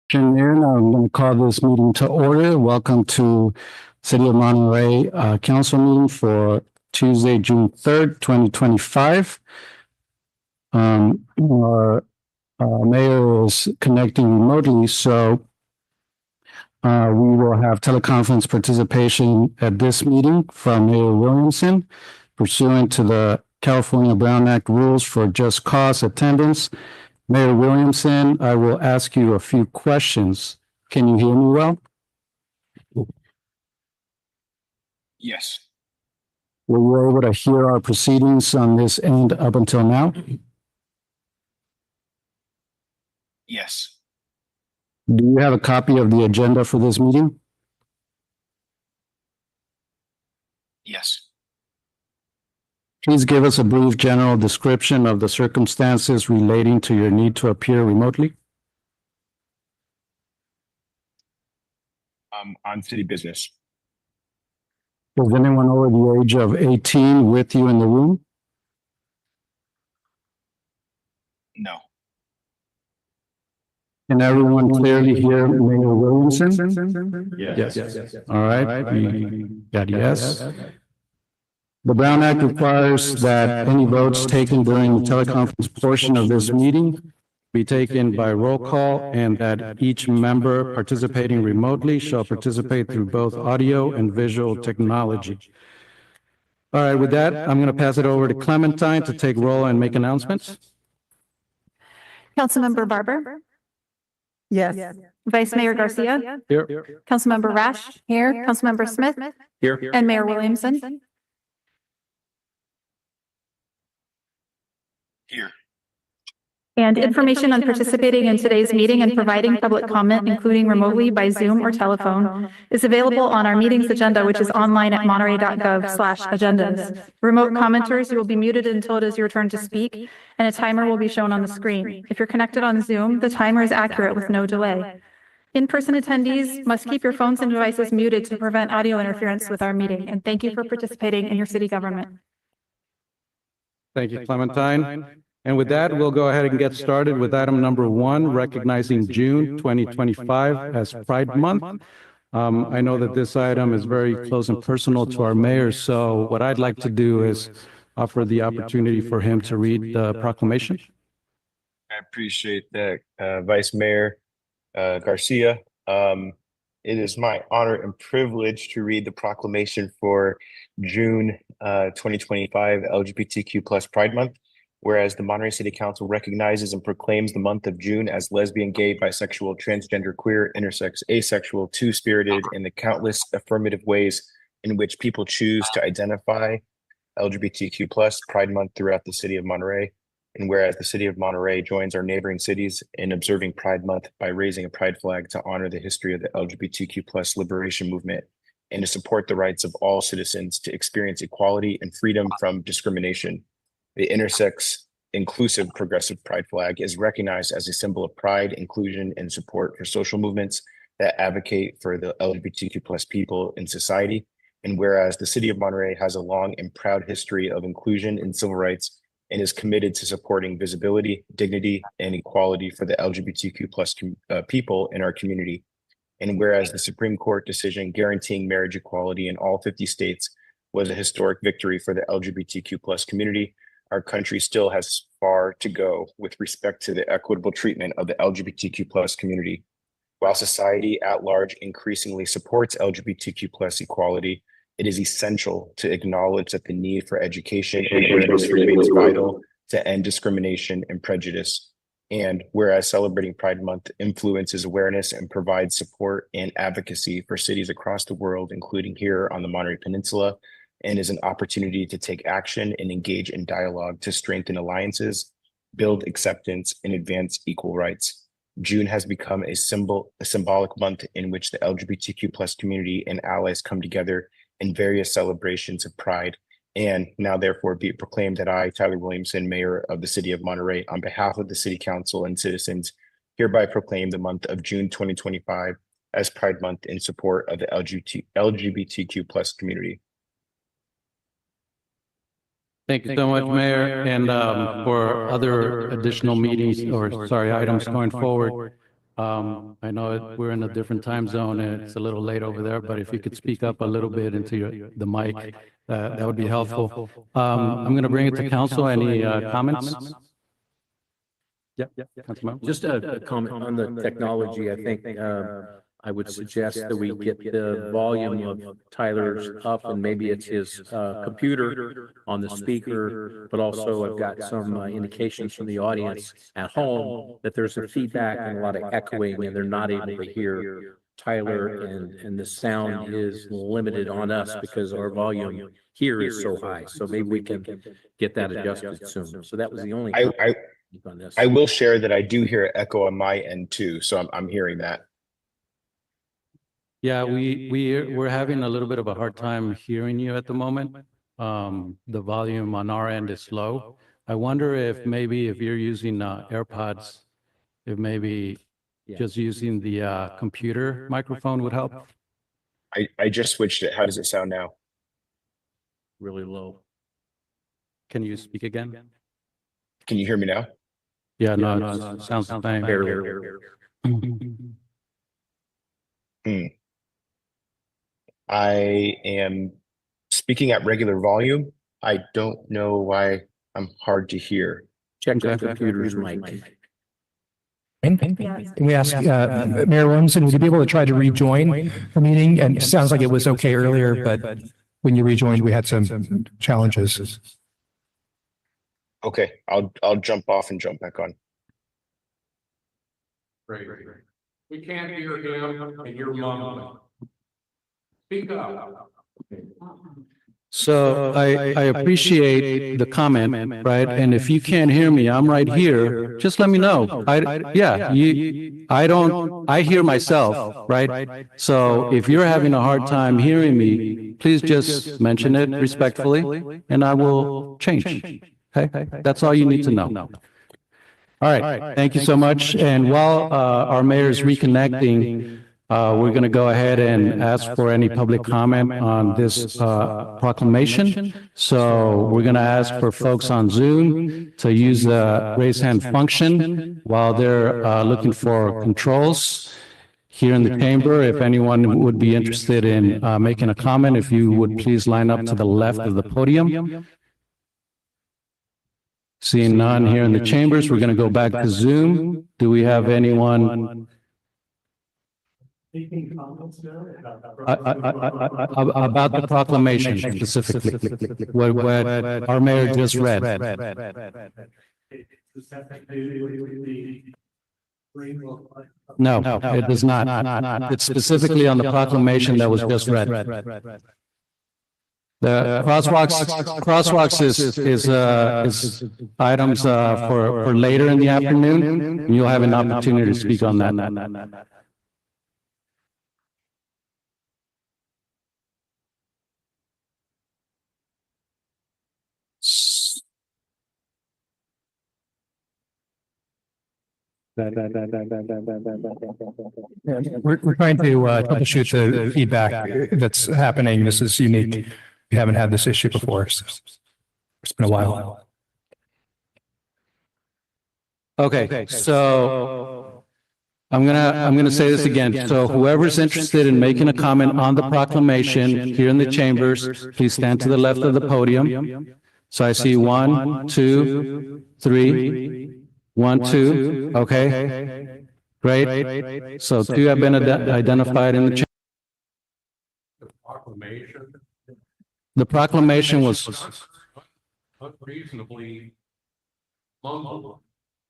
Afternoon. I'm going to call this meeting to order. Welcome to City of Monterey Council meeting for Tuesday, June 3rd, 2025. Our mayor is connecting remotely, so we will have teleconference participation at this meeting from Mayor Williamson pursuant to the California Brown Act rules for just cause attendance. Mayor Williamson, I will ask you a few questions. Can you hear me well? Yes. Were you able to hear our proceedings on this end up until now? Yes. Do you have a copy of the agenda for this meeting? Yes. Please give us a brief general description of the circumstances relating to your need to appear remotely. On city business. Is anyone over the age of 18 with you in the room? No. Can everyone clearly hear Mayor Williamson? Yes. All right, we got yes. The Brown Act requires that any votes taken during the teleconference portion of this meeting be taken by roll call, and that each member participating remotely shall participate through both audio and visual technology. All right, with that, I'm going to pass it over to Clementine to take roll and make announcements. Councilmember Barber? Yes. Vice Mayor Garcia? Here. Councilmember Rash? Here. Councilmember Smith? Here. And Mayor Williamson? Here. And information on participating in today's meeting and providing public comment, including remotely by Zoom or telephone, is available on our meeting's agenda, which is online at monterey.gov/agendas. Remote commenters, you will be muted until it is your turn to speak, and a timer will be shown on the screen. If you're connected on Zoom, the timer is accurate with no delay. In-person attendees must keep your phones and devices muted to prevent audio interference with our meeting. And thank you for participating in your city government. Thank you, Clementine. And with that, we'll go ahead and get started with item number 1, recognizing June 2025 as Pride Month. I know that this item is very close and personal to our mayor, so what I'd like to do is offer the opportunity for him to read the proclamation. I appreciate that, Vice Mayor Garcia. It is my honor and privilege to read the proclamation for June 2025 LGBTQ plus Pride Month. Whereas the Monterey City Council recognizes and proclaims the month of June as lesbian, gay, bisexual, transgender, queer, intersex, asexual, two-spirited, and the countless affirmative ways in which people choose to identify LGBTQ plus Pride Month throughout the city of Monterey. And whereas the city of Monterey joins our neighboring cities in observing Pride Month by raising a pride flag to honor the history of the LGBTQ plus liberation movement and to support the rights of all citizens to experience equality and freedom from discrimination. The intersex inclusive progressive pride flag is recognized as a symbol of pride, inclusion, and support for social movements that advocate for the LGBTQ plus people in society. And whereas the city of Monterey has a long and proud history of inclusion and civil rights and is committed to supporting visibility, dignity, and equality for the LGBTQ plus people in our community. And whereas the Supreme Court decision guaranteeing marriage equality in all 50 states was a historic victory for the LGBTQ plus community, our country still has far to go with respect to the equitable treatment of the LGBTQ plus community. While society at large increasingly supports LGBTQ plus equality, it is essential to acknowledge that the need for education and awareness remains vital to end discrimination and prejudice. And whereas celebrating Pride Month influences awareness and provides support and advocacy for cities across the world, including here on the Monterey Peninsula, and is an opportunity to take action and engage in dialogue to strengthen alliances, build acceptance, and advance equal rights. June has become a symbolic month in which the LGBTQ plus community and allies come together in various celebrations of pride. And now therefore be it proclaimed that I, Tyler Williamson, Mayor of the City of Monterey, on behalf of the City Council and citizens, hereby proclaim the month of June 2025 as Pride Month in support of the LGBTQ plus community. Thank you so much, Mayor. And for other additional meetings, or sorry, items going forward, I know we're in a different time zone and it's a little late over there, but if you could speak up a little bit into the mic, that would be helpful. I'm going to bring it to council. Any comments? Yeah, Councilmember. Just a comment on the technology. I think I would suggest that we get the volume of Tyler's up, and maybe it's his computer on the speaker, but also I've got some indications from the audience at home that there's a feedback and a lot of echoing, and they're not able to hear Tyler, and the sound is limited on us because our volume here is so high. So maybe we can get that adjusted soon. So that was the only on this. I will share that I do hear echo on my end too, so I'm hearing that. Yeah, we're having a little bit of a hard time hearing you at the moment. The volume on our end is low. I wonder if maybe if you're using AirPods, if maybe just using the computer microphone would help. I just switched it. How does it sound now? Really low. Can you speak again? Can you hear me now? Yeah, no, it sounds the same. I am speaking at regular volume. I don't know why I'm hard to hear. Check the computer's mic. Can we ask Mayor Williamson, would you be able to try to rejoin the meeting? And it sounds like it was okay earlier, but when you rejoined, we had some challenges. Okay, I'll jump off and jump back on. Great. We can't hear him and your mom. Speak up. So I appreciate the comment, right? And if you can't hear me, I'm right here. Just let me know. I hear myself, right? So if you're having a hard time hearing me, please just mention it respectfully and I will change. Okay, that's all you need to know. All right, thank you so much. And while our mayor is reconnecting, we're going to go ahead and ask for any public comment on this proclamation. So we're going to ask for folks on Zoom to use the raise hand function while they're looking for controls. Here in the chamber, if anyone would be interested in making a comment, if you would please line up to the left of the podium. Seeing none here in the chambers, we're going to go back to Zoom. Do we have anyone? About the proclamation specifically, what our mayor just read. No, it does not. It's specifically on the proclamation that was just read. The crosswalks is items for later in the afternoon, and you'll have an opportunity to speak on that. We're trying to troubleshoot the feedback that's happening. This is unique. We haven't had this issue before. So it's been a while. Okay, so I'm gonna say this again. So whoever's interested in making a comment on the proclamation here in the chambers, please stand to the left of the podium. So I see 1, 2, 3, 1, 2. Okay, great. So 2 have been identified in the chamber. The proclamation The proclamation was unreasonably mumbled.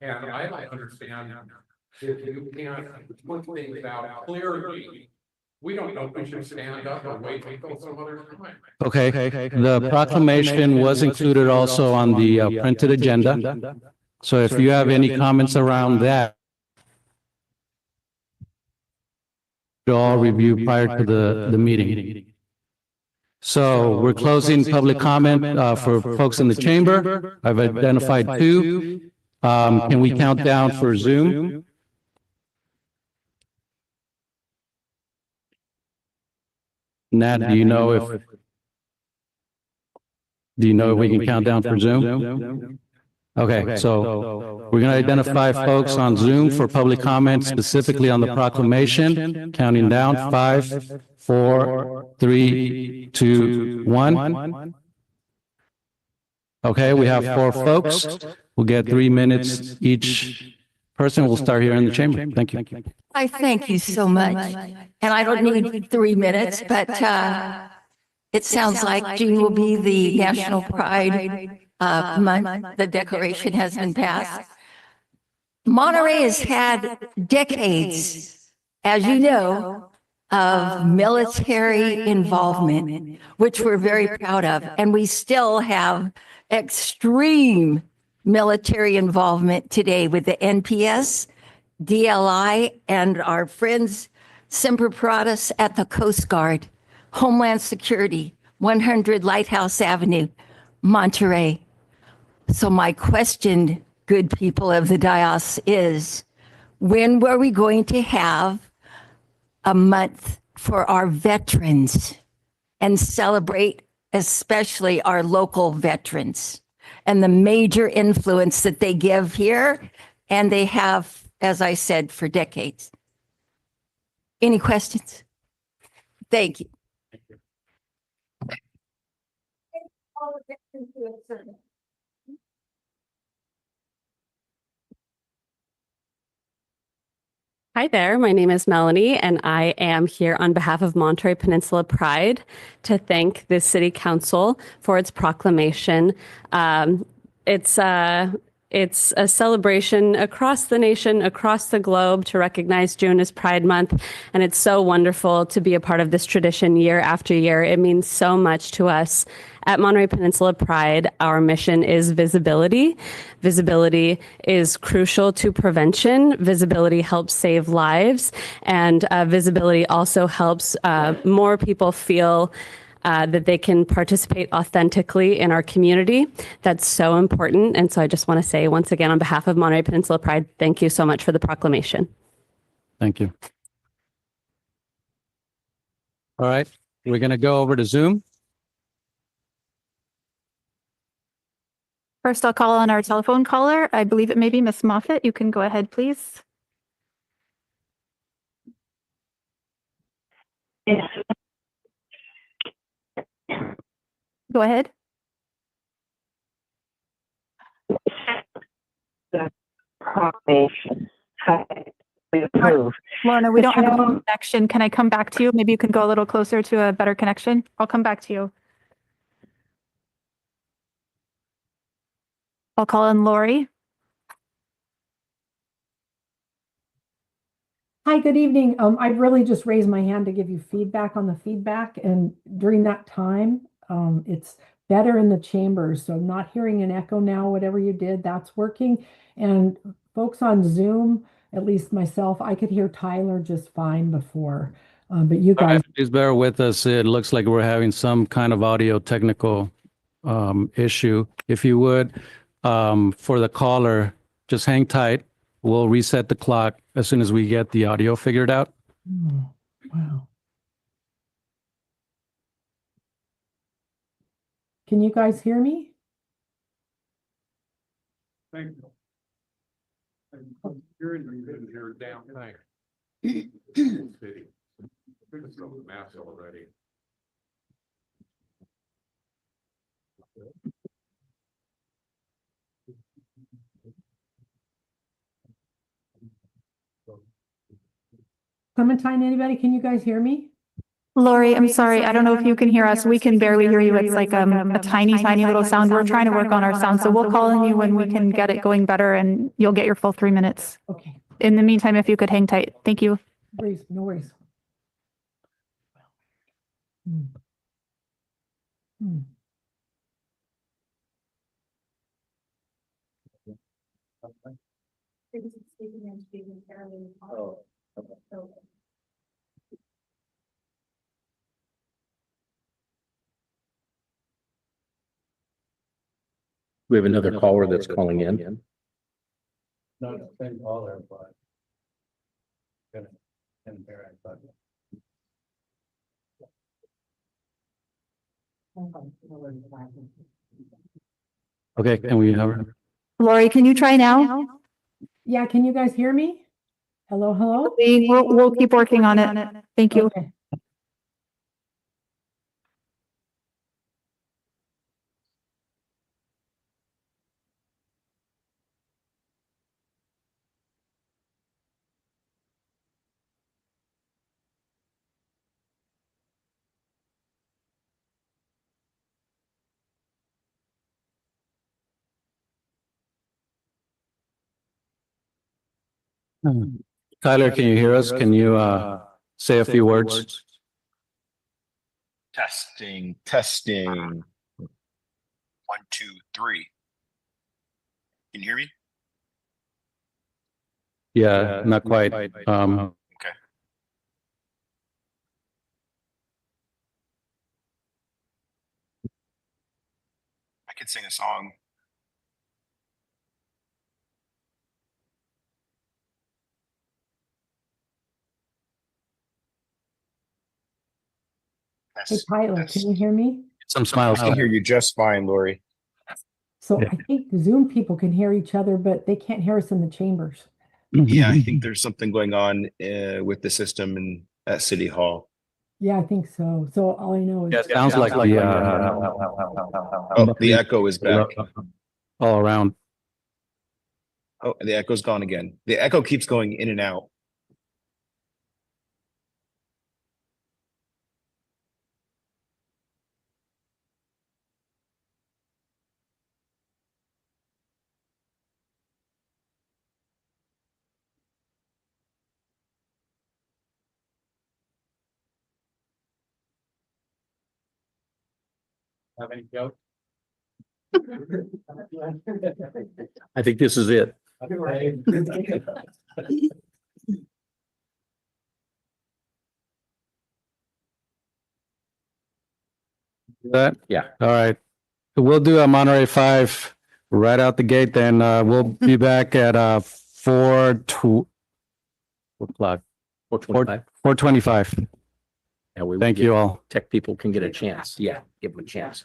And I don't understand if you can't put things out clearly. We don't know if we should stand up or wait until some other time. okay. The proclamation was included also on the printed agenda. So if you have any comments around that, we'll all review prior to the meeting. So we're closing public comment for folks in the chamber. I've identified 2. Can we count down for Zoom? Nat, do you know if we can count down for Zoom? Okay, so we're going to identify folks on Zoom for public comment specifically on the proclamation. Counting down, 5, 4, 3, 2, 1. Okay, we have 4 folks. We'll get 3 minutes each person. We'll start here in the chamber. Thank you. I thank you so much. And I don't need 3 minutes, but it sounds like June will be the National Pride Month. The declaration has been passed. Monterey has had decades, as you know, of military involvement, which we're very proud of. And we still have extreme military involvement today with the NPS, DLI, and our friends Semper Paratus at the Coast Guard, Homeland Security, 100 Lighthouse Avenue, Monterey. So my question, good people of the dais, is when were we going to have a month for our veterans and celebrate especially our local veterans and the major influence that they give here and they have, as I said, for decades? Any questions? Thank you. Hi there, my name is Melanie, and I am here on behalf of Monterey Peninsula Pride to thank the City Council for its proclamation. It's a celebration across the nation, across the globe, to recognize June as Pride Month, and it's so wonderful to be a part of this tradition year after year. It means so much to us. At Monterey Peninsula Pride, our mission is visibility. Visibility is crucial to prevention. Visibility helps save lives, and visibility also helps more people feel that they can participate authentically in our community. That's so important. And so I just want to say once again, on behalf of Monterey Peninsula Pride, thank you so much for the proclamation. Thank you. All right, we're going to go over to Zoom. First, I'll call on our telephone caller. I believe it may be Miss Moffett. You can go ahead, please. Yes. Go ahead. The proclamation. We approve. Lorna, we don't have a connection. Can I come back to you? Maybe you can go a little closer to a better connection. I'll come back to you. I'll call in Lori. Hi, good evening. I'd really just raised my hand to give you feedback on the feedback. And during that time, it's better in the chambers. So I'm not hearing an echo now. Whatever you did, that's working. And folks on Zoom, at least myself, I could hear Tyler just fine before. But you guys. Please bear with us. It looks like we're having some kind of audio technical issue. If you would, for the caller, just hang tight. We'll reset the clock as soon as we get the audio figured out. Oh, wow. Can you guys hear me? Thank you. You're in here down, thanks. City. We're just over the maps already. Clementine, anybody? Can you guys hear me? Lori, I'm sorry. I don't know if you can hear us. We can barely hear you. It's like a tiny, tiny little sound. We're trying to work on our sound. So we'll call on you when we can get it going better and you'll get your full 3 minutes. Okay. In the meantime, if you could hang tight. Thank you. No worries. Hmm. Hmm. We have another caller that's calling in. Not the same caller, but. Okay, can we have her? Lori, can you try now? Yeah, can you guys hear me? Hello, hello? We'll keep working on it. Thank you. Okay. Tyler, can you hear us? Can you say a few words? Testing, testing. 1, 2, 3. Can you hear me? Yeah, not quite. Okay. I could sing a song. Hey, Test, Tyler, test. can you hear me? Some smiles. I can hear you just fine, Lori. So I think Zoom people can hear each other, but they can't hear us in the chambers. Yeah, I think there's something going on with the system and at City Hall. Yeah, I think so. So all I know Yeah, is it sounds like Oh, the echo is back. all around. Oh, the echo's gone again. The echo keeps going in and out. Have any jokes? I think this is it. That? Yeah. All right. We'll do a Monterey 5 right out the gate, then we'll be back at 4:25. 4:25. Yeah, we Thank you all. Tech people can get a chance. Yeah, give them a chance.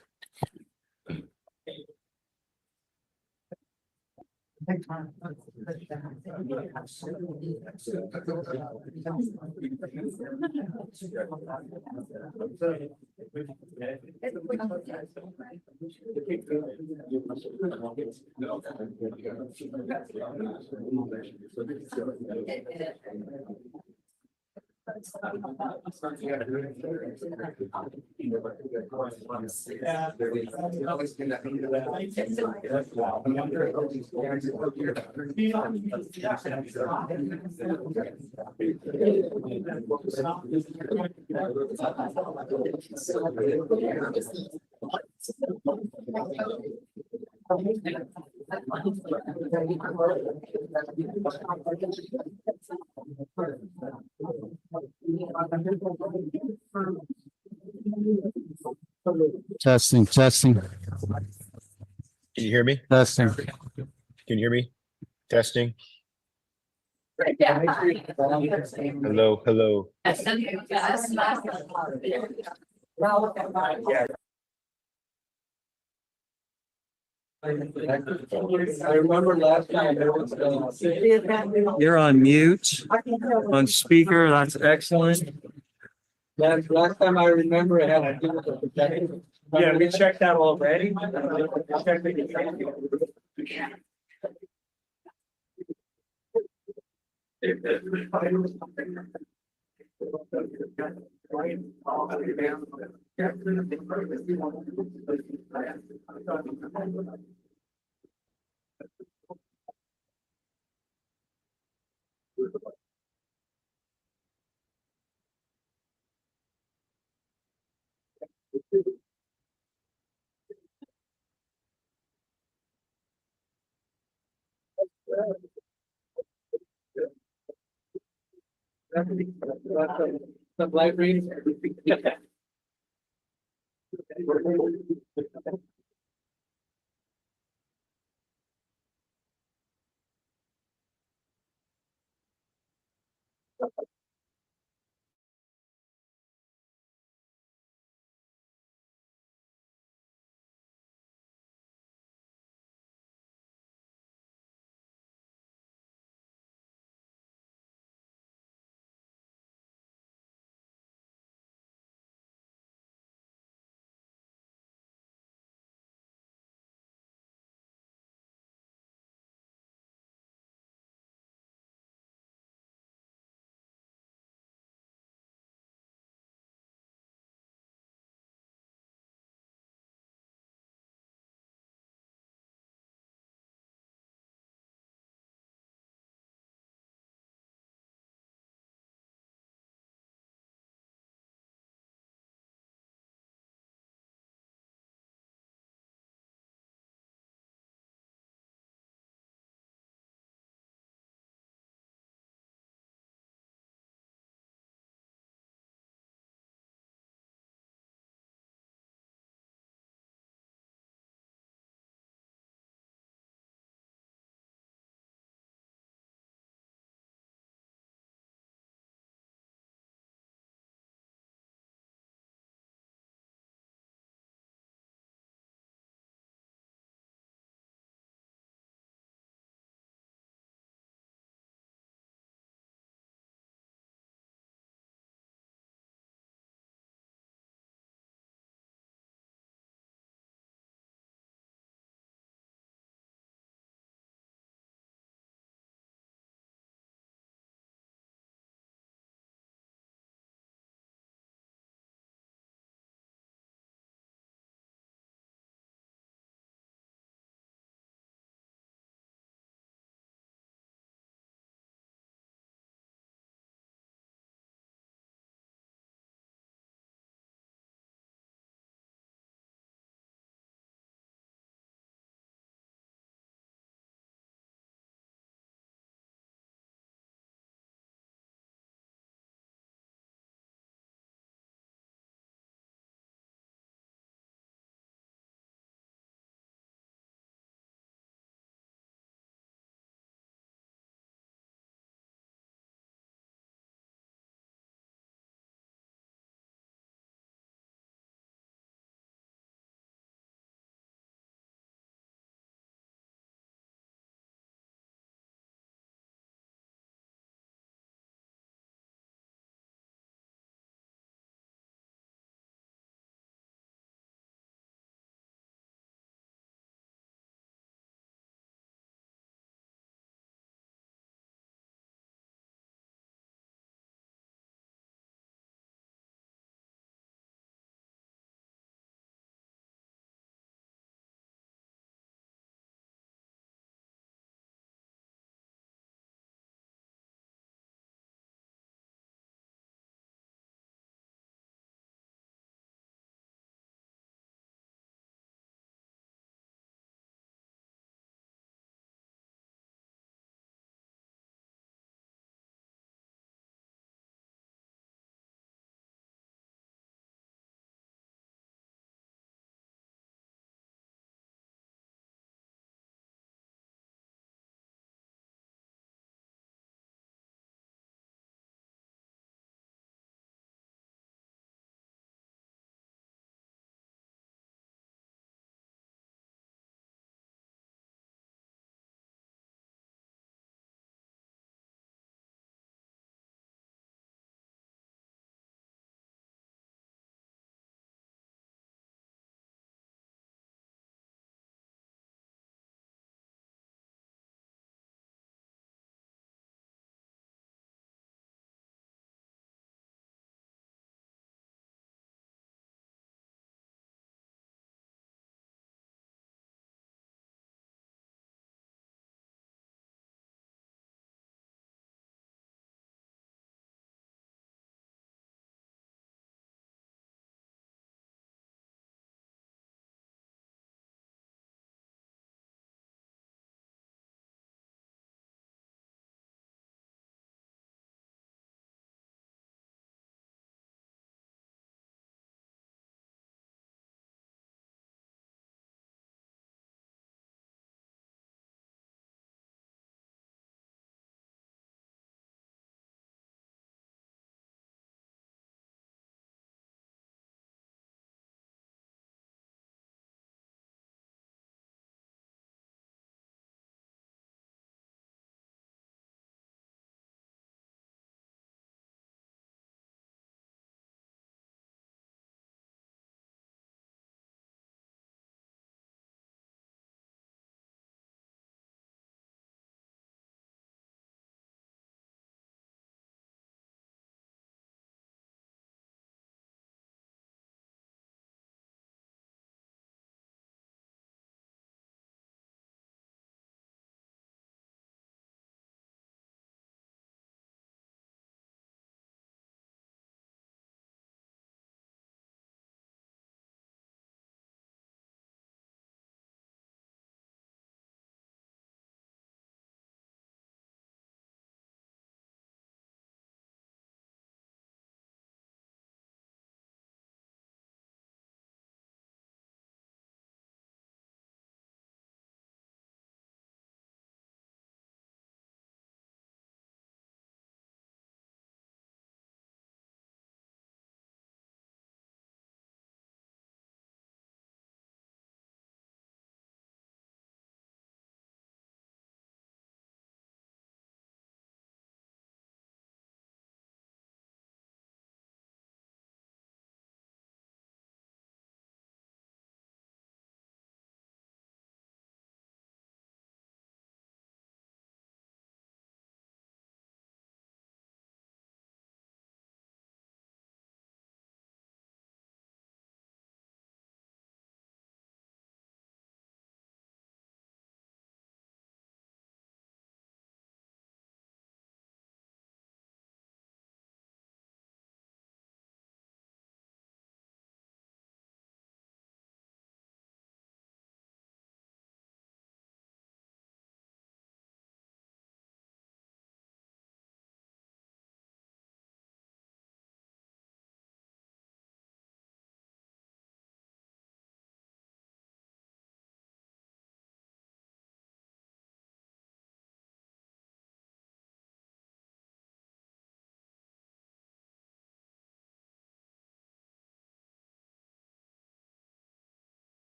Testing, testing, Can you hear me? testing. Can you hear me? Testing. Hello, hello. I remember last time there was. You're on mute, on speaker, that's excellent. Last time I remember it had to do with the protection. Yeah, we checked that already. The light reading.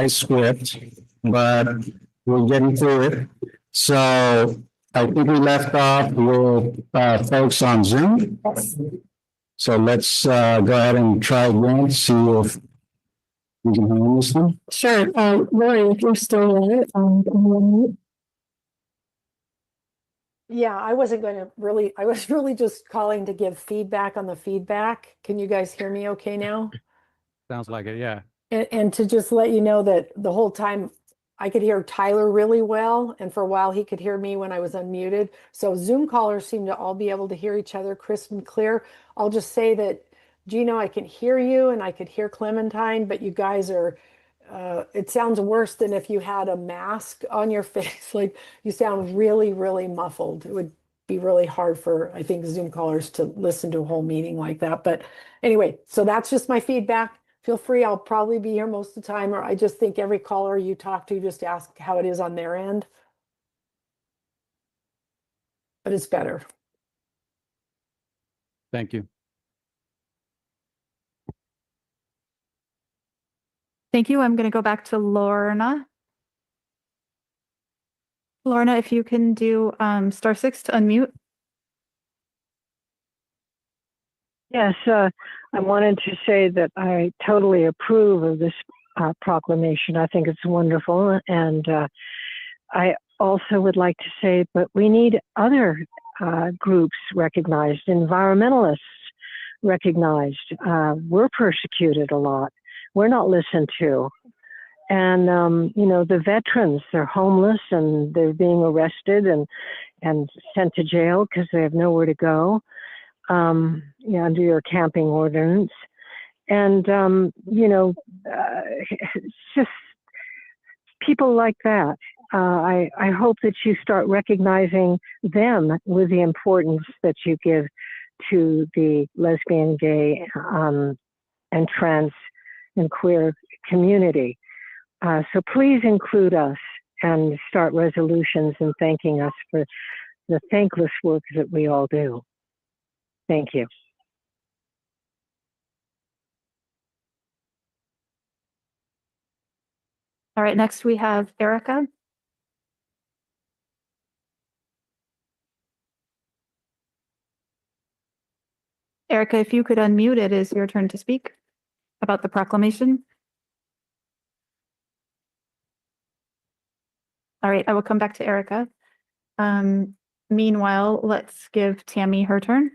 script, but we're getting through it. So I think we left off with folks on Zoom. So let's go ahead and try again, see if we can handle this one. Sure. Lori, if you're still there, Yeah, I wasn't going to really, I was really just calling to give feedback on the feedback. Can you guys hear me okay now? Sounds like it, yeah. And to just let you know that the whole time I could hear Tyler really well, and for a while he could hear me when I was unmuted. So Zoom callers seem to all be able to hear each other crisp and clear. I'll just say that, Gino, I can hear you and I could hear Clementine, but you guys are, it sounds worse than if you had a mask on your face. Like you sound really, really muffled. It would be really hard for, I think, Zoom callers to listen to a whole meeting like that. But anyway, so that's just my feedback. Feel free, I'll probably be here most of the time, or I just think every caller you talk to, just ask how it is on their end. But it's better. Thank you. Thank you. I'm going to go back to Lorna. Lorna, if you can do *6 to unmute. Yes, I wanted to say that I totally approve of this proclamation. I think it's wonderful. And I also would like to say, but we need other groups recognized, environmentalists recognized. We're persecuted a lot. We're not listened to. And, you know, the veterans, they're homeless and they're being arrested and sent to jail because they have nowhere to go. Under your camping ordinance. And, it's just people like that. I hope that you start recognizing them with the importance that you give to the lesbian, gay, and trans and queer community. So please include us and start resolutions and thanking us for the thankless work that we all do. Thank you. All right, next we have Erica. Erica, if you could unmute, it is your turn to speak about the proclamation. All right, I will come back to Erica. Meanwhile, let's give Tammy her turn.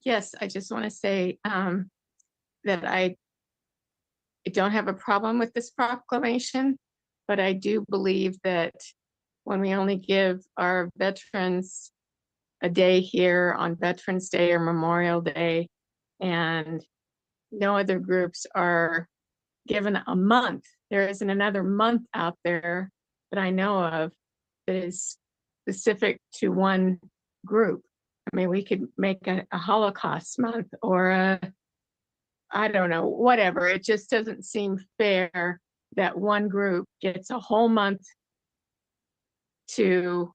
Yes, I just want to say that I don't have a problem with this proclamation, but I do believe that when we only give our veterans a day here on Veterans Day or Memorial Day, and no other groups are given a month, there isn't another month out there that I know of that is specific to one group. I mean, we could make a Holocaust month or I don't know, whatever. It just doesn't seem fair that one group gets a whole month to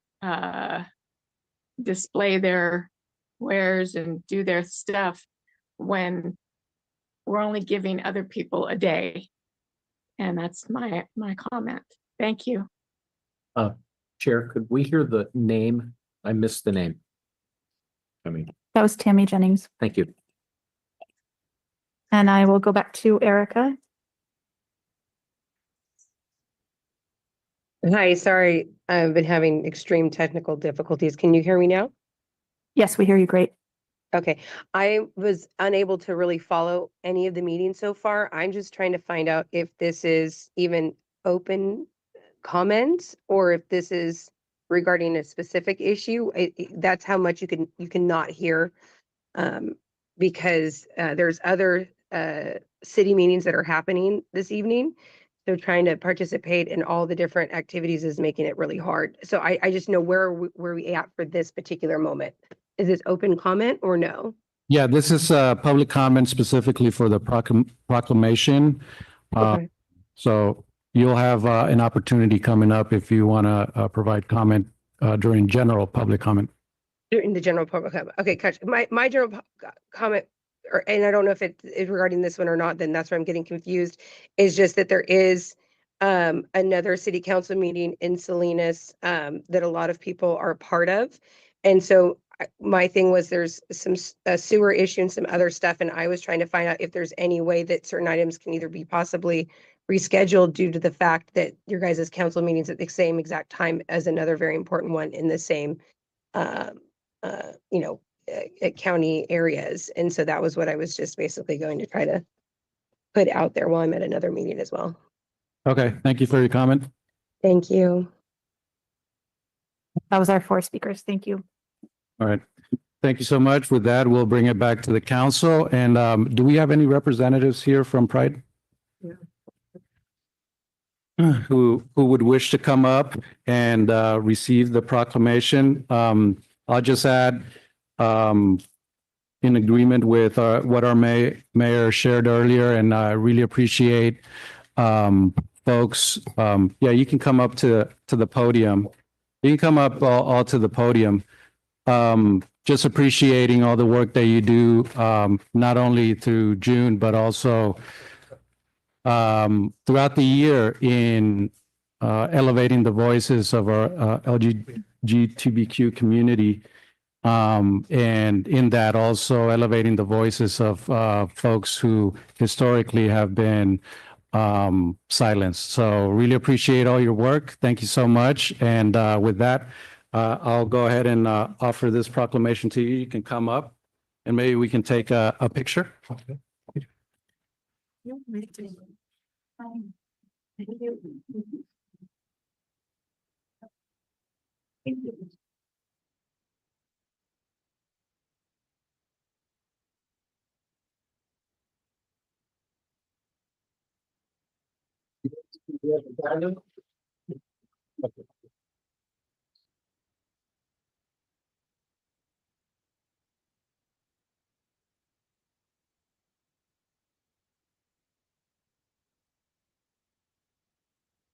display their wares and do their stuff when we're only giving other people a day. And that's my comment. Thank you. Chair, could we hear the name? I missed the name. That was Tammy Jennings. Thank you. And I will go back to Erica. Hi, sorry, I've been having extreme technical difficulties. Can you hear me now? Yes, we hear you great. Okay, I was unable to really follow any of the meetings so far. I'm just trying to find out if this is even open comments or if this is regarding a specific issue. That's how much you cannot hear, because there's other city meetings that are happening this evening. So trying to participate in all the different activities is making it really hard. So I just know where we at for this particular moment. Is this open comment or no? Yeah, this is public comment specifically for the proclamation. Okay. So you'll have an opportunity coming up if you want to provide comment during general public comment. During the general public comment. Okay, catch. My general comment and I don't know if it is regarding this one or not, then that's where I'm getting confused, is just that there is another city council meeting in Salinas that a lot of people are a part of. And so my thing was there's some sewer issue and some other stuff, and I was trying to find out if there's any way that certain items can either be possibly rescheduled due to the fact that your guys' council meetings at the same exact time as another very important one in the same you know, county areas. And so that was what I was just basically going to try to put out there while I'm at another meeting as well. Okay, thank you for your comment. Thank you. That was our 4 speakers. Thank you. All right. Thank you so much. With that, we'll bring it back to the council. And do we have any representatives here from Pride? Who would wish to come up and receive the proclamation? I'll just add, in agreement with what our mayor shared earlier, and I really appreciate folks. Yeah, you can come up to the podium. You can come up all to the podium. Just appreciating all the work that you do, not only through June, but also throughout the year in elevating the voices of our LGBTQ community. And in that also elevating the voices of folks who historically have been silenced. So really appreciate all your work. Thank you so much. And with that, I'll go ahead and offer this proclamation to you. You can come up and maybe we can take a picture. Okay.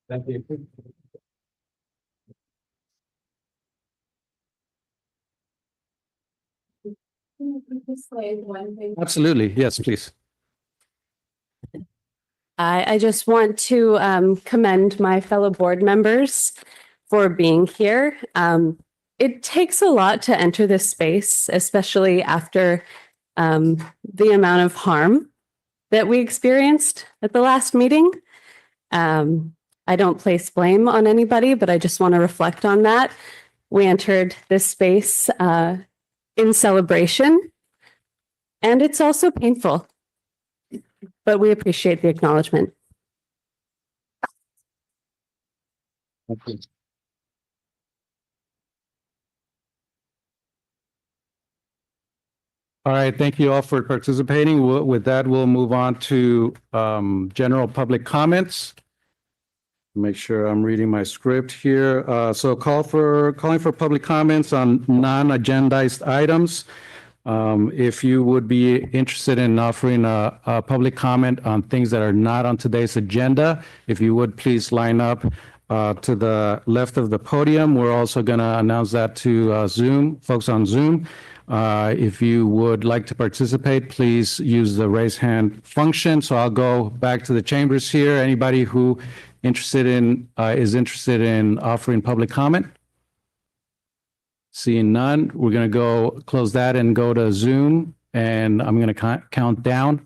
Thank you. Absolutely. Yes, please. I just want to commend my fellow board members for being here. It takes a lot to enter this space, especially after the amount of harm that we experienced at the last meeting. I don't place blame on anybody, but I just want to reflect on that. We entered this space in celebration, and it's also painful, but we appreciate the acknowledgement. Thank you. All right, thank you all for participating. With that, we'll move on to general public comments. Make sure I'm reading my script here. So calling for public comments on non-agendized items. If you would be interested in offering a public comment on things that are not on today's agenda, if you would please line up to the left of the podium. We're also going to announce that to Zoom, folks on Zoom. If you would like to participate, please use the raise hand function. So I'll go back to the chambers here. Anybody who is interested in offering public comment? Seeing none, we're going to go close that and go to Zoom, and I'm going to count down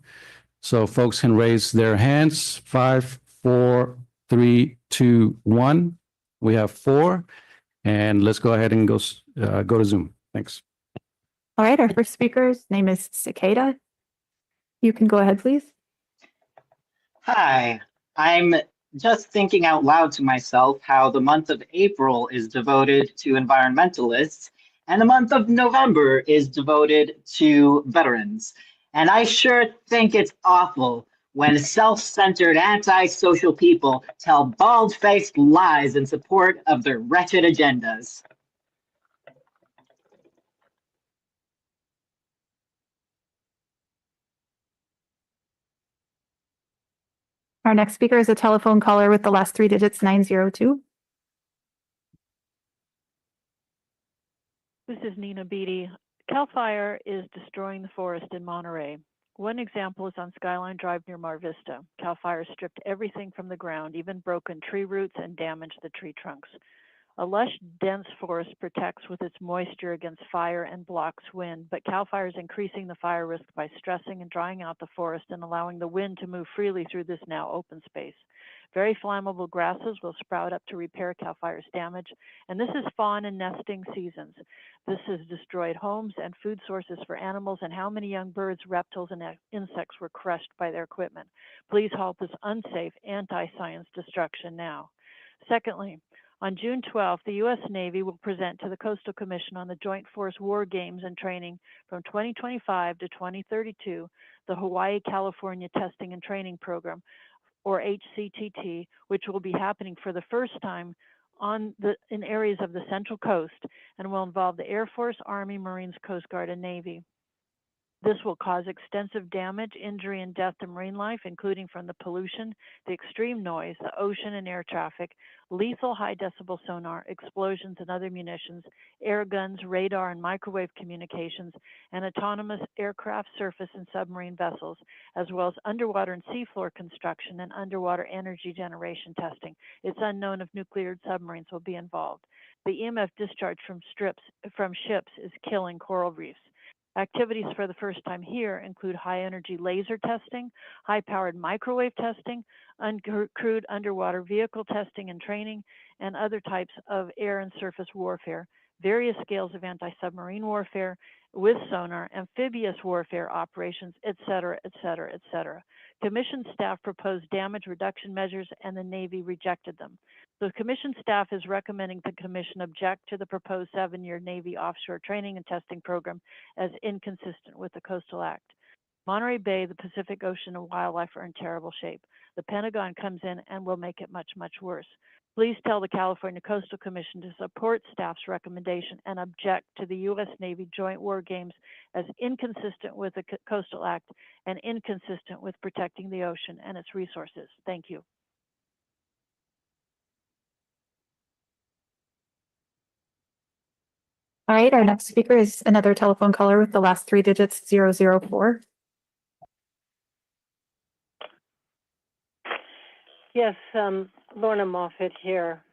so folks can raise their hands. 5, 4, 3, 2, 1. We have 4, and let's go ahead and go to Zoom. Thanks. All right, our first speaker's name is Cicada. You can go ahead, please. Hi, I'm just thinking out loud to myself how the month of April is devoted to environmentalists and the month of November is devoted to veterans. And I sure think it's awful when self-centered anti-social people tell bald-faced lies in support of their wretched agendas. Our next speaker is a telephone caller with the last 3 digits, 902. This is Nina Beatty. CAL FIRE is destroying the forest in Monterey. One example is on Skyline Drive near Mar Vista. Cal Fire stripped everything from the ground, even broken tree roots, and damaged the tree trunks. A lush, dense forest protects with its moisture against fire and blocks wind, but Cal Fire is increasing the fire risk by stressing and drying out the forest and allowing the wind to move freely through this now open space. Very flammable grasses will sprout up to repair Cal Fire's damage, and this is fawn and nesting seasons. This has destroyed homes and food sources for animals, and how many young birds, reptiles, and insects were crushed by their equipment. Please halt this unsafe, anti-science destruction now. Secondly, on June 12th, the U.S. Navy will present to the Coastal Commission on the Joint Force War Games and Training from 2025 to 2032, the Hawaii-California Testing and Training Program, or HCTT, which will be happening for the first time in areas of the Central Coast and will involve the Air Force, Army, Marines, Coast Guard, and Navy. This will cause extensive damage, injury, and death to marine life, including from the pollution, the extreme noise, the ocean and air traffic, lethal high decibel sonar, explosions and other munitions, air guns, radar and microwave communications, and autonomous aircraft, surface, and submarine vessels, as well as underwater and seafloor construction and underwater energy generation testing. It's unknown if nuclear submarines will be involved. The EMF discharge from ships is killing coral reefs. Activities for the first time here include high-energy laser testing, high-powered microwave testing, uncrewed underwater vehicle testing and training, and other types of air and surface warfare, various scales of anti-submarine warfare with sonar, amphibious warfare operations, et cetera, et cetera, et cetera. Commission staff proposed damage reduction measures, and the Navy rejected them. The Commission staff is recommending the Commission object to the proposed 7-year Navy offshore training and testing program as inconsistent with the Coastal Act. Monterey Bay, the Pacific Ocean, and wildlife are in terrible shape. The Pentagon comes in and will make it much, much worse. Please tell the California Coastal Commission to support staff's recommendation and object to the U.S. Navy Joint War Games as inconsistent with the Coastal Act and inconsistent with protecting the ocean and its resources. Thank you. All right, our next speaker is another telephone caller with the last 3 digits 004. Yes, Lorna Moffett here.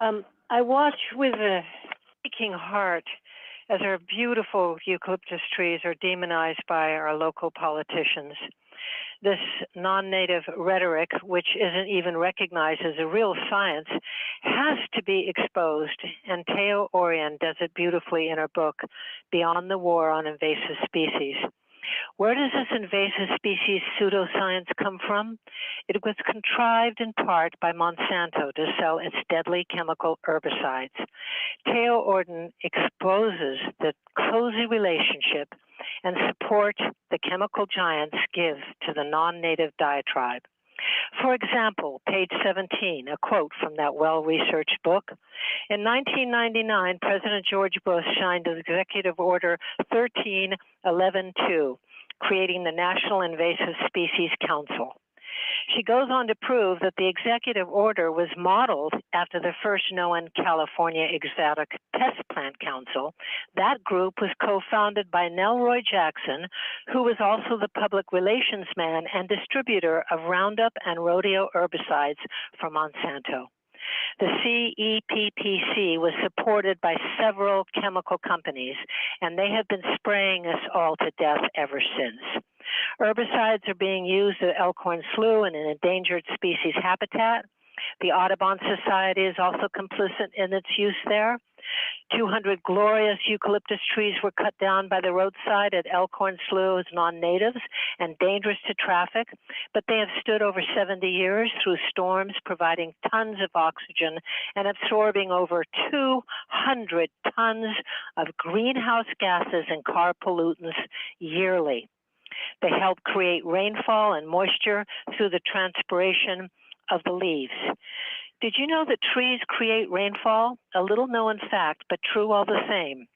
I watch with a aching heart as our beautiful eucalyptus trees are demonized by our local politicians. This non-native rhetoric, which isn't even recognized as a real science, has to be exposed, and Teo Orion does it beautifully in her book, Beyond the War on Invasive Species. Where does this invasive species pseudoscience come from? It was contrived in part by Monsanto to sell its deadly chemical herbicides. Teo Orion exposes the cozy relationship and support the chemical giants give to the non-native diatribe. For example, page 17, a quote from that well-researched book. In 1999, President George Bush signed Executive Order 13.11.2, creating the National Invasive Species Council. She goes on to prove that the executive order was modeled after the first known California Exotic Pest Plant Council. That group was co-founded by Nelroy Jackson, who was also the public relations man and distributor of Roundup and rodeo herbicides for Monsanto. The CEPPC was supported by several chemical companies, and they have been spraying us all to death ever since. Herbicides are being used at Elkhorn Slough and in endangered species habitat. The Audubon Society is also complicit in its use there. 200 glorious eucalyptus trees were cut down by the roadside at Elkhorn Slough as non-natives and dangerous to traffic, but they have stood over 70 years through storms, providing tons of oxygen and absorbing over 200 tons of greenhouse gases and car pollutants yearly. They help create rainfall and moisture through the transpiration of the leaves. Did you know that trees create rainfall? A little known fact, but true all the same.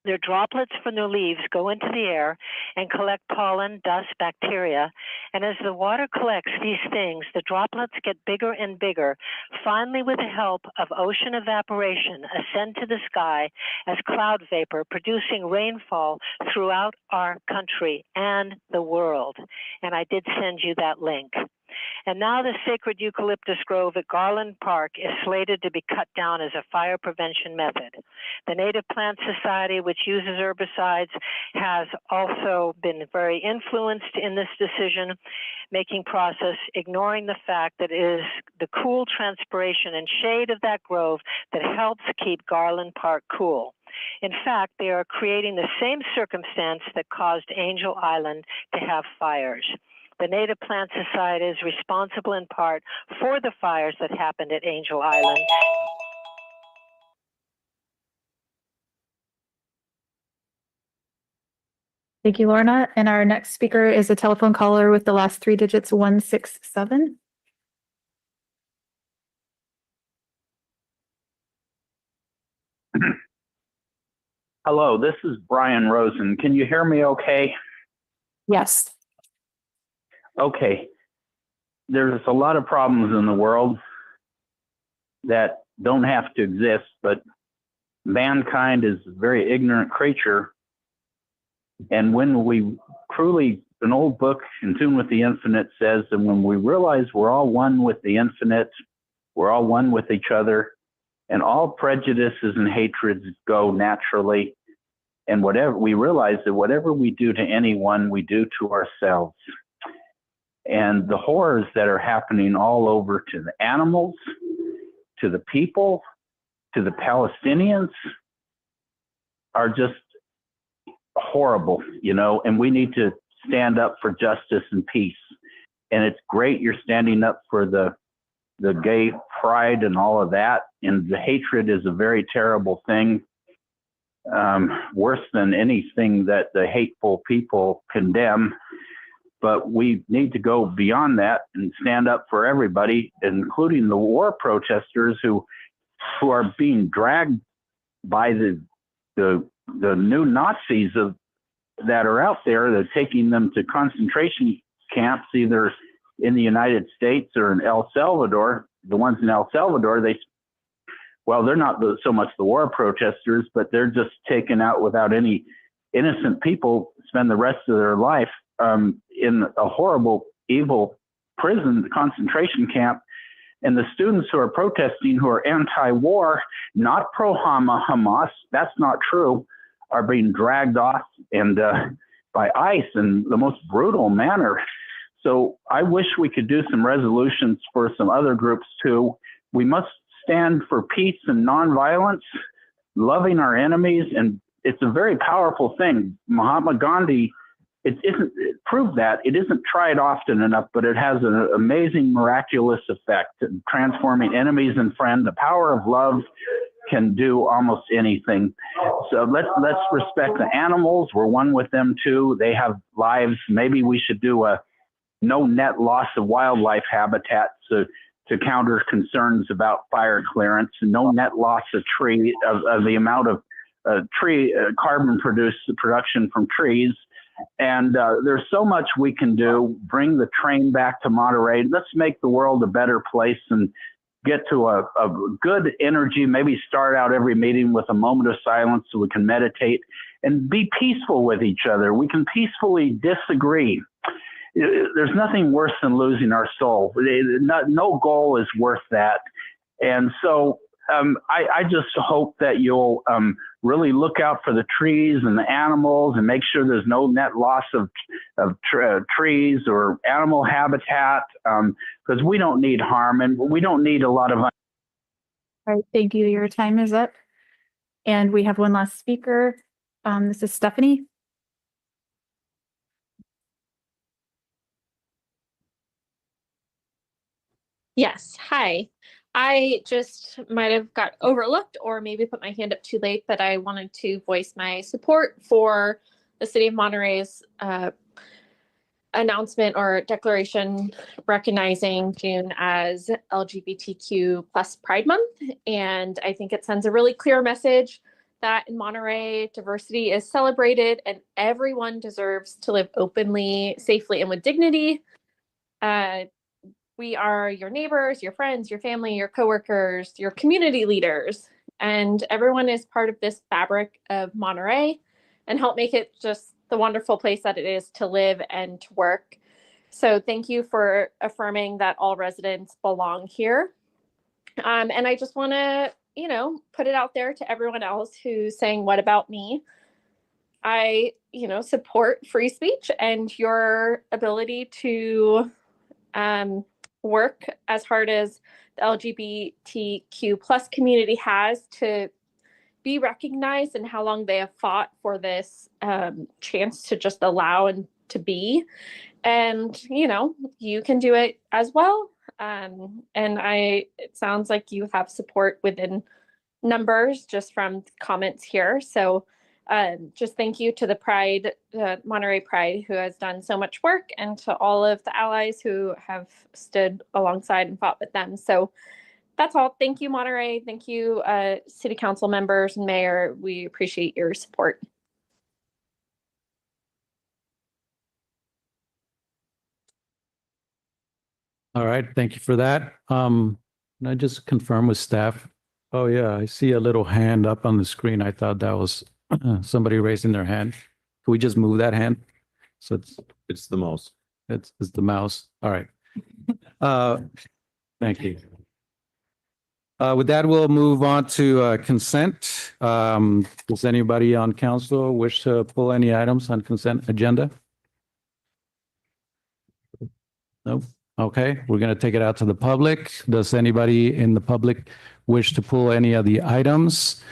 Their droplets from their leaves go into the air and collect pollen, dust, bacteria. And as the water collects these things, the droplets get bigger and bigger. Finally, with the help of ocean evaporation, ascend to the sky as cloud vapor, producing rainfall throughout our country and the world. And I did send you that link. And now the sacred eucalyptus grove at Garland Park is slated to be cut down as a fire prevention method. The Native Plant Society, which uses herbicides, has also been very influenced in this decision-making process, ignoring the fact that it is the cool transpiration and shade of that grove that helps keep Garland Park cool. In fact, they are creating the same circumstance that caused Angel Island to have fires. The Native Plant Society is responsible in part for the fires that happened at Angel Island. Thank you, Lorna. And our next speaker is a telephone caller with the last three digits 167. Hello, this is Brian Rosen. Can you hear me okay? Yes. Okay. There's a lot of problems in the world that don't have to exist, but mankind is a very ignorant creature. And when we truly, an old book, In Tune with the Infinite, says that when we realize we're all one with the infinite, we're all one with each other, and all prejudices and hatreds go naturally, and whatever we realize that whatever we do to anyone, we do to ourselves. And the horrors that are happening all over to the animals, to the people, to the Palestinians are just horrible, you know, and we need to stand up for justice and peace. And it's great you're standing up for the gay pride and all of that. And the hatred is a very terrible thing, worse than anything that the hateful people condemn. But we need to go beyond that and stand up for everybody, including the war protesters who are being dragged by the new Nazis that are out there. They're taking them to concentration camps, either in the United States or in El Salvador. The ones in El Salvador, they're not so much the war protesters, but they're just taken out without any innocent people, spend the rest of their life in a horrible, evil prison, concentration camp. And the students who are protesting, who are anti-war, not pro-Hamas, that's not true, are being dragged off and by ICE in the most brutal manner. So I wish we could do some resolutions for some other groups too. We must stand for peace and nonviolence, loving our enemies, and it's a very powerful thing. Mahatma Gandhi, it proved that. It isn't tried often enough, but it has an amazing, miraculous effect in transforming enemies and friends. The power of love can do almost anything. So let's respect the animals. We're one with them too. They have lives. Maybe we should do a no net loss of wildlife habitat to counter concerns about fire clearance, and no net loss of the amount of carbon production from trees. And there's so much we can do. Bring the train back to Monterey. Let's make the world a better place and get to a good energy. Maybe start out every meeting with a moment of silence so we can meditate and be peaceful with each other. We can peacefully disagree. There's nothing worse than losing our soul. No goal is worth that. And so I just hope that you'll really look out for the trees and the animals and make sure there's no net loss of trees or animal habitat, because we don't need harm and we don't need a lot of. All right, thank you. Your time is up. And we have one last speaker. This is Stephanie. Yes, hi. I just might have got overlooked or maybe put my hand up too late, but I wanted to voice my support for the City of Monterey's announcement or declaration recognizing June as LGBTQ plus Pride Month. And I think it sends a really clear message that in Monterey, diversity is celebrated and everyone deserves to live openly, safely, and with dignity. We are your neighbors, your friends, your family, your coworkers, your community leaders, and everyone is part of this fabric of Monterey and help make it just the wonderful place that it is to live and to work. So thank you for affirming that all residents belong here. And I just want to, put it out there to everyone else who's saying, what about me? I, support free speech and your ability to work as hard as the LGBTQ plus community has to be recognized and how long they have fought for this chance to just allow and to be. And, you can do it as well. And it sounds like you have support within numbers just from comments here. So just thank you to the Pride, Monterey Pride, who has done so much work, and to all of the allies who have stood alongside and fought with them. So that's all. Thank you, Monterey. Thank you, City Council members and Mayor. We appreciate your support. All right, thank you for that. Can I just confirm with staff? Oh yeah, I see a little hand up on the screen. I thought that was somebody raising their hand. Can we just move that hand? So it's the mouse. It's the mouse. All right. Thank you. With that, we'll move on to consent. Does anybody on council wish to pull any items on consent agenda? Nope. Okay, we're going to take it out to the public. Does anybody in the public wish to pull any of the items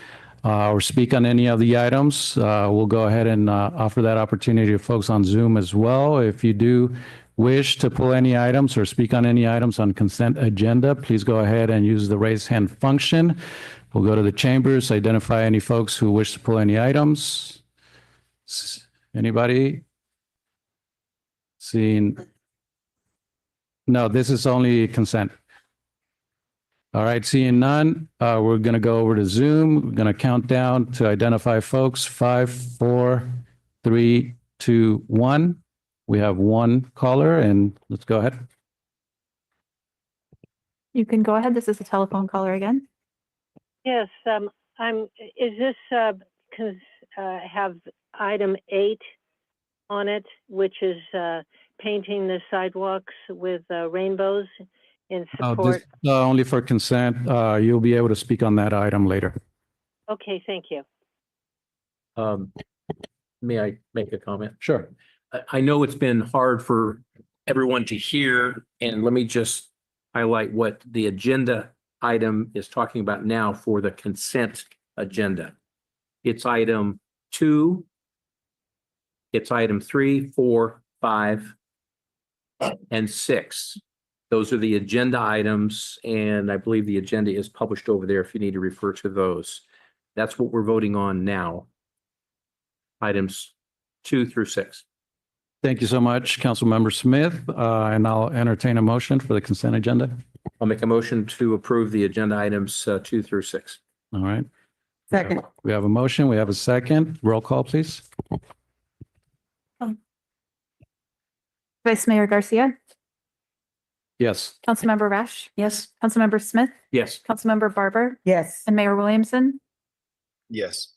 or speak on any of the items? We'll go ahead and offer that opportunity to folks on Zoom as well. If you do wish to pull any items or speak on any items on consent agenda, please go ahead and use the raise hand function. We'll go to the chambers, identify any folks who wish to pull any items. Anybody? Seeing? No, this is only consent. All right, seeing none, we're going to go over to Zoom. We're going to count down to identify folks. 5, 4, 3, 2, 1. We have one caller, and let's go ahead. You can go ahead. This is a telephone caller again. Yes, is this, have item 8 on it, which is, painting the sidewalks with rainbows in support? This, only for consent. You'll be able to speak on that item later. Okay, thank you. May I make a comment? Sure. I know it's been hard for everyone to hear, and let me just highlight what the agenda item is talking about now for the consent agenda. It's item 2, it's item 3, 4, 5, and 6. Those are the agenda items, and I believe the agenda is published over there if you need to refer to those. That's what we're voting on now. Items 2 through 6. Thank you so much, Councilmember Smith. And I'll entertain a motion for the consent agenda. I'll make a motion to approve the agenda items 2 through 6. All right. Second. We have a motion. We have a second. Roll call, please. Vice Mayor Garcia, Yes. Councilmember Rash, Yes. Councilmember Smith, Yes. Councilmember Barber, Yes. and Mayor Williamson. Yes.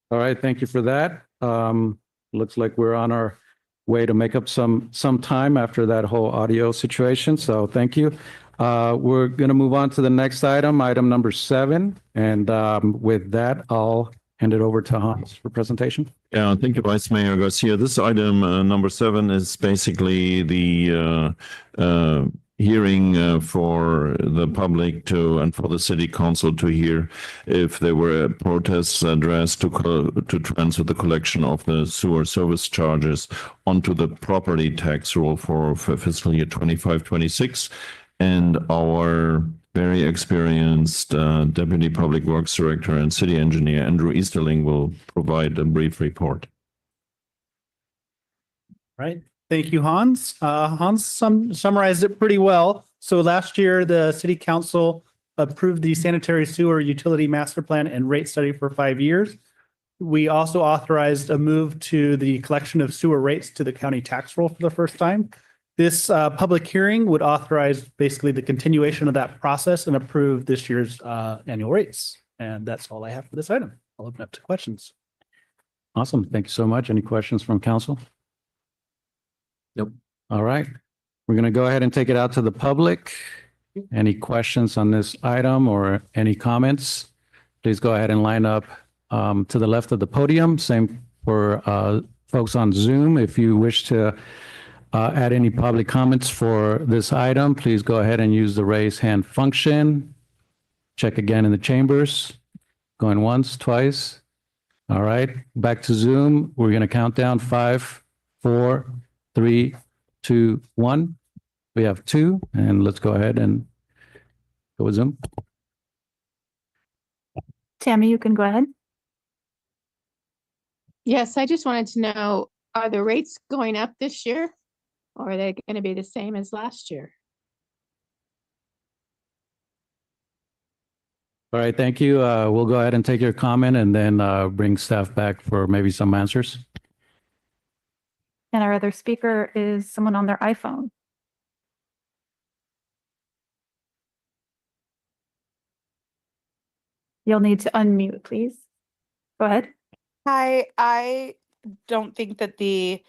All right. Thank you for that. Looks like we're on our way to make up some time after that whole audio situation. So thank you. We're going to move on to the next item, item number 7. And with that, I'll hand it over to Hans for presentation. Yeah, thank you, Vice Mayor Garcia. This item number 7 is basically the hearing for the public to and for the city council to hear if there were protests addressed to transfer the collection of the sewer service charges onto the property tax roll for fiscal year 25-26. And our very experienced Deputy Public Works Director and City Engineer Andrew Easterling will provide a brief report. Right. Thank you, Hans. Hans summarized it pretty well. So last year, the City Council approved the sanitary sewer utility master plan and rate study for 5 years. We also authorized a move to the collection of sewer rates to the county tax roll for the first time. This public hearing would authorize basically the continuation of that process and approve this year's annual rates. And that's all I have for this item. I'll open up to questions. Awesome. Thank you so much. Any questions from council? Nope. All right. We're going to go ahead and take it out to the public. Any questions on this item or any comments? Please go ahead and line up to the left of the podium. Same for folks on Zoom. If you wish to add any public comments for this item, please go ahead and use the raise hand function. Check again in the chambers. Going once, twice. All right. Back to Zoom. We're going to count down 5, 4, 3, 2, 1. We have 2, and let's go ahead and go with Zoom. Tammy, you can go ahead. Yes, I just wanted to know, are the rates going up this year? Or are they going to be the same as last year? All right. Thank you. We'll go ahead and take your comment and then bring staff back for maybe some answers. And our other speaker is someone on their iPhone. You'll need to unmute, please. Go ahead. Hi, I don't think that the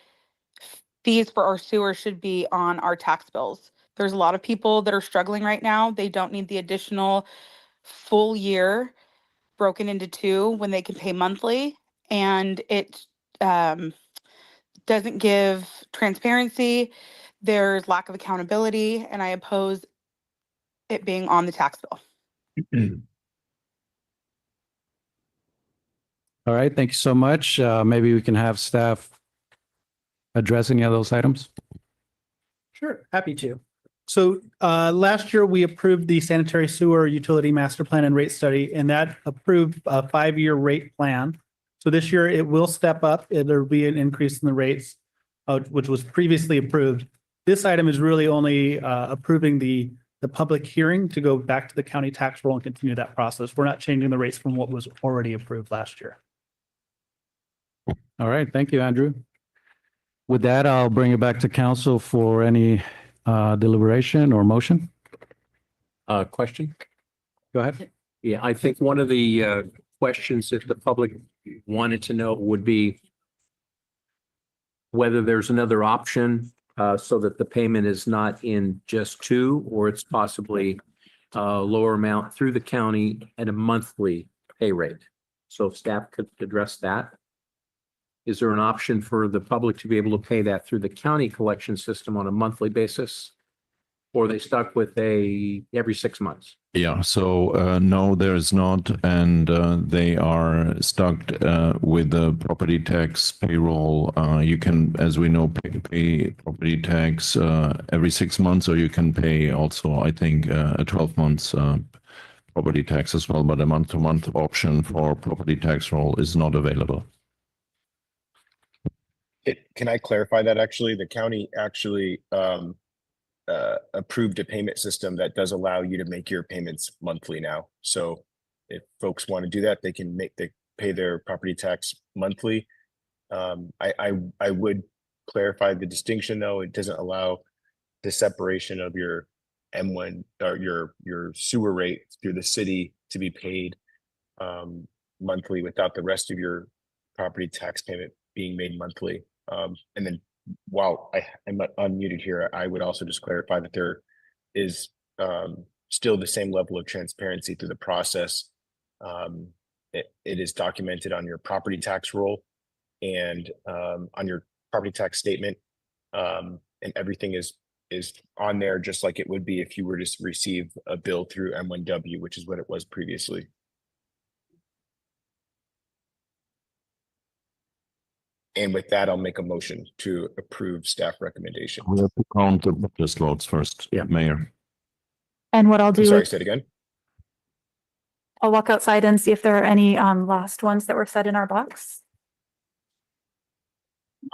fees for our sewer should be on our tax bills. There's a lot of people that are struggling right now. They don't need the additional full year broken into 2 when they can pay monthly. And it doesn't give transparency. There's lack of accountability, and I oppose it being on the tax bill. All right. Thank you so much. Maybe we can have staff address any of those items. Sure, happy to. So last year we approved the sanitary sewer utility master plan and rate study, and that approved a 5-year rate plan. So this year it will step up. There'll be an increase in the rates, which was previously approved. This item is really only approving the public hearing to go back to the county tax roll and continue that process. We're not changing the rates from what was already approved last year. All right. Thank you, Andrew. With that, I'll bring it back to council for any deliberation or motion. Question? Go ahead. Yeah, I think one of the questions that the public wanted to know would be whether there's another option so that the payment is not in just 2, or it's possibly a lower amount through the county at a monthly pay rate. So if staff could address that. Is there an option for the public to be able to pay that through the county collection system on a monthly basis? Or are they stuck with every 6 months? Yeah, so no, there is not, and they are stuck with the property tax payroll. You can, as we know, pay property tax every 6 months, or you can pay also, I think, a 12 months property tax as well, but a month-to-month option for property tax roll is not available. Can I clarify that? Actually, the county actually approved a payment system that does allow you to make your payments monthly now. So if folks want to do that, they can pay their property tax monthly. I would clarify the distinction though. It doesn't allow the separation of your M1 or your sewer rate through the city to be paid monthly without the rest of your property tax payment being made monthly. And then while I'm unmuted here, I would also just clarify that there is still the same level of transparency through the process. It is documented on your property tax roll and on your property tax statement, and everything is on there just like it would be if you were to receive a bill through M1W, which is what it was previously. And with that, I'll make a motion to approve staff recommendation. We have to count the protest votes first, Mayor. And what I'll do. Sorry, say it again. I'll walk outside and see if there are any last ones that were said in our box.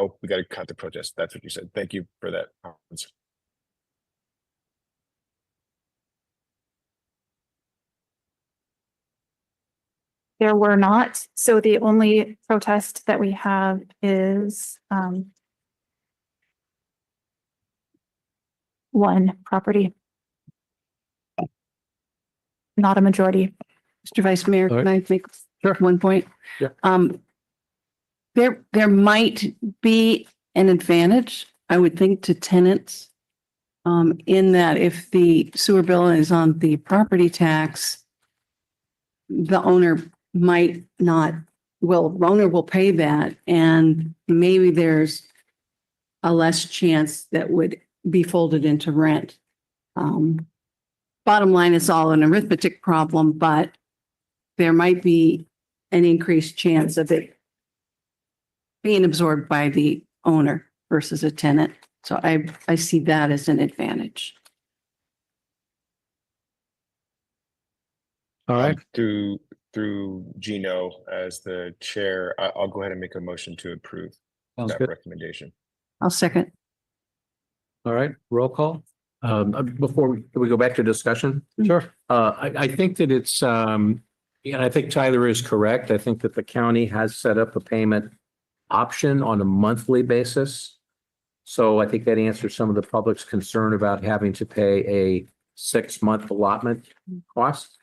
Oh, we got to count the protest. That's what you said. Thank you for that. There were not. So the only protest that we have is one property. Not a majority. Mr. Vice Mayor, All right. can I make one point? Yeah. There might be an advantage, I would think, to tenants. In that if the sewer bill is on the property tax, the owner might not, the owner will pay that, and maybe there's a less chance that would be folded into rent. Bottom line, it's all an arithmetic problem, but there might be an increased chance of it being absorbed by the owner versus a tenant. So I see that as an advantage. All right. Through Gino as the chair, I'll go ahead and make a motion to approve Sounds that good. recommendation. I'll second. All right, roll call. Before we go back to discussion, Sure. I think that it's, and I think Tyler is correct. I think that the county has set up a payment option on a monthly basis. So I think that answers some of the public's concern about having to pay a 6-month allotment cost.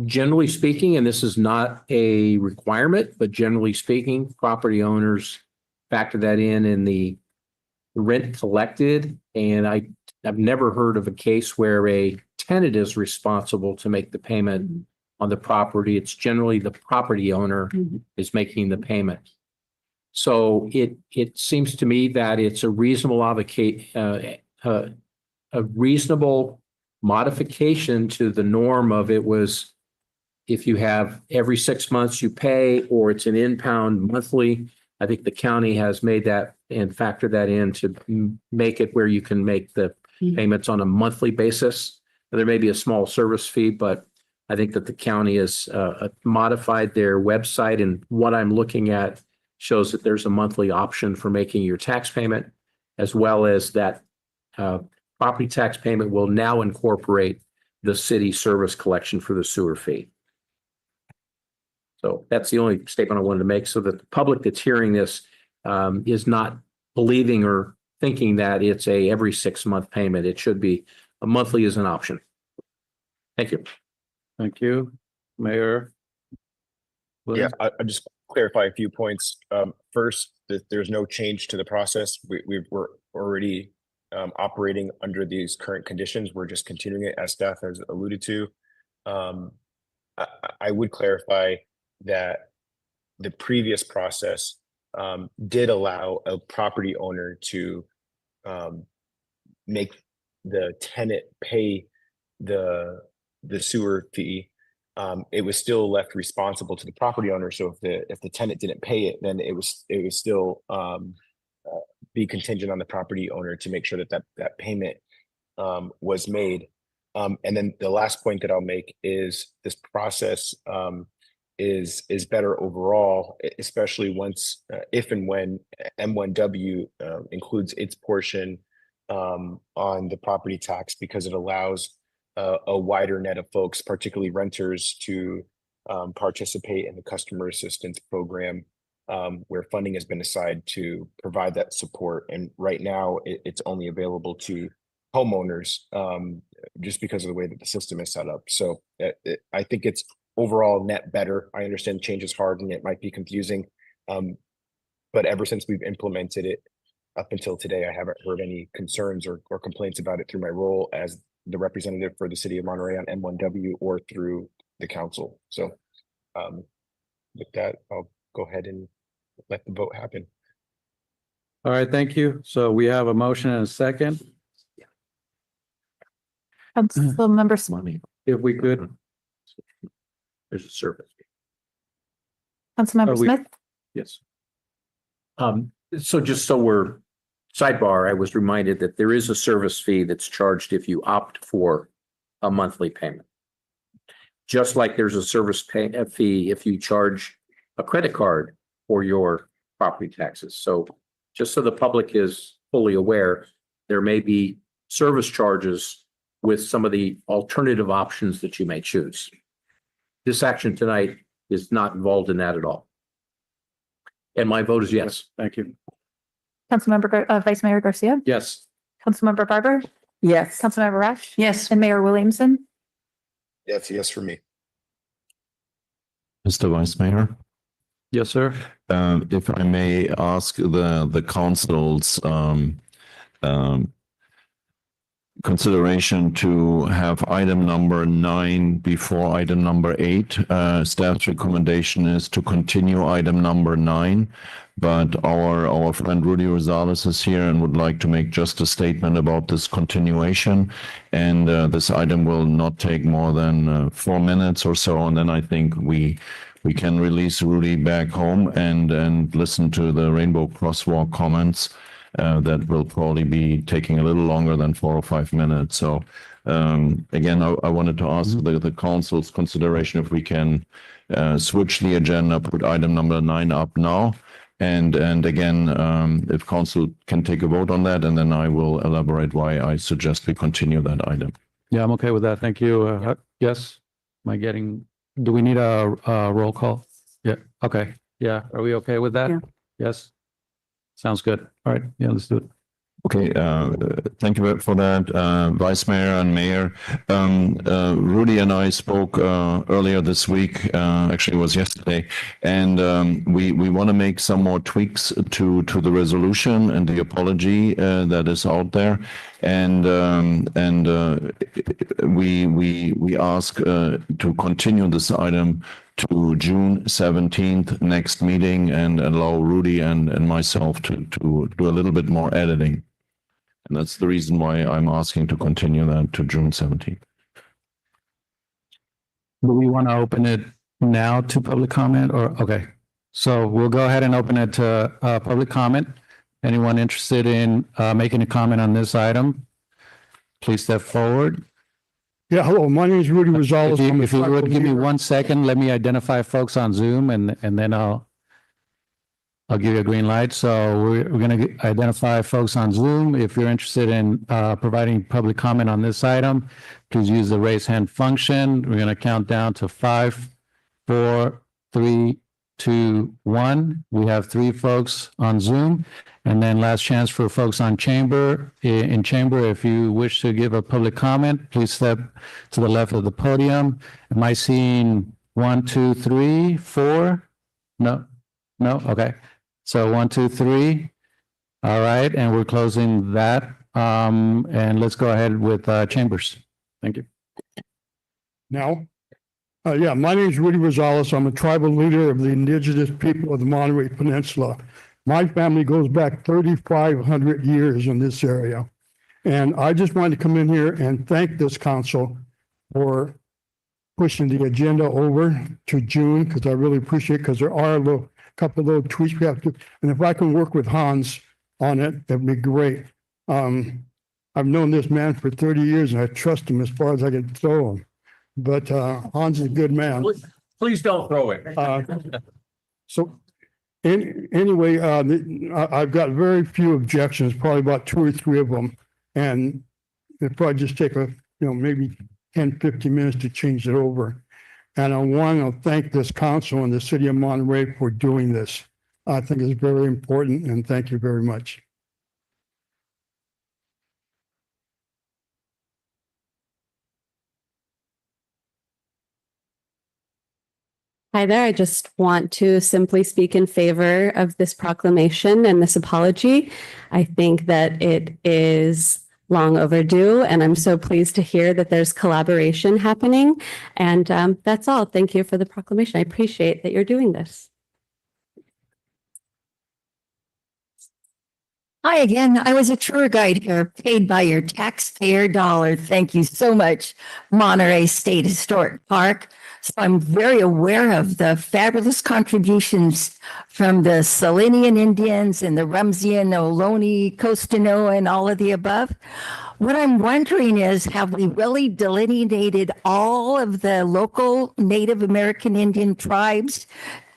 Generally speaking, and this is not a requirement, but generally speaking, property owners factor that in the rent collected. And I've never heard of a case where a tenant is responsible to make the payment on the property. It's generally the property owner is making the payment. So it seems to me that it's a reasonable a reasonable modification to the norm of it was if you have every 6 months you pay, or it's an in-pound monthly. I think the county has made that and factored that in to make it where you can make the payments on a monthly basis. There may be a small service fee, but I think that the county has modified their website, and what I'm looking at shows that there's a monthly option for making your tax payment, as well as that property tax payment will now incorporate the city service collection for the sewer fee. So that's the only statement I wanted to make, so that the public that's hearing this is not believing or thinking that it's a every 6-month payment. It should be a monthly is an option. Thank you. Thank you, Mayor. Yeah, I'll just clarify a few points. First, that there's no change to the process. We're already operating under these current conditions. We're just continuing it as staff has alluded to. I would clarify that the previous process did allow a property owner to make the tenant pay the sewer fee. It was still left responsible to the property owner. So if the tenant didn't pay it, then it was still be contingent on the property owner to make sure that payment was made. And then the last point that I'll make is this process is better overall, especially once if and when M1W includes its portion on the property tax, because it allows a wider net of folks, particularly renters, to participate in the customer assistance program, where funding has been assigned to provide that support. And right now it's only available to homeowners just because of the way that the system is set up. So I think it's overall net better. I understand change is hard and it might be confusing. But ever since we've implemented it up until today, I haven't heard any concerns or complaints about it through my role as the representative for the city of Monterey on M1W or through the council. So with that, I'll go ahead and let the vote happen. All right, thank you. So we have a motion and a second. Councilmember Smith. If we could. There's a service. Councilmember Smith. Yes. So just so we're sidebar, I was reminded that there is a service fee that's charged if you opt for a monthly payment. Just like there's a service fee if you charge a credit card for your property taxes. So just so the public is fully aware, there may be service charges with some of the alternative options that you may choose. This action tonight is not involved in that at all. And my vote is yes. Thank you. Vice Mayor Garcia, Yes. Councilmember Barber, Yes. Councilmember Rush, Yes. and Mayor Williamson. That's a yes for me. Mr. Vice Mayor, Yes, sir. if I may ask the council's consideration to have item number 9 before item number 8. Staff's recommendation is to continue item number 9, but our friend Rudy Rosales is here and would like to make just a statement about this continuation. And this item will not take more than 4 minutes or so, and then I think we can release Rudy back home and listen to the Rainbow Crosswalk comments. That will probably be taking a little longer than 4 or 5 minutes. So again, I wanted to ask the council's consideration if we can switch the agenda, put item number 9 up now. And again, if council can take a vote on that, and then I will elaborate why I suggest we continue that item. Yeah, I'm okay with that. Thank you. Yes. Do we need a roll call? Yeah. Okay. Yeah. Are we okay with that? Yeah. Yes. Sounds good. All right. Yeah, let's do it. Okay, thank you for that, Vice Mayor and Mayor. Rudy and I spoke earlier this week, actually it was yesterday, and we want to make some more tweaks to the resolution and the apology that is out there. And we ask to continue this item to June 17th next meeting and allow Rudy and myself to do a little bit more editing. And that's the reason why I'm asking to continue that to June 17th. Do we want to open it now to public comment or, okay. So we'll go ahead and open it to public comment. Anyone interested in making a comment on this item? Please step forward. Yeah, hello, my name is Rudy Rosales. If you would give me 1 second, let me identify folks on Zoom and then I'll give you a green light. So we're going to identify folks on Zoom. If you're interested in providing public comment on this item, please use the raise hand function. We're going to count down to 5, 4, 3, 2, 1. We have 3 folks on Zoom. And then last chance for folks on chamber. In chamber, if you wish to give a public comment, please step to the left of the podium. Am I seeing 1, 2, 3, 4? No? Okay. So 1, 2, 3. All right. And we're closing that. And let's go ahead with chambers. Thank you. Now, yeah, my name is Rudy Rosales. I'm a tribal leader of the indigenous people of the Monterey Peninsula. My family goes back 3,500 years in this area. And I just wanted to come in here and thank this council for pushing the agenda over to June, because I really appreciate it, because there are a couple of little tweaks we have to, and if I can work with Hans on it, that'd be great. I've known this man for 30 years and I trust him as far as I can throw him. But Hans is a good man. Please don't throw it. So anyway, I've got very few objections, probably about 2 or 3 of them. And it'll probably just take maybe 10, 15 minutes to change it over. And I want to thank this council and the city of Monterey for doing this. I think it's very important, and thank you very much. Hi there. I just want to simply speak in favor of this proclamation and this apology. I think that it is long overdue, and I'm so pleased to hear that there's collaboration happening. And that's all. Thank you for the proclamation. I appreciate that you're doing this. Hi again. I was a tour guide here, paid by your taxpayer dollar. Thank you so much, Monterey State Historic Park. So I'm very aware of the fabulous contributions from the Selenian Indians and the Rumsian, Ohlone, Costanoa, and all of the above. What I'm wondering is, have we really delineated all of the local Native American Indian tribes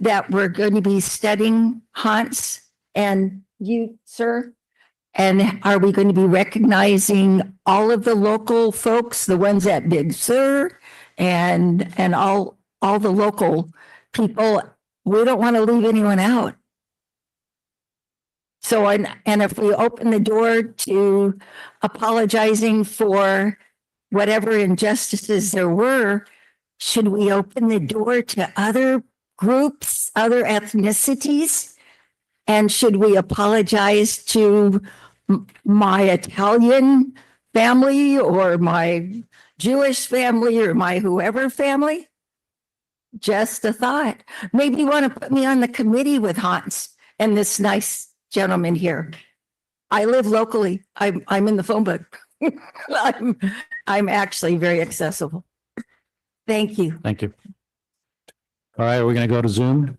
that we're going to be studying, Hans and you, sir? And are we going to be recognizing all of the local folks, the ones at Big Sur and all the local people, we don't want to leave anyone out. So, and if we open the door to apologizing for whatever injustices there were, should we open the door to other groups, other ethnicities? And should we apologize to my Italian family or my Jewish family or my whoever family? Just a thought. Maybe you want to put me on the committee with Hans and this nice gentleman here. I live locally. I'm in the phone book. I'm actually very accessible. Thank you. Thank you. All right, we're going to go to Zoom.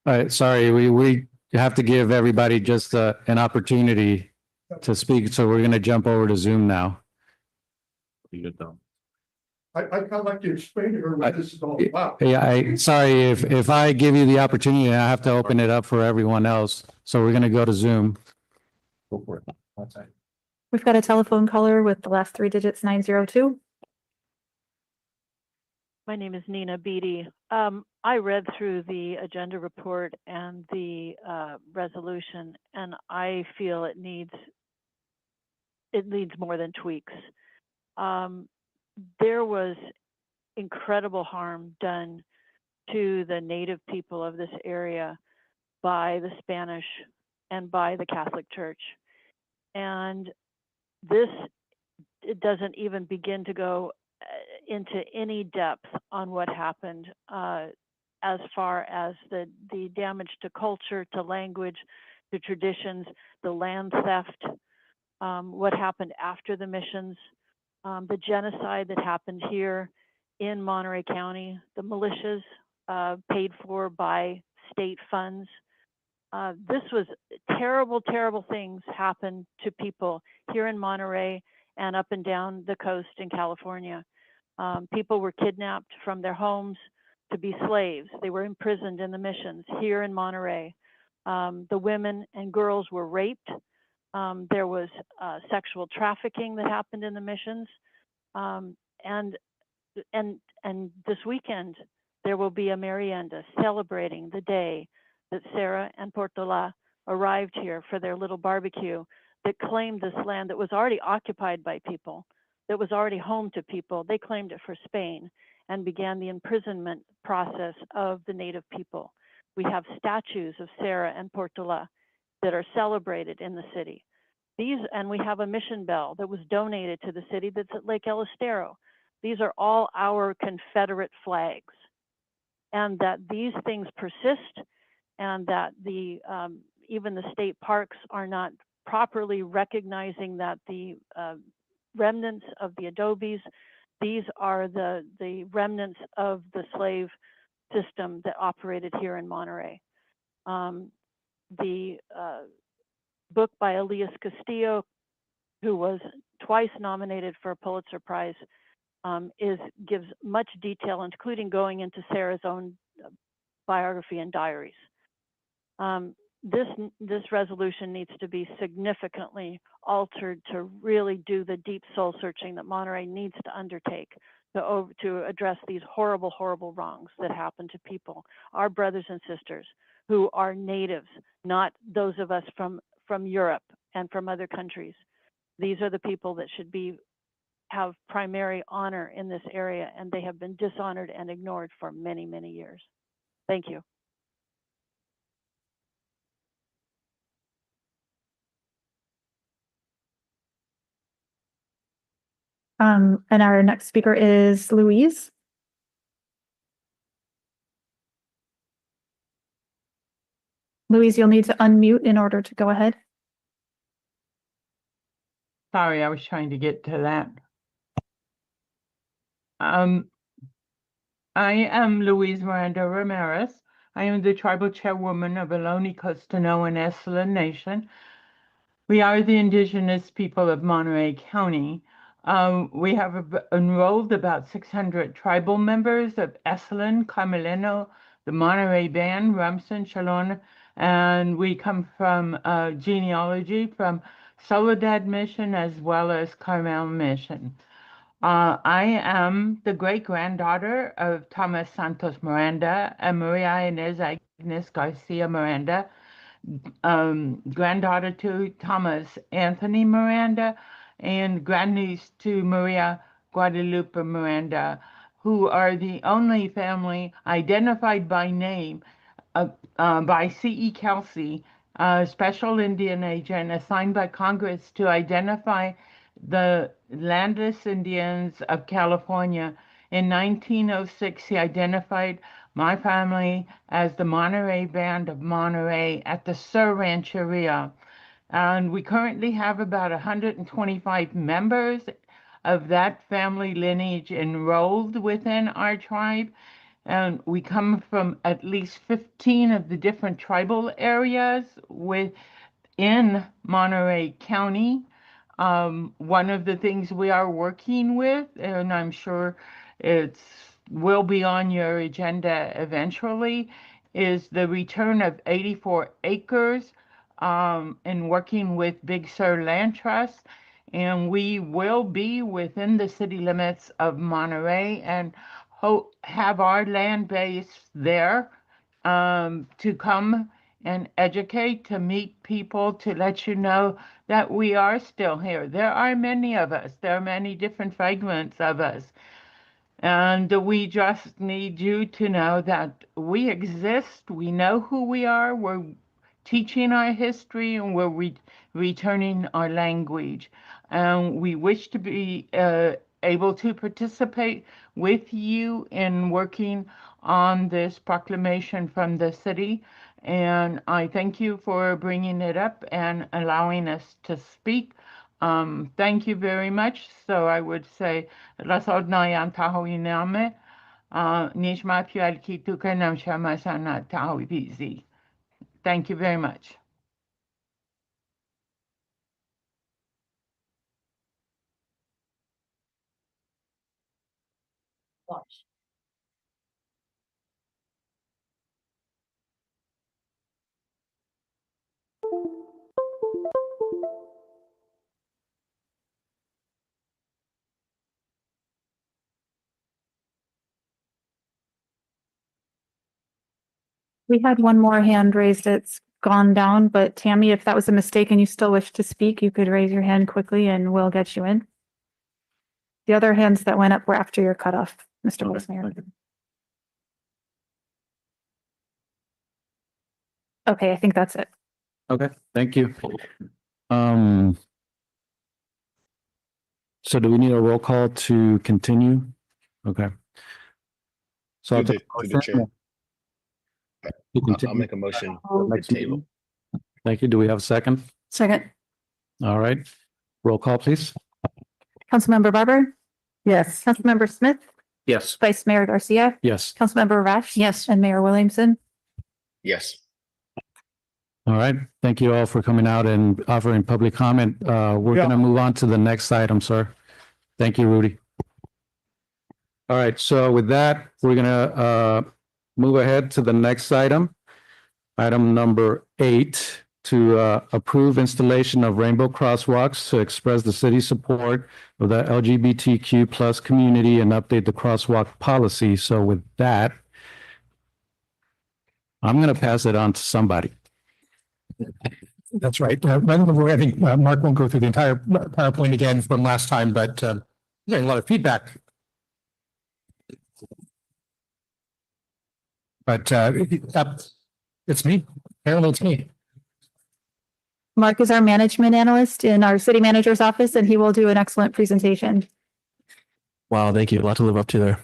All right, sorry, we have to give everybody just an opportunity to speak, so we're going to jump over to Zoom now. I kind of like to explain to her what this is all about. Yeah, sorry, if I give you the opportunity, I have to open it up for everyone else. So we're going to go to Zoom. Go for it. We've got a telephone caller with the last three digits 902. My name is Nina Beatty. I read through the agenda report and the resolution, and I feel it needs more than tweaks. There was incredible harm done to the native people of this area by the Spanish and by the Catholic Church. And it doesn't even begin to go into any depth on what happened as far as the damage to culture, to language, to traditions, the land theft, what happened after the missions, the genocide that happened here in Monterey County, the militias paid for by state funds. This was terrible, terrible things happened to people here in Monterey and up and down the coast in California. People were kidnapped from their homes to be slaves. They were imprisoned in the missions here in Monterey. The women and girls were raped. There was sexual trafficking that happened in the missions. And this weekend, there will be a merienda celebrating the day that Sarah and Portola arrived here for their little barbecue that claimed this land that was already occupied by people, that was already home to people. They claimed it for Spain and began the imprisonment process of the native people. We have statues of Sarah and Portola that are celebrated in the city. And we have a mission bell that was donated to the city that's at Lake El Estero. These are all our Confederate flags. And that these things persist, and that even the state parks are not properly recognizing that the remnants of the adobes, these are the remnants of the slave system that operated here in Monterey. The book by Elias Castillo, who was twice nominated for a Pulitzer Prize, gives much detail, including going into Sarah's own biography and diaries. This resolution needs to be significantly altered to really do the deep soul searching that Monterey needs to undertake to address these horrible, horrible wrongs that happen to people, our brothers and sisters who are natives, not those of us from Europe and from other countries. These are the people that should have primary honor in this area, and they have been dishonored and ignored for many, many years. Thank you. And our next speaker is Louise. Louise, you'll need to unmute in order to go ahead. Sorry, I was trying to get to that. I am Louise Miranda Ramirez. I am the tribal chairwoman of Ohlone, Costanoa, and Esalen Nation. We are the indigenous people of Monterey County. We have enrolled about 600 tribal members of Esalen, Carmelino, the Monterey Band, Rumson, Chalon, and we come from genealogy from Soledad Mission as well as Carmel Mission. I am the great-granddaughter of Thomas Santos Miranda and Maria Inez Agnes Garcia Miranda, granddaughter to Thomas Anthony Miranda, and grandniece to Maria Guadalupe Miranda, who are the only family identified by name by C.E. Kelsey, a special Indian agent assigned by Congress to identify the landless Indians of California. In 1906, he identified my family as the Monterey Band of Monterey at the Sur Rancheria. And we currently have about 125 members of that family lineage enrolled within our tribe. And we come from at least 15 of the different tribal areas within Monterey County. One of the things we are working with, and I'm sure it will be on your agenda eventually, is the return of 84 acres and working with Big Sur Land Trust. And we will be within the city limits of Monterey and have our land base there to come and educate, to meet people, to let you know that we are still here. There are many of us. There are many different fragments of us. And we just need you to know that we exist. We know who we are. We're teaching our history and we're returning our language. And we wish to be able to participate with you in working on this proclamation from the city. And I thank you for bringing it up and allowing us to speak. Thank you very much. So I would say, Lasodnayan Tahoiname, Nishma Pualki Tukanam Shamasana Tahoivizi. Thank you very much. We had one more hand raised that's gone down, but Tammy, if that was a mistake and you still wish to speak, you could raise your hand quickly and we'll get you in. The other hands that went up were after your cutoff, Mr. Vice Mayor. Okay, I think that's it. Okay, thank you. So do we need a roll call to continue? Okay. So Through the chair. I'll make a motion to table. Thank you. Do we have a second? Second. All right. Roll call, please. Councilmember Barber, Yes. Councilmember Smith, Yes. Vice Mayor Garcia, Yes. Councilmember Rash. Yes. And Mayor Williamson. Yes. All right. Thank you all for coming out and offering public comment. We're going to move on to the next item, sir. Thank you, Rudy. All right. So with that, we're going to move ahead to the next item. Item number 8, to approve installation of rainbow crosswalks to express the city's support of the LGBTQ plus community and update the crosswalk policy. So with that, I'm going to pass it on to somebody. That's right. I think Mark won't go through the entire PowerPoint again from last time, but getting a lot of feedback. But it's me. Apparently it's me. Mark is our management analyst in our city manager's office, and he will do an excellent presentation. Wow, thank you. A lot to live up to there.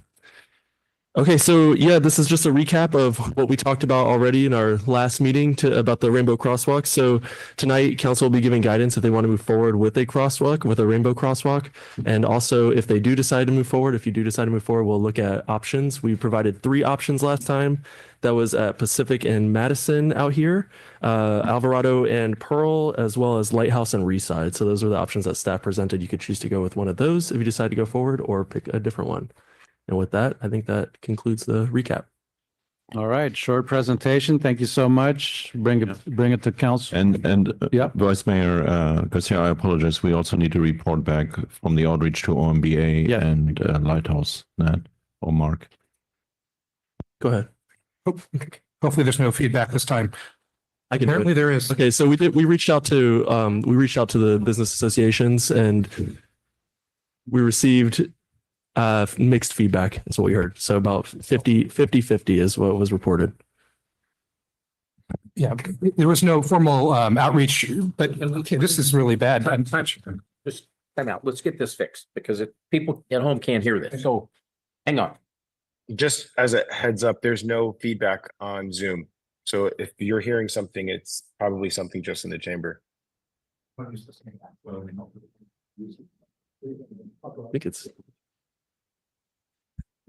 Okay, so yeah, this is just a recap of what we talked about already in our last meeting about the rainbow crosswalk. So tonight, council will be giving guidance if they want to move forward with a crosswalk, with a rainbow crosswalk. And also, if they do decide to move forward, if you do decide to move forward, we'll look at options. We provided 3 options last time. That was at Pacific and Madison out here, Alvarado and Pearl, as well as Lighthouse and Reside. So those are the options that staff presented. You could choose to go with one of those if you decide to go forward or pick a different one. And with that, I think that concludes the recap. All right, short presentation. Thank you so much. Bring it to council. And Yeah. Vice Mayor Garcia, I apologize. We also need to report back from the outreach to OMBA Yeah. and Lighthouse, Nat or Mark. Go ahead. Hopefully there's no feedback this time. I can do it. Apparently there is. Okay, so we reached out to the business associations and we received mixed feedback is what we heard. So about 50 is what was reported. Yeah, there was no formal outreach, but okay, this is really bad. Just time out. Let's get this fixed because if people at home can't hear this. So hang on. Just as a heads up, there's no feedback on Zoom. So if you're hearing something, it's probably something just in the chamber. I think it's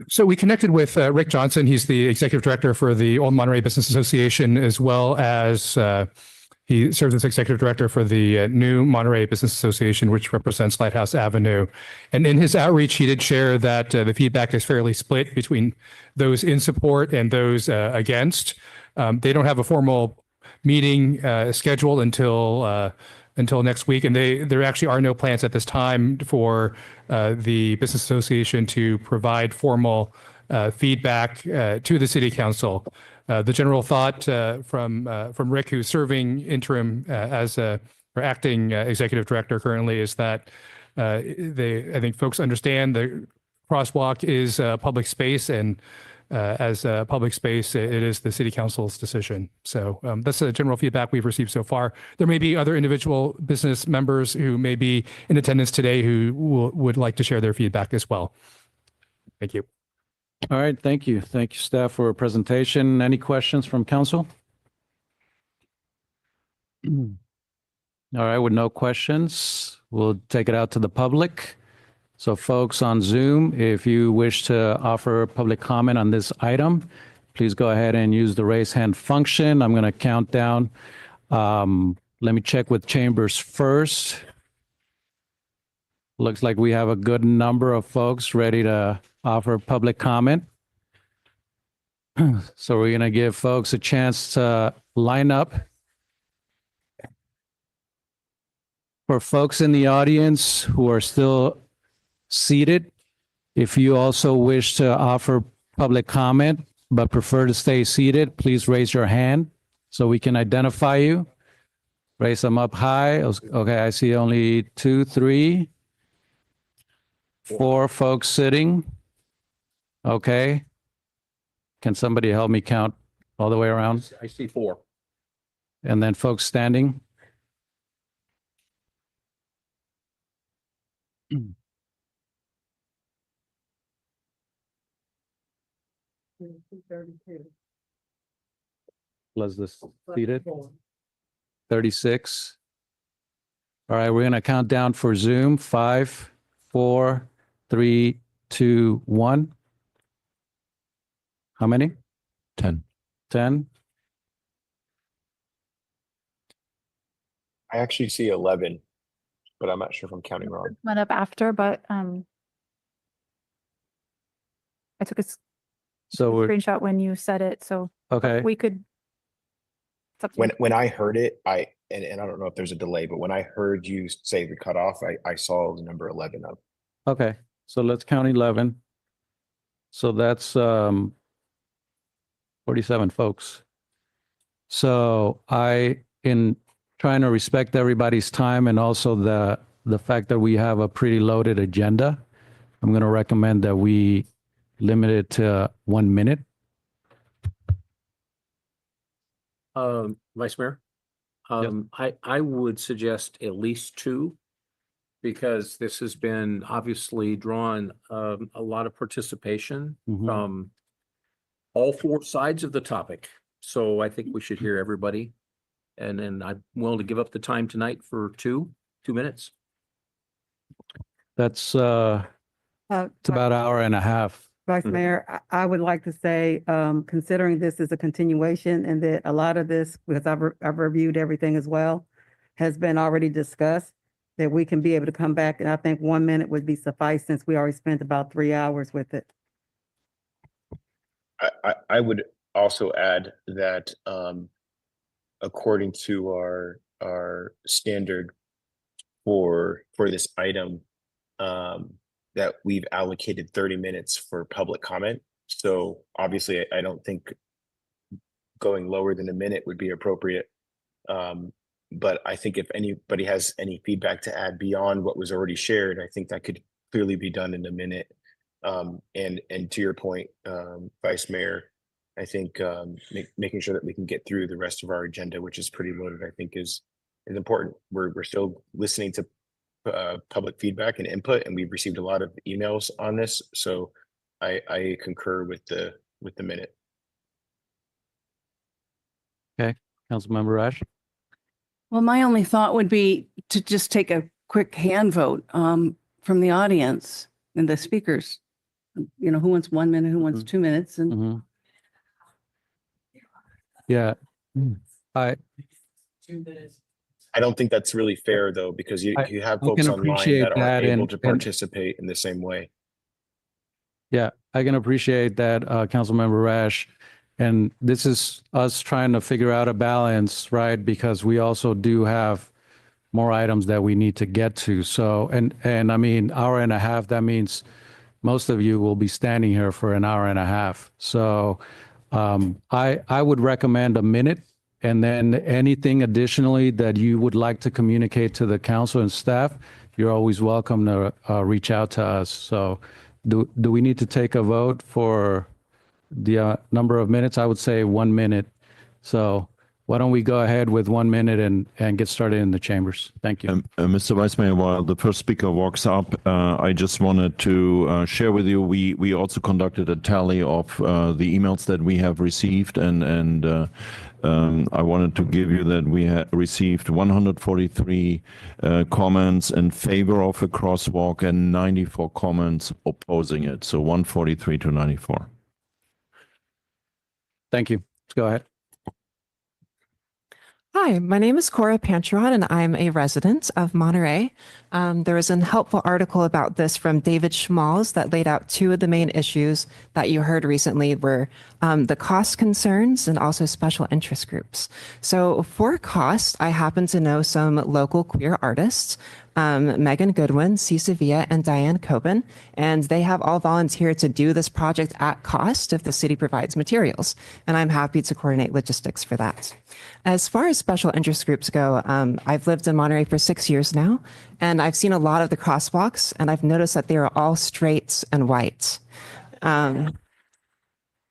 So we connected with Rick Johnson. He's the executive director for the Old Monterey Business Association, as well as he serves as executive director for the new Monterey Business Association, which represents Lighthouse Avenue. And in his outreach, he did share that the feedback is fairly split between those in support and those against. They don't have a formal meeting scheduled until next week, and there actually are no plans at this time for the business association to provide formal feedback to the city council. The general thought from Rick, who's serving interim or acting executive director currently, is that I think folks understand the crosswalk is public space, and as a public space, it is the city council's decision. So that's the general feedback we've received so far. There may be other individual business members who may be in attendance today who would like to share their feedback as well. Thank you. All right, thank you. Thank you, staff, for a presentation. Any questions from council? All right, with no questions, we'll take it out to the public. So folks on Zoom, if you wish to offer public comment on this item, please go ahead and use the raise hand function. I'm going to count down. Let me check with chambers first. Looks like we have a good number of folks ready to offer public comment. So we're going to give folks a chance to line up. For folks in the audience who are still seated, if you also wish to offer public comment but prefer to stay seated, please raise your hand so we can identify you. Raise them up high. Okay, I see only 2, 3, 4 folks sitting. Okay. Can somebody help me count all the way around? I see 4. And then folks standing. Was this seated? 36. All right, we're going to count down for Zoom. 5, 4, 3, 2, 1. How many? 10. 10. I actually see 11, but I'm not sure if I'm counting wrong. Went up after, but I took a So we're screenshot when you said it, so okay. we could. it's up to you. When I heard it, and I don't know if there's a delay, but when I heard you say the cutoff, I saw the number 11 up. Okay, so let's count 11. So that's 47 folks. So in trying to respect everybody's time and also the fact that we have a pretty loaded agenda, I'm going to recommend that we limit it to 1 minute. Vice Mayor, I would suggest at least 2 because this has been obviously drawn a lot of participation from all 4 sides of the topic. So I think we should hear everybody. And then I'm willing to give up the time tonight for 2 minutes. That's it's about an hour and a half. Vice Mayor, I would like to say, considering this is a continuation and that a lot of this, because I've reviewed everything as well, has been already discussed, that we can be able to come back, and I think 1 minute would be suffice since we already spent about 3 hours with it. I would also add that according to our standard for this item, that we've allocated 30 minutes for public comment. So obviously, I don't think going lower than a minute would be appropriate. But I think if anybody has any feedback to add beyond what was already shared, I think that could clearly be done in a minute. And to your point, Vice Mayor, I think making sure that we can get through the rest of our agenda, which is pretty loaded, I think is important. We're still listening to public feedback and input, and we've received a lot of emails on this. So I concur with the minute. Okay, Councilmember Rash. Well, my only thought would be to just take a quick hand vote from the audience and the speakers. You know, who wants 1 minute, who wants 2 minutes, and Yeah, I don't think that's really fair though, because you have I folks can online appreciate that aren't that, able and- to and- participate in the same way. Yeah, I can appreciate that, Councilmember Rash. And this is us trying to figure out a balance, right? Because we also do have more items that we need to get to. So, and I mean, hour and a half, that means most of you will be standing here for an hour and a half. So I would recommend a minute, and then anything additionally that you would like to communicate to the council and staff, you're always welcome to reach out to us. So do we need to take a vote for the number of minutes? I would say 1 minute. So why don't we go ahead with 1 minute and get started in the chambers? Thank you. Mr. Vice Mayor, while the first speaker walks up, I just wanted to share with you, we also conducted a tally of the emails that we have received, and I wanted to give you that we received 143 comments in favor of a crosswalk and 94 comments opposing it. So 143 to 94. Thank you. Let's go ahead. Hi, my name is Cora Pancheron, and I'm a resident of Monterey. There was a helpful article about this from David Schmalz that laid out two of the main issues that you heard recently were the cost concerns and also special interest groups. So for cost, I happen to know some local queer artists, Megan Goodwin, C. Sevilla, and Diane Coben, and they have all volunteered to do this project at cost if the city provides materials. And I'm happy to coordinate logistics for that. As far as special interest groups go, I've lived in Monterey for 6 years now, and I've seen a lot of the crosswalks, and I've noticed that they are all straight and white.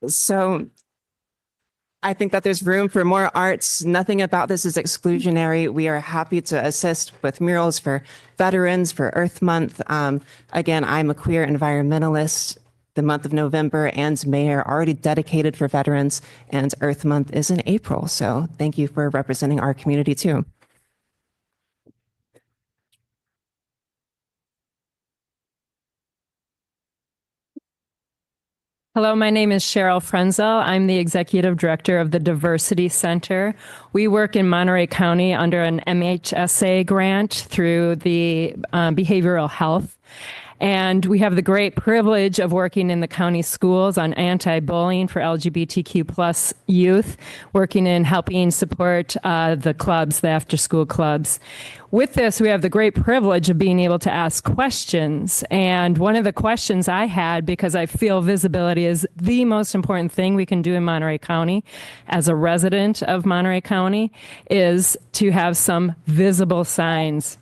So I think that there's room for more arts. Nothing about this is exclusionary. We are happy to assist with murals for veterans, for Earth Month. Again, I'm a queer environmentalist. The month of November and May are already dedicated for veterans, and Earth Month is in April. So thank you for representing our community too. Hello, my name is Cheryl Frenzel. I'm the Executive Director of the Diversity Center. We work in Monterey County under an MHSA grant through the behavioral health. And we have the great privilege of working in the county schools on anti-bullying for LGBTQ plus youth, working in helping support the clubs, the after-school clubs. With this, we have the great privilege of being able to ask questions. And one of the questions I had, because I feel visibility is the most important thing we can do in Monterey County as a resident of Monterey County, is to have some visible signs.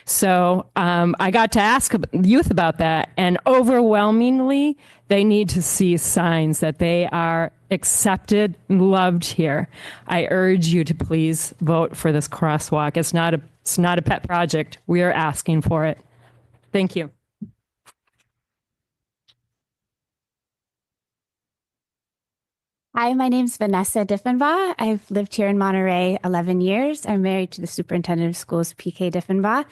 So I got to ask youth about that, and overwhelmingly, they need to see signs that they are accepted and loved here. I urge you to please vote for this crosswalk. It's not a pet project. We are asking for it. Thank you. Hi, my name's Vanessa Diffenbaugh. I've lived here in Monterey 11 years. I'm married to the superintendent of schools, PK Diffenbaugh.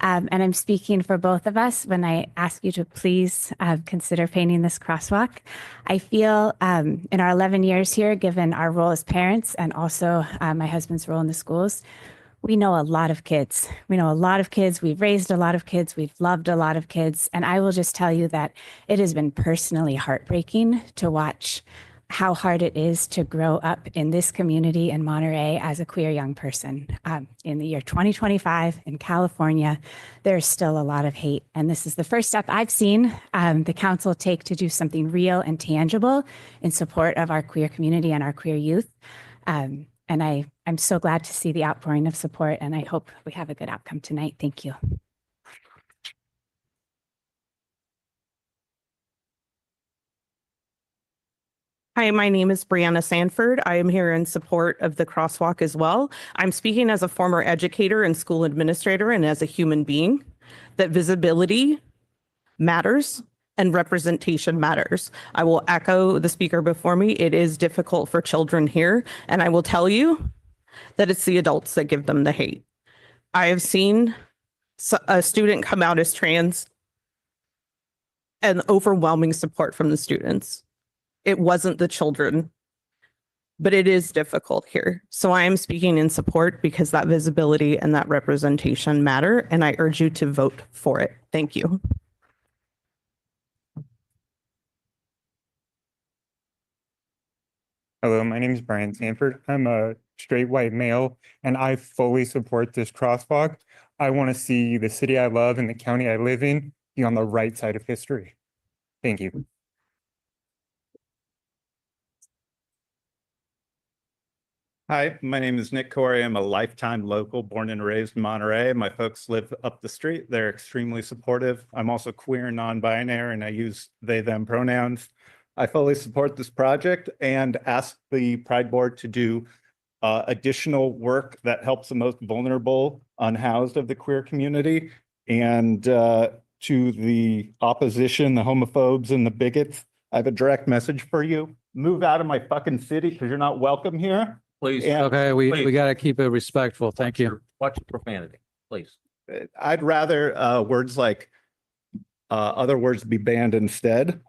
And I'm speaking for both of us when I ask you to please consider painting this crosswalk. I feel in our 11 years here, given our role as parents and also my husband's role in the schools, we know a lot of kids. We know a lot of kids. We've raised a lot of kids. We've loved a lot of kids. And I will just tell you that it has been personally heartbreaking to watch how hard it is to grow up in this community in Monterey as a queer young person. In the year 2025 in California, there's still a lot of hate. And this is the first step I've seen the council take to do something real and tangible in support of our queer community and our queer youth. And I'm so glad to see the outpouring of support, and I hope we have a good outcome tonight. Thank you. Hi, my name is Brianna Sanford. I am here in support of the crosswalk as well. I'm speaking as a former educator and school administrator and as a human being, that visibility matters and representation matters. I will echo the speaker before me. It is difficult for children here, and I will tell you that it's the adults that give them the hate. I have seen a student come out as trans and overwhelming support from the students. It wasn't the children, but it is difficult here. So I am speaking in support because that visibility and that representation matter, and I urge you to vote for it. Thank you. Hello, my name is Brian Sanford. I'm a straight white male, and I fully support this crosswalk. I want to see the city I love and the county I live in be on the right side of history. Thank you. Hi, my name is Nick Corey. I'm a lifetime local, born and raised in Monterey. My folks live up the street. They're extremely supportive. I'm also queer and non-binary, and I use they, them pronouns. I fully support this project and ask the Pride Board to do additional work that helps the most vulnerable, unhoused of the queer community. And to the opposition, the homophobes and the bigots, I have a direct message for you. Move out of my fucking city because you're not welcome here. Please. Okay, we got to keep it respectful. Thank you. Watch your profanity, please. I'd rather words like other words be banned instead.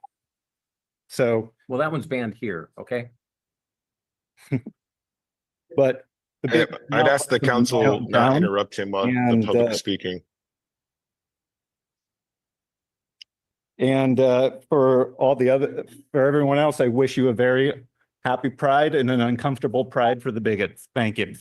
So, well, that one's banned here, okay? But I'd ask the council not to interrupt him while the public is speaking. And for everyone else, I wish you a very happy Pride and an uncomfortable Pride for the bigots. Thank you.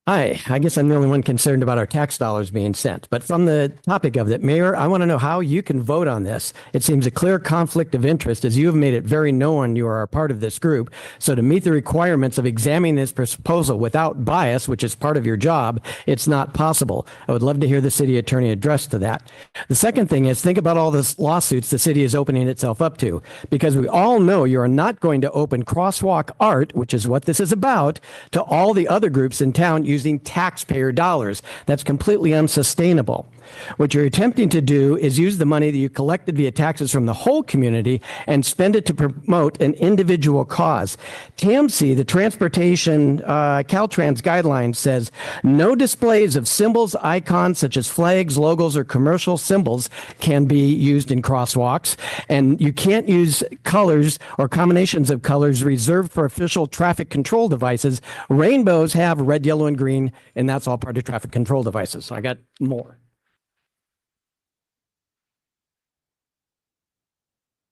Hi, I guess I'm the only one concerned about our tax dollars being sent. But from the topic of it, Mayor, I want to know how you can vote on this. It seems a clear conflict of interest, as you have made it very known you are a part of this group. So to meet the requirements of examining this proposal without bias, which is part of your job, it's not possible. I would love to hear the city attorney address to that. The second thing is, think about all the lawsuits the city is opening itself up to, because we all know you are not going to open crosswalk art, which is what this is about, to all the other groups in town using taxpayer dollars. That's completely unsustainable. What you're attempting to do is use the money that you collected via taxes from the whole community and spend it to promote an individual cause. TAMC, the transportation Caltrans guidelines, says no displays of symbols, icons such as flags, logos, or commercial symbols can be used in crosswalks, and you can't use colors or combinations of colors reserved for official traffic control devices. Rainbows have red, yellow, and green, and that's all part of traffic control devices. So I got more.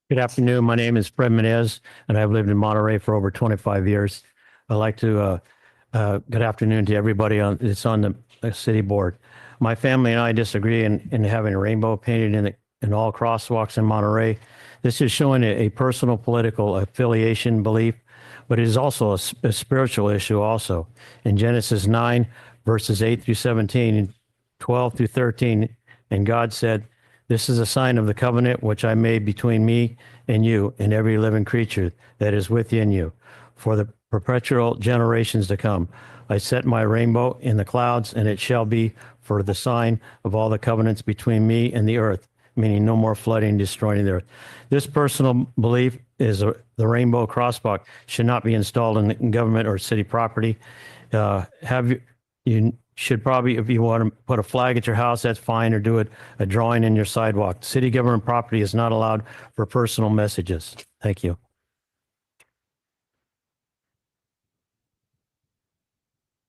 Good afternoon. My name is Fred Menez, and I've lived in Monterey for over 25 years. I'd like to, good afternoon to everybody that's on the city board. My family and I disagree in having a rainbow painted in all crosswalks in Monterey. This is showing a personal political affiliation belief, but it is also a spiritual issue also. In Genesis 9, verses 8 through 17, and 12 through 13, and God said, "This is a sign of the covenant which I made between me and you and every living creature that is within you, for the perpetual generations to come. I set my rainbow in the clouds, and it shall be for the sign of all the covenants between me and the earth," meaning no more flooding, destroying the earth. This personal belief is the rainbow crosswalk should not be installed in government or city property. You should probably, if you want to put a flag at your house, that's fine, or do a drawing in your sidewalk. City government property is not allowed for personal messages. Thank you.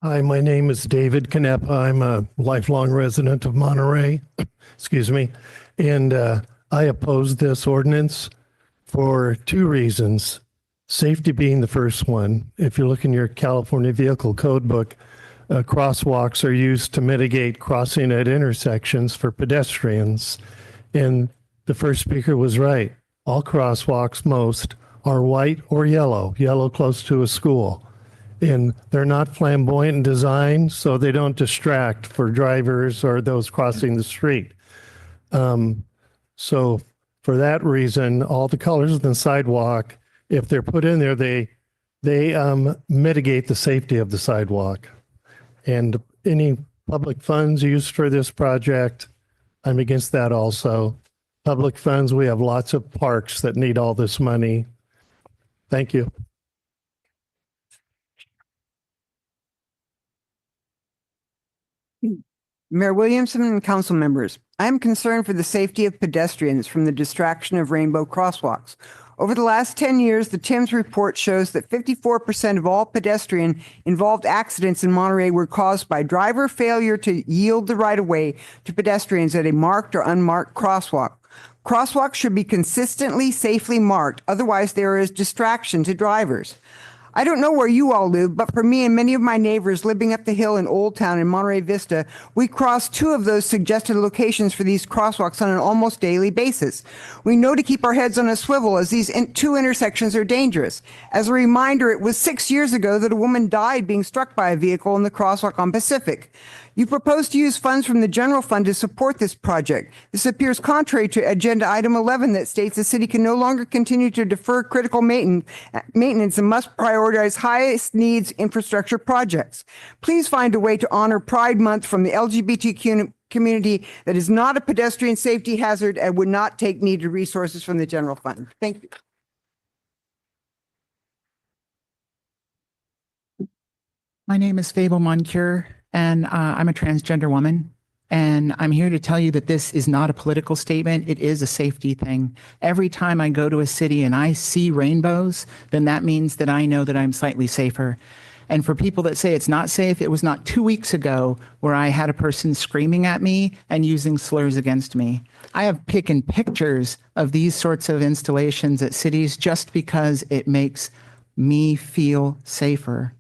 Hi, my name is David Canepa. I'm a lifelong resident of Monterey. Excuse me. And I oppose this ordinance for two reasons. Safety being the first one. If you look in your California Vehicle Code book, crosswalks are used to mitigate crossing at intersections for pedestrians. And the first speaker was right. All crosswalks, most, are white or yellow close to a school. And they're not flamboyant in design, so they don't distract for drivers or those crossing the street. So for that reason, all the colors of the sidewalk, if they're put in there, they mitigate the safety of the sidewalk. And any public funds used for this project, I'm against that also. Public funds, we have lots of parks that need all this money. Thank you. Mayor Williamson and council members, I am concerned for the safety of pedestrians from the distraction of rainbow crosswalks. Over the last 10 years, the TIMS report shows that 54% of all pedestrian-involved accidents in Monterey were caused by driver failure to yield the right-of-way to pedestrians at a marked or unmarked crosswalk. Crosswalks should be consistently safely marked, otherwise there is distraction to drivers. I don't know where you all live, but for me and many of my neighbors living up the hill in Old Town in Monterey Vista, we cross two of those suggested locations for these crosswalks on an almost daily basis. We know to keep our heads on a swivel as these two intersections are dangerous. As a reminder, it was 6 years ago that a woman died being struck by a vehicle in the crosswalk on Pacific. You propose to use funds from the general fund to support this project. This appears contrary to agenda item 11 that states the city can no longer continue to defer critical maintenance and must prioritize highest needs infrastructure projects. Please find a way to honor Pride Month from the LGBTQ community that is not a pedestrian safety hazard and would not take needed resources from the general fund. Thank you. My name is Fable Moncure, and I'm a transgender woman. And I'm here to tell you that this is not a political statement. It is a safety thing. Every time I go to a city and I see rainbows, then that means that I know that I'm slightly safer. And for people that say it's not safe, it was not 2 weeks ago where I had a person screaming at me and using slurs against me. I have taken pictures of these sorts of installations at cities just because it makes me feel safer.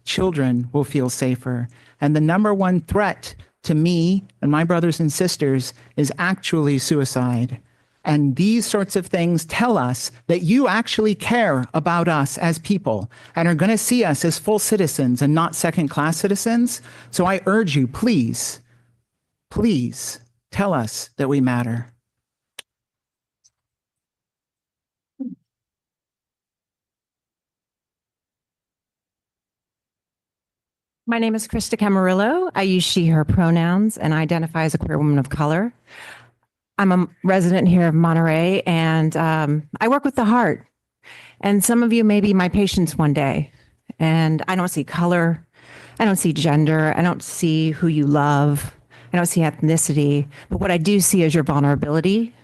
Children will feel safer. And the number one threat to me and my brothers and sisters is actually suicide. And these sorts of things tell us that you actually care about us as people and are going to see us as full citizens and not second-class citizens. So I urge you, please, please tell us that we matter. My name is Krista Camarillo. I use she, her pronouns and identify as a queer woman of color. I'm a resident here of Monterey, and I work with the heart. And some of you may be my patients one day. And I don't see color. I don't see gender. I don't see who you love. I don't see ethnicity. But what I do see is your vulnerability.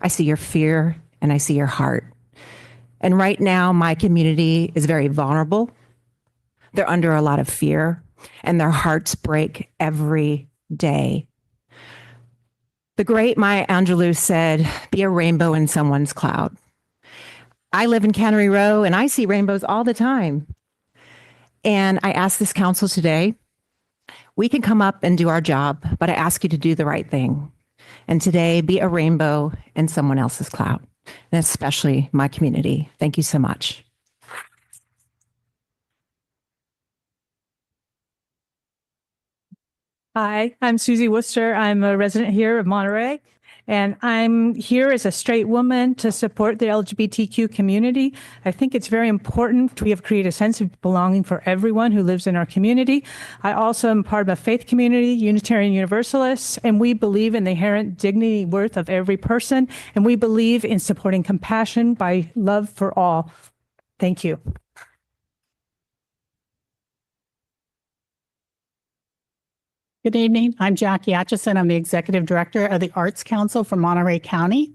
I see your fear, and I see your heart. And right now, my community is very vulnerable. They're under a lot of fear, and their hearts break every day. The great Maya Angelou said, be a rainbow in someone's cloud. I live in Cannery Row, and I see rainbows all the time. And I ask this council today, we can come up and do our job, but I ask you to do the right thing. And today, be a rainbow in someone else's cloud, and especially my community. Thank you so much. Hi, I'm Susie Worcester. I'm a resident here of Monterey, and I'm here as a straight woman to support the LGBTQ community. I think it's very important we have created a sense of belonging for everyone who lives in our community. I also am part of a faith community, Unitarian Universalists, and we believe in the inherent dignity and worth of every person, and we believe in supporting compassion by love for all. Thank you. Good evening. I'm Jackie Atchison. I'm the Executive Director of the Arts Council for Monterey County.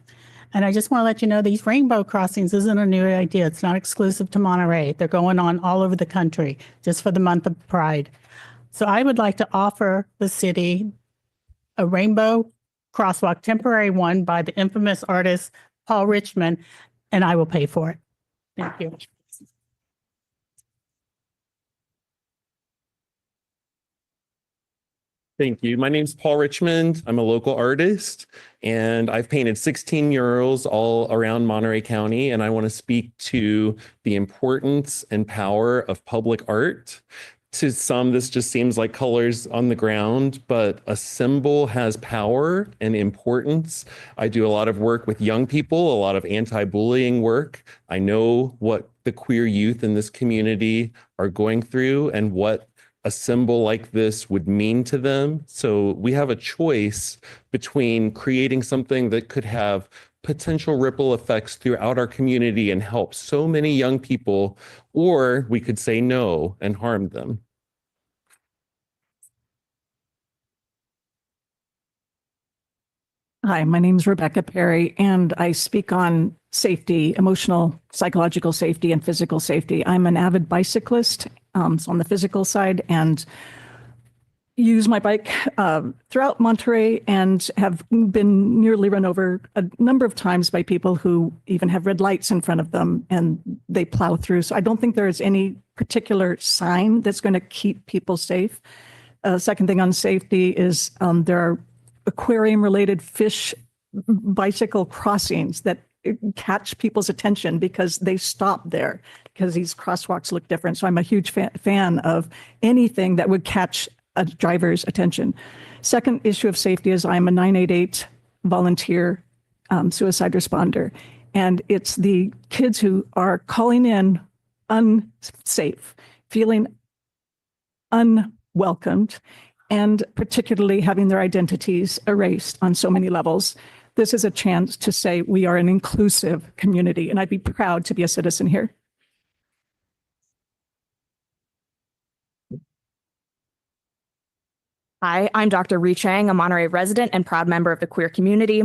And I just want to let you know these rainbow crossings isn't a new idea. It's not exclusive to Monterey. They're going on all over the country just for the month of Pride. So I would like to offer the city a rainbow crosswalk, temporary one by the infamous artist Paul Richmond, and I will pay for it. Thank you. Thank you. My name's Paul Richmond. I'm a local artist, and I've painted 16 murals all around Monterey County, and I want to speak to the importance and power of public art. To some, this just seems like colors on the ground, but a symbol has power and importance. I do a lot of work with young people, a lot of anti-bullying work. I know what the queer youth in this community are going through and what a symbol like this would mean to them. So we have a choice between creating something that could have potential ripple effects throughout our community and help so many young people, or we could say no and harm them. Hi, my name is Rebecca Perry, and I speak on safety, emotional, psychological safety, and physical safety. I'm an avid bicyclist, so on the physical side, and use my bike throughout Monterey and have been nearly run over a number of times by people who even have red lights in front of them and they plow through. So I don't think there is any particular sign that's going to keep people safe. Second thing on safety is there are aquarium-related fish bicycle crossings that catch people's attention because they stop there because these crosswalks look different. So I'm a huge fan of anything that would catch a driver's attention. Second issue of safety is I'm a 988 volunteer suicide responder. And it's the kids who are calling in unsafe, feeling unwelcomed, and particularly having their identities erased on so many levels. This is a chance to say we are an inclusive community, and I'd be proud to be a citizen here. Hi, I'm Dr. Ree Chang, a Monterey resident and proud member of the queer community.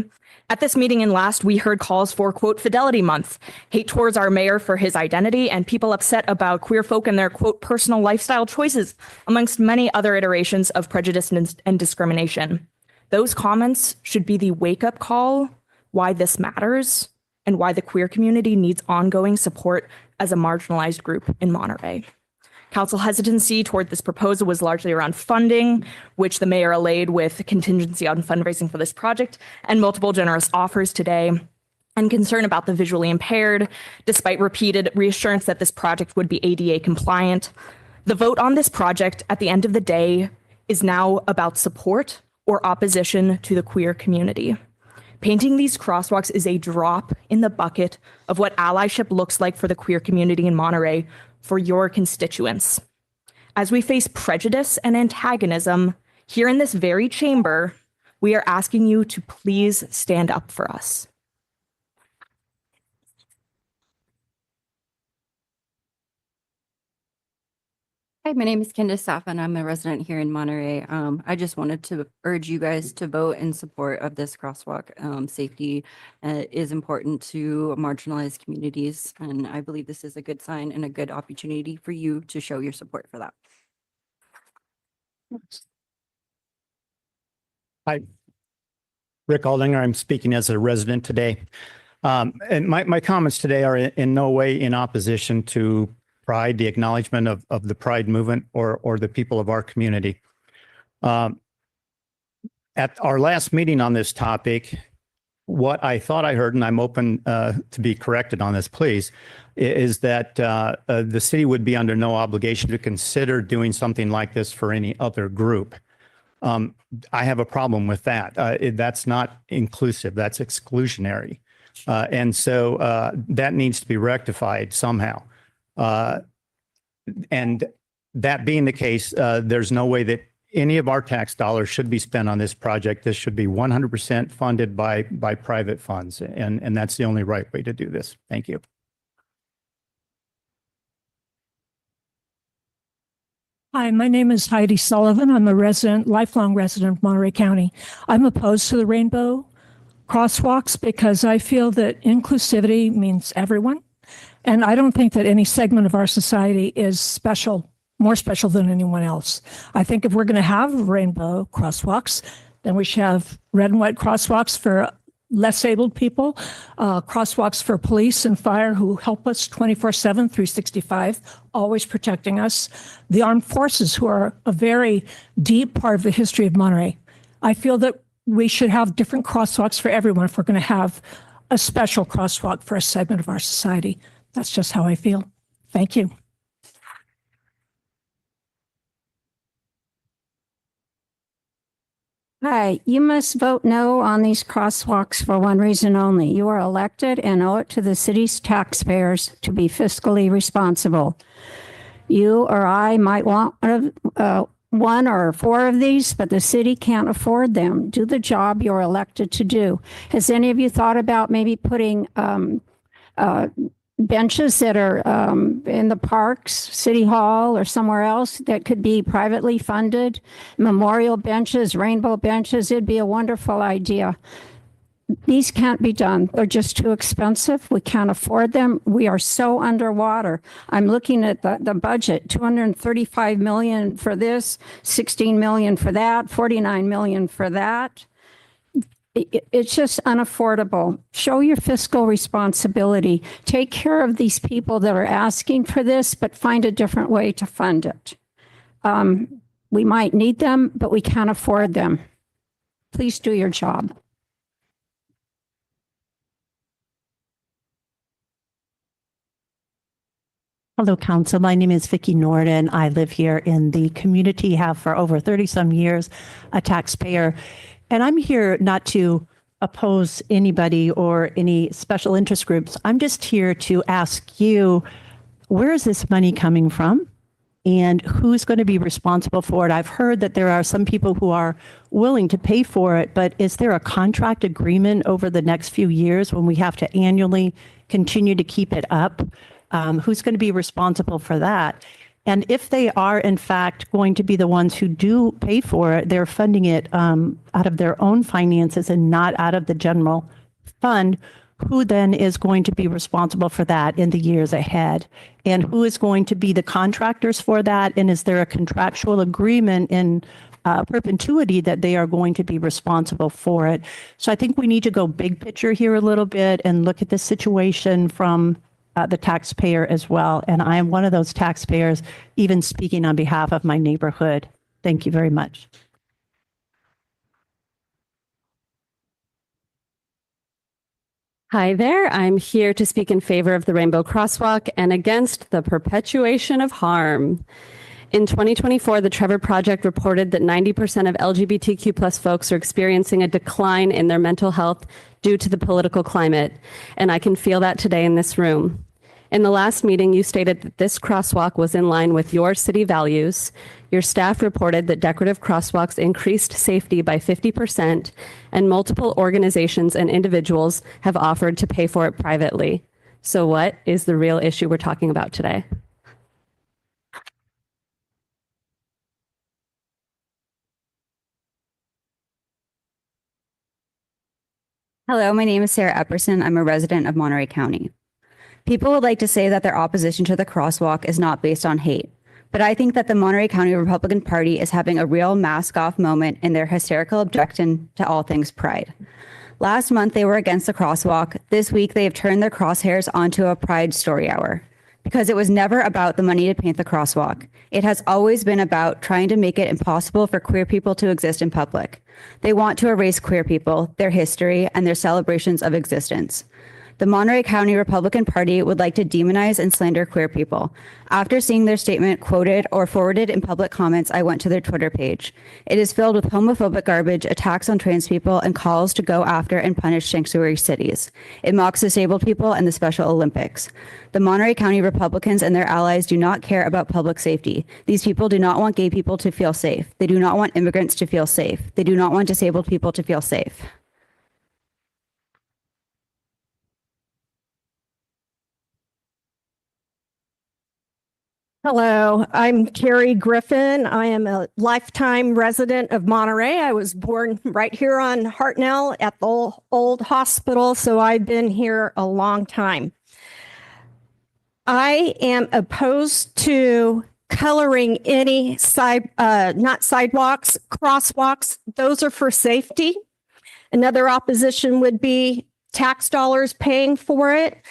At this meeting in last, we heard calls for, quote, Fidelity Month, hate towards our mayor for his identity, and people upset about queer folk and their, quote, personal lifestyle choices, amongst many other iterations of prejudice and discrimination. Those comments should be the wake-up call, why this matters, and why the queer community needs ongoing support as a marginalized group in Monterey. Council hesitancy toward this proposal was largely around funding, which the mayor allayed with contingency on fundraising for this project and multiple generous offers today, and concern about the visually impaired, despite repeated reassurance that this project would be ADA compliant. The vote on this project at the end of the day is now about support or opposition to the queer community. Painting these crosswalks is a drop in the bucket of what allyship looks like for the queer community in Monterey for your constituents. As we face prejudice and antagonism here in this very chamber, we are asking you to please stand up for us. Hi, my name is Candace Safa, and I'm a resident here in Monterey. I just wanted to urge you guys to vote in support of this crosswalk. Safety is important to marginalized communities, and I believe this is a good sign and a good opportunity for you to show your support for that. Hi, Rick Aldinger. I'm speaking as a resident today. And my comments today are in no way in opposition to Pride, the acknowledgement of the Pride movement or the people of our community. At our last meeting on this topic, what I thought I heard, and I'm open to be corrected on this, please, is that the city would be under no obligation to consider doing something like this for any other group. I have a problem with that. That's not inclusive, that's exclusionary. And so that needs to be rectified somehow. And that being the case, there's no way that any of our tax dollars should be spent on this project. This should be 100% funded by private funds. And that's the only right way to do this. Thank you. Hi, my name is Heidi Sullivan. I'm a lifelong resident of Monterey County. I'm opposed to the rainbow crosswalks because I feel that inclusivity means everyone. And I don't think that any segment of our society is special more special than anyone else. I think if we're going to have rainbow crosswalks, then we should have red and white crosswalks for less abled people, crosswalks for police and fire who help us 24/7, 365, always protecting us. The armed forces, who are a very deep part of the history of Monterey. I feel that we should have different crosswalks for everyone if we're going to have a special crosswalk for a segment of our society. That's just how I feel. Thank you. Hi, you must vote no on these crosswalks for one reason only. You are elected and owe it to the city's taxpayers to be fiscally responsible. You or I might want one or four of these, but the city can't afford them. Do the job you're elected to do. Has any of you thought about maybe putting benches that are in the parks, City Hall, or somewhere else that could be privately funded? Memorial benches, rainbow benches, it'd be a wonderful idea. These can't be done. They're just too expensive. We can't afford them. We are so underwater. I'm looking at the budget, 235 million for this, 16 million for that, 49 million for that. It's just unaffordable. Show your fiscal responsibility. Take care of these people that are asking for this, but find a different way to fund it. We might need them, but we can't afford them. Please do your job. Hello, Council. My name is Vicki Norden. I live here in the community, have for over 30-some years, a taxpayer. And I'm here not to oppose anybody or any special interest groups. I'm just here to ask you, where is this money coming from? And who's going to be responsible for it? I've heard that there are some people who are willing to pay for it, but is there a contract agreement over the next few years when we have to annually continue to keep it up? Who's going to be responsible for that? And if they are, in fact, going to be the ones who do pay for it, they're funding it out of their own finances and not out of the general fund, who then is going to be responsible for that in the years ahead? And who is going to be the contractors for that? And is there a contractual agreement in perpetuity that they are going to be responsible for it? So I think we need to go big picture here a little bit and look at the situation from the taxpayer as well. And I am one of those taxpayers, even speaking on behalf of my neighborhood. Thank you very much. Hi there. I'm here to speak in favor of the Rainbow Crosswalk and against the perpetuation of harm. In 2024, the Trevor Project reported that 90% of LGBTQ plus folks are experiencing a decline in their mental health due to the political climate. And I can feel that today in this room. In the last meeting, you stated that this crosswalk was in line with your city values. Your staff reported that decorative crosswalks increased safety by 50%, and multiple organizations and individuals have offered to pay for it privately. So what is the real issue we're talking about today? Hello, my name is Sarah Epperson. I'm a resident of Monterey County. People would like to say that their opposition to the crosswalk is not based on hate, but I think that the Monterey County Republican Party is having a real mask-off moment in their hysterical objection to all things pride. Last month, they were against the crosswalk. This week, they have turned their crosshairs onto a pride story hour, because it was never about the money to paint the crosswalk. It has always been about trying to make it impossible for queer people to exist in public. They want to erase queer people, their history, and their celebrations of existence. The Monterey County Republican Party would like to demonize and slander queer people. After seeing their statement quoted or forwarded in public comments, I went to their Twitter page. It is filled with homophobic garbage, attacks on trans people, and calls to go after and punish sanctuary cities. It mocks disabled people and the Special Olympics. The Monterey County Republicans and their allies do not care about public safety. These people do not want gay people to feel safe. They do not want immigrants to feel safe. They do not want disabled people to feel safe. Hello, I'm Carrie Griffin. I am a lifetime resident of Monterey. I was born right here on Hartnell at the old hospital, so I've been here a long time. I am opposed to coloring any not sidewalks, crosswalks. Those are for safety. Another opposition would be tax dollars paying for it.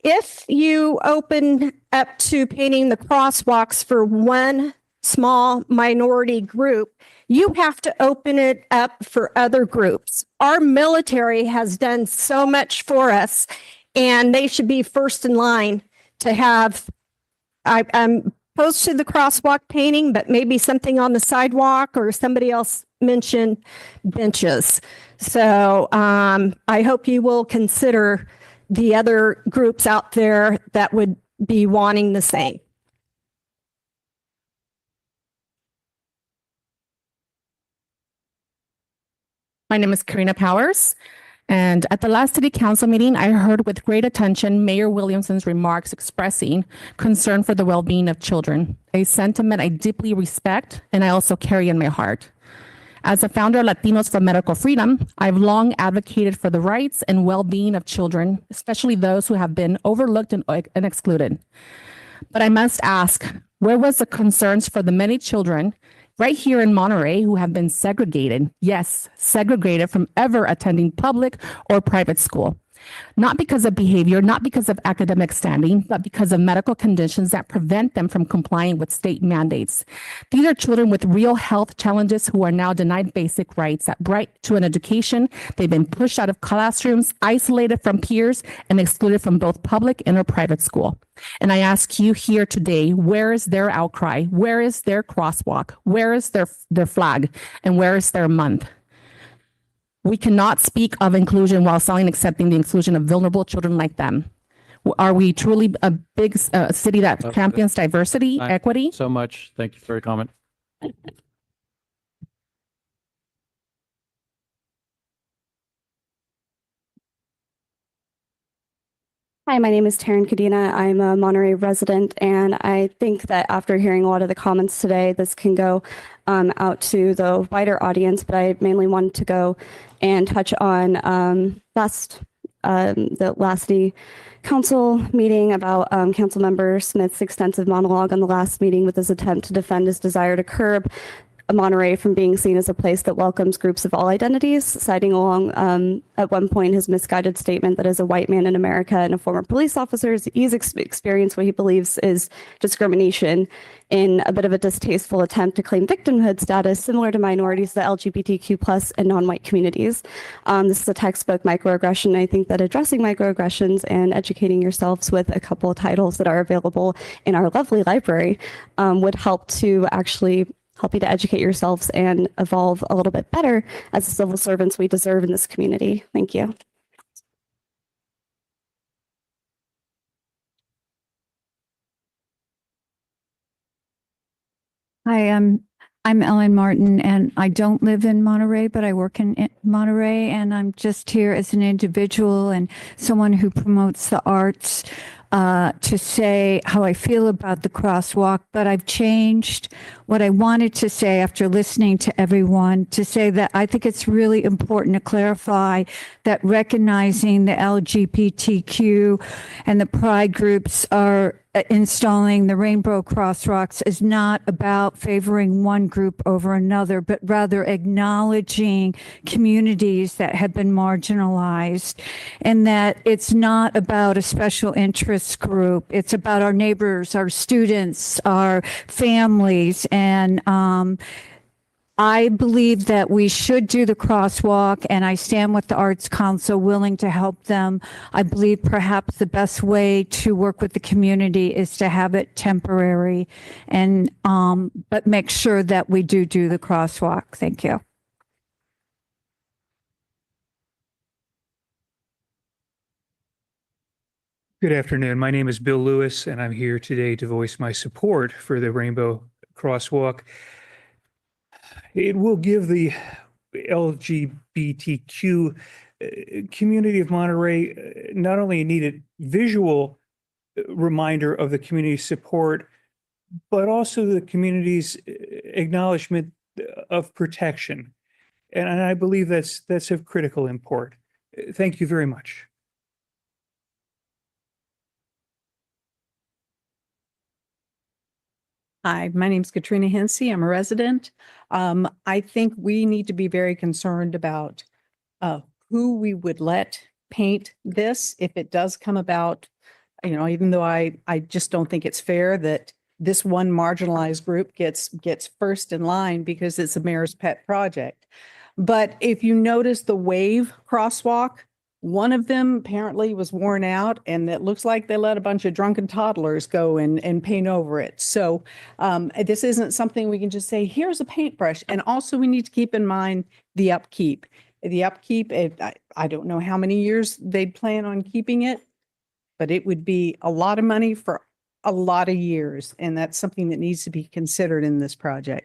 If you open up to painting the crosswalks for one small minority group, you have to open it up for other groups. Our military has done so much for us, and they should be first in line to have, I'm opposed to the crosswalk painting, but maybe something on the sidewalk, or somebody else mentioned benches. So I hope you will consider the other groups out there that would be wanting the same. My name is Karina Powers, and at the last city council meeting, I heard with great attention Mayor Williamson's remarks expressing concern for the well-being of children, a sentiment I deeply respect and I also carry in my heart. As a founder of Latinos for Medical Freedom, I've long advocated for the rights and well-being of children, especially those who have been overlooked and excluded. But I must ask, where was the concerns for the many children right here in Monterey who have been segregated, yes, segregated from ever attending public or private school? Not because of behavior, not because of academic standing, but because of medical conditions that prevent them from complying with state mandates. These are children with real health challenges who are now denied basic rights, that right to an education. They've been pushed out of classrooms, isolated from peers, and excluded from both public and or private school. And I ask you here today, where is their outcry? Where is their crosswalk? Where is their flag? And where is their month? We cannot speak of inclusion while silently accepting the exclusion of vulnerable children like them. Are we truly a big city that champions diversity, equity? So much. Thank you for your comment. Hi, my name is Taryn Kadena. I'm a Monterey resident, and I think that after hearing a lot of the comments today, this can go out to the wider audience, but I mainly wanted to go and touch on the last city council meeting about council member Smith's extensive monologue on the last meeting with his attempt to defend his desire to curb Monterey from being seen as a place that welcomes groups of all identities, citing along at one point his misguided statement that as a white man in America and a former police officer, he's experienced what he believes is discrimination in a bit of a distasteful attempt to claim victimhood status similar to minorities, the LGBTQ plus and non-white communities. This is a textbook microaggression. I think that addressing microaggressions and educating yourselves with a couple of titles that are available in our lovely library would help to actually help you to educate yourselves and evolve a little bit better as the civil servants we deserve in this community. Thank you. Hi, I'm Ellen Martin, and I don't live in Monterey, but I work in Monterey, and I'm just here as an individual and someone who promotes the arts to say how I feel about the crosswalk, but I've changed what I wanted to say after listening to everyone, to say that I think it's really important to clarify that recognizing the LGBTQ and the pride groups are installing the rainbow crosswalks is not about favoring one group over another, but rather acknowledging communities that have been marginalized, and that it's not about a special interest group. It's about our neighbors, our students, our families. And I believe that we should do the crosswalk, and I stand with the Arts Council willing to help them. I believe perhaps the best way to work with the community is to have it temporary, and but make sure that we do the crosswalk. Thank you. Good afternoon. My name is Bill Lewis, and I'm here today to voice my support for the Rainbow Crosswalk. It will give the LGBTQ community of Monterey not only a needed visual reminder of the community's support, but also the community's acknowledgement of protection. And I believe that's of critical import. Thank you very much. Hi, my name's Katrina Hensey. I'm a resident. I think we need to be very concerned about who we would let paint this if it does come about. You know, even though I just don't think it's fair that this one marginalized group gets first in line because it's a mayor's pet project. But if you notice the wave crosswalk, one of them apparently was worn out, and it looks like they let a bunch of drunken toddlers go and paint over it. So this isn't something we can just say, here's a paintbrush. And also we need to keep in mind the upkeep. The upkeep, I don't know how many years they'd plan on keeping it, but it would be a lot of money for a lot of years. And that's something that needs to be considered in this project.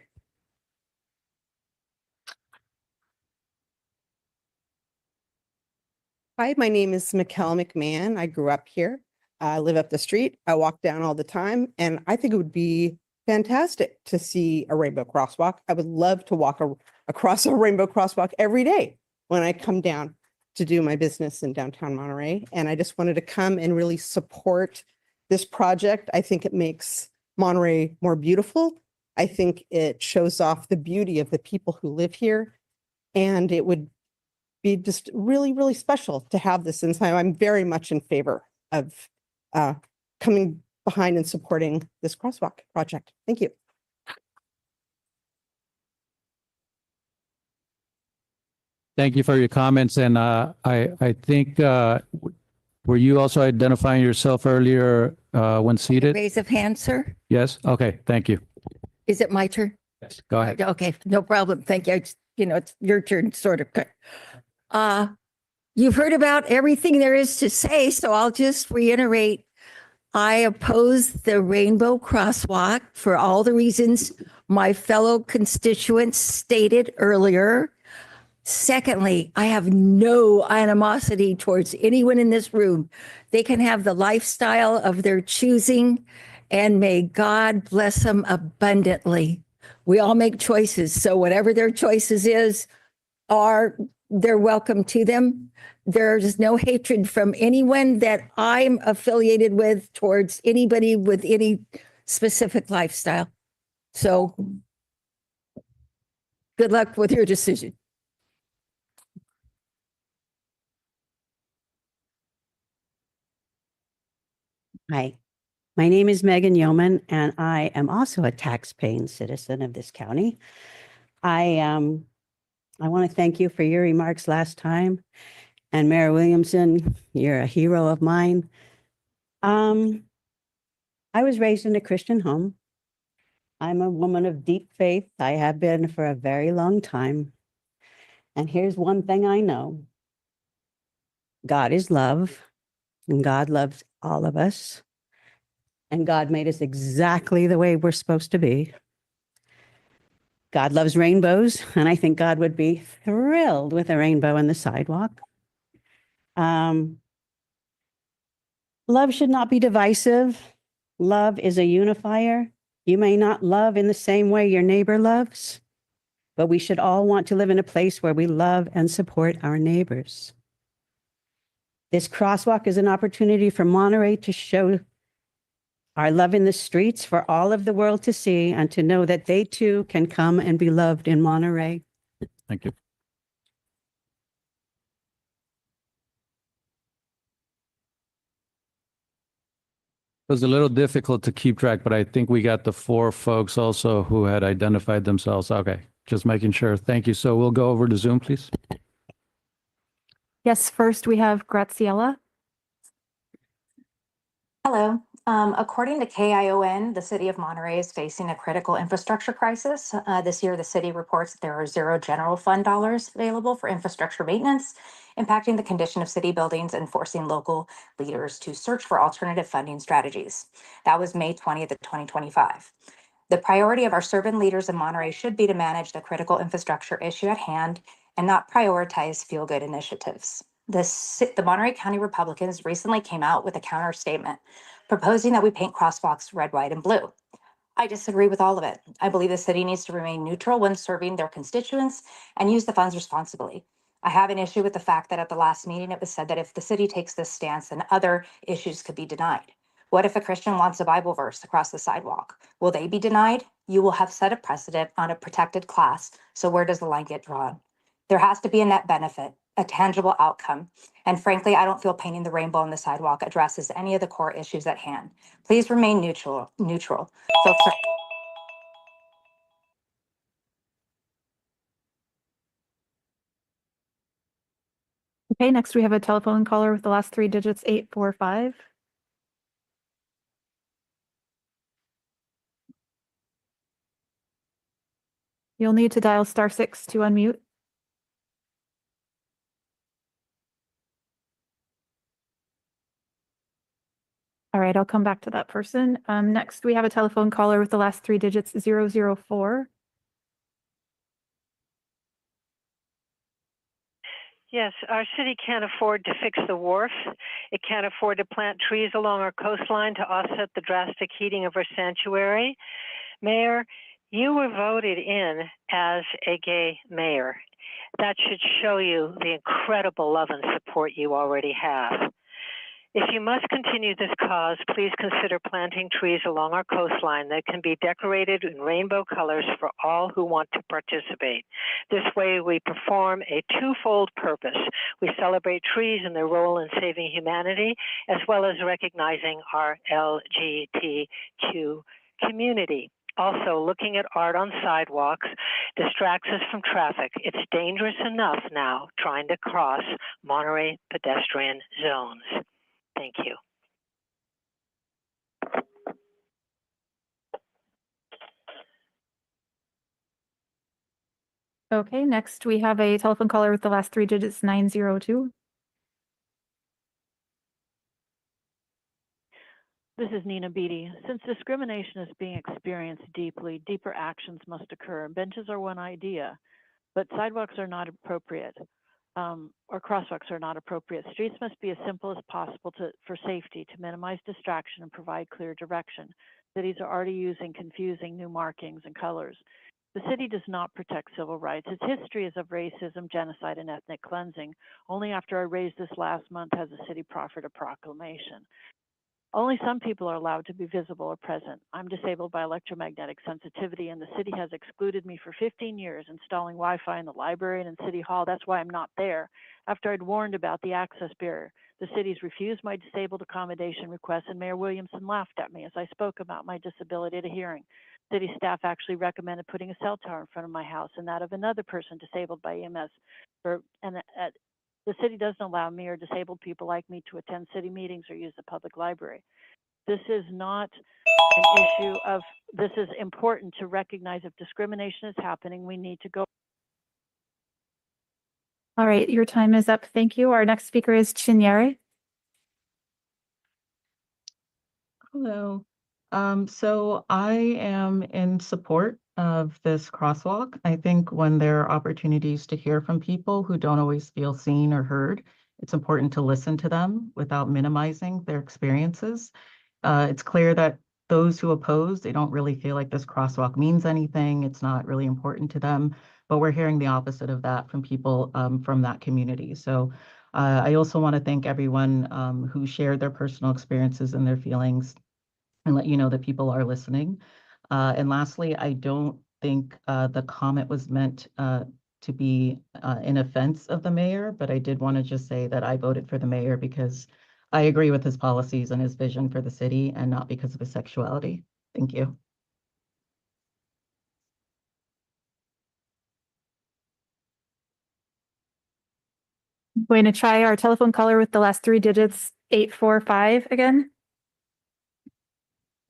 Hi, my name is Mikkel McMahon. I grew up here. I live up the street. I walk down all the time, and I think it would be fantastic to see a rainbow crosswalk. I would love to walk across a rainbow crosswalk every day when I come down to do my business in downtown Monterey. And I just wanted to come and really support this project. I think it makes Monterey more beautiful. I think it shows off the beauty of the people who live here, and it would be just really, really special to have this inside. I'm very much in favor of coming behind and supporting this crosswalk project. Thank you. Thank you for your comments. And I think, were you also identifying yourself earlier when seated? Raise of hand, sir. Yes? Okay, thank you. Is it my turn? Yes, go ahead. Okay, no problem. Thank you. It's your turn, sort of. You've heard about everything there is to say, so I'll just reiterate. I oppose the rainbow crosswalk for all the reasons my fellow constituents stated earlier. Secondly, I have no animosity towards anyone in this room. They can have the lifestyle of their choosing, and may God bless them abundantly. We all make choices, so whatever their choices they're welcome to them. There's no hatred from anyone that I'm affiliated with towards anybody with any specific lifestyle. So good luck with your decision. Hi, my name is Megan Yeoman, and I am also a tax-paying citizen of this county. I want to thank you for your remarks last time. And Mayor Williamson, you're a hero of mine. I was raised in a Christian home. I'm a woman of deep faith. I have been for a very long time. And here's one thing I know. God is love, and God loves all of us. And God made us exactly the way we're supposed to be. God loves rainbows, and I think God would be thrilled with a rainbow in the sidewalk. Love should not be divisive. Love is a unifier. You may not love in the same way your neighbor loves, but we should all want to live in a place where we love and support our neighbors. This crosswalk is an opportunity for Monterey to show our love in the streets for all of the world to see and to know that they too can come and be loved in Monterey. Thank you. It was a little difficult to keep track, but I think we got the 4 folks also who had identified themselves. Okay, just making sure. Thank you. So we'll go over to Zoom, please. Yes, first we have Graciela. Hello. According to KION, the city of Monterey is facing a critical infrastructure crisis. This year, the city reports that there are 0 general fund dollars available for infrastructure maintenance, impacting the condition of city buildings and forcing local leaders to search for alternative funding strategies. That was May 20th of 2025. The priority of our servant leaders in Monterey should be to manage the critical infrastructure issue at hand and not prioritize feel-good initiatives. The Monterey County Republicans recently came out with a counter statement proposing that we paint crosswalks red, white, and blue. I disagree with all of it. I believe the city needs to remain neutral when serving their constituents and use the funds responsibly. I have an issue with the fact that at the last meeting, it was said that if the city takes this stance, then other issues could be denied. What if a Christian wants a Bible verse across the sidewalk? Will they be denied? You will have set a precedent on a protected class. So where does the line get drawn? There has to be a net benefit, a tangible outcome. And frankly, I don't feel painting the rainbow on the sidewalk addresses any of the core issues at hand. Please remain neutral. Folks are Okay, next we have a telephone caller with the last three digits, 845. You'll need to dial *6 to unmute. All right, I'll come back to that person. Next, we have a telephone caller with the last three digits, 004. Yes, our city can't afford to fix the wharf. It can't afford to plant trees along our coastline to offset the drastic heating of our sanctuary. Mayor, you were voted in as a gay mayor. That should show you the incredible love and support you already have. If you must continue this cause, please consider planting trees along our coastline that can be decorated in rainbow colors for all who want to participate. This way, we perform a twofold purpose. We celebrate trees and their role in saving humanity, as well as recognizing our LGBTQ community. Also, looking at art on sidewalks distracts us from traffic. It's dangerous enough now trying to cross Monterey pedestrian zones. Thank you. Okay, next we have a telephone caller with the last three digits, 902. This is Nina Beatty. Since discrimination is being experienced deeply, deeper actions must occur. Benches are one idea, but sidewalks are not appropriate, or crosswalks are not appropriate. Streets must be as simple as possible for safety, to minimize distraction and provide clear direction. Cities are already using confusing new markings and colors. The city does not protect civil rights. Its history is of racism, genocide, and ethnic cleansing. Only after I raised this last month has the city proffered a proclamation. Only some people are allowed to be visible or present. I'm disabled by electromagnetic sensitivity, and the city has excluded me for 15 years, installing Wi-Fi in the library and in City Hall. That's why I'm not there. After I'd warned about the access barrier, the city's refused my disabled accommodation request, and Mayor Williamson laughed at me as I spoke about my disability at a hearing. City staff actually recommended putting a cell tower in front of my house and that of another person disabled by EMS. The city doesn't allow me or disabled people like me to attend city meetings or use the public library. This is not an issue of, this is important to recognize if discrimination is happening, we need to go. All right, your time is up. Thank you. Our next speaker is Chinyere. Hello. So I am in support of this crosswalk. I think when there are opportunities to hear from people who don't always feel seen or heard, it's important to listen to them without minimizing their experiences. It's clear that those who oppose, they don't really feel like this crosswalk means anything. It's not really important to them, but we're hearing the opposite of that from people from that community. So I also want to thank everyone who shared their personal experiences and their feelings and let you know that people are listening. And lastly, I don't think the comment was meant to be an offense of the mayor, but I did want to just say that I voted for the mayor because I agree with his policies and his vision for the city and not because of his sexuality. Thank you. I'm going to try our telephone caller with the last three digits, 845 again.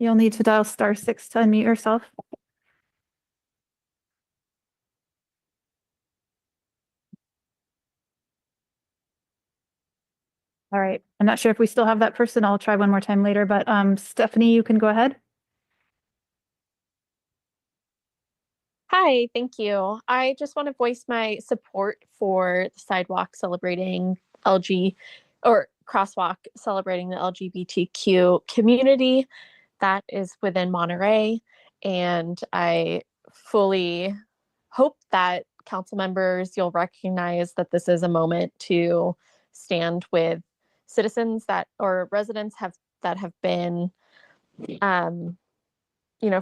You'll need to dial *6 to unmute yourself. All right. I'm not sure if we still have that person. I'll try one more time later, but Stephanie, you can go ahead. Hi, thank you. I just want to voice my support for the sidewalk celebrating crosswalk celebrating the LGBTQ community that is within Monterey. And I fully hope that council members, you'll recognize that this is a moment to stand with citizens or residents have that have been,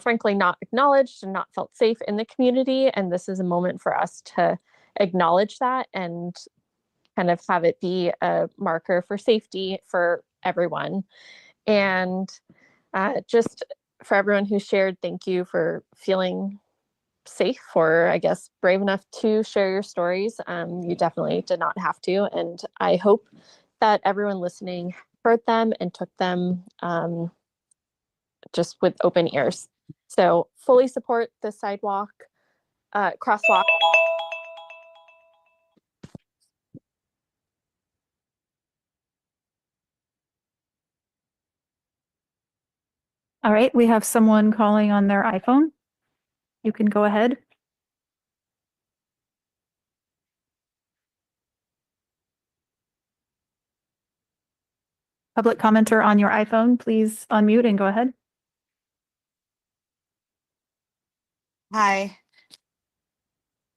frankly, not acknowledged and not felt safe in the community. And this is a moment for us to acknowledge that and kind of have it be a marker for safety for everyone. And just for everyone who shared, thank you for feeling safe, or I guess brave enough to share your stories. You definitely did not have to. And I hope that everyone listening heard them and took them just with open ears. So fully support the sidewalk, crosswalk. All right, we have someone calling on their iPhone. You can go ahead. Public commenter on your iPhone, please unmute and go ahead. Hi.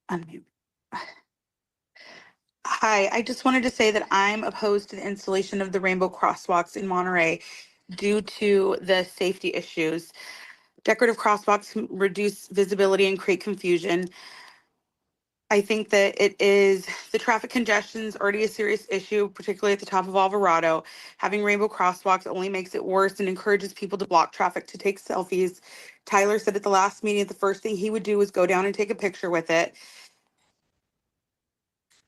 Unmute. Hi, I just wanted to say that I'm opposed to the installation of the rainbow crosswalks in Monterey due to the safety issues. Decorative crosswalks reduce visibility and create confusion. I think that the traffic congestion is already a serious issue, particularly at the top of Alvarado. Having rainbow crosswalks only makes it worse and encourages people to block traffic to take selfies. Tyler said at the last meeting that the first thing he would do was go down and take a picture with it.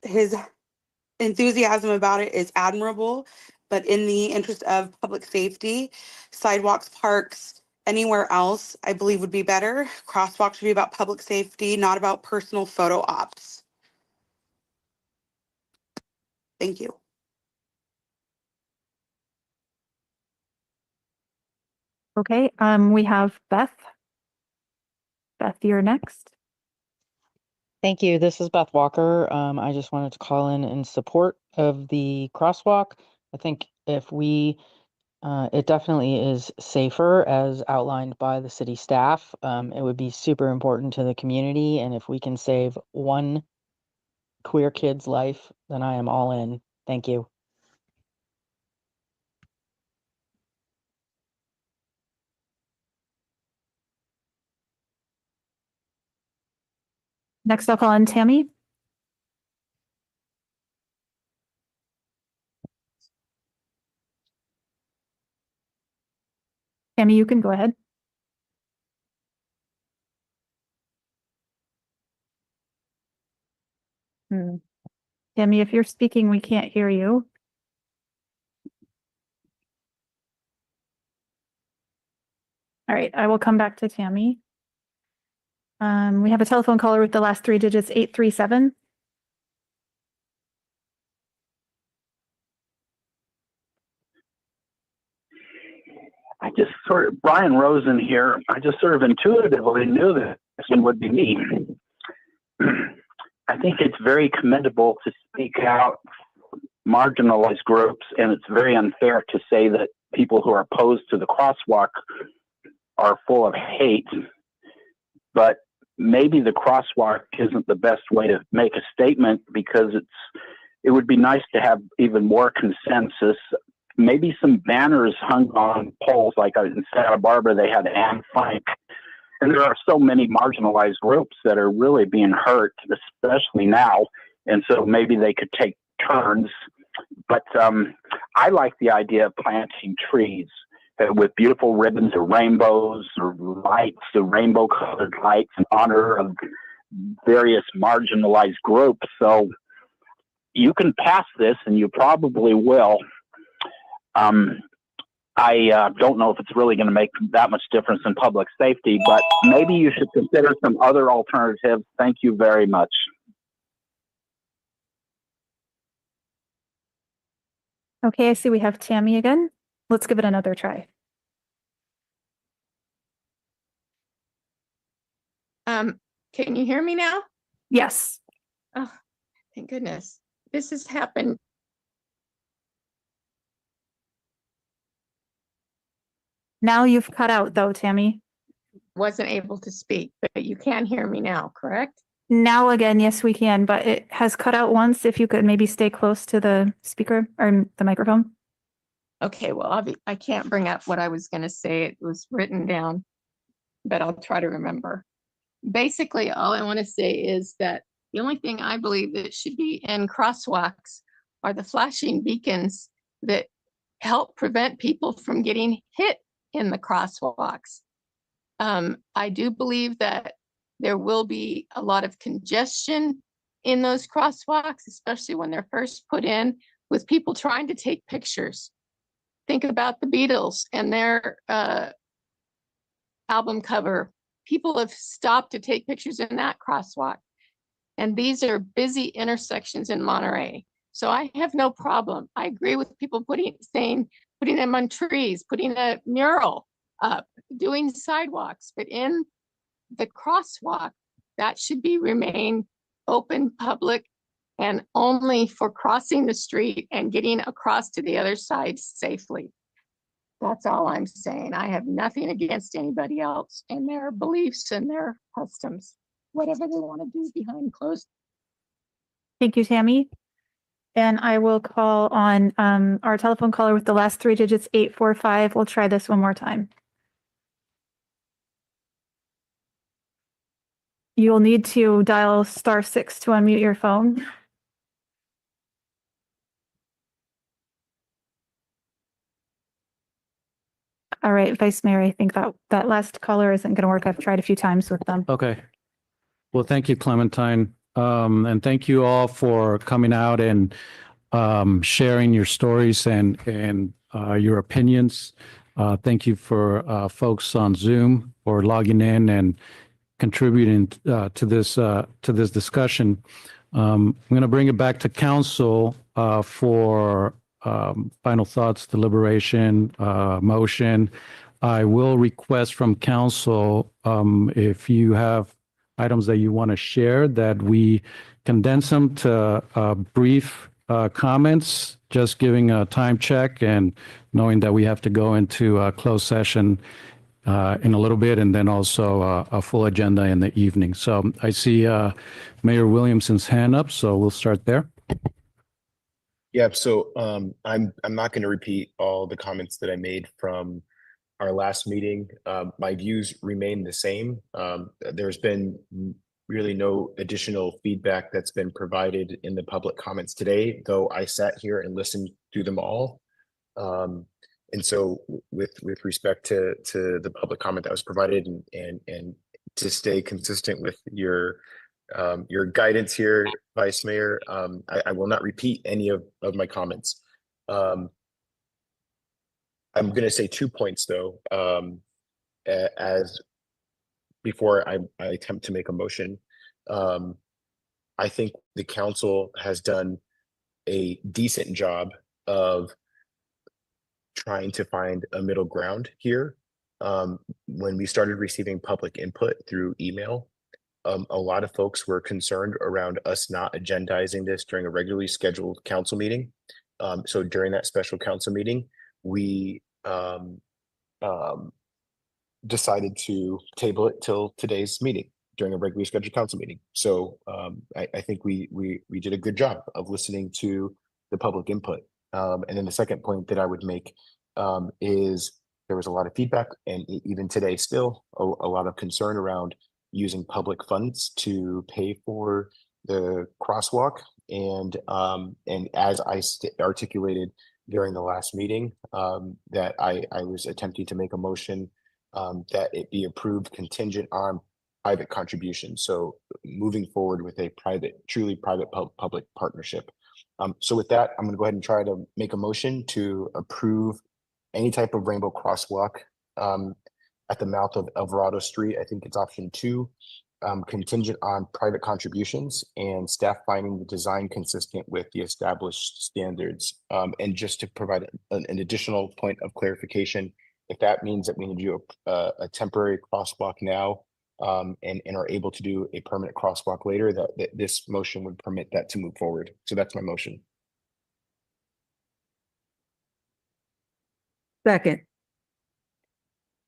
His enthusiasm about it is admirable, but in the interest of public safety, sidewalks, parks, anywhere else, I believe would be better. Crosswalks should be about public safety, not about personal photo ops. Thank you. Okay, we have Beth. Beth, you're next. Thank you. This is Beth Walker. I just wanted to call in support of the crosswalk. I think if it definitely is safer as outlined by the city staff. It would be super important to the community. And if we can save one queer kid's life, then I am all in. Thank you. Next, I'll call on Tammy. Tammy, you can go ahead. Tammy, if you're speaking, we can't hear you. All right, I will come back to Tammy. We have a telephone caller with the last three digits, 837. Brian Rosen here. I just sort of intuitively knew that this one would be me. I think it's very commendable to speak out marginalized groups, and it's very unfair to say that people who are opposed to the crosswalk are full of hate. But maybe the crosswalk isn't the best way to make a statement, because it would be nice to have even more consensus. Maybe some banners hung on poles, like in Santa Barbara, they had Anne Frank. And there are so many marginalized groups that are really being hurt, especially now. And so maybe they could take turns. But I like the idea of planting trees with beautiful ribbons or rainbows or lights, or rainbow-colored lights in honor of various marginalized groups. So you can pass this, and you probably will. I don't know if it's really going to make that much difference in public safety, but maybe you should consider some other alternatives. Thank you very much. Okay, I see we have Tammy again. Let's give it another try. Can you hear me now? Yes. Oh, thank goodness. This has happened. Now you've cut out though, Tammy. Wasn't able to speak, but you can hear me now, correct? Now again, yes, we can, but it has cut out once. If you could maybe stay close to the speaker or the microphone. Okay, well, I can't bring up what I was going to say. It was written down, but I'll try to remember. Basically, all I want to say is that the only thing I believe that should be in crosswalks are the flashing beacons that help prevent people from getting hit in the crosswalks. I do believe that there will be a lot of congestion in those crosswalks, especially when they're first put in, with people trying to take pictures. Think about the Beatles and their album cover. People have stopped to take pictures in that crosswalk. And these are busy intersections in Monterey. So I have no problem. I agree with people putting them on trees, putting a mural up, doing sidewalks, but in the crosswalk, that should be remain open, public, and only for crossing the street and getting across to the other side safely. That's all I'm saying. I have nothing against anybody else and their beliefs and their customs, whatever they want to do behind closed. Thank you, Tammy. And I will call on our telephone caller with the last three digits, 845. We'll try this one more time. You will need to dial *6 to unmute your phone. All right, Vice Mayor, I think that last caller isn't going to work. I've tried a few times with them. Okay. Well, thank you, Clementine. And thank you all for coming out and sharing your stories and your opinions. Thank you for folks on Zoom for logging in and contributing to this discussion. I'm going to bring it back to council for final thoughts, deliberation, motion. I will request from council if you have items that you want to share, that we condense them to brief comments, just giving a time check and knowing that we have to go into a closed session in a little bit, and then also a full agenda in the evening. So I see Mayor Williamson's hand up, so we'll start there. Yeah, so I'm not going to repeat all the comments that I made from our last meeting. My views remain the same. There's been really no additional feedback that's been provided in the public comments today, though I sat here and listened to them all. And so with respect to the public comment that was provided and to stay consistent with your guidance here, Vice Mayor, I will not repeat any of my comments. I'm going to say 2 points though, as before I attempt to make a motion. I think the council has done a decent job of trying to find a middle ground here. When we started receiving public input through email, a lot of folks were concerned around us not agendizing this during a regularly scheduled council meeting. So during that special council meeting, we decided to table it till today's meeting during a regularly scheduled council meeting. So I think we did a good job of listening to the public input. And then the second point that I would make is there was a lot of feedback, and even today still a lot of concern around using public funds to pay for the crosswalk. And as I articulated during the last meeting, that I was attempting to make a motion that it be approved contingent on private contributions. So moving forward with a truly private public partnership. So with that, I'm going to go ahead and try to make a motion to approve any type of rainbow crosswalk at the mouth of Alvarado Street. I think it's option 2, contingent on private contributions and staff finding the design consistent with the established standards. And just to provide an additional point of clarification, if that means that we need to do a temporary crosswalk now and are able to do a permanent crosswalk later, that this motion would permit that to move forward. So that's my motion. Second.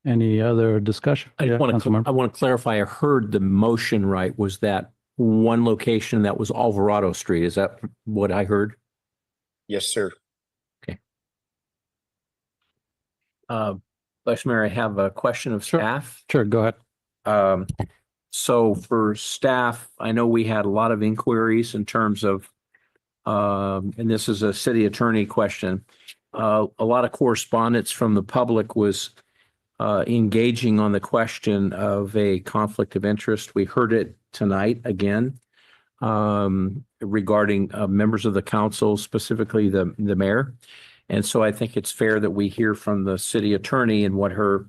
Any other discussion? I want to clarify. I heard the motion right. Was that one location that was Alvarado Street? Is that what I heard? Yes, sir. Okay. Vice Mayor, I have a question of staff. Sure, go ahead. So for staff, I know we had a lot of inquiries in terms of, and this is a city attorney question. A lot of correspondence from the public was engaging on the question of a conflict of interest. We heard it tonight again regarding members of the council, specifically the mayor. And so I think it's fair that we hear from the city attorney and what her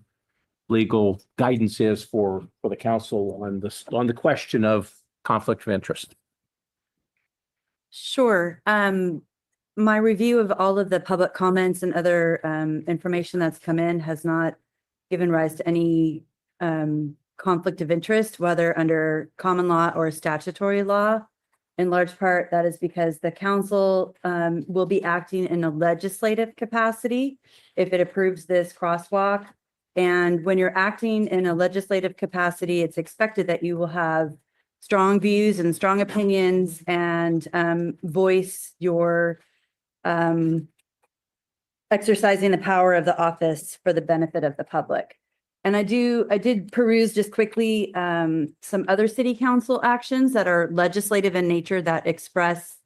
legal guidance is for the council on the question of conflict of interest. Sure. My review of all of the public comments and other information that's come in has not given rise to any conflict of interest, whether under common law or statutory law. In large part, that is because the council will be acting in a legislative capacity if it approves this crosswalk. And when you're acting in a legislative capacity, it's expected that you will have strong views and strong opinions and voice your exercising the power of the office for the benefit of the public. And I did peruse just quickly some other city council actions that are legislative in nature that express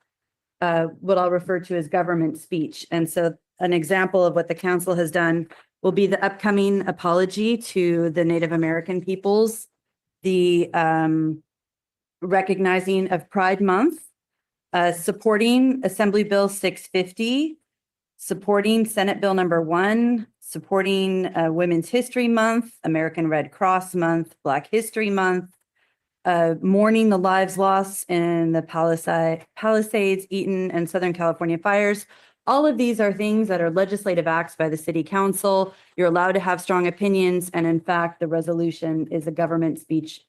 what I'll refer to as government speech. And so an example of what the council has done will be the upcoming apology to the Native American peoples, the recognizing of Pride Month, supporting Assembly Bill 650, supporting Senate Bill number 1, supporting Women's History Month, American Red Cross Month, Black History Month, mourning the lives lost in the Palisades, Eaton, and Southern California fires. All of these are things that are legislative acts by the city council. You're allowed to have strong opinions. And in fact, the resolution is a government speech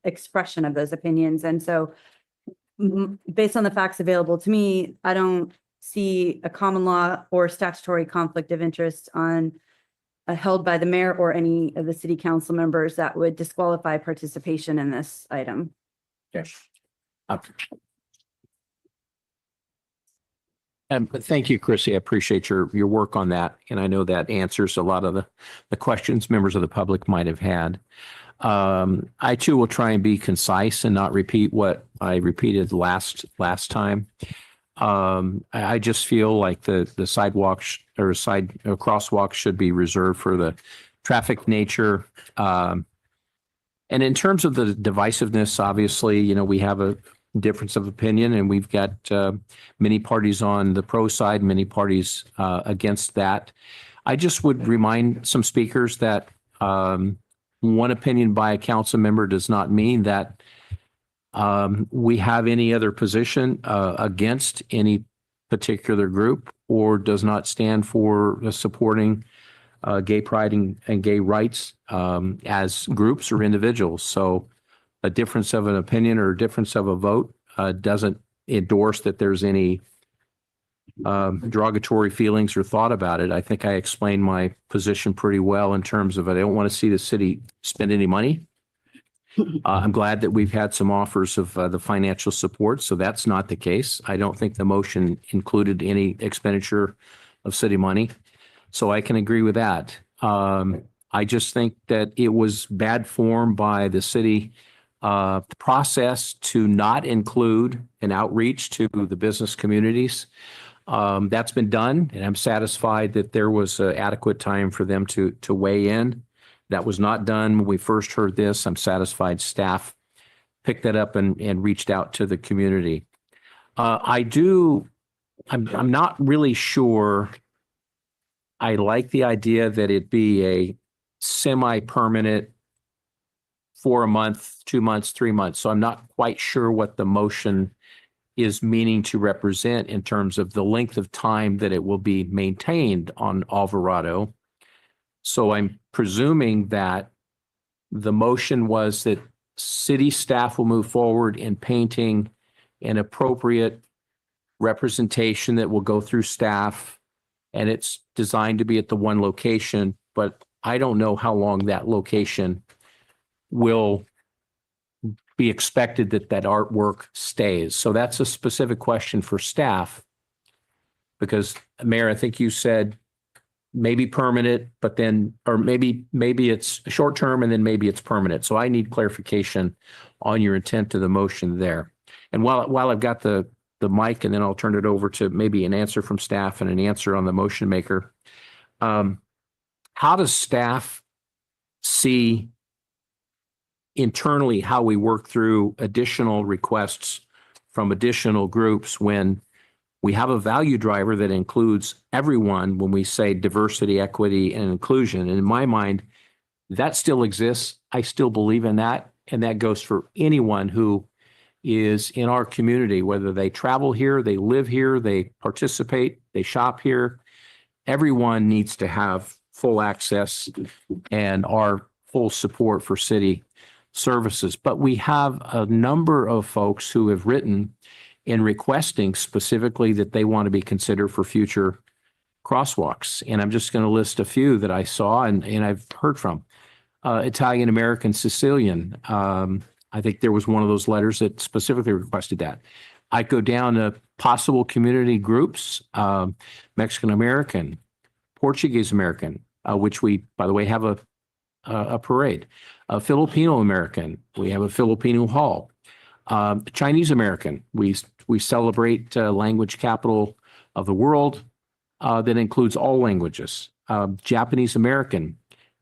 expression of those opinions. And so based on the facts available to me, I don't see a common law or statutory conflict of interest on held by the mayor or any of the city council members that would disqualify participation in this item. Yes. But thank you, Chrissy. I appreciate your work on that. And I know that answers a lot of the questions members of the public might have had. I too will try and be concise and not repeat what I repeated last time. I just feel like the sidewalks or crosswalks should be reserved for the traffic nature. And in terms of the divisiveness, obviously, we have a difference of opinion, and we've got many parties on the pro side, many parties against that. I just would remind some speakers that one opinion by a council member does not mean that we have any other position against any particular group, or does not stand for supporting gay pride and gay rights as groups or individuals. So a difference of an opinion or a difference of a vote doesn't endorse that there's any derogatory feelings or thought about it. I think I explained my position pretty well in terms of I don't want to see the city spend any money. I'm glad that we've had some offers of the financial support, so that's not the case. I don't think the motion included any expenditure of city money, so I can agree with that. I just think that it was bad form by the city process to not include an outreach to the business communities. That's been done, and I'm satisfied that there was adequate time for them to weigh in. That was not done when we first heard this. I'm satisfied staff picked that up and reached out to the community. I'm not really sure. I like the idea that it be a semi-permanent for a month, 2 months, 3 months. So I'm not quite sure what the motion is meaning to represent in terms of the length of time that it will be maintained on Alvarado. So I'm presuming that the motion was that city staff will move forward in painting an appropriate representation that will go through staff, and it's designed to be at the one location, but I don't know how long that location will be expected that artwork stays. So that's a specific question for staff, because Mayor, I think you said maybe permanent, but then, or maybe it's short term and then maybe it's permanent. So I need clarification on your intent of the motion there. And while I've got the mic, and then I'll turn it over to maybe an answer from staff and an answer on the motion maker. How does staff see internally how we work through additional requests from additional groups when we have a value driver that includes everyone when we say diversity, equity, and inclusion? And in my mind, that still exists. I still believe in that. And that goes for anyone who is in our community, whether they travel here, they live here, they participate, they shop here. Everyone needs to have full access and our full support for city services. But we have a number of folks who have written in requesting specifically that they want to be considered for future crosswalks. And I'm just going to list a few that I saw and I've heard from. Italian American Sicilian. I think there was one of those letters that specifically requested that. I go down to possible community groups, Mexican American, Portuguese American, which we, by the way, have a parade. Filipino American, we have a Filipino hall. Chinese American, we celebrate language capital of the world that includes all languages. Japanese American,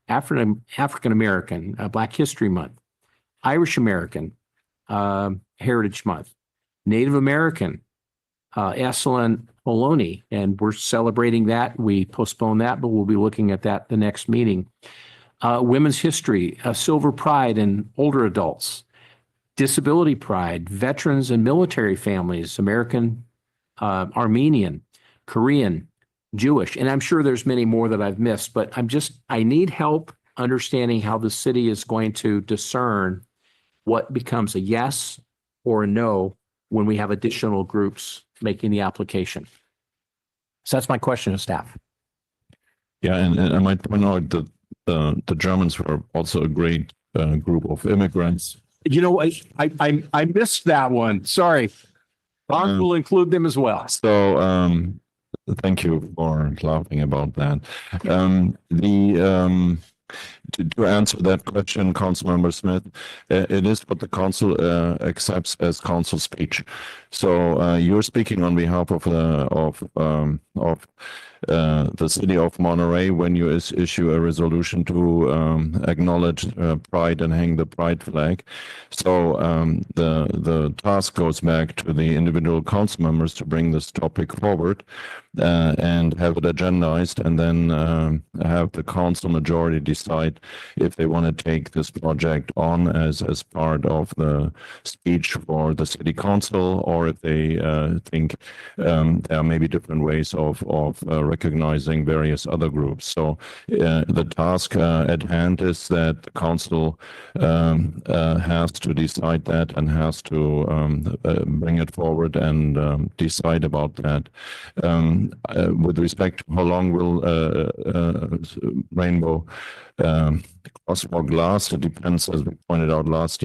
African American, Black History Month. Irish American, Heritage Month. Native American, Esalen Ohlone, and we're celebrating that. We postponed that, but we'll be looking at that the next meeting. Women's History, Silver Pride and older adults. Disability Pride, veterans and military families, American, Armenian, Korean, Jewish, and I'm sure there's many more that I've missed, but I need help understanding how the city is going to discern what becomes a yes or a no when we have additional groups making the application. So that's my question to staff. Yeah, and I might point out that the Germans were also a great group of immigrants. You know, I missed that one. Sorry. Ron will include them as well. So thank you for laughing about that. To answer that question, Councilmember Smith, it is what the council accepts as council speech. So you're speaking on behalf of the city of Monterey when you issue a resolution to acknowledge pride and hang the pride flag. So the task goes back to the individual council members to bring this topic forward and have it agendized, and then have the council majority decide if they want to take this project on as part of the speech for the city council, or if they think there are maybe different ways of recognizing various other groups. So the task at hand is that the council has to decide that and has to bring it forward and decide about that. With respect to how long will Rainbow crosswalk last, it depends, as we pointed out last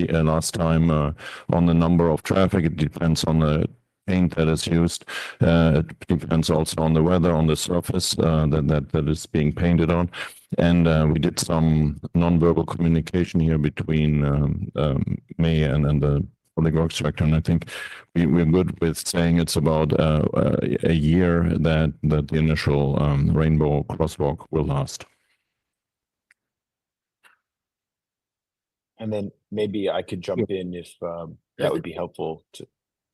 time, on the number of traffic. It depends on the paint that is used. It depends also on the weather, on the surface that is being painted on. And we did some nonverbal communication here between me and the public works director, and I think we're good with saying it's about a year that the initial rainbow crosswalk will last. And then maybe I could jump in if that would be helpful to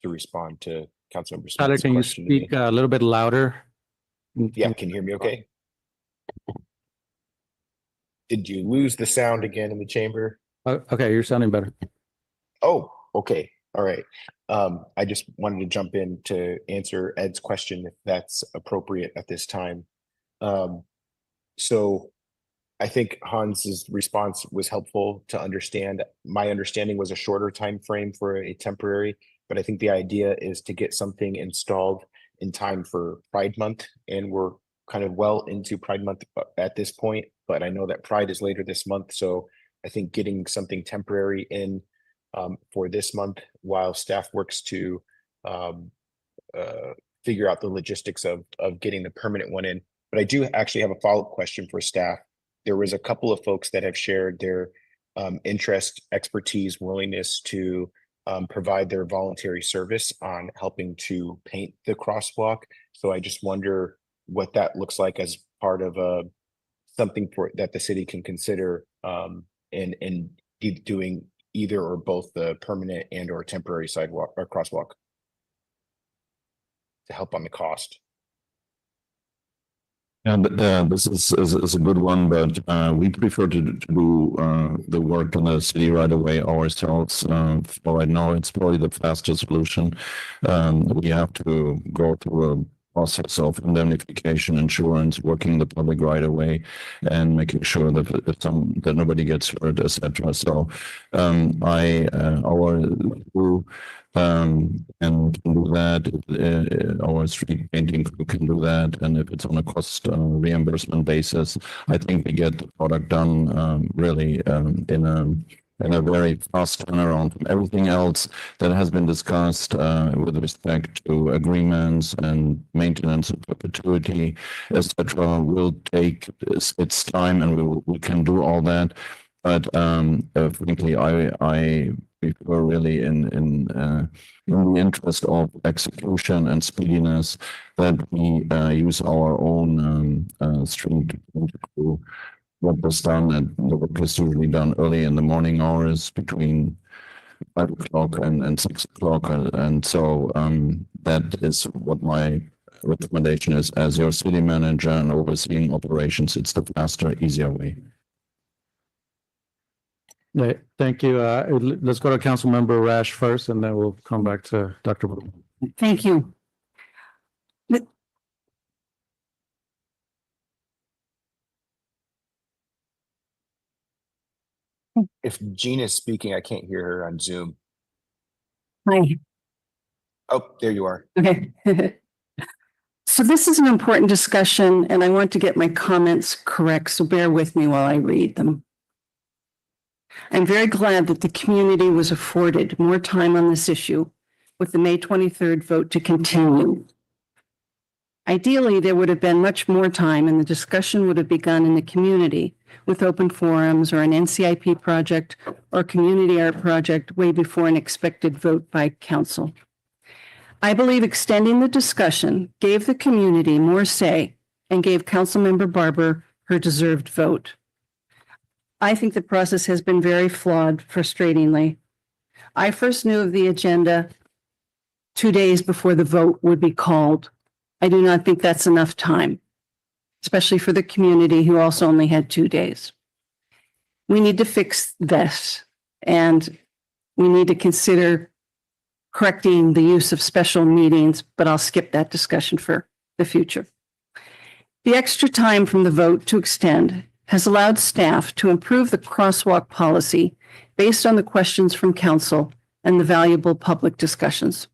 respond to Councilmember Smith's Tyler, can you question to me. speak a little bit louder? Yeah, can you hear me okay? Did you lose the sound again in the chamber? Okay, you're sounding better. Oh, okay. All right. I just wanted to jump in to answer Ed's question, if that's appropriate at this time. So I think Hans's response was helpful to understand. My understanding was a shorter time frame for a temporary, but I think the idea is to get something installed in time for Pride Month, and we're kind of well into Pride Month at this point, but I know that Pride is later this month, so I think getting something temporary in for this month while staff works to figure out the logistics of getting the permanent one in But I do actually have a follow-up question for staff. There was a couple of folks that have shared their interest, expertise, willingness to provide their voluntary service on helping to paint the crosswalk. So I just wonder what that looks like as part of something that the city can consider in doing either or both the permanent and or temporary sidewalk or crosswalk to help on the cost. And this is a good one, but we prefer to do the work in the city right away ourselves. For right now, it's probably the fastest solution. We have to go through a process of indemnification, insurance, working the public right away, and making sure that nobody gets hurt, etc. So our crew and can do that. Our street painting crew can do that, and if it's on a cost reimbursement basis, I think we get the product done really in a very fast turnaround. From everything else that has been discussed with respect to agreements and maintenance and perpetuity, etc., will take its time, and we can do all that. But frankly, I prefer really in the interest of execution and speediness that we use our own street crew. What was done, and the work is usually done early in the morning hours between 5 o'clock and 6 o'clock. And so that is what my recommendation is. As your city manager and overseeing operations, it's the faster, easier way. Thank you. Let's go to Councilmember Rash first, and then we'll come back to Dr. Blue. Thank you. If Jean is speaking, I can't hear her on Zoom. Hi. Oh, there you are. Okay. So this is an important discussion, and I want to get my comments correct, so bear with me while I read them. I'm very glad that the community was afforded more time on this issue with the May 23rd vote to continue. Ideally, there would have been much more time and the discussion would have begun in the community with open forums or an NCIP project or community art project way before an expected vote by council. I believe extending the discussion gave the community more say and gave Councilmember Barber her deserved vote. I think the process has been very flawed, frustratingly. I first knew of the agenda 2 days before the vote would be called. I do not think that's enough time, especially for the community who also only had 2 days. We need to fix this, and we need to consider correcting the use of special meetings, but I'll skip that discussion for the future. The extra time from the vote to extend has allowed staff to improve the crosswalk policy based on the questions from council and the valuable public discussions.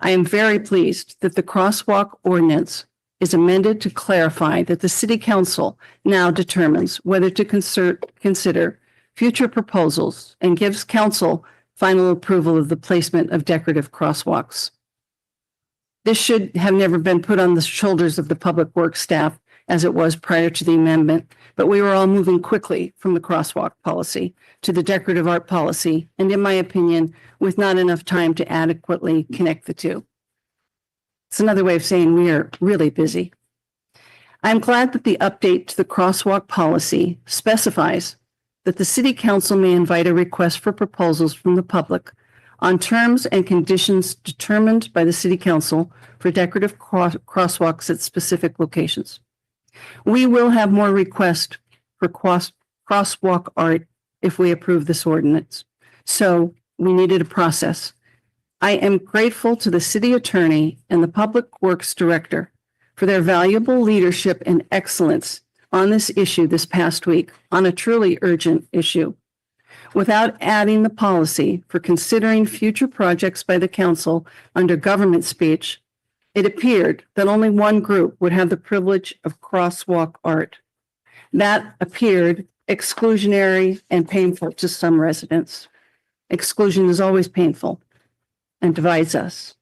I am very pleased that the crosswalk ordinance is amended to clarify that the city council now determines whether to consider future proposals and gives council final approval of the placement of decorative crosswalks. This should have never been put on the shoulders of the public works staff as it was prior to the amendment, but we were all moving quickly from the crosswalk policy to the decorative art policy, and in my opinion, with not enough time to adequately connect the two. It's another way of saying we are really busy. I'm glad that the update to the crosswalk policy specifies that the city council may invite a request for proposals from the public on terms and conditions determined by the city council for decorative crosswalks at specific locations. We will have more requests for crosswalk art if we approve this ordinance. So we needed a process. I am grateful to the city attorney and the public works director for their valuable leadership and excellence on this issue this past week on a truly urgent issue. Without adding the policy for considering future projects by the council under government speech, it appeared that only one group would have the privilege of crosswalk art. That appeared exclusionary and painful to some residents. Exclusion is always painful and divides us.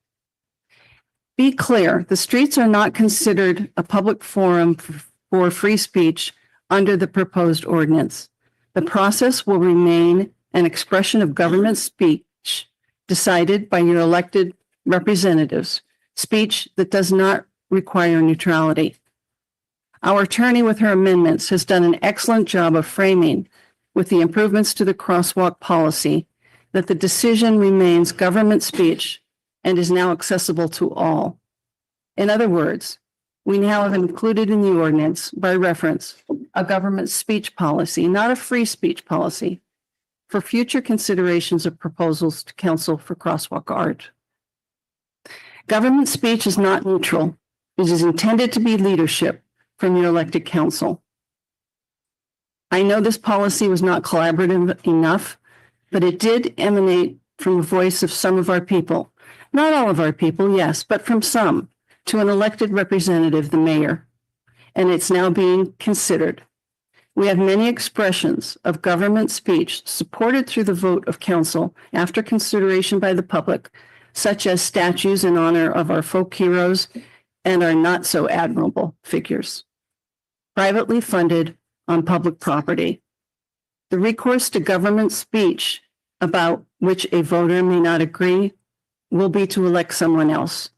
Be clear, the streets are not considered a public forum for free speech under the proposed ordinance. The process will remain an expression of government speech decided by your elected representatives, speech that does not require neutrality. Our attorney with her amendments has done an excellent job of framing with the improvements to the crosswalk policy that the decision remains government speech and is now accessible to all. In other words, we now have included in the ordinance by reference a government speech policy, not a free speech policy, for future considerations of proposals to Council for Crosswalk Art. Government speech is not neutral. It is intended to be leadership from your elected council. I know this policy was not collaborative enough, but it did emanate from the voice of some of our people. Not all of our people, yes, but from some, to an elected representative, the mayor. And it's now being considered. We have many expressions of government speech supported through the vote of council after consideration by the public, such as statues in honor of our folk heroes and our not so admirable figures, privately funded on public property. The recourse to government speech about which a voter may not agree will be to elect someone else.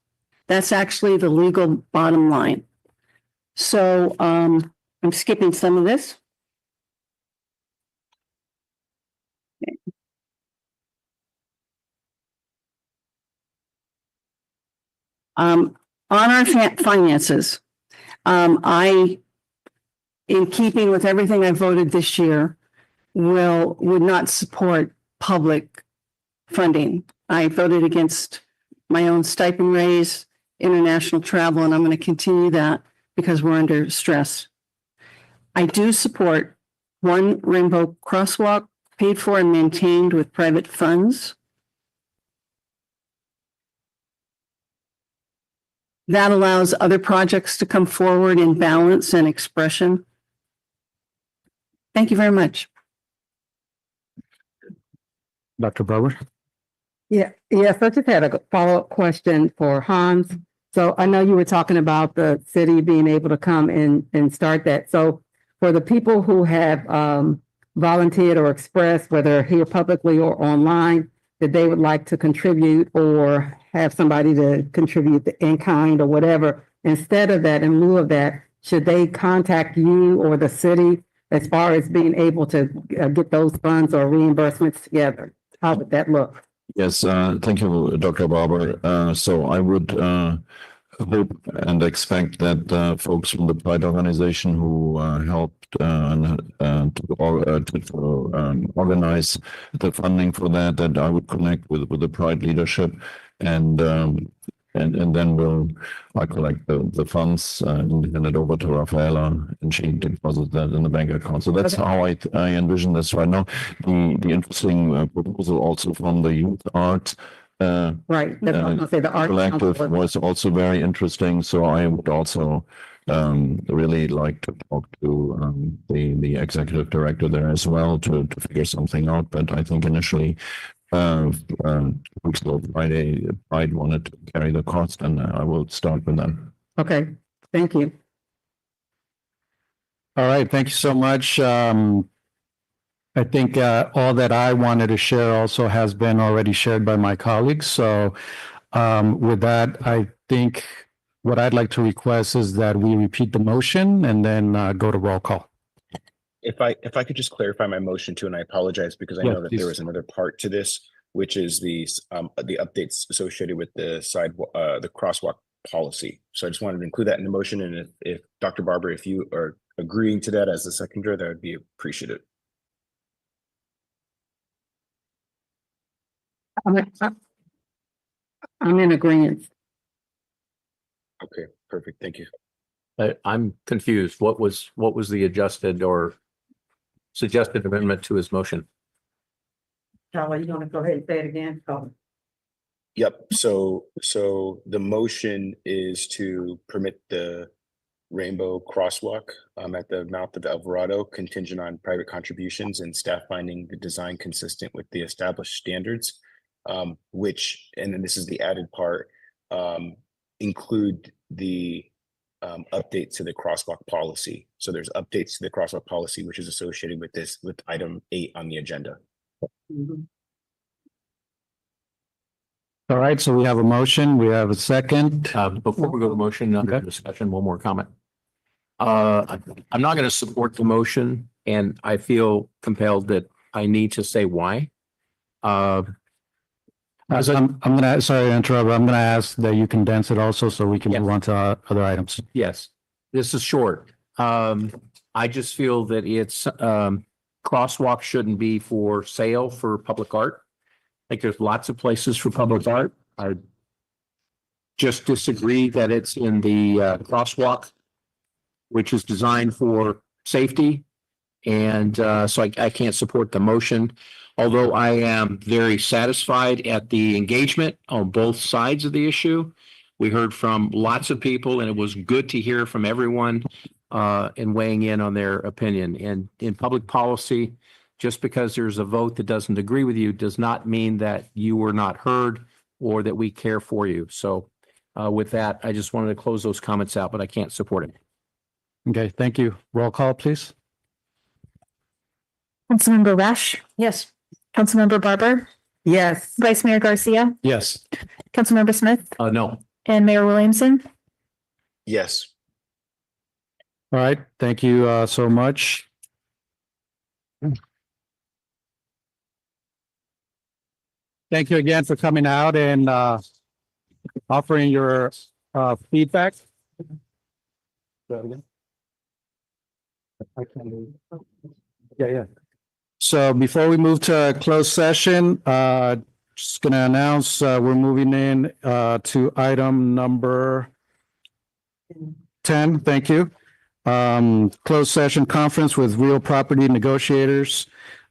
That's actually the legal bottom line. So I'm skipping some of this. On our finances, I, in keeping with everything I voted this year, would not support public funding. I voted against my own stipend raise, international travel, and I'm going to continue that because we're under stress. I do support one rainbow crosswalk paid for and maintained with private funds. That allows other projects to come forward in balance and expression. Thank you very much. Dr. Barber? Yes, I just had a follow-up question for Hans. So I know you were talking about the city being able to come and start that. So for the people who have volunteered or expressed, whether here publicly or online, that they would like to contribute or have somebody to contribute in kind or whatever, instead of that, in lieu of that, should they contact you or the city as far as being able to get those funds or reimbursements together? How would that look? Yes, thank you, Dr. Barber. So I would hope and expect that folks from the Pride organization who helped to organize the funding for that I would connect with the Pride leadership, and then I collect the funds and hand it over to Rafaela, and she deposits that in the bank account. So that's how I envision this right now. The interesting proposal also from the youth art Right. That's what I was gonna say, the art collective council. was also very interesting. So I would also really like to talk to the executive director there as well to figure something out. But I think initially weeks ago Friday, Pride wanted to carry the cost, and I will start with them. Okay, thank you. All right, thank you so much. I think all that I wanted to share also has been already shared by my colleagues. So with that, I think what I'd like to request is that we repeat the motion and then go to roll call. If I could just clarify my motion too, and I apologize because I Yeah, know that please. there was another part to this, which is the updates associated with the the crosswalk policy. So I just wanted to include that in the motion, and if Dr. Barber, if you are agreeing to that as the seconder, that would be appreciated. I'm in agreement. Okay, perfect. Thank you. I'm confused. What was the adjusted or suggested amendment to his motion? Charlie, you want to go ahead and say it again? Yep. So the motion is to permit the rainbow crosswalk at the mouth of Alvarado, contingent on private contributions and staff finding the design consistent with the established standards, which, and then this is the added part, include the update to the crosswalk policy. So there's updates to the crosswalk policy, which is associated with this, with item 8 on the agenda. All right, so we have a motion, we have a second. Before we go to motion, under discussion, one more comment. I'm not going to support the motion, and I feel compelled that I need to say why. I'm gonna, sorry to interrupt, but I'm gonna ask that you condense it also so we can move on to other items. Yes, this is short. I just feel that it's crosswalk shouldn't be for sale for public art. I think there's lots of places for public art. I just disagree that it's in the crosswalk, which is designed for safety. And so I can't support the motion, although I am very satisfied at the engagement on both sides of the issue. We heard from lots of people, and it was good to hear from everyone and weighing in on their opinion. And in public policy, just because there's a vote that doesn't agree with you does not mean that you were not heard or that we care for you. So with that, I just wanted to close those comments out, but I can't support it. Okay, thank you. Roll call, please. Councilmember Rash, Yes. Councilmember Barber, Yes. Vice Mayor Garcia, Yes. Councilmember Smith, No. and Mayor Williamson. Yes. All right, thank you so much. Thank you again for coming out and offering your feedback. Yeah. So before we move to closed session, just going to announce we're moving in to item number 10. Thank you. Closed session conference with real property negotiators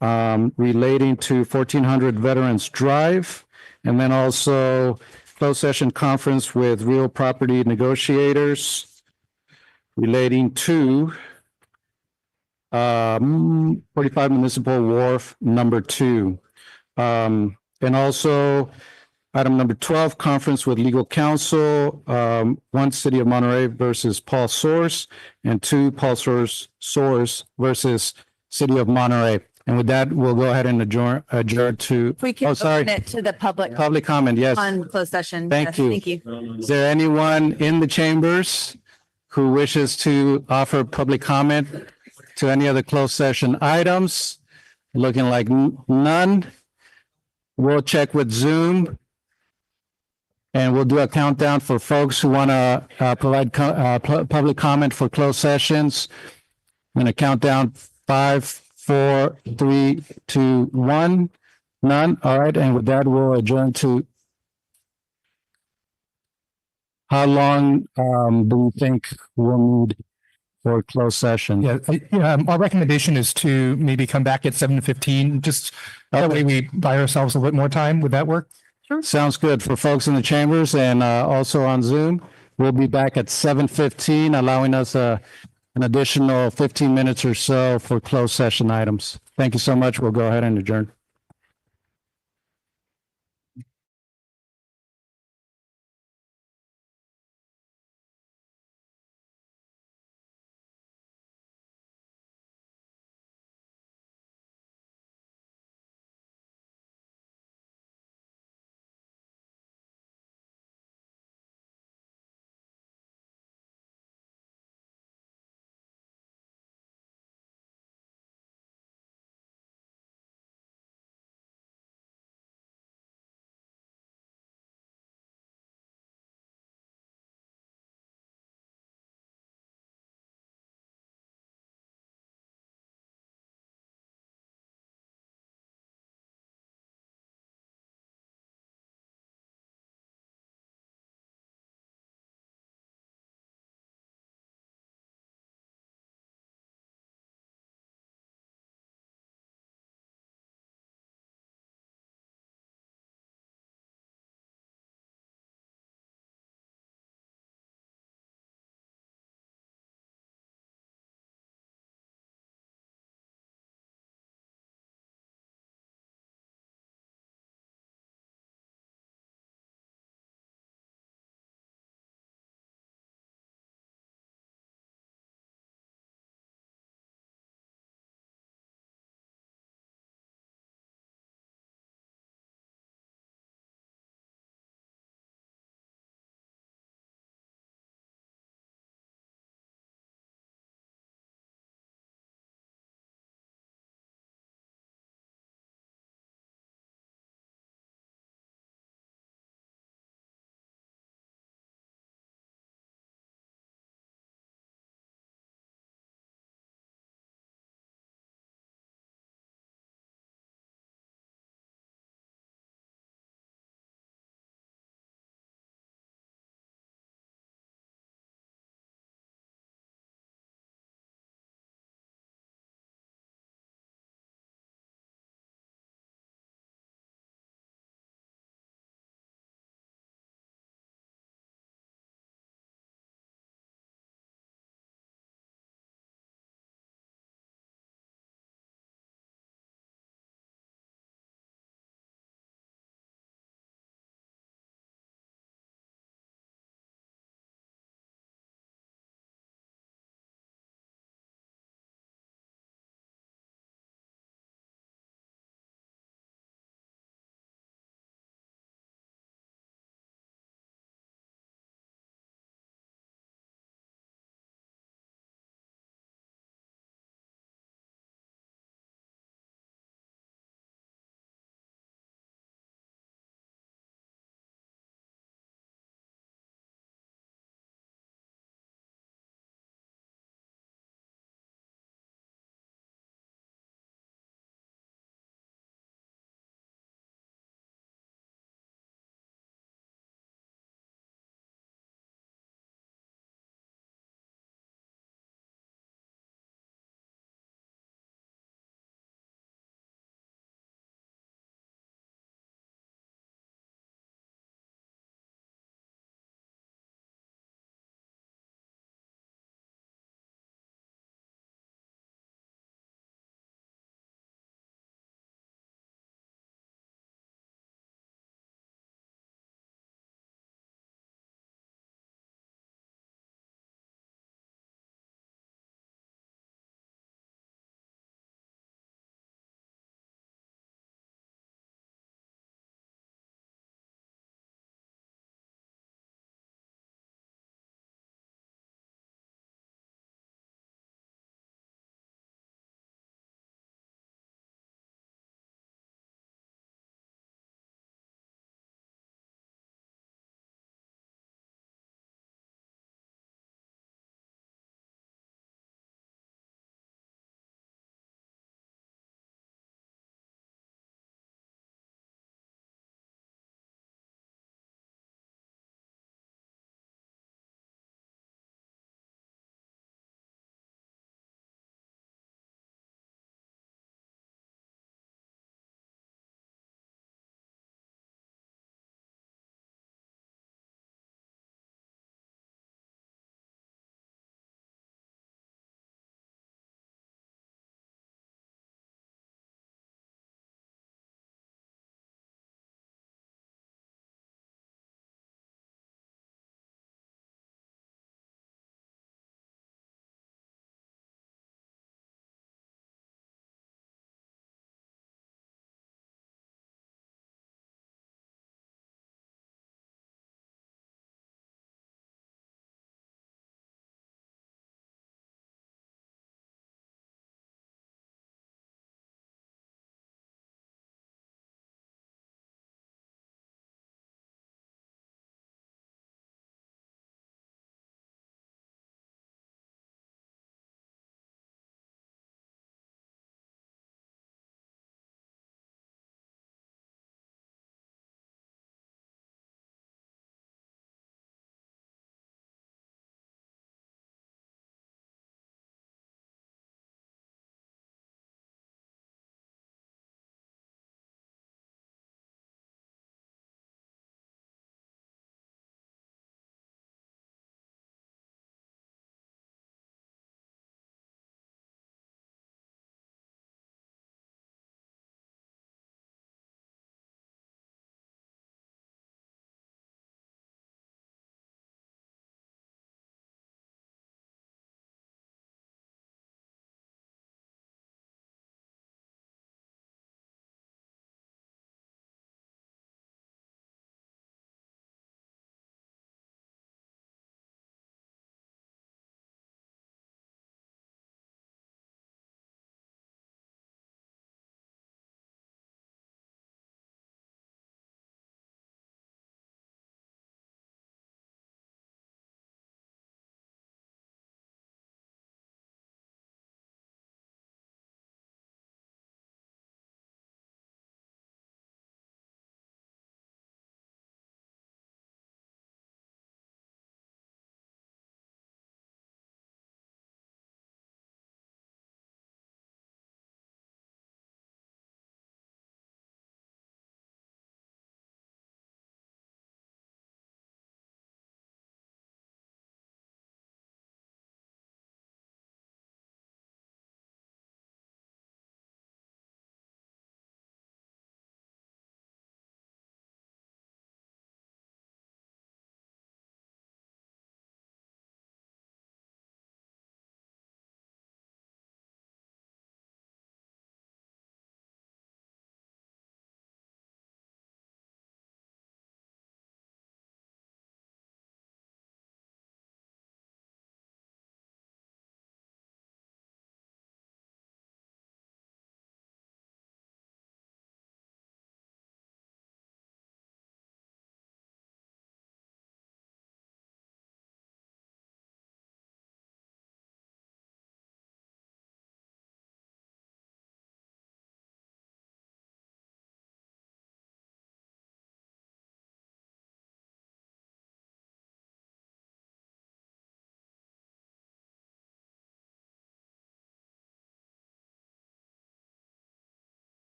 relating to 1400 Veterans Drive, and then also closed session conference with real property negotiators relating to 45 Municipal Wharf number 2. And also item number 12, conference with legal counsel, 1 City of Monterey versus Paul Source, and 2 Paul Source versus City of Monterey. And with that, we'll go ahead and adjourn to, If we can open it to the public public comment. Yes. on closed session. Thank Yes, you. Thank you. Is there anyone in the chambers who wishes to offer public comment to any of the closed session items? Looking like none. We'll check with Zoom. And we'll do a countdown for folks who want to provide public comment for closed sessions. I'm going to count down 5, 4, 3, 2, 1. None. All right. And with that, we'll adjourn to. How long do we think we'll need for closed session? Our recommendation is to maybe come back at 7:15, just that way we buy ourselves a little bit more time. Would that work? Sure. Sounds good for folks in the chambers and also on Zoom. We'll be back at 7:15, allowing us an additional 15 minutes or so for closed session items. Thank you so much. We'll go ahead and adjourn.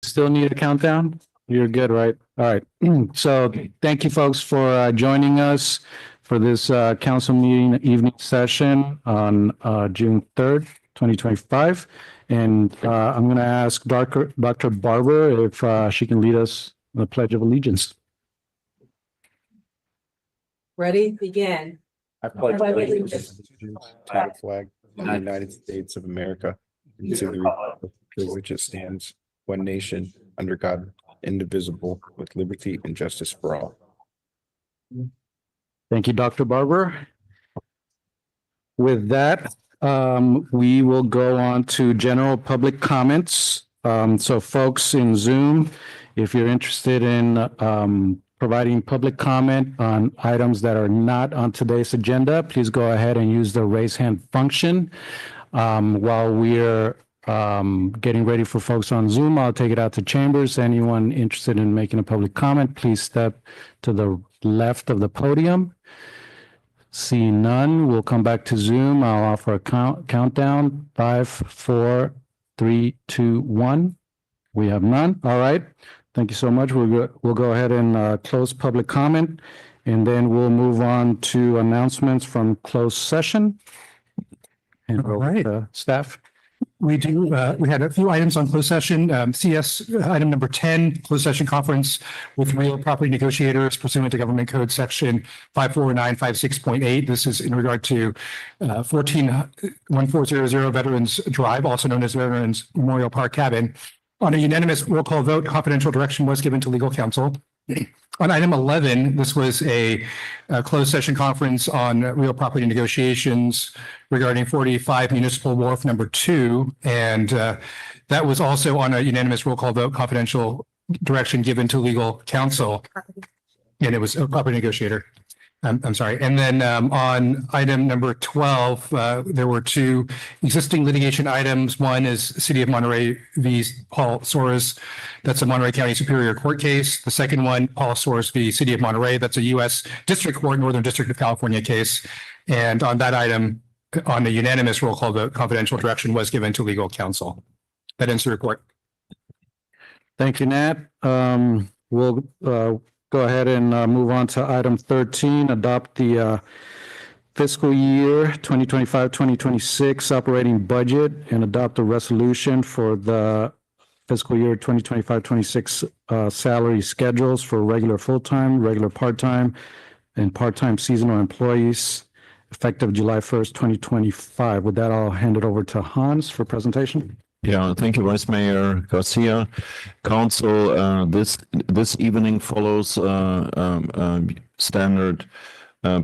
Still need a countdown? You're good, right? All right. So thank you folks for joining us for this council meeting evening session on June 3rd, 2025. And I'm going to ask Dr. Barber if she can lead us in the Pledge of Allegiance. Ready? Begin. I pledge allegiance to the flag of the United States of America and to the republic for which it stands, one nation, under God, indivisible, with liberty and justice for all. Thank you, Dr. Barber. With that, we will go on to general public comments. So folks in Zoom, if you're interested in providing public comment on items that are not on today's agenda, please go ahead and use the raise hand function. While we're getting ready for folks on Zoom, I'll take it out to chambers. Anyone interested in making a public comment, please step to the left of the podium. Seeing none, we'll come back to Zoom. I'll offer a countdown. 5, 4, 3, 2, 1. We have none. All right. Thank you so much. We'll go ahead and close public comment, and then we'll move on to announcements from closed session. And All right. Staff. We had a few items on closed session. CS item number 10, closed session conference with real property negotiators pursuant to Government Code Section 54956.8. This is in regard to 141400 Veterans Drive, also known as Veterans Memorial Park Cabin. On a unanimous roll call vote, confidential direction was given to legal counsel. On item 11, this was a closed session conference on real property negotiations regarding 45 Municipal Wharf number 2. And that was also on a unanimous roll call vote, confidential direction given to legal counsel. And it was a property negotiator. I'm sorry. And then on item number 12, there were 2 existing litigation items. One is City of Monterey v. Paul Soros. That's a Monterey County Superior Court case. The second one, Paul Soros v. City of Monterey. That's a U.S. District Court, Northern District of California case. And on that item, on the unanimous roll call vote, confidential direction was given to legal counsel. That ends the report. Thank you, Nat. We'll go ahead and move on to item 13, adopt the fiscal year 2025-2026 operating budget and adopt a resolution for the fiscal year 2025-26 salary schedules for regular full-time, regular part-time, and part-time seasonal employees effective July 1st, 2025. With that, I'll hand it over to Hans for presentation. Yeah, thank you, Vice Mayor Garcia. Council, this evening follows standard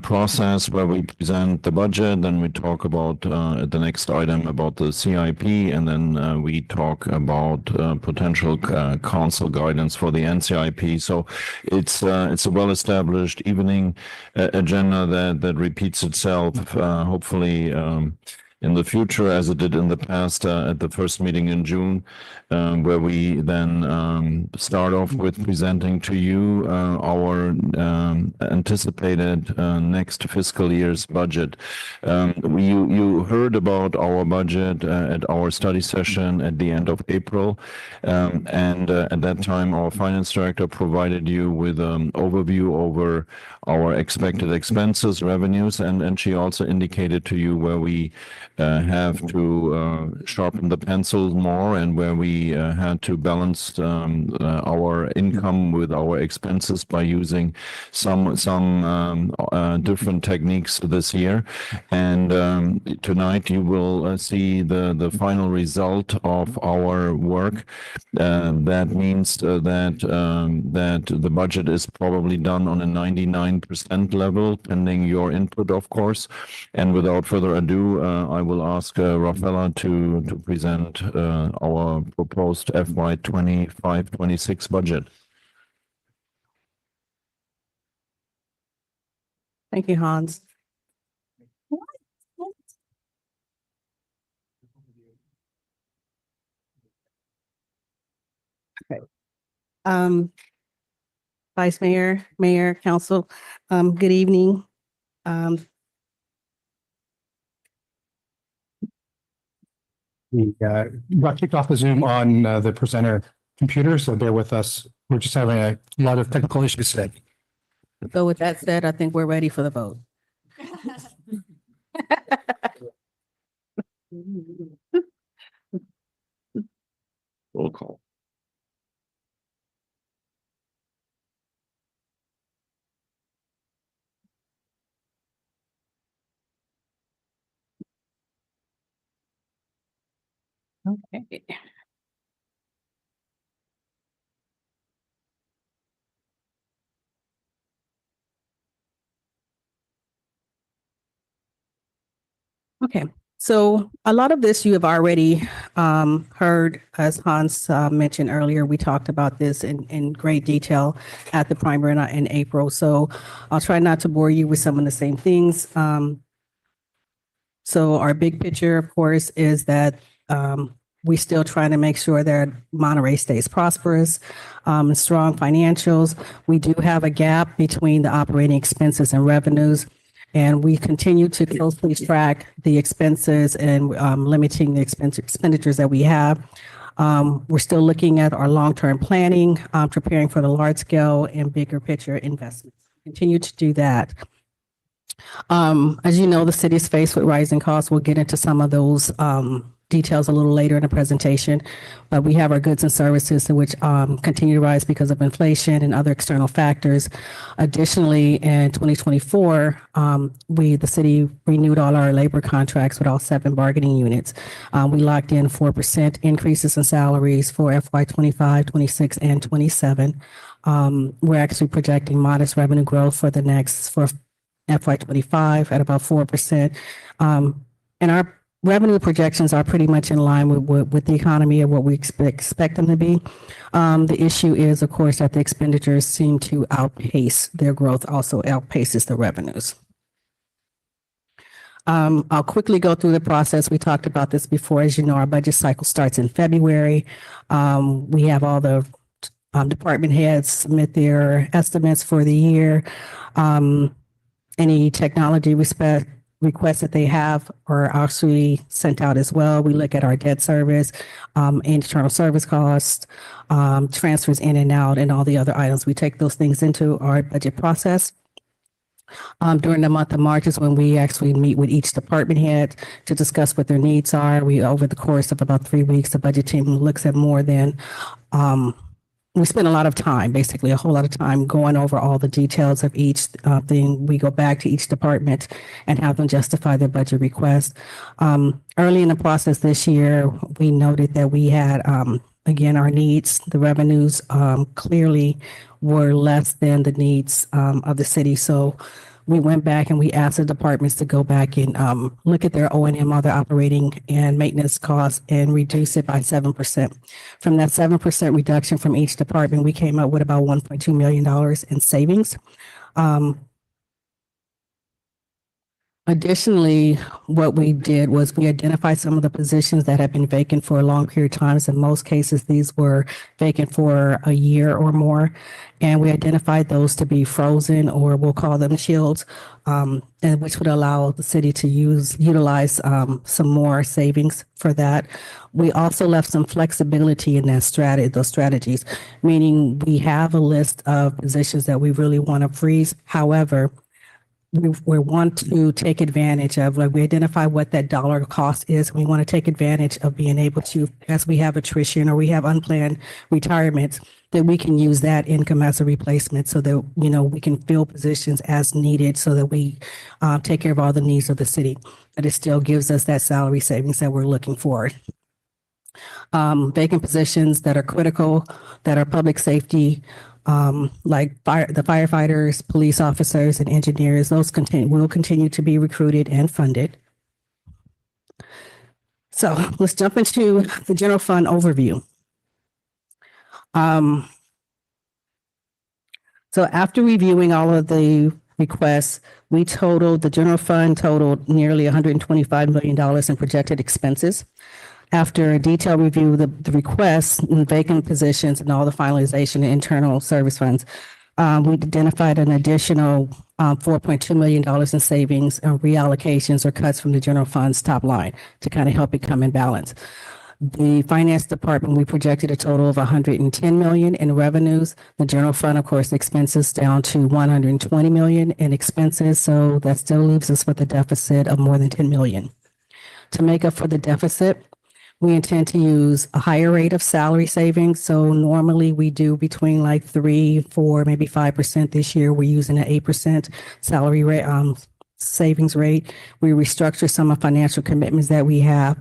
process where we present the budget, then we talk about the next item about the CIP, and then we talk about potential council guidance for the NCIP. So it's a well-established evening agenda that repeats itself, hopefully in the future, as it did in the past at the first meeting in June, where we then start off with presenting to you our anticipated next fiscal year's budget. You heard about our budget at our study session at the end of April, and at that time our finance director provided you with an overview over our expected expenses, revenues, and she also indicated to you where we have to sharpen the pencil more and where we had to balance our income with our expenses by using some different techniques this year. And tonight you will see the final result of our work. That means that the budget is probably done on a 99% level, pending your input, of course. And without further ado, I will ask Rafaela to present our proposed FY 25-26 budget. Thank you, Hans. Okay. Vice Mayor, Mayor, Council, good evening. We got kicked off the Zoom on the presenter computer, so bear with us. We're just having a lot of technical issues today. So with that said, I think we're ready for the vote. Roll call. Okay. Okay, so a lot of this you have already heard, as Hans mentioned earlier. We talked about this in great detail at the primary in April. So I'll try not to bore you with some of the same things. So our big picture, of course, is that we still trying to make sure that Monterey stays prosperous, strong financials. We do have a gap between the operating expenses and revenues, and we continue to closely track the expenses and limiting the expenditures that we have. We're still looking at our long-term planning, preparing for the large-scale and bigger picture investments. Continue to do that. As you know, the city is faced with rising costs. We'll get into some of those details a little later in the presentation, but we have our goods and services which continue to rise because of inflation and other external factors. Additionally, in 2024, the city renewed all our labor contracts with all 7 bargaining units. We locked in 4% increases in salaries for FY 25, 26, and 27. We're actually projecting modest revenue growth for FY 25 at about 4%. And our revenue projections are pretty much in line with the economy and what we expect them to be. The issue is, of course, that the expenditures seem to outpace their growth, also outpaces the revenues. I'll quickly go through the process. We talked about this before. As you know, our budget cycle starts in February. We have all the department heads submit their estimates for the year. Any technology requests that they have are actually sent out as well. We look at our debt service, internal service costs, transfers in and out, and all the other items. We take those things into our budget process. During the month of March is when we actually meet with each department head to discuss what their needs are. Over the course of about 3 weeks, the budget team looks at more than we spend a lot of time, basically a whole lot of time going over all the details of each thing. We go back to each department and have them justify their budget request. Early in the process this year, we noted that we had, again, our needs, the revenues clearly were less than the needs of the city. So we went back and we asked the departments to go back and look at their O&M, other operating and maintenance costs, and reduce it by 7%. From that 7% reduction from each department, we came up with about $1.2 million in savings. Additionally, what we did was we identified some of the positions that have been vacant for a long period of time. In most cases, these were vacant for a year or more. And we identified those to be frozen, or we'll call them shields, and which would allow the city to utilize some more savings for that. We also left some flexibility in that those strategies, meaning we have a list of positions that we really want to freeze. However, we want to take advantage of, like, we identify what that dollar cost is. We want to take advantage of being able to, as we have attrition or we have unplanned retirements, that we can use that income as a replacement so that, we can fill positions as needed so that we take care of all the needs of the city. But it still gives us that salary savings that we're looking for. Vacant positions that are critical, that are public safety, like the firefighters, police officers, and engineers, those will continue to be recruited and funded. So let's jump into the general fund overview. So after reviewing all of the requests, the general fund totaled nearly $125 million in projected expenses. After a detailed review of the requests and vacant positions and all the finalization and internal service funds, we identified an additional $4.2 million in savings and reallocations or cuts from the general fund's top line to kind of help it come in balance. The finance department, we projected a total of 110 million in revenues. The general fund, of course, expenses down to 120 million in expenses. So that still leaves us with a deficit of more than 10 million. To make up for the deficit, we intend to use a higher rate of salary savings. So normally we do between like 3, 4, maybe 5%. This year we're using an 8% salary rate, savings rate. We restructure some of financial commitments that we have.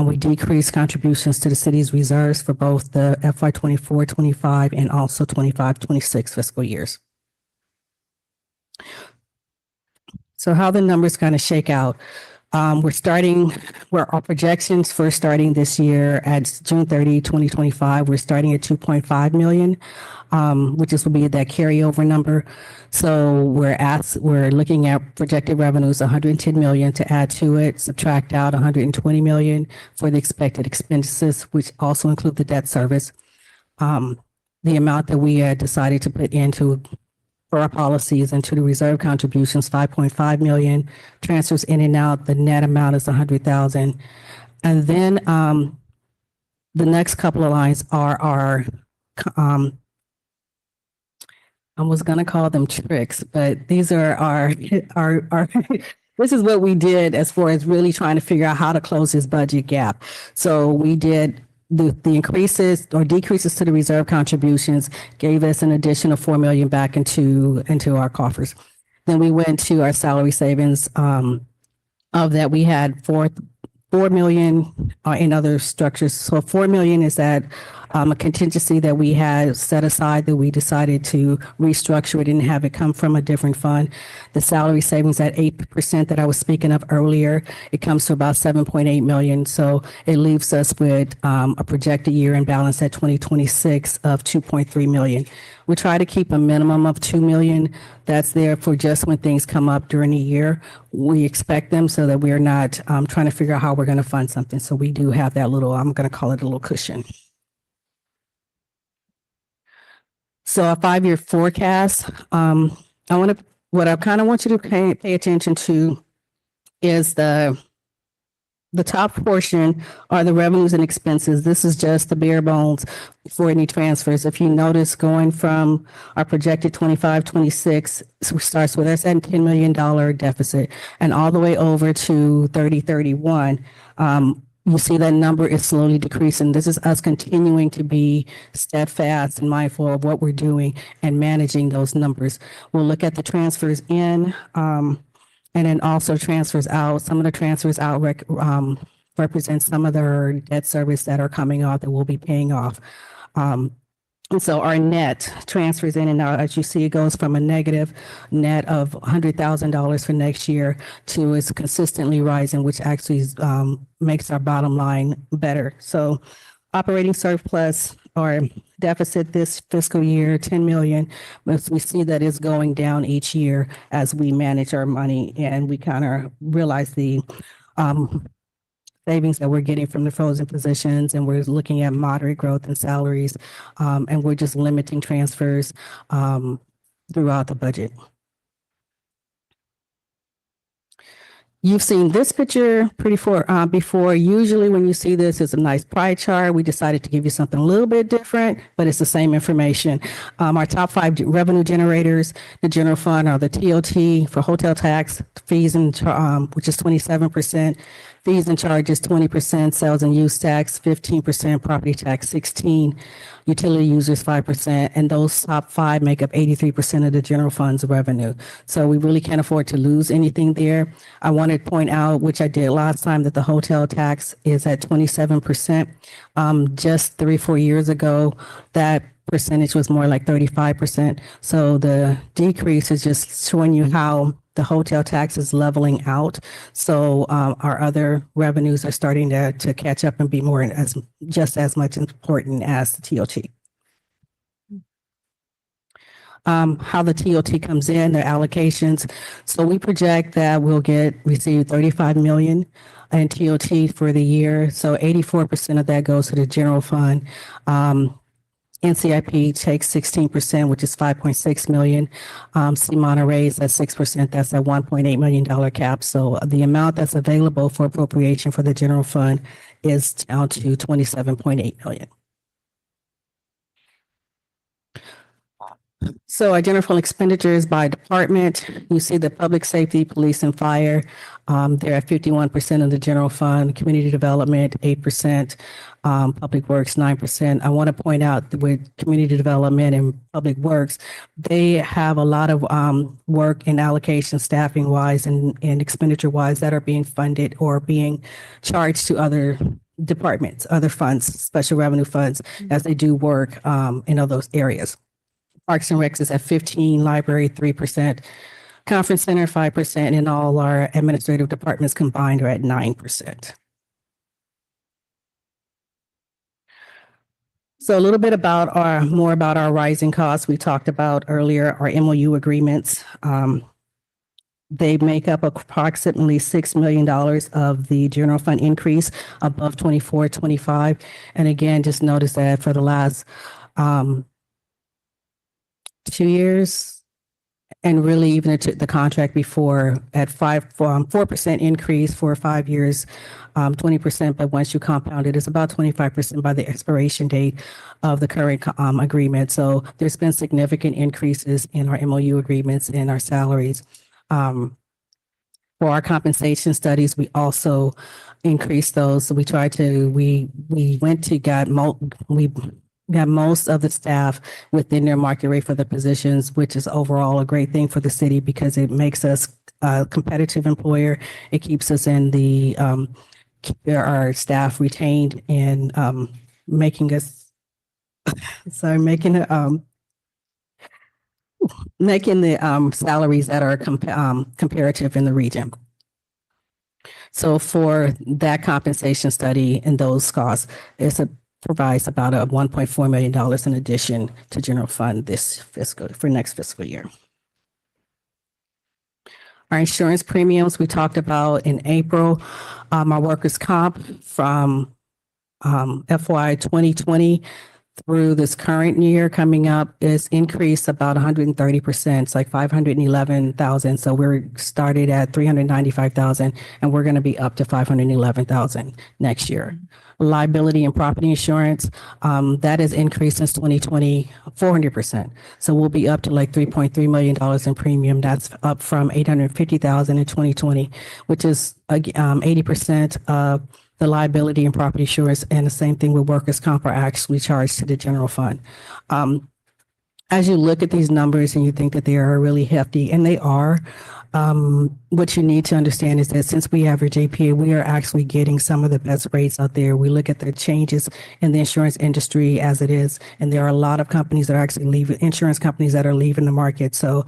We decrease contributions to the city's reserves for both the FY 24-25 and also 25-26 fiscal years. So how the numbers kind of shake out. Where our projections for starting this year at June 30, 2025, we're starting at 2.5 million, which will be that carryover number. So we're looking at projected revenues, 110 million to add to it, subtract out 120 million for the expected expenses, which also include the debt service. The amount that we had decided to put into for our policies into the reserve contributions, 5.5 million, transfers in and out, the net amount is 100,000. And then the next couple of lines are our, I was gonna call them tricks, but these are our this is what we did as far as really trying to figure out how to close this budget gap. So we did the increases or decreases to the reserve contributions gave us an additional 4 million back into our coffers. Then we went to our salary savings. Of that, we had 4 million in other structures. So 4 million is that a contingency that we had set aside that we decided to restructure it and have it come from a different fund. The salary savings at 8% that I was speaking of earlier, it comes to about 7.8 million. So it leaves us with a projected year-end balance at 2026 of 2.3 million. We try to keep a minimum of 2 million. That's there for just when things come up during the year. We expect them so that we're not trying to figure out how we're going to fund something. So we do have that little, I'm going to call it a little cushion. So a 5-year forecast, what I kind of want you to pay attention to is the top portion are the revenues and expenses. This is just the bare bones for any transfers. If you notice, going from our projected 25-26, so it starts with us at $10 million deficit and all the way over to 30-31. You see that number is slowly decreasing. This is us continuing to be steadfast and mindful of what we're doing and managing those numbers. We'll look at the transfers in, and then also transfers out. Some of the transfers out represent some of their debt service that are coming off that we'll be paying off. And so our net transfers in and out, as you see, it goes from a negative net of $100,000 for next year to is consistently rising, which actually makes our bottom line better. So operating surplus or deficit this fiscal year, 10 million, but we see that it's going down each year as we manage our money and we kind of realize the savings that we're getting from the frozen positions, and we're looking at moderate growth in salaries, and we're just limiting transfers throughout the budget. You've seen this picture before. Usually when you see this, it's a nice pie chart. We decided to give you something a little bit different, but it's the same information. Our top 5 revenue generators, the general fund, are the TOT for hotel tax, fees, and which is 27%, fees and charges 20%, sales and use tax 15%, property tax 16%, utility users 5%, and those top 5 make up 83% of the general fund's revenue. So we really can't afford to lose anything there. I want to point out, which I did last time, that the hotel tax is at 27%. Just 3-4 years ago, that percentage was more like 35%. So the decrease is just showing you how the hotel tax is leveling out. So our other revenues are starting to catch up and be just as much important as the TOT. How the TOT comes in, the allocations. So we project that we'll receive 35 million in TOT for the year. So 84% of that goes to the general fund. NCIP takes 16%, which is 5.6 million. See Monterey is at 6%. That's a $1.8 million cap. So the amount that's available for appropriation for the general fund is down to 27.8 million. So our general fund expenditures by department, you see the public safety, police and fire. They're at 51% of the general fund, community development, 8%, public works, 9%. I want to point out that with community development and public works, they have a lot of work and allocation staffing wise and expenditure wise that are being funded or being charged to other departments, other funds, special revenue funds, as they do work in all those areas. Parks and Recs is at 15, library 3%, conference center 5%, and all our administrative departments combined are at 9%. So a little bit about more about our rising costs. We talked about earlier our MOU agreements. They make up approximately $6 million of the general fund increase above 24-25. And again, just notice that for the last 2 years, and really even the contract before at 4% increase for 5 years, 20%, but once you compound it, it's about 25% by the expiration date of the current agreement. So there's been significant increases in our MOU agreements and our salaries. For our compensation studies, we also increased those. So we got most of the staff within their market rate for the positions, which is overall a great thing for the city because it makes us a competitive employer. It keeps us in our staff retained and making us, making the salaries that are comparative in the region. So for that compensation study and those costs, provides about a $1.4 million in addition to general fund for next fiscal year. Our insurance premiums we talked about in April. Our workers' comp from FY 2020 through this current year coming up is increased about 130%. It's like 511,000. So we're started at 395,000 and we're going to be up to 511,000 next year. Liability and property insurance, that has increased since 2020, 400%. So we'll be up to like $3.3 million in premium. That's up from 850,000 in 2020, which is 80% of the liability and property insurance, and the same thing with workers' comp are actually charged to the general fund. As you look at these numbers and you think that they are really hefty, and they are, what you need to understand is that since we have our JPA, we are actually getting some of the best rates out there. We look at the changes in the insurance industry as it is, and there are a lot of companies that are actually leaving, insurance companies that are leaving the market. So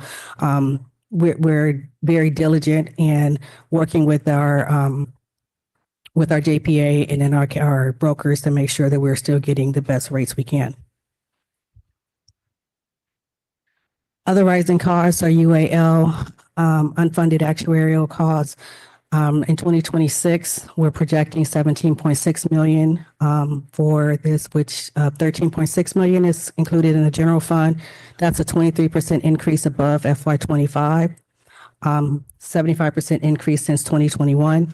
we're very diligent in working with our JPA and then our brokers to make sure that we're still getting the best rates we can. Other rising costs are UAL, unfunded actuarial costs. In 2026, we're projecting 17.6 million for this, which 13.6 million is included in the general fund. That's a 23% increase above FY25, 75% increase since 2021.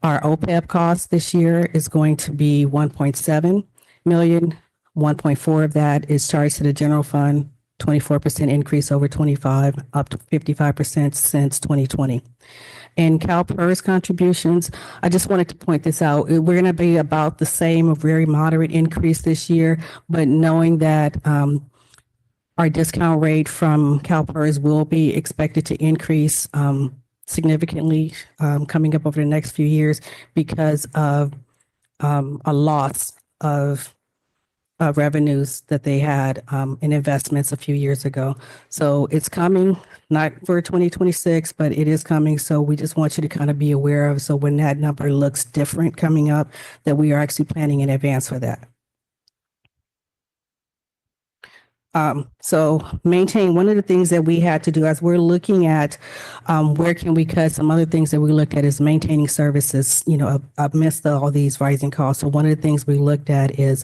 Our OPEB cost this year is going to be 1.7 million. 1.4 of that is charged to the general fund, 24% increase over 25, up to 55% since 2020. And CalPERS contributions, I just wanted to point this out. We're going to be about the same, a very moderate increase this year, but knowing that our discount rate from CalPERS will be expected to increase significantly coming up over the next few years because of a loss of revenues that they had in investments a few years ago. So it's coming, not for 2026, but it is coming. So we just want you to kind of be aware of, so when that number looks different coming up, that we are actually planning in advance for that. So maintain, one of the things that we had to do as we're looking at where can we cut, some other things that we looked at is maintaining services, amidst all these rising costs. So one of the things we looked at is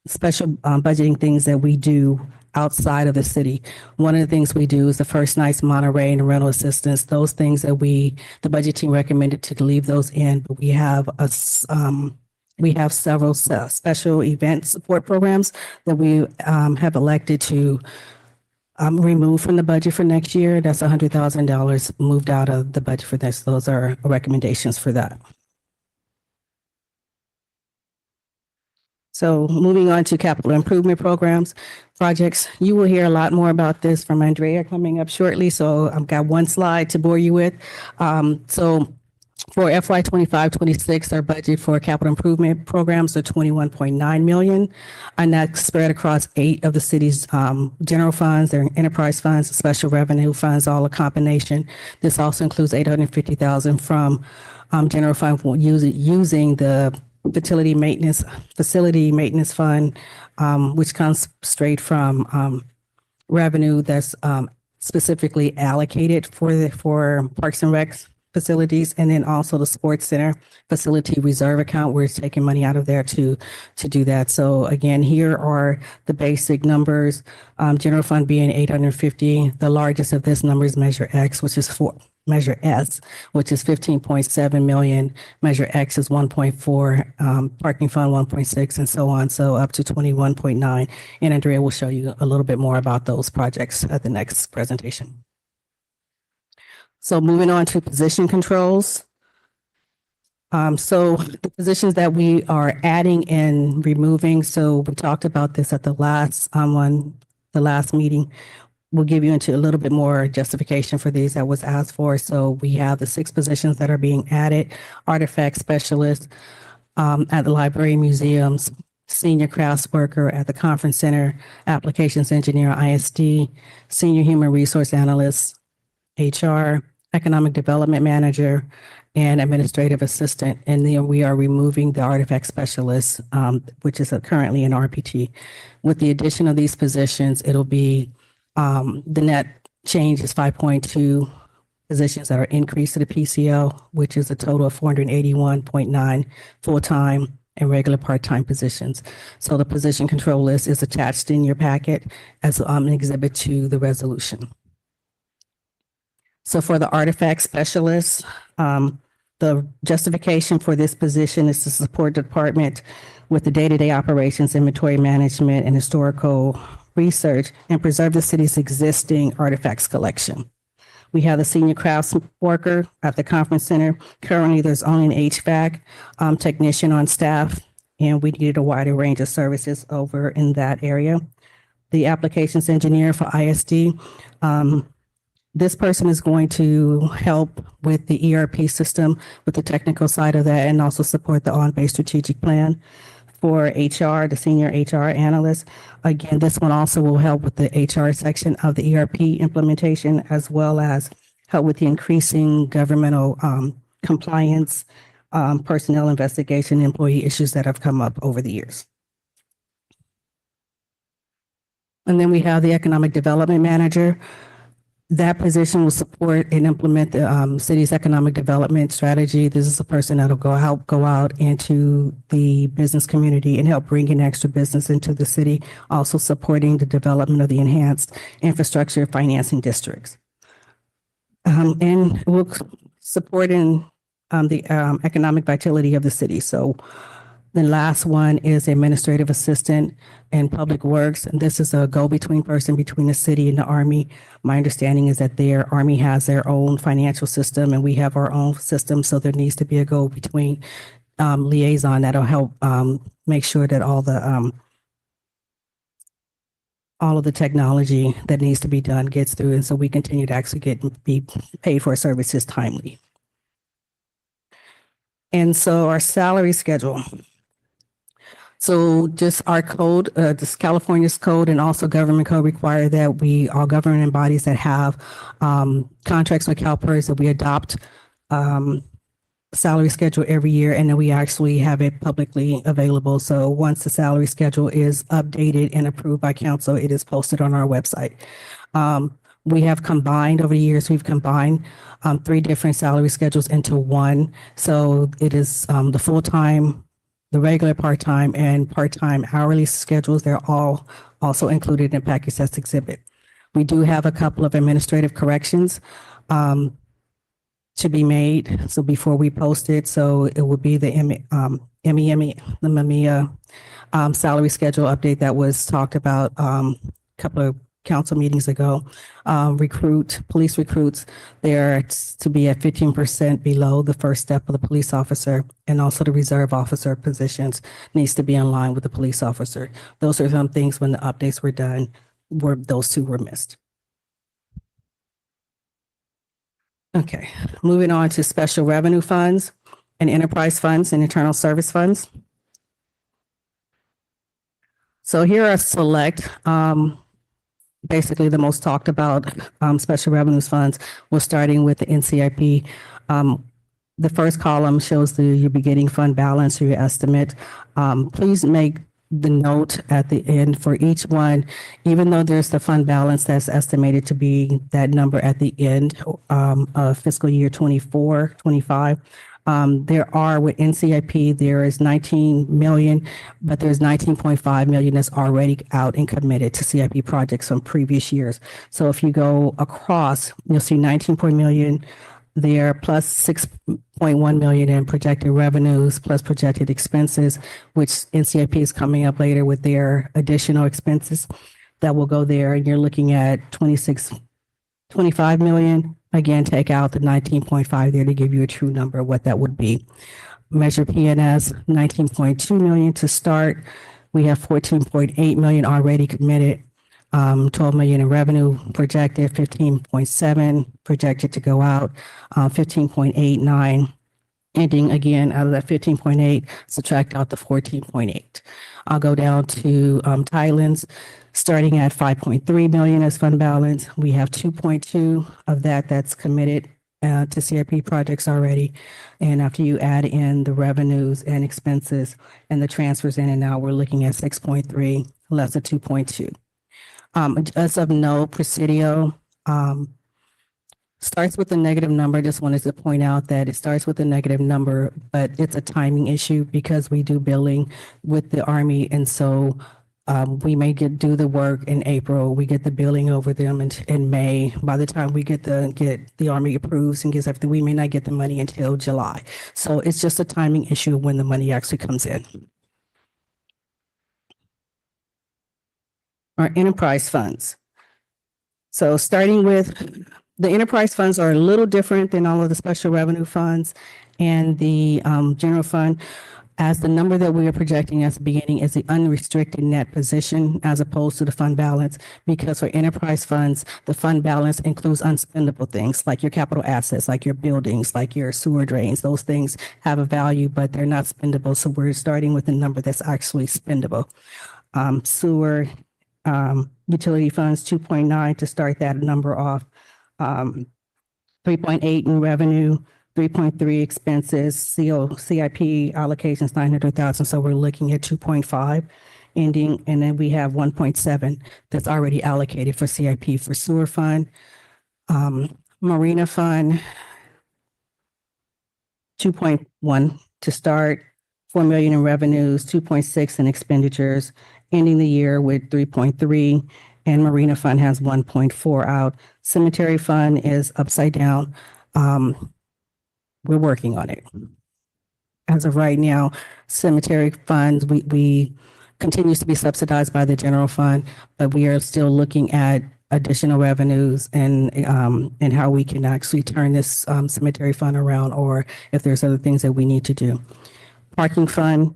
special budgeting things that we do outside of the city. One of the things we do is the first night's Monterey and rental assistance. Those things that the budget team recommended to leave those in, but we have several special event support programs that we have elected to remove from the budget for next year. That's $100,000 moved out of the budget for this. Those are recommendations for that. So moving on to capital improvement projects, you will hear a lot more about this from Andrea coming up shortly. So I've got one slide to bore you with. So for FY 25-26, our budget for capital improvement programs are $21.9 million, and that's spread across 8 of the city's general funds, their enterprise funds, special revenue funds, all a combination. This also includes $850,000 from general fund using the facility maintenance fund, which comes straight from revenue that's specifically allocated for Parks and Recs facilities, and then also the Sports Center facility reserve account. We're taking money out of there to do that. So again, here are the basic numbers. General fund being 850. The largest of this number is Measure S, which is 15.7 million. Measure X is 1.4, parking fund 1.6, and so on. So up to 21.9. And Andrea will show you a little bit more about those projects at the next presentation. So moving on to position controls. So the positions that we are adding and removing. So we talked about this at the last meeting. We'll give you into a little bit more justification for these that was asked for. So we have the 6 positions that are being added: artifact specialist at the library, museums, senior crafts worker at the conference center, applications engineer, ISD, senior human resource analyst, HR, economic development manager, and administrative assistant. And then we are removing the artifact specialist, which is currently an RPT. With the addition of these positions, it'll be the net change is 5.2 positions that are increased to the PCL, which is a total of 481.9 full-time and regular part-time positions. So the position control list is attached in your packet as an exhibit to the resolution. So for the artifact specialist, the justification for this position is to support the department with the day-to-day operations, inventory management, and historical research, and preserve the city's existing artifacts collection. We have the senior crafts worker at the conference center. Currently, there's only an HVAC technician on staff, and we needed a wider range of services over in that area. The applications engineer for ISD, this person is going to help with the ERP system, with the technical side of that, and also support the on-base strategic plan. For HR, the senior HR analyst, again, this one also will help with the HR section of the ERP implementation, as well as help with the increasing governmental compliance, personnel investigation, employee issues that have come up over the years. And then we have the economic development manager. That position will support and implement the city's economic development strategy. This is a person that'll help go out into the business community and help bring in extra business into the city, also supporting the development of the enhanced infrastructure financing districts. And we'll support in the economic vitality of the city. So the last one is administrative assistant in public works. And this is a go-between person between the city and the Army. My understanding is that their Army has their own financial system and we have our own system. So there needs to be a go-between liaison that'll help make sure that all of the technology that needs to be done gets through. And so we continue to actually be paid for services timely. And so our salary schedule. So just our code, this California's code and also government code require that all government bodies that have contracts with CalPERS, that we adopt salary schedule every year, and then we actually have it publicly available. So once the salary schedule is updated and approved by council, it is posted on our website. We have combined over the years, we've combined 3 different salary schedules into one. So it is the full-time the regular part-time and part-time hourly schedules, they're all also included in package as exhibit. We do have a couple of administrative corrections to be made. So before we post it, so it would be the MEMIA salary schedule update that was talked about a couple of council meetings ago. Police recruits, they're to be at 15% below the first step of the police officer, and also the reserve officer positions needs to be in line with the police officer. Those are some things when the updates were done, those two were missed. Okay, moving on to special revenue funds and enterprise funds and internal service funds. So here are select, basically the most talked about special revenues funds. We're starting with the NCIP. The first column shows your beginning fund balance or your estimate. Please make the note at the end for each one, even though there's the fund balance that's estimated to be that number at the end of fiscal year 24, 25. There are with NCIP, there is 19 million, but there's 19.5 million that's already out and committed to CIP projects from previous years. So if you go across, you'll see 19 million there, plus 6.1 million in projected revenues, plus projected expenses, which NCIP is coming up later with their additional expenses that will go there. And you're looking at 25 million. Again, take out the 19.5 there to give you a true number of what that would be. Measure PNS, 19.2 million to start. We have 14.8 million already committed. 12 million in revenue projected, 15.7 projected to go out, 15.89 ending again out of that 15.8, subtract out the 14.8. I'll go down to Thailand's starting at 5.3 million as fund balance. We have 2.2 of that's committed to CIP projects already. And after you add in the revenues and expenses and the transfers in and out, we're looking at 6.3 less than 2.2. As of no, Presidio starts with a negative number. Just wanted to point out that it starts with a negative number, but it's a timing issue because we do billing with the Army. And so we may do the work in April. We get the billing over them in May. By the time we get the Army approves and gets everything, we may not get the money until July. So it's just a timing issue when the money actually comes in. Our enterprise funds. So starting with the enterprise funds are a little different than all of the special revenue funds and the general fund, as the number that we are projecting at the beginning is the unrestricted net position as opposed to the fund balance, because for enterprise funds, the fund balance includes unspendable things like your capital assets, like your buildings, like your sewer drains. Those things have a value, but they're not spendable. So we're starting with a number that's actually spendable. Sewer, utility funds, 2.9 to start that number off, 3.8 in revenue, 3.3 expenses, CIP allocations, 900,000. So we're looking at 2.5 ending, and then we have 1.7 that's already allocated for CIP for sewer fund, marina fund, 2.1 to start, 4 million in revenues, 2.6 in expenditures, ending the year with 3.3, and marina fund has 1.4 out. Cemetery fund is upside down. We're working on it. As of right now, cemetery funds, we continues to be subsidized by the general fund, but we are still looking at additional revenues and how we can actually turn this cemetery fund around, or if there's other things that we need to do. Parking fund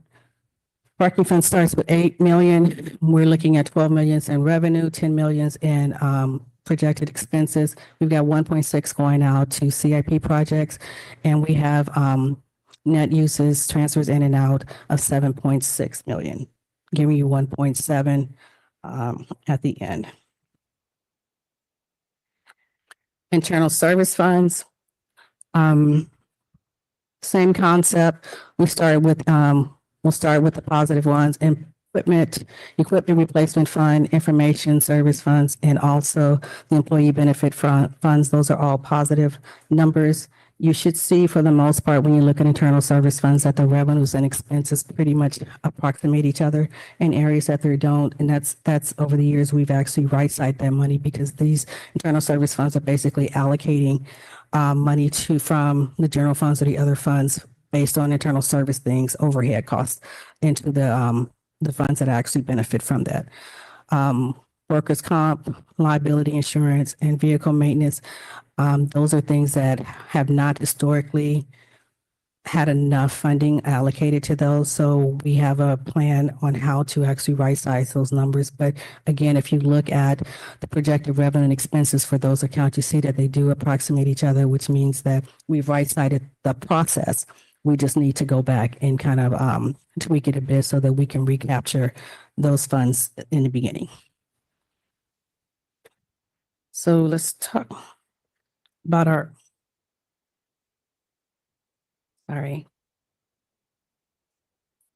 starts with 8 million. We're looking at 12 millions in revenue, 10 millions in projected expenses. We've got 1.6 going out to CIP projects, and we have net uses, transfers in and out of 7.6 million, giving you 1.7 at the end. Internal service funds, same concept. We'll start with the positive ones: equipment replacement fund, information service funds, and also the employee benefit funds. Those are all positive numbers. you should see for the most part, when you look at internal service funds, that the revenues and expenses pretty much approximate each other in areas that they don't. And that's over the years, we've actually right-sized that money because these internal service funds are basically allocating money from the general funds or the other funds based on internal service things, overhead costs into the funds that actually benefit from that. Workers' comp, liability insurance, and vehicle maintenance. Those are things that have not historically had enough funding allocated to those. So we have a plan on how to actually right-size those numbers. But again, if you look at the projected revenue and expenses for those accounts, you see that they do approximate each other, which means that we've right-sided the process. We just need to go back and kind of tweak it a bit so that we can recapture those funds in the beginning. So let's talk about our,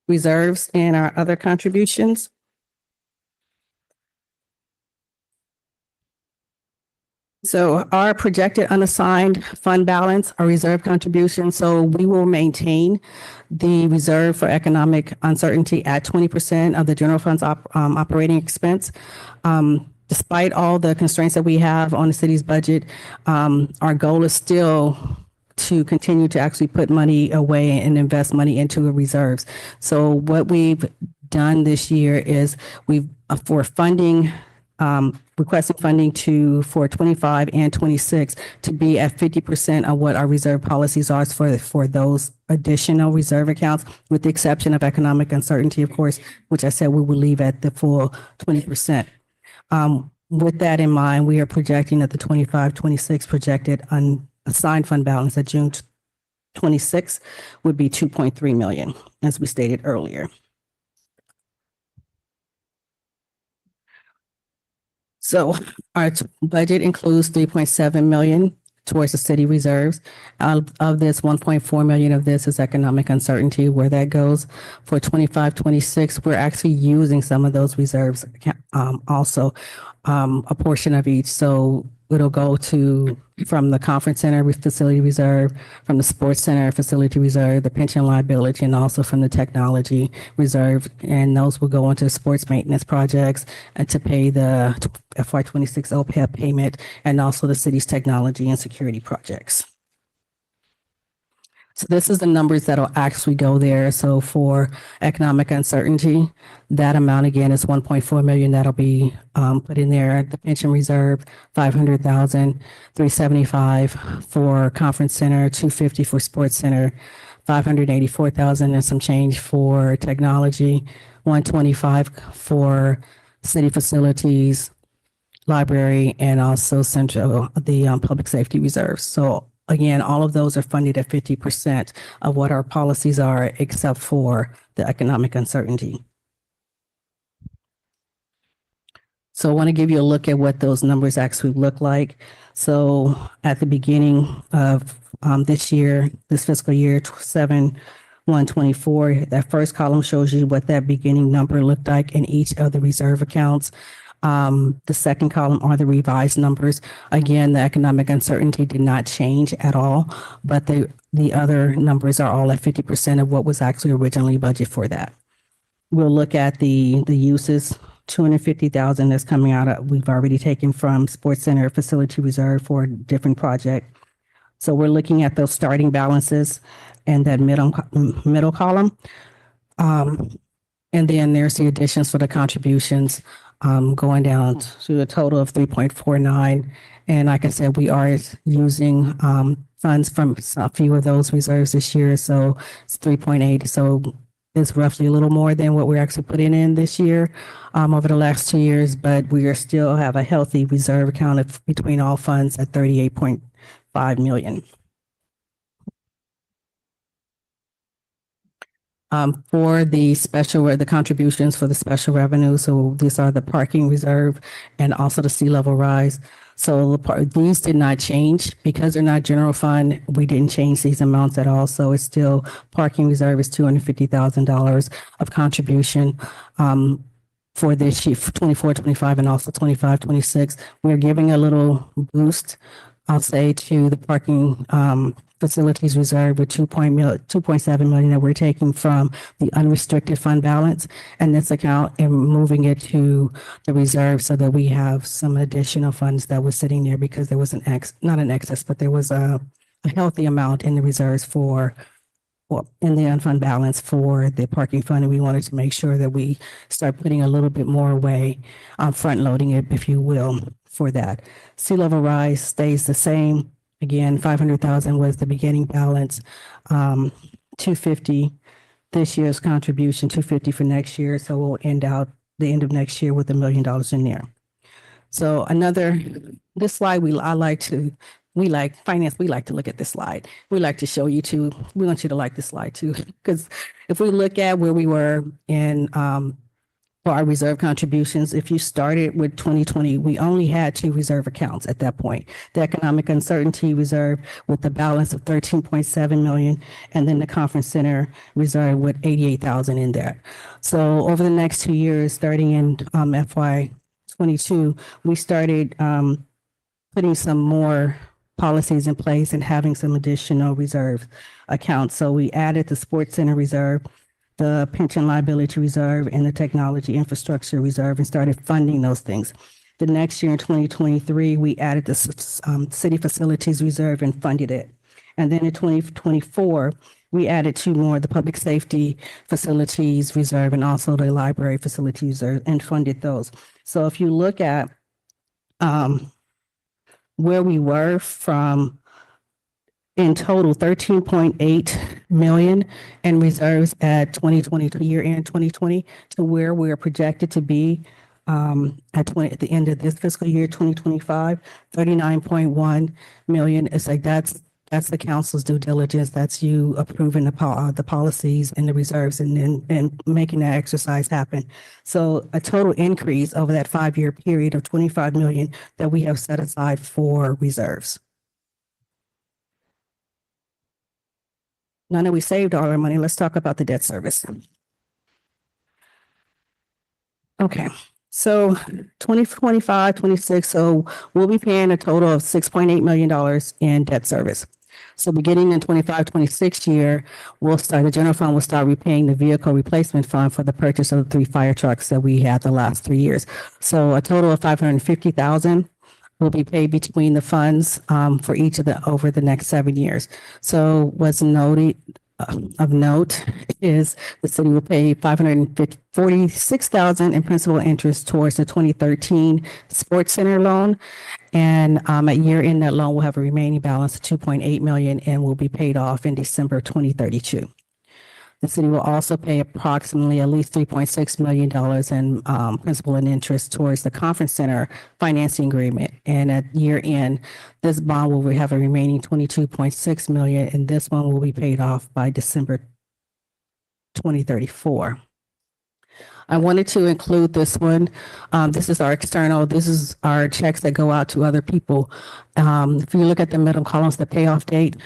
reserves and our other contributions. So our projected unassigned fund balance, our reserve contribution, so we will maintain the reserve for economic uncertainty at 20% of the general fund's operating expense. Despite all the constraints that we have on the city's budget, our goal is still to continue to actually put money away and invest money into reserves. So what we've done this year is for funding, requesting funding for 25 and 26 to be at 50% of what our reserve policies are for those additional reserve accounts, with the exception of economic uncertainty, of course, which I said we will leave at the full 20%. With that in mind, we are projecting that the 25-26 projected unassigned fund balance at June 26 would be 2.3 million, as we stated earlier. So our budget includes 3.7 million towards the city reserves. Of this, 1.4 million of this is economic uncertainty. Where that goes for 25-26, we're actually using some of those reserves, also a portion of each. So it'll go from the conference center facility reserve, from the sports center facility reserve, the pension liability, and also from the technology reserve. And those will go into sports maintenance projects and to pay the FY26 OPEB payment, and also the city's technology and security projects. So this is the numbers that'll actually go there. So for economic uncertainty, that amount again is 1.4 million that'll be put in there. The pension reserve, 500,000, 375 for conference center, 250 for sports center, 584,000 and some change for technology, 125 for city facilities, library, and also the public safety reserves. So again, all of those are funded at 50% of what our policies are, except for the economic uncertainty. So I want to give you a look at what those numbers actually look like. So at the beginning of this fiscal year, 7/1/24, that first column shows you what that beginning number looked like in each of the reserve accounts. The second column are the revised numbers. Again, the economic uncertainty did not change at all, but the other numbers are all at 50% of what was actually originally budgeted for that. We'll look at the uses. 250,000 that's coming we've already taken from Sports Center Facility Reserve for a different project. So we're looking at those starting balances and that middle column. And then there's the additions for the contributions going down to a total of 3.49. And like I said, we are using funds from a few of those reserves this year. So it's 3.8. So it's roughly a little more than what we're actually putting in this year over the last 2 years, but we are still have a healthy reserve account between all funds at 38.5 million. For the contributions for the special revenue, so these are the parking reserve and also the sea level rise. So these did not change because they're not general fund. We didn't change these amounts at all. So it's still parking reserve is $250,000 of contribution for this year, 24-25, and also 25-26. We're giving a little boost, I'll say, to the parking facilities reserve with 2.7 million that we're taking from the unrestricted fund balance and this account and moving it to the reserve so that we have some additional funds that was sitting there because there was not an excess, but there was a healthy amount in the reserves in the unfund balance for the parking fund. And we wanted to make sure that we start putting a little bit more away, front loading it, if you will, for that. Sea level rise stays the same. Again, 500,000 was the beginning balance, 250 this year's contribution, 250 for next year. So we'll end out the end of next year with $1 million in there. So this slide, we like finance, we like to look at this slide. We like to show you too. We want you to like this slide too, because if we look at where we were in, for our reserve contributions, if you started with 2020, we only had 2 reserve accounts at that point. The economic uncertainty reserve with the balance of 13.7 million, and then the conference center reserve with 88,000 in there. So over the next 2 years, starting in FY22, we started putting some more policies in place and having some additional reserve accounts. So we added the sports center reserve, the pension liability reserve, and the technology infrastructure reserve and started funding those things. The next year in 2023, we added the city facilities reserve and funded it. And then in 2024, we added 2 more, the public safety facilities reserve and also the library facilities reserve, and funded those. So if you look at where we were from in total 13.8 million in reserves at 2020 to year end 2020 to where we're projected to be at the end of this fiscal year 2025, 39.1 million. It's like that's the council's due diligence. That's you approving the policies and the reserves and making that exercise happen. So a total increase over that 5-year period of 25 million that we have set aside for reserves. Now that we saved all our money, let's talk about the debt service. Okay, so 2025, 26, so we'll be paying a total of $6.8 million in debt service. So beginning in 25, 26 year, the general fund will start repaying the vehicle replacement fund for the purchase of the 3 fire trucks that we had the last 3 years. So a total of 550,000 will be paid between the funds for each of over the next 7 years. So what's noted of note is the city will pay 546,000 in principal interest towards the 2013 sports center loan. And at year end, that loan will have a remaining balance of 2.8 million and will be paid off in December 2032. The city will also pay approximately at least $3.6 million in principal and interest towards the conference center financing agreement. And at year end, this bond will have a remaining 22.6 million, and this one will be paid off by December 2034. I wanted to include this one. This is our external, this is our checks that go out to other people. If you look at the middle columns, the payoff date,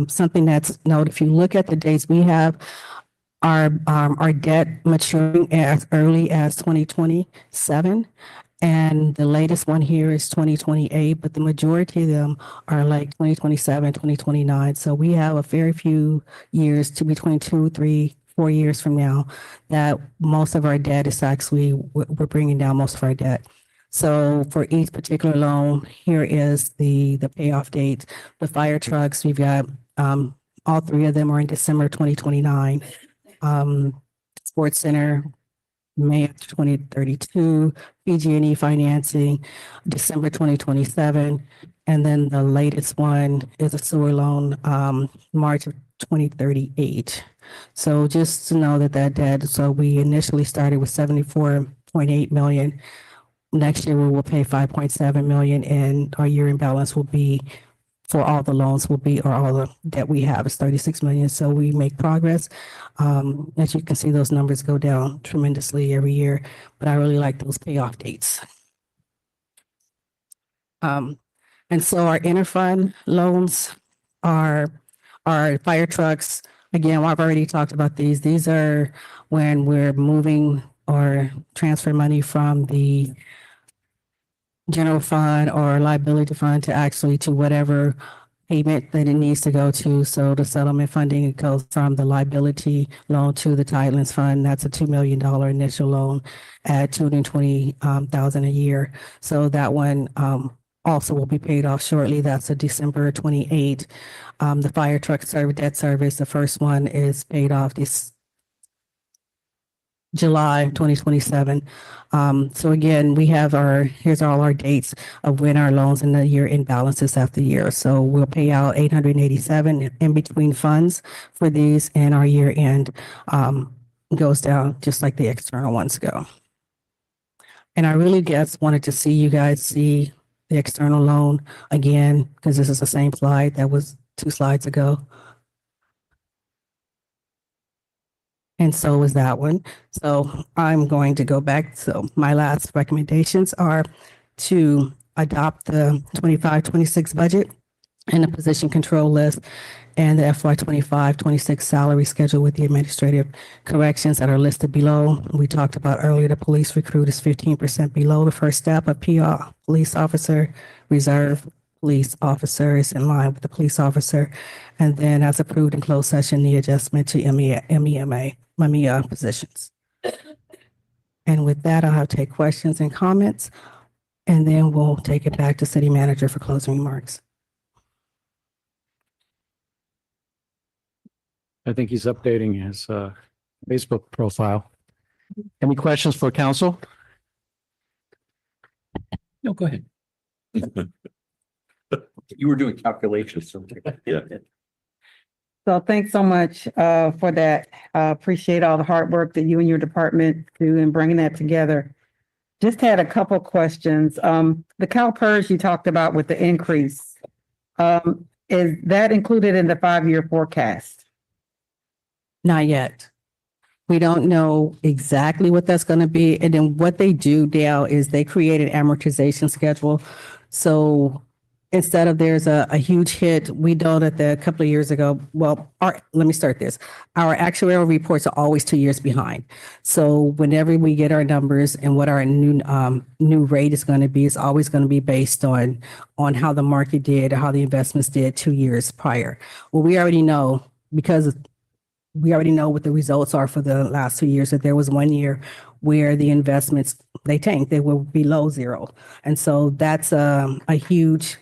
something that's noted, if you look at the dates we have, our debt maturing as early as 2027. And the latest one here is 2028, but the majority of them are like 2027, 2029. So we have a very few years to between 2, 3, 4 years from now that most of our debt is actually, we're bringing down most of our debt. So for each particular loan, here is the payoff date. The fire trucks, we've got all 3 of them are in December 2029. Sports Center, May of 2032, PG&E financing, December 2027. And then the latest one is a sewer loan, March of 2038. So just to know that debt, so we initially started with 74.8 million. Next year we will pay 5.7 million and our year-end balance will be for all the loans will be, or all the debt we have is 36 million. So we make progress. As you can see, those numbers go down tremendously every year, but I really like those payoff dates. And so our interfund loans are fire trucks. Again, I've already talked about these. These are when we're moving or transfer money from the general fund or liability fund to whatever payment that it needs to go to. So the settlement funding, it goes from the liability loan to the Tidelands Fund. That's a $2 million initial loan at $220,000 a year. So that one also will be paid off shortly. That's a December 28. The fire truck service, debt service, the first one is paid off this July 2027. So again, we have here's all our dates of when our loans in the year end balances after the year. So we'll pay out 887 in between funds for these, and our year end goes down just like the external ones go. And I really just wanted to see you guys see the external loan again, because this is the same slide that was 2 slides ago. And so was that one. So I'm going to go back. So my last recommendations are to adopt the 25-26 budget and the position control list and the FY 25-26 salary schedule with the administrative corrections that are listed below. We talked about earlier, the police recruit is 15% below the first step of PR police officer. Reserve police officer is in line with the police officer. And then as approved in closed session, the adjustment to MEA positions. And with that, I'll take questions and comments, and then we'll take it back to city manager for closing remarks. I think he's updating his Facebook profile. Any questions for council? No, go ahead. You were doing calculations. Yeah. So thanks so much for that. Appreciate all the hard work that you and your department do in bringing that together. Just had a couple questions. The CalPERS you talked about with the increase, is that included in the 5-year forecast? Not yet. We don't know exactly what that's going to be. And then what they do, Dale, is they create an amortization schedule. So instead of there's a huge hit, we know that a couple of years ago, well, let me start this. Our actuarial reports are always 2 years behind. So whenever we get our numbers and what our new rate is going to be, it's always going to be based on how the market did or how the investments did 2 years prior. Well, we already know, because we already know what the results are for the last 2 years, that there was 1 year where the investments, they tanked, they were below zero. And so that's a huge,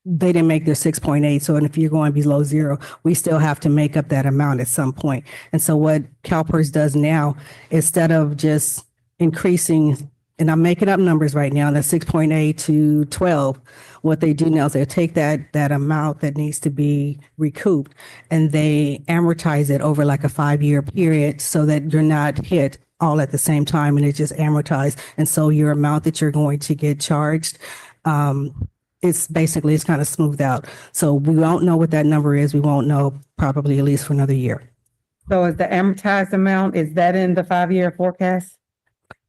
they didn't make their 6.8. So, and if you're going below zero, we still have to make up that amount at some point. And so what CalPERS does now, instead of just increasing, and I'm making up numbers right now, the 6.8 to 12, what they do now is they take that amount that needs to be recouped and they amortize it over like a 5-year period so that you're not hit all at the same time, and it just amortized. And so your amount that you're going to get charged, it's kind of smoothed out. So we won't know what that number is. We won't know probably at least for another year. So is the amortized amount, is that in the 5-year forecast?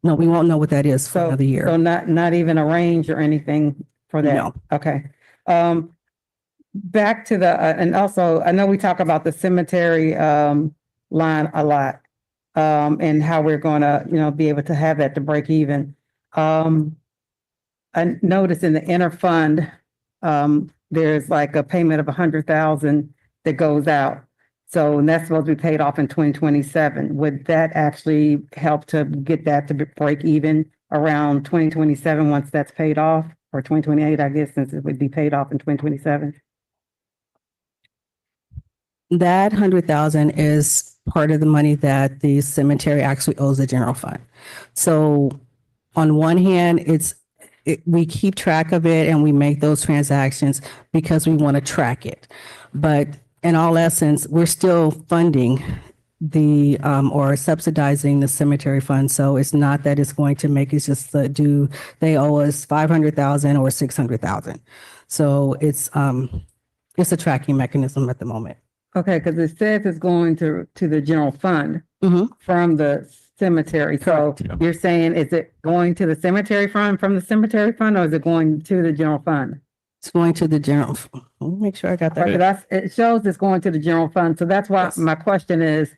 No, we won't know what that is for another year. So not even a range or anything for that? No. Okay. Back to the, and also, I know we talk about the cemetery line a lot, and how we're gonna, be able to have that to break even. I noticed in the interfund, there's like a payment of 100,000 that goes out. So, and that's supposed to be paid off in 2027. Would that actually help to get that to break even around 2027 once that's paid off? Or 2028, I guess, since it would be paid off in 2027? That 100,000 is part of the money that the cemetery actually owes the general fund. So on one hand, we keep track of it and we make those transactions because we want to track it. But in all essence, we're still funding or subsidizing the cemetery fund. So it's not that it's going to make it just they owe us 500,000 or 600,000. So it's a tracking mechanism at the moment. Okay, because it says it's going to the general fund from the cemetery. So you're saying, is it going to the cemetery fund from the cemetery fund, or is it going to the general fund? It's going to the general. Let me make sure I got that. Right. It shows it's going to the general fund. So that's why my question is,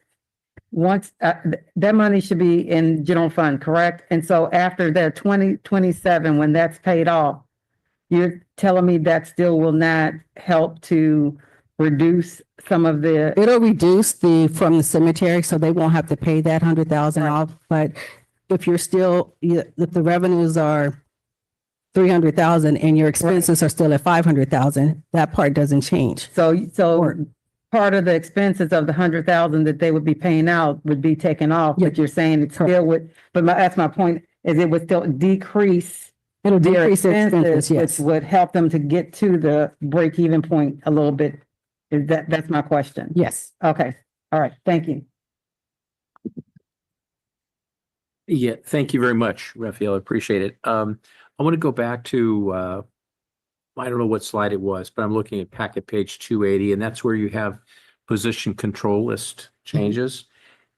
once that money should be in general fund, correct? And so after the 2027, when that's paid off, you're telling me that still will not help to reduce some of the. It'll reduce from the cemetery, so they won't have to pay that 100,000 off. But if you're still, if the revenues are 300,000 and your expenses are still at 500,000, that part doesn't change. So part of the expenses of the 100,000 that they would be paying out would be taken off, but you're saying it still would, that's my point, is it would still decrease. It'll their decrease their expenses, which yes. would help them to get to the break-even point a little bit. That's my question? Yes. Okay, all right, thank you. Yeah, thank you very much, Raphael. I appreciate it. I want to go back to, I don't know what slide it was, but I'm looking at packet page 280, and that's where you have position control list changes.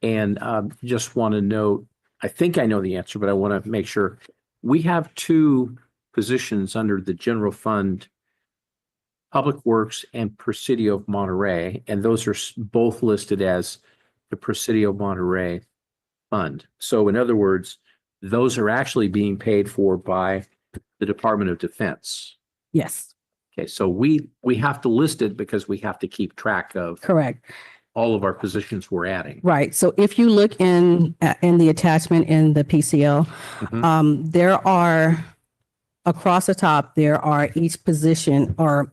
And just want to note, I think I know the answer, but I want to make sure. We have two positions under the general fund, Public Works and Presidio of Monterey, and those are both listed as the Presidio of Monterey fund. So in other words, those are actually being paid for by the Department of Defense. Yes. Okay, so we have to list it because we have to keep track of Correct. all of our positions we're adding. Right. So if you look in the attachment in the PCL, there are across the top, there are each position or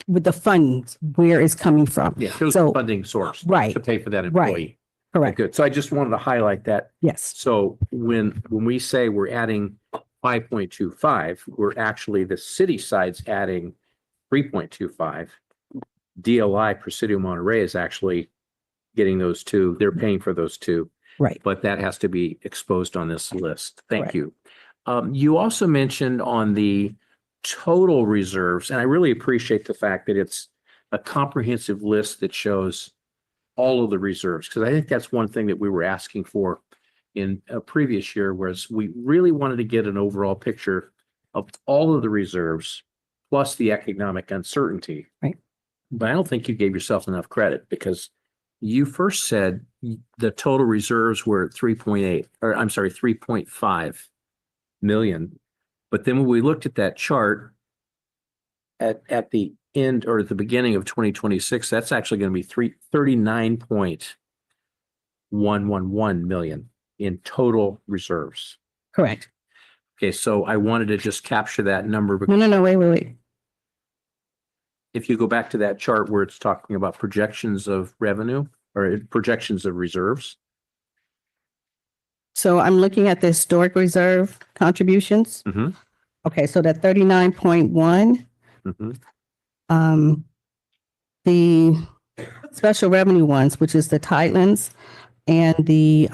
with the funds where it's coming from. Yeah, shows the funding source. Right. To pay for that Right. employee. Correct. Good. So I just wanted to highlight that. Yes. So when we say we're adding 5.25, we're actually, the city side's adding 3.25. DLI, Presidio Monterey, is actually getting those two. They're paying for those two. Right. But that has to be exposed on this list. Thank you. You also mentioned on the total reserves, and I really appreciate the fact that it's a comprehensive list that shows all of the reserves, because I think that's one thing that we were asking for in a previous year, whereas we really wanted to get an overall picture of all of the reserves plus the economic uncertainty. Right. But I don't think you gave yourself enough credit, because you first said the total reserves were at 3.5 million. But then when we looked at that chart at the end or at the beginning of 2026, that's actually going to be 39.111 million in total reserves. Correct. Okay, so I wanted to just capture that number. No, wait. If you go back to that chart where it's talking about projections of revenue or projections of reserves. So I'm looking at the historic reserve contributions. Mm-hmm. Okay, so that 39.1. Mm-hmm. The special revenue ones, which is the Tidelands and the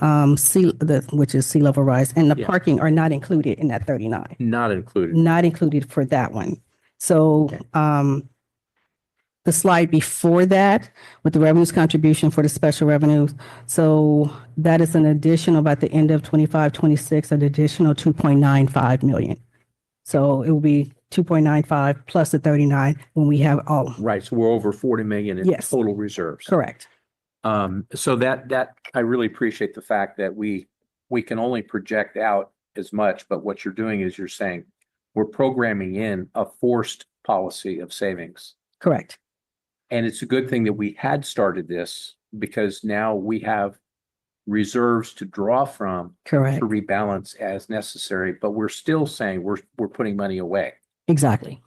which is sea level rise, and the parking are not included in that 39. Not included. Not included for that one. So the slide before that with the revenues contribution for the special revenues. So that is an additional, by the end of 25-26, an additional 2.95 million. So it will be 2.95 plus the 39 when we have all. Right. So we're over 40 million in total reserves. Correct. So that I really appreciate the fact that we can only project out as much, but what you're doing is you're saying we're programming in a forced policy of savings. Correct. And it's a good thing that we had started this, because now we have reserves to draw from. Correct. To rebalance as necessary, but we're still saying we're putting money away. Exactly.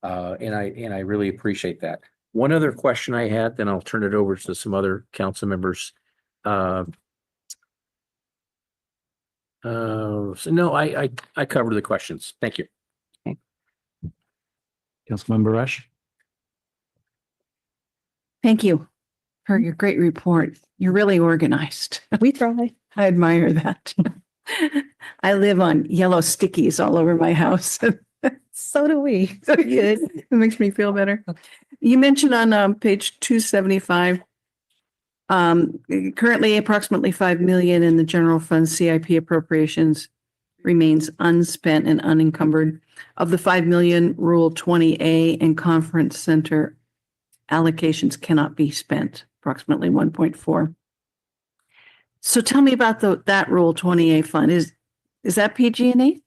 And I really appreciate that. One other question I had, then I'll turn it over to some other council members. So no, I covered the questions. Thank you. Councilmember Rush. Thank you for your great report. You're really organized. We try. I admire that. I live on yellow stickies all over my house. So do we. So good. It makes me feel better. You mentioned on page 275, currently approximately 5 million in the general fund CIP appropriations remains unspent and unencumbered. Of the 5 million, Rule 20A and Conference Center allocations cannot be spent, approximately 1.4. So tell me about that Rule 20A fund. Is that PG&E?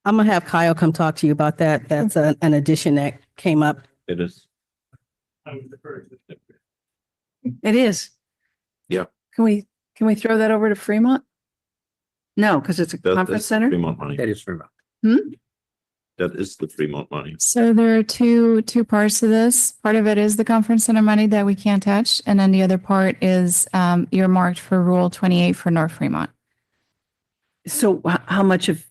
I'm gonna have Kyle come talk to you about that. That's an addition that came up. It is. It is. Yeah. Can we throw that over to Fremont? No, because it's a conference center. Fremont money. That is Fremont. That is the Fremont money. So there are two parts to this. Part of it is the conference center money that we can't touch. And then the other part is earmarked for Rule 28 for North Fremont. So how much of,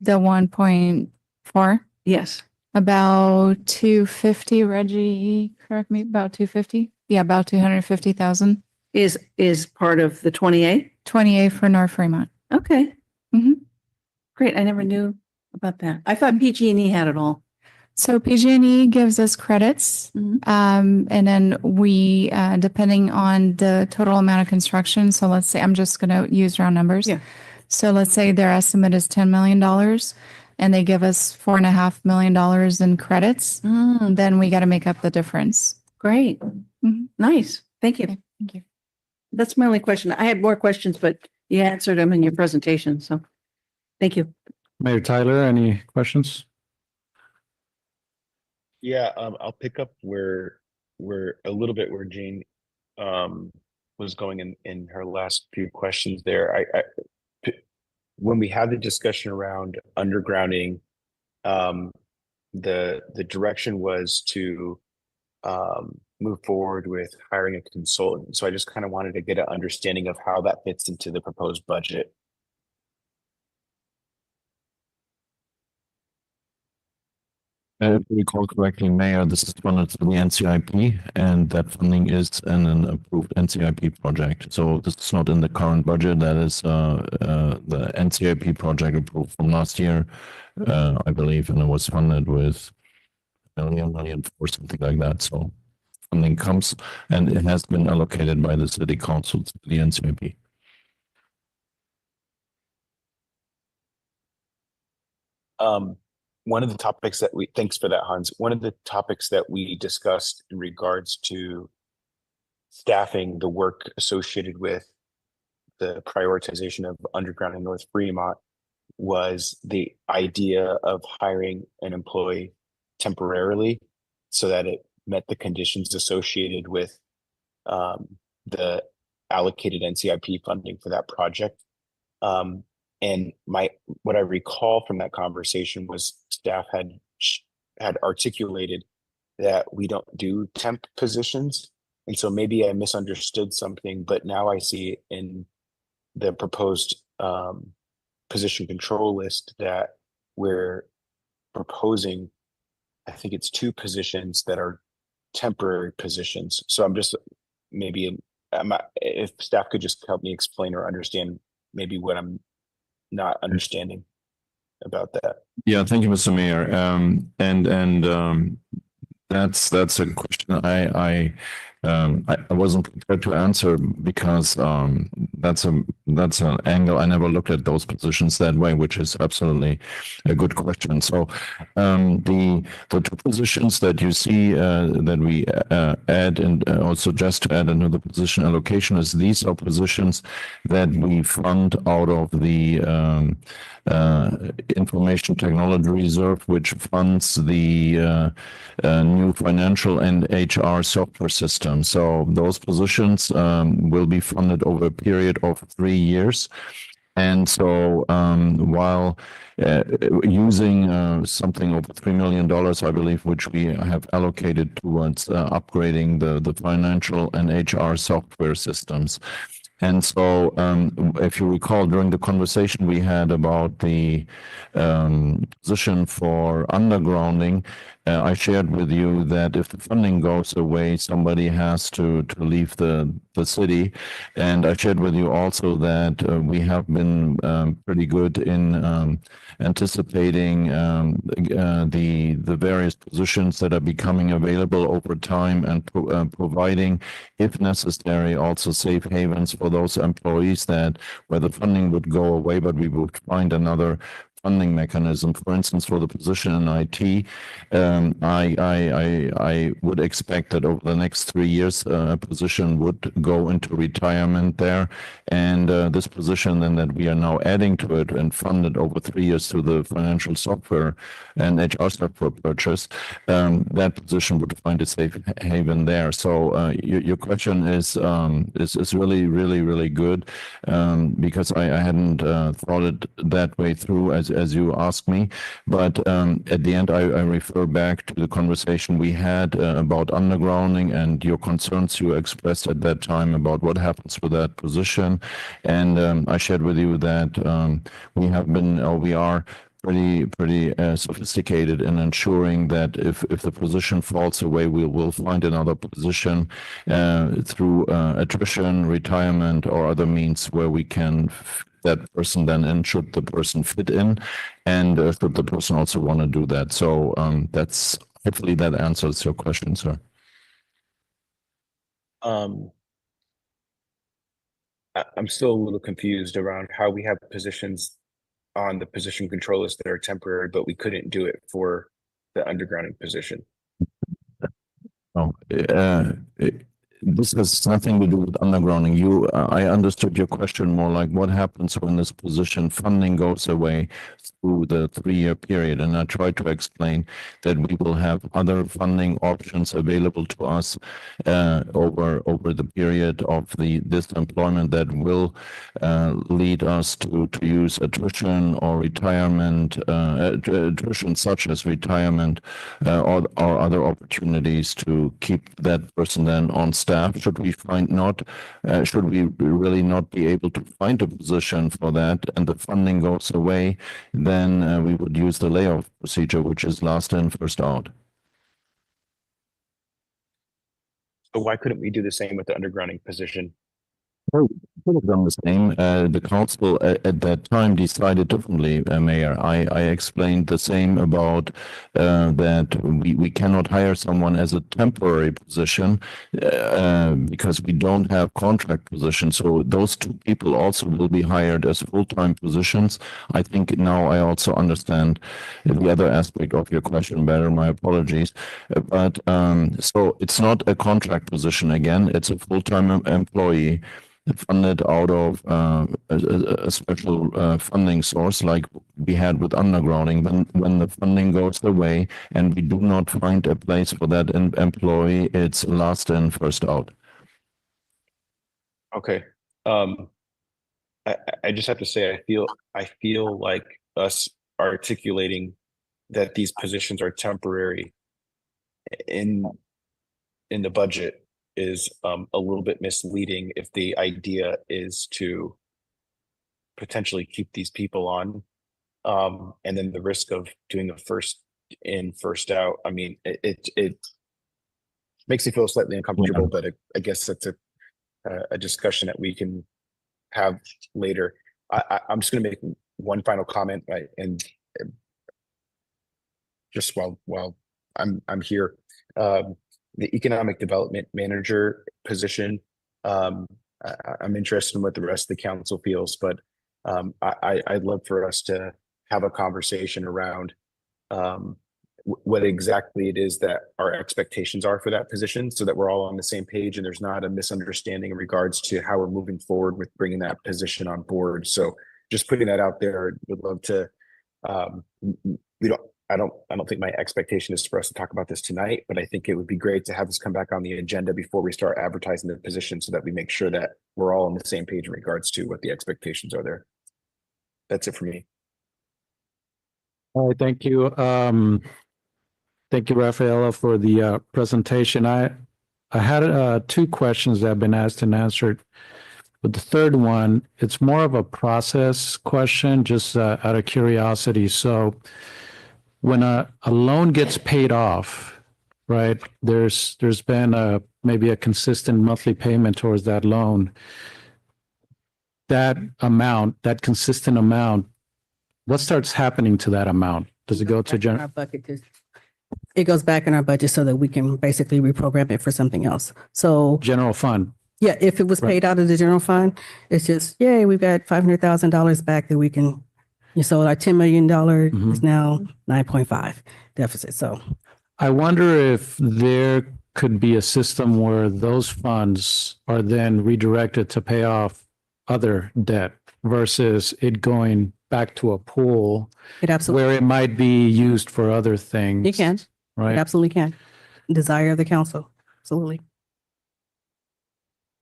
The 1.4, yes, about 250, Reggie, correct me, about 250? Yeah, about 250,000. is part of the 28? 28 for North Fremont. Okay. Mhm. Great. I never knew about that. I thought PG&E had it all. So PG&E gives us credits, and then we, depending on the total amount of construction. So let's say, I'm just going to use round numbers. Yeah. So let's say their estimate is $10 million and they give us $4.5 million in credits. Then we got to make up the difference. Great. Mhm. Nice. Thank you. Okay, thank you. That's my only question. I had more questions, but you answered them in your presentation. So thank you. Mayor Tyler, any questions? Yeah, I'll pick up where a little bit where Jane was going in her last few questions there. When we had the discussion around undergrounding, the direction was to move forward with hiring a consultant. So I just kind of wanted to get an understanding of how that fits into the proposed budget. If I recall correctly, Mayor, this is funded through the NCIP, and that funding is in an approved NCIP project. So this is not in the current budget. That is the NCIP project approved from last year, I believe, and it was funded with million or something like that. So funding comes, and it has been allocated by the city council to the NCIP. One of the topics that thanks for that, Hans. One of the topics that we discussed in regards to staffing the work associated with the prioritization of underground in North Fremont was the idea of hiring an employee temporarily so that it met the conditions associated with the allocated NCIP funding for that project. And what I recall from that conversation was staff had articulated that we don't do temp positions. And so maybe I misunderstood something, but now I see in the proposed position control list that we're proposing, I think it's 2 positions that are temporary positions. So I'm just if staff could just help me explain or understand maybe what I'm not understanding about that. Yeah, thank you, Mr. Mayor. That's a question I wasn't prepared to answer because that's an angle. I never looked at those positions that way, which is absolutely a good question. So the 2 positions that you see that we add and or suggest to add another position allocation is these are positions that we fund out of the Information Technology Reserve, which funds the new financial and HR software system. So those positions will be funded over a period of 3 years. And so while using something over $3 million, I believe, which we have allocated towards upgrading the financial and HR software systems. And so, if you recall, during the conversation we had about the position for undergrounding, I shared with you that if the funding goes away, somebody has to leave the city. And I shared with you also that we have been pretty good in anticipating the various positions that are becoming available over time and providing, if necessary, also safe havens for those employees that where the funding would go away, but we would find another funding mechanism. For instance, for the position in IT, I would expect that over the next 3 years, a position would go into retirement there. And this position then that we are now adding to it and funded over 3 years through the financial software and HR software purchase, that position would find a safe haven there. So your question is really, really, really good, because I hadn't thought it that way through as you asked me. But at the end, I refer back to the conversation we had about undergrounding and your concerns you expressed at that time about what happens with that position. And I shared with you that we have been, or we are, pretty sophisticated in ensuring that if the position falls away, we will find another position through attrition, retirement, or other means where we can that person then in, should the person fit in, and should the person also want to do that. So that's, hopefully that answers your question, sir. I'm still a little confused around how we have positions on the position control list that are temporary, but we couldn't do it for the undergrounding position. Oh, this has nothing to do with undergrounding. I understood your question more like what happens when this position funding goes away through the 3-year period. And I tried to explain that we will have other funding options available to us over the period of this employment that will lead us to use attrition or retirement, attrition such as retirement or other opportunities to keep that person then on staff. Should we really not be able to find a position for that and the funding goes away, then we would use the layoff procedure, which is last in, first out. So why couldn't we do the same with the undergrounding position? We could have done the same. The council at that time decided differently, Mayor. I explained the same about that we cannot hire someone as a temporary position because we don't have contract positions. So those 2 people also will be hired as full-time positions. I think now I also understand the other aspect of your question better. My apologies. But so it's not a contract position again. It's a full-time employee funded out of a special funding source like we had with undergrounding. When the funding goes away and we do not find a place for that employee, it's last in, first out. Okay. I just have to say, I feel like us articulating that these positions are temporary in the budget is a little bit misleading if the idea is to potentially keep these people on, and then the risk of doing a first in, first out. I mean, it makes me feel slightly uncomfortable, but I guess that's a discussion that we can have later. I'm just going to make one final comment, right? And just while I'm here, the economic development manager position, I'm interested in what the rest of the council feels, but I'd love for us to have a conversation around what exactly it is that our expectations are for that position, so that we're all on the same page and there's not a misunderstanding in regards to how we're moving forward with bringing that position on board. So just putting that out there, would love to, I don't think my expectation is for us to talk about this tonight, but I think it would be great to have this come back on the agenda before we start advertising the position, so that we make sure that we're all on the same page in regards to what the expectations are there. That's it for me. All right, thank you. Thank you, Rafaela, for the presentation. I had 2 questions that have been asked and answered. But the third one, it's more of a process question, just out of curiosity. So when a loan gets paid off, right, there's been maybe a consistent monthly payment towards that loan. That amount, that consistent amount, what starts happening to that amount? Does it go to general? It goes back in our budget so that we can basically reprogram it for something else. So general fund. Yeah, if it was paid out of the general fund, it's just, yay, we've got $500,000 back that we can So our $10 million Mhm. is now 9.5 deficit. So I wonder if there could be a system where those funds are then redirected to pay off other debt versus it going back to a pool it absolutely, where it might be used for other things. it can, it Right? absolutely can. Desire of the council, absolutely.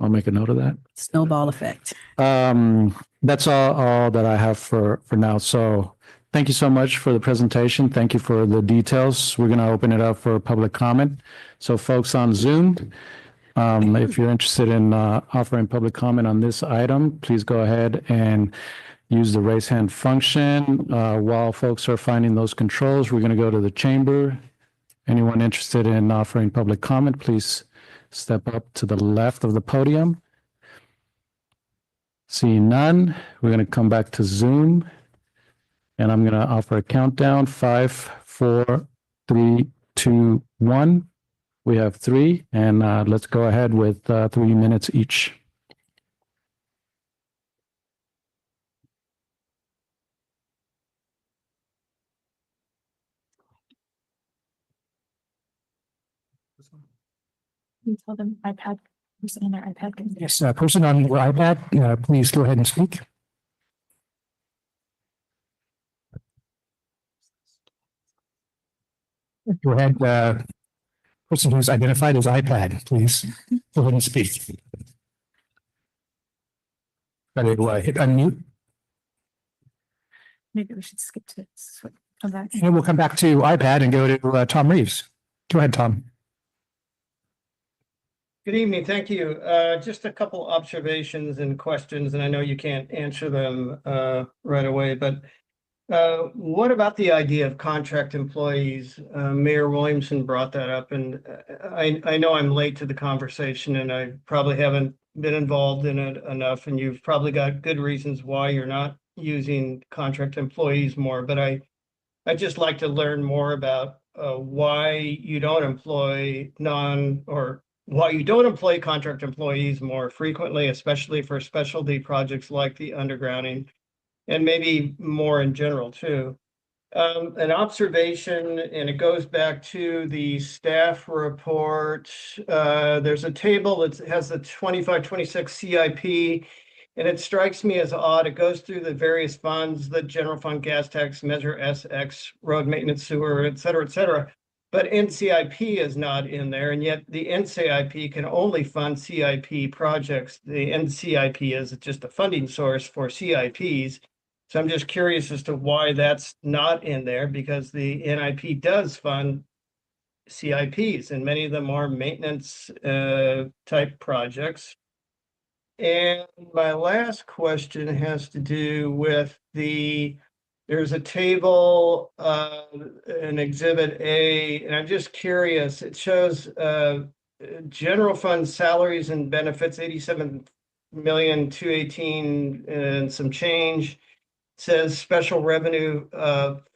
I'll make a note of that. Snowball effect. That's all that I have for now. So thank you so much for the presentation. Thank you for the details. We're going to open it up for public comment. So folks on Zoom, if you're interested in offering public comment on this item, please go ahead and use the raise hand function. While folks are finding those controls, we're going to go to the chamber. Anyone interested in offering public comment, please step up to the left of the podium. Seeing none, we're going to come back to Zoom. And I'm going to offer a countdown. 5, 4, 3, 2, 1. We have 3, and let's go ahead with 3 minutes each. You tell them iPad, person on their iPad can. Yes, person on your iPad, please go ahead and speak. Go ahead, person who's identified as iPad, please go ahead and speak. Got to hit unmute. Maybe we should skip to come back. And we'll come back to iPad and go to Tom Reeves. Go ahead, Tom. Good evening. Thank you. Just a couple observations and questions, and I know you can't answer them right away, but what about the idea of contract employees? Mayor Williamson brought that up, and I know I'm late to the conversation, and I probably haven't been involved in it enough, and you've probably got good reasons why you're not using contract employees more, but I'd just like to learn more about why you don't employ why you don't employ contract employees more frequently, especially for specialty projects like the undergrounding, and maybe more in general too. An observation, and it goes back to the staff report. There's a table that has the 25-26 CIP, and it strikes me as odd. It goes through the various funds, the general fund, gas tax, Measure SX, road maintenance, sewer, et cetera, but NCIP is not in there, and yet the NCIP can only fund CIP projects. The NCIP is just a funding source for CIPs. So I'm just curious as to why that's not in there, because the NIP does fund CIPs, and many of them are maintenance type projects. And my last question has to do with there's a table in Exhibit A, and I'm just curious, it shows general fund salaries and benefits, 87,218,000 and some change. Says special revenue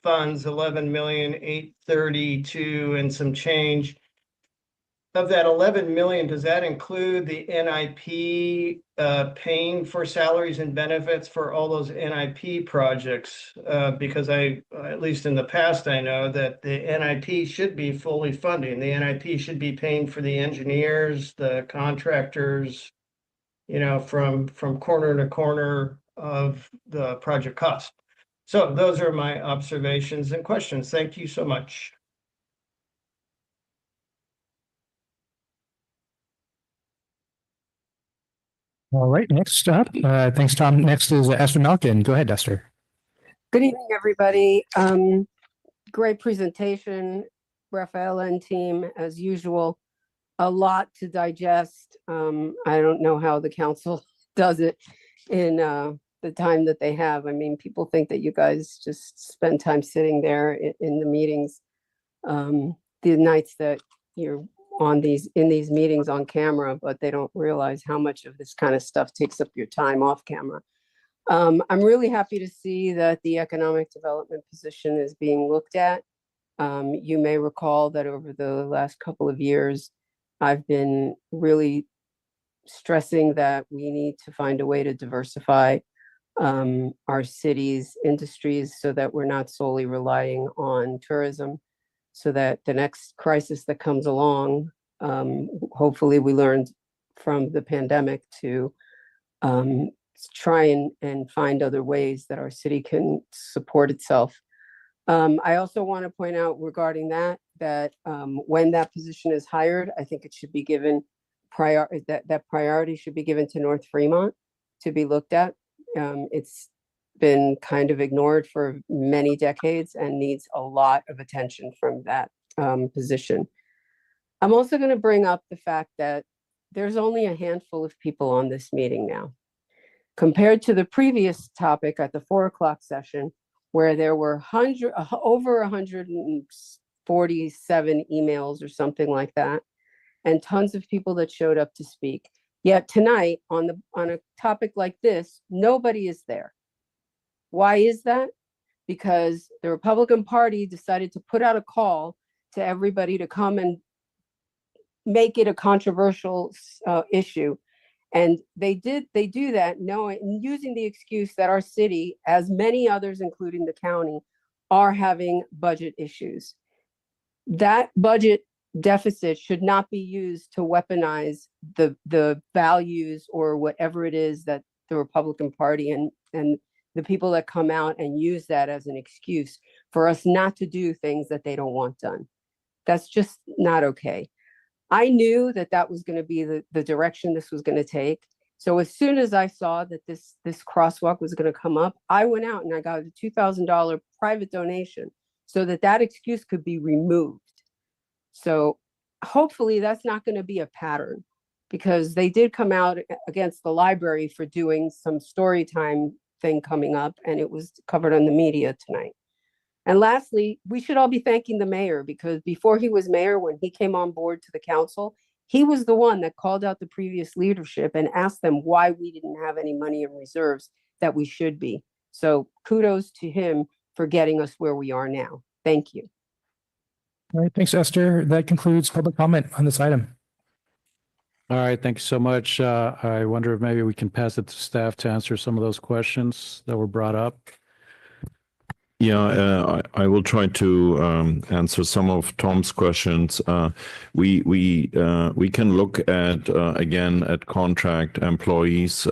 funds, 11,832,000 and some change. Of that 11 million, does that include the NIP paying for salaries and benefits for all those NIP projects? Because at least in the past, I know that the NIP should be fully funding. The NIP should be paying for the engineers, the contractors, from corner to corner of the project cost. So those are my observations and questions. Thank you so much. All right, next up, thanks, Tom. Next is Esther Malkin. Go ahead, Esther. Good evening, everybody. Great presentation, Rafaela and team, as usual. A lot to digest. I don't know how the council does it in the time that they have. I mean, people think that you guys just spend time sitting there in the meetings. The nights that you're in these meetings on camera, but they don't realize how much of this kind of stuff takes up your time off camera. I'm really happy to see that the economic development position is being looked at. You may recall that over the last couple of years, I've been really stressing that we need to find a way to diversify our city's industries so that we're not solely relying on tourism, so that the next crisis that comes along, hopefully we learned from the pandemic to try and find other ways that our city can support itself. I also want to point out regarding that when that position is hired, I think it should be given that priority should be given to North Fremont to be looked at. It's been kind of ignored for many decades and needs a lot of attention from that position. I'm also going to bring up the fact that there's only a handful of people on this meeting now, compared to the previous topic at the 4 o'clock session, where there were over 147 emails or something like that, and tons of people that showed up to speak. Yet tonight, on a topic like this, nobody is there. Why is that? Because the Republican Party decided to put out a call to everybody to come and make it a controversial issue. And they do that using the excuse that our city, as many others, including the county, are having budget issues. That budget deficit should not be used to weaponize the values or whatever it is that the Republican Party and the people that come out and use that as an excuse for us not to do things that they don't want done. That's just not okay. I knew that was going to be the direction this was going to take. So as soon as I saw that this crosswalk was going to come up, I went out and I got a $2,000 private donation so that excuse could be removed. So hopefully that's not going to be a pattern, because they did come out against the library for doing some story time thing coming up, and it was covered on the media tonight. And lastly, we should all be thanking the mayor, because before he was mayor, when he came on board to the council, he was the one that called out the previous leadership and asked them why we didn't have any money in reserves that we should be. So kudos to him for getting us where we are now. Thank you. All right, thanks, Esther. That concludes public comment on this item. All right, thank you so much. I wonder if maybe we can pass it to staff to answer some of those questions that were brought up. Yeah, I will try to answer some of Tom's questions. We can look at again at contract employees.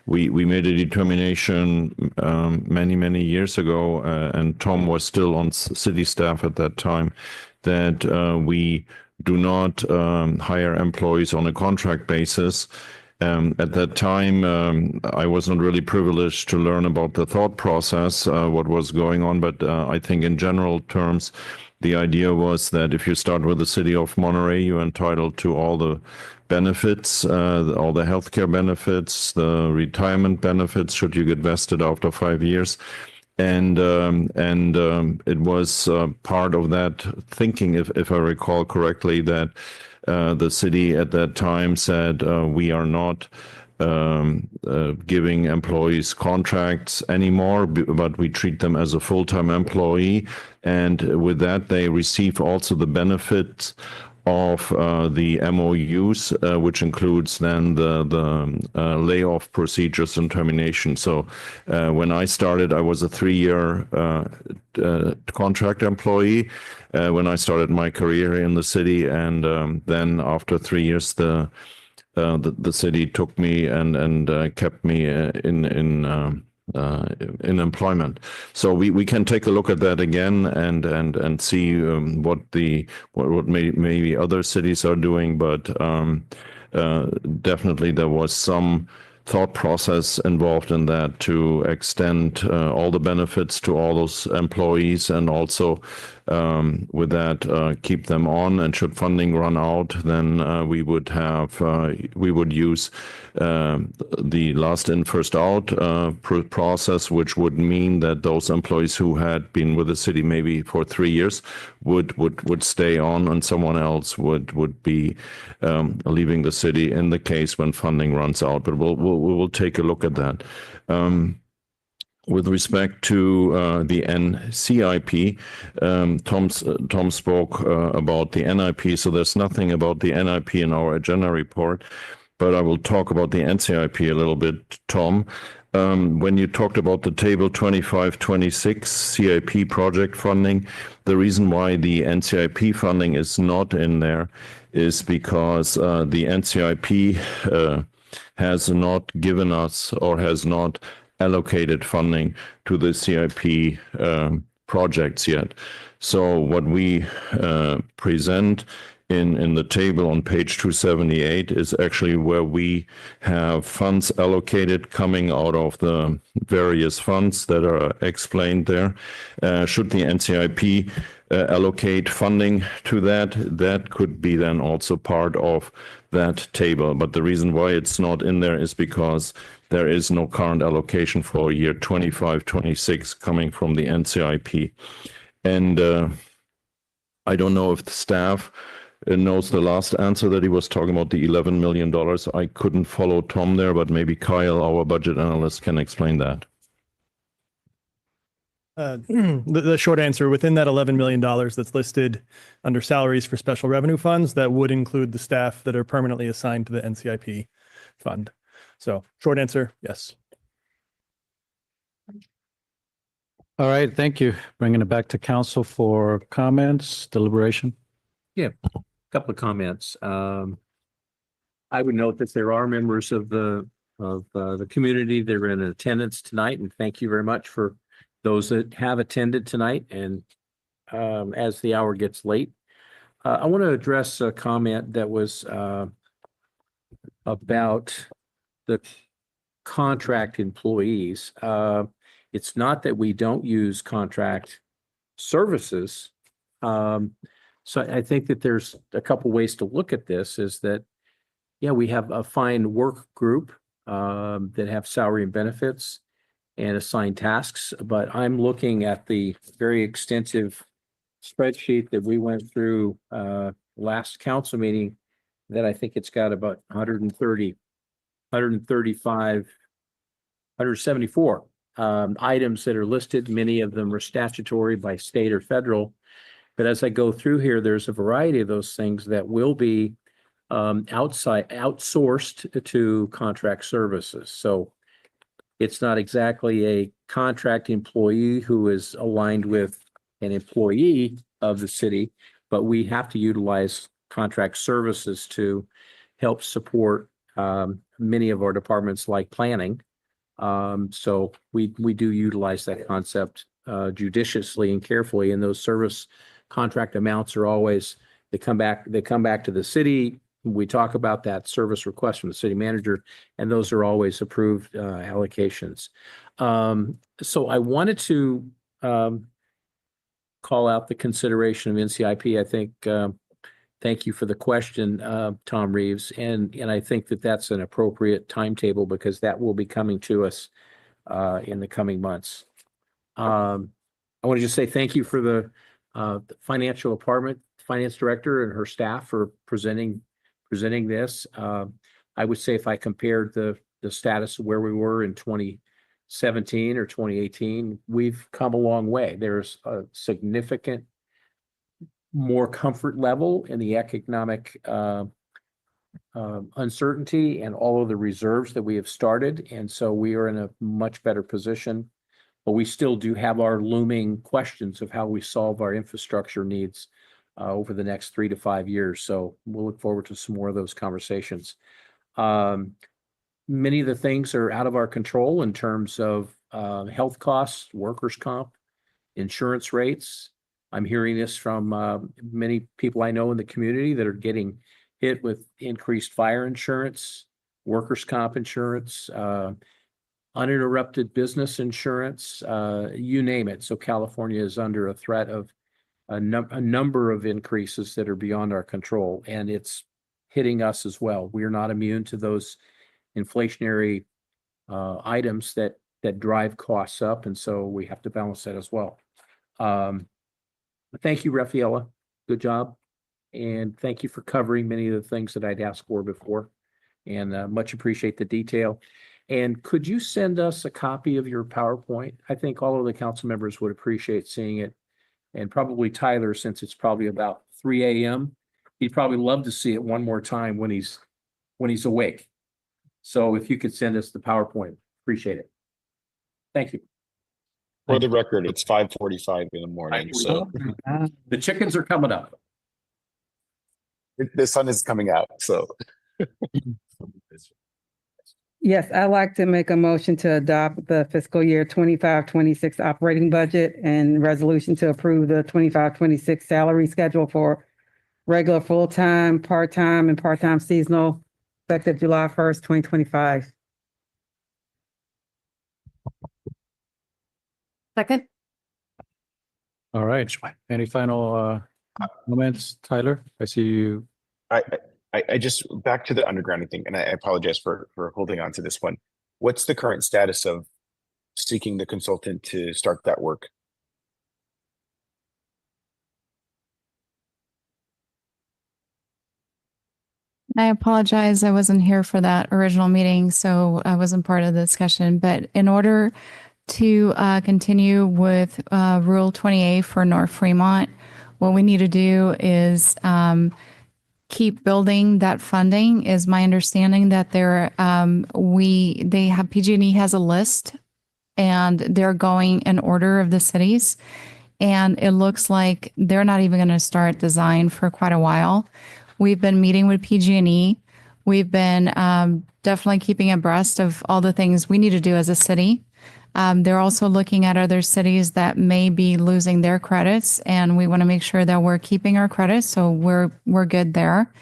We made a determination many years ago, and Tom was still on city staff at that time, that we do not hire employees on a contract basis. At that time, I wasn't really privileged to learn about the thought process, what was going on. But I think in general terms, the idea was that if you start with the city of Monterey, you're entitled to all the benefits, all the healthcare benefits, the retirement benefits, should you get vested after 5 years. And it was part of that thinking, if I recall correctly, that the city at that time said, we are not giving employees contracts anymore, but we treat them as a full-time employee. And with that, they receive also the benefits of the MOUs, which includes then the layoff procedures and termination. So when I started, I was a 3-year contract employee when I started my career in the city, and then after 3 years, the city took me and kept me in employment. So we can take a look at that again and see what maybe other cities are doing, but definitely there was some thought process involved in that to extend all the benefits to all those employees, and also with that keep them on, and should funding run out, then we would use the last in first out process, which would mean that those employees who had been with the city maybe for 3 years would stay on, and someone else would be leaving the city in the case when funding runs out. But we'll take a look at that. With respect to the NCIP, Tom spoke about the NIP, so there's nothing about the NIP in our agenda report, but I will talk about the NCIP a little bit, Tom. When you talked about the table 2526 CIP project funding, the reason why the NCIP funding is not in there is because the NCIP has not given us or has not allocated funding to the CIP projects yet. So what we present in the table on page 278 is actually where we have funds allocated coming out of the various funds that are explained there. Should the NCIP allocate funding to that, that could be then also part of that table. But the reason why it's not in there is because there is no current allocation for year 25-26 coming from the NCIP. And I don't know if the staff knows the last answer that he was talking about, the $11 million. I couldn't follow Tom there, but maybe Kyle, our budget analyst, can explain that. The short answer, within that $11 million that's listed under salaries for special revenue funds, that would include the staff that are permanently assigned to the NCIP fund. So short answer, yes. All right, thank you. Bringing it back to council for comments, deliberation. Yeah, a couple of comments. I would note that there are members of the community that are in attendance tonight, and thank you very much for those that have attended tonight. And as the hour gets late, I want to address a comment that was about the contract employees. It's not that we don't use contract services. So I think that there's a couple ways to look at this, is that, yeah, we have a fine work group that have salary and benefits and assigned tasks, but I'm looking at the very extensive spreadsheet that we went through last council meeting, that I think it's got about 130, 135, 174 items that are listed. Many of them are statutory by state or federal. But as I go through here, there's a variety of those things that will be outsourced to contract services. So it's not exactly a contract employee who is aligned with an employee of the city, but we have to utilize contract services to help support many of our departments, like planning. So we do utilize that concept judiciously and carefully, and those service contract amounts are always, they come back to the city. We talk about that service request from the city manager, and those are always approved allocations. So I wanted to call out the consideration of NCIP. I think, thank you for the question, Tom Reeves. And I think that that's an appropriate timetable, because that will be coming to us in the coming months. I want to just say thank you for the financial department, finance director and her staff for presenting this. I would say if I compared the status of where we were in 2017 or 2018, we've come a long way. There's a significant more comfort level in the economic uncertainty and all of the reserves that we have started. And so we are in a much better position, but we still do have our looming questions of how we solve our infrastructure needs over the next 3 to 5 years. So we'll look forward to some more of those conversations. Many of the things are out of our control in terms of health costs, workers' comp, insurance rates. I'm hearing this from many people I know in the community that are getting hit with increased fire insurance, workers' comp insurance, uninterrupted business insurance, you name it. So California is under a threat of a number of increases that are beyond our control, and it's hitting us as well. We are not immune to those inflationary items that drive costs up, and so we have to balance that as well. Thank you, Rafaela. Good job. And thank you for covering many of the things that I'd asked for before, and much appreciate the detail. And could you send us a copy of your PowerPoint? I think all of the council members would appreciate seeing it, and probably Tyler, since it's probably about 3 a.m. He'd probably love to see it one more time when he's awake. So if you could send us the PowerPoint, appreciate it. Thank you. For the record, it's 5:45 in the morning, so The chickens are coming up. the sun is coming out, so. Yes, I'd like to make a motion to adopt the fiscal year 25-26 operating budget and resolution to approve the 25-26 salary schedule for regular full-time, part-time, and part-time seasonal effective July 1st, 2025. Second? All right. Any final comments, Tyler? I see you. I just back to the undergrounding thing, and I apologize for holding on to this one. What's the current status of seeking the consultant to start that work? I apologize. I wasn't here for that original meeting, so I wasn't part of the discussion. But in order to continue with Rule 20A for North Fremont, what we need to do is keep building that funding. Is my understanding that they have PG&E has a list, and they're going in order of the cities, and it looks like they're not even going to start design for quite a while. We've been meeting with PG&E. We've been definitely keeping abreast of all the things we need to do as a city. They're also looking at other cities that may be losing their credits, and we want to make sure that we're keeping our credits, so we're good there.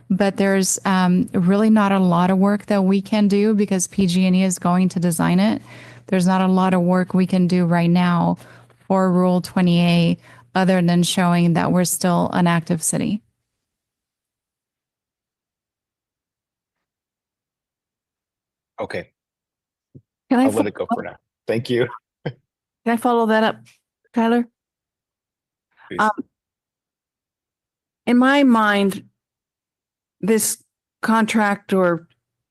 But there's really not a lot of work that we can do because PG&E is going to design it. There's not a lot of work we can do right now for Rule 20A other than showing that we're still an active city. Okay, Can I'll let it go for now. Thank you. Can I follow that up, Tyler? Please. In my mind, this contract or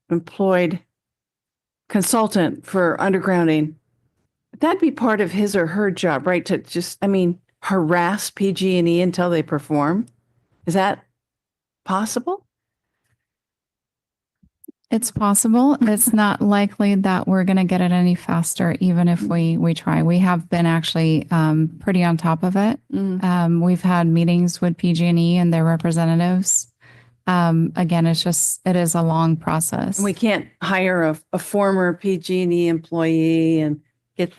employed consultant for undergrounding, that'd be part of his or her job, right? To just, harass PG&E until they perform. Is that possible? It's possible. It's not likely that we're going to get it any faster, even if we try. We have been actually pretty on top of it. We've had meetings with PG&E and their representatives. Again, it is a long process. And we can't hire a former PG&E employee and get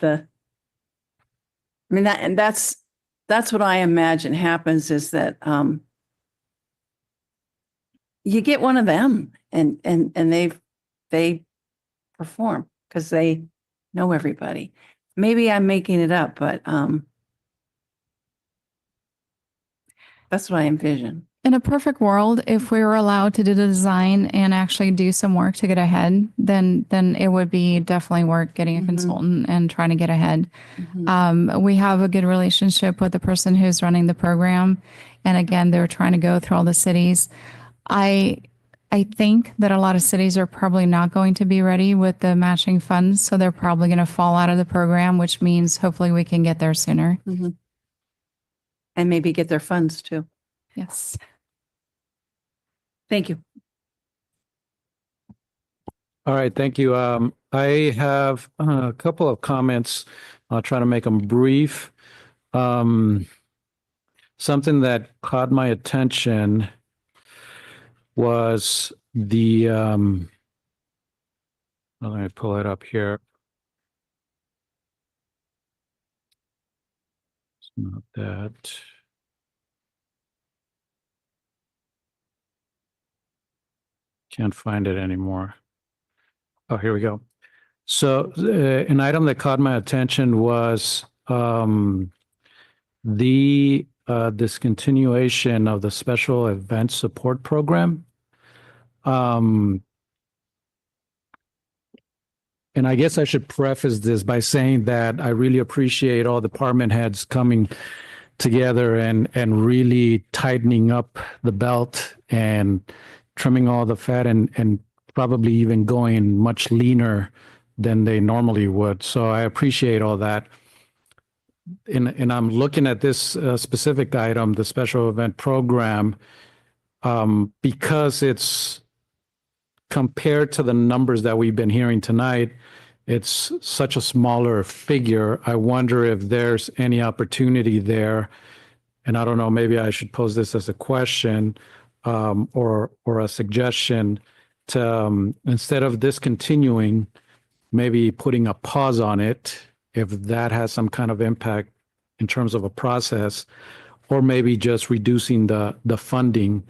that's what I imagine happens is that you get one of them and they perform because they know everybody. Maybe I'm making it up, but that's what I envision. In a perfect world, if we were allowed to do the design and actually do some work to get ahead, then it would be definitely worth getting a consultant and trying to get ahead. We have a good relationship with the person who's running the program. And again, they're trying to go through all the cities. I think that a lot of cities are probably not going to be ready with the matching funds. So they're probably going to fall out of the program, which means hopefully we can get there sooner. And maybe get their funds too. Yes. Thank you. All right, thank you. I have a couple of comments. I'll try to make them brief. Something that caught my attention was the, let me pull it up here. It's not that. Can't find it anymore. Oh, here we go. So an item that caught my attention was the discontinuation of the special event support program. And I guess I should preface this by saying that I really appreciate all department heads coming together and really tightening up the belt and trimming all the fat and probably even going much leaner than they normally would. So I appreciate all that. And I'm looking at this specific item, the special event program, because it's compared to the numbers that we've been hearing tonight, it's such a smaller figure. I wonder if there's any opportunity there. And I don't know, maybe I should pose this as a question or a suggestion to instead of discontinuing, maybe putting a pause on it, if that has some kind of impact in terms of a process, or maybe just reducing the funding,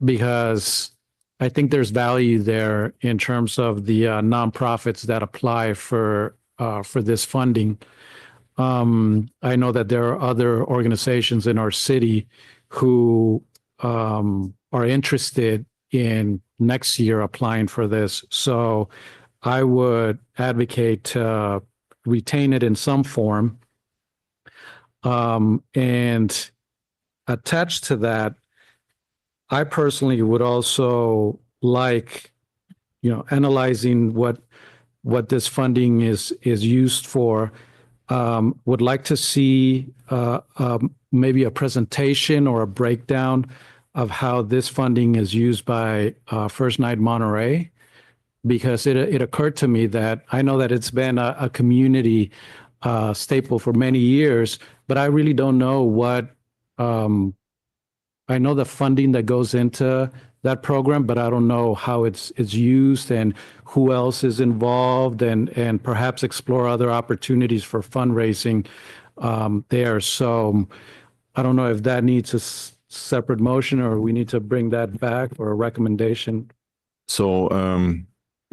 because I think there's value there in terms of the nonprofits that apply for this funding. I know that there are other organizations in our city who are interested in next year applying for this. So I would advocate to retain it in some form. And attached to that, I personally would also like, analyzing what this funding is used for. Would like to see maybe a presentation or a breakdown of how this funding is used by First Night Monterey, because it occurred to me that I know that it's been a community staple for many years, but I really don't know what, I know the funding that goes into that program, but I don't know how it's used and who else is involved, and perhaps explore other opportunities for fundraising there. So I don't know if that needs a separate motion or we need to bring that back or a recommendation. So,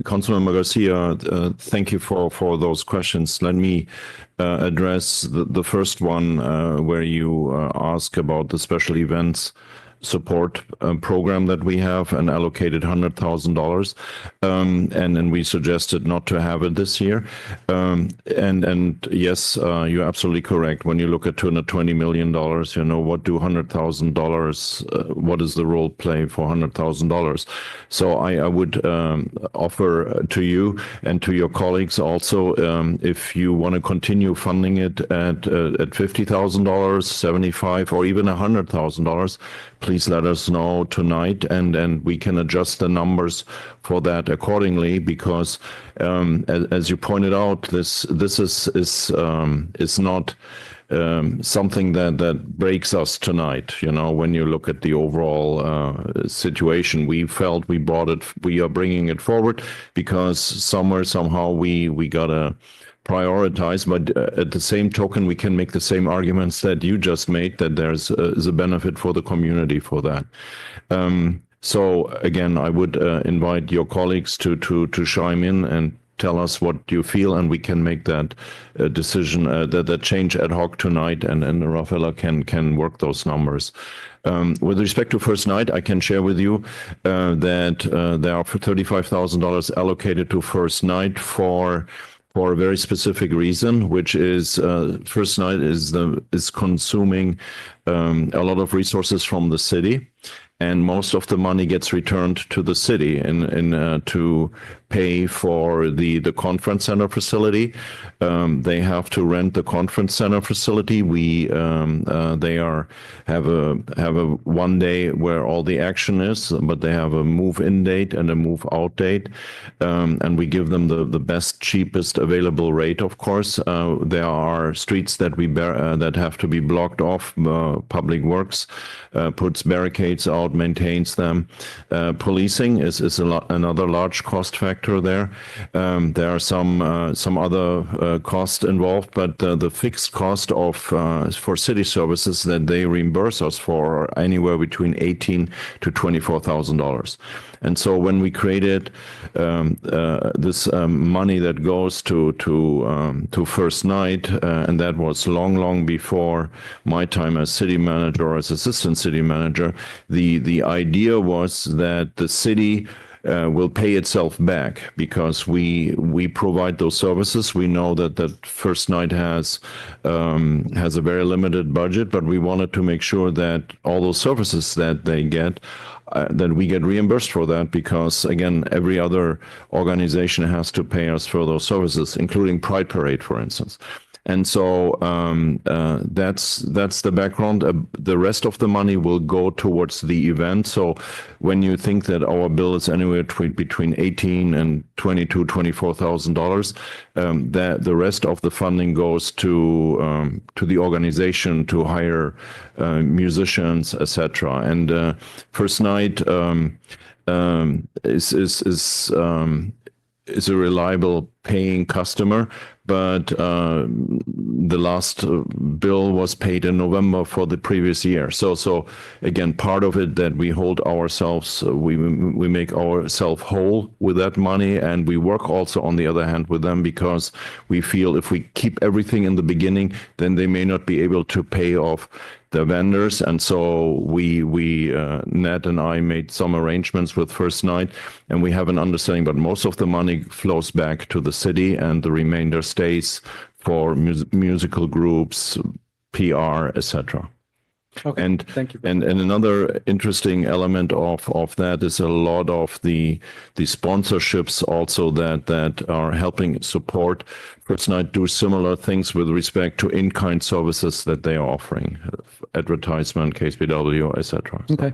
Councilmember Garcia, thank you for those questions. Let me address the first one where you ask about the special events support program that we have and allocated $100,000, and we suggested not to have it this year. And yes, you're absolutely correct. When you look at $220 million, what do $100,000? What is the role play for $100,000? So I would offer to you and to your colleagues also, if you want to continue funding it at $50,000, $75,000, or even $100,000. Please let us know tonight, and we can adjust the numbers for that accordingly. Because, as you pointed out, this is not something that breaks us tonight. When you look at the overall situation, we felt we are bringing it forward because somehow we gotta prioritize, but at the same token, we can make the same arguments that you just made, that there's is a benefit for the community for that. So again, I would invite your colleagues to chime in and tell us what you feel, and we can make that decision, that change ad hoc tonight, and Rafaela can work those numbers. With respect to First Night, I can share with you that there are $35,000 allocated to First Night for a very specific reason, which is First Night is consuming a lot of resources from the city, and most of the money gets returned to the city to pay for the conference center facility. They have to rent the conference center facility. They have a one day where all the action is, but they have a move-in date and a move-out date, and we give them the best, cheapest available rate. Of course, there are streets that that have to be blocked off. Public Works puts barricades out, maintains them. Policing is another large cost factor there. There are some other costs involved, but the fixed cost for city services that they reimburse us for are anywhere between $18,000 to $24,000. And so when we created this money that goes to First Night, and that was long before my time as city manager or as assistant city manager, the idea was that the city will pay itself back because we provide those services. We know that First Night has a very limited budget, but we wanted to make sure that all those services that they get, that we get reimbursed for that, because again, every other organization has to pay us for those services, including Pride Parade, for instance. And so that's the background. The rest of the money will go towards the event. So when you think that our bill is anywhere between $18,000 and $24,000, that the rest of the funding goes to the organization to hire musicians, etc. And first night is a reliable paying customer, but the last bill was paid in November for the previous year. So again, part of it that we hold ourselves, we make ourselves whole with that money, and we work also on the other hand with them, because we feel if we keep everything in the beginning, then they may not be able to pay off the vendors. And so we Ned and I made some arrangements with First Night, and we have an understanding, but most of the money flows back to the city and the remainder stays for musical groups, PR, etc. Okay, and thank you. And another interesting element of that is a lot of the sponsorships also that are helping support First Night do similar things with respect to in-kind services that they are offering, advertisement, KSBW, etc. Okay,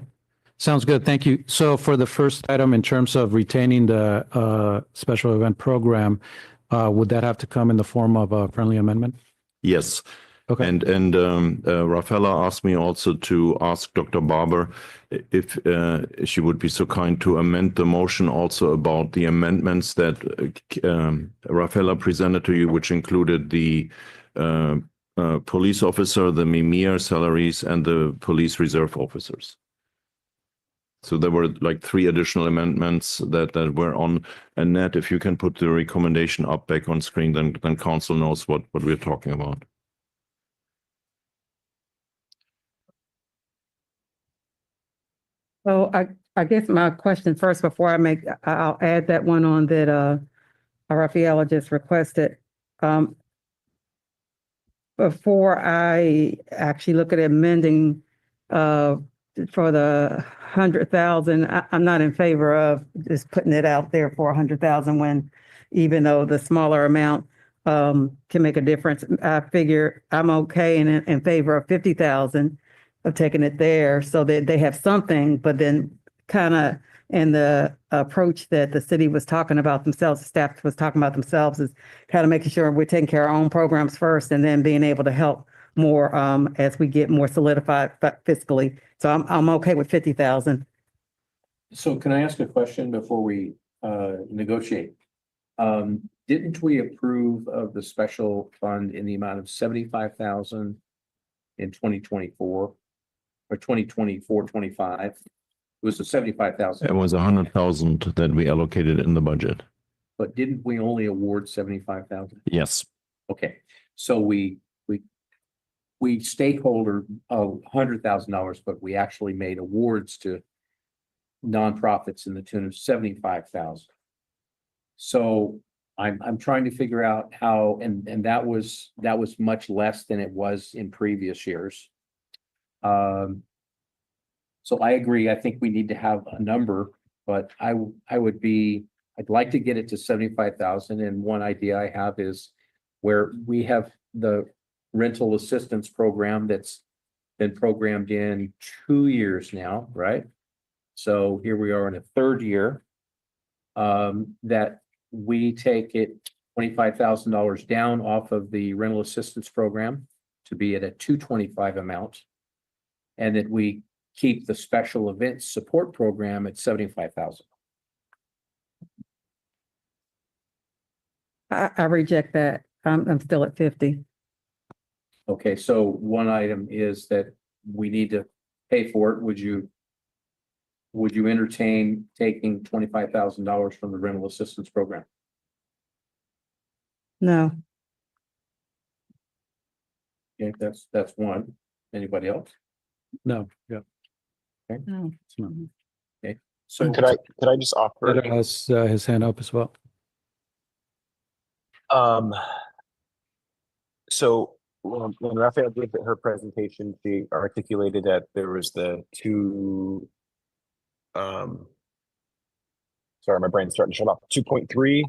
sounds good. Thank you. So for the first item, in terms of retaining the special event program, would that have to come in the form of a friendly amendment? Yes. Okay. And Rafaela asked me also to ask Dr. Barber if she would be so kind to amend the motion also about the amendments that Rafaela presented to you, which included the police officer, the Mimir salaries, and the police reserve officers. So there were like 3 additional amendments that were on. And Ned, if you can put the recommendation up back on screen, then council knows what we're talking about. So I guess my question first, before I'll add that one on that Rafaela just requested. Before I actually look at amending for the 100,000, I'm not in favor of just putting it out there for 100,000 when, even though the smaller amount can make a difference. I figure I'm okay and in favor of 50,000 of taking it there so that they have something, but then kind of in the approach that the city was talking about themselves, the staff was talking about themselves, is kind of making sure we're taking care of our own programs first and then being able to help more as we get more solidified fiscally. So I'm okay with 50,000. So can I ask a question before we negotiate? Didn't we approve of the special fund in the amount of 75,000 in 2024 or 2024-25? It was the 75,000. It was 100,000 that we allocated in the budget. But didn't we only award 75,000? Yes. Okay, so we stakeholder $100,000, but we actually made awards to nonprofits in the tune of 75,000. So I'm trying to figure out how, and that was much less than it was in previous years. So I agree. I think we need to have a number, but I'd like to get it to 75,000. And one idea I have is where we have the rental assistance program that's been programmed in 2 years now, right? So here we are in a 3rd year, that we take it $25,000 down off of the rental assistance program to be at a 225 amount. And that we keep the special events support program at 75,000. I reject that. I'm still at 50. Okay, so one item is that we need to pay for it. Would you entertain taking $25,000 from the rental assistance program? No. Okay, that's one. Anybody else? No, yeah. Okay. No. Okay. So Could I just offer? Ed has his hand up as well. So when Rafael gave her presentation, she articulated that there was the 2. Sorry, my brain's starting to shut off. 2.3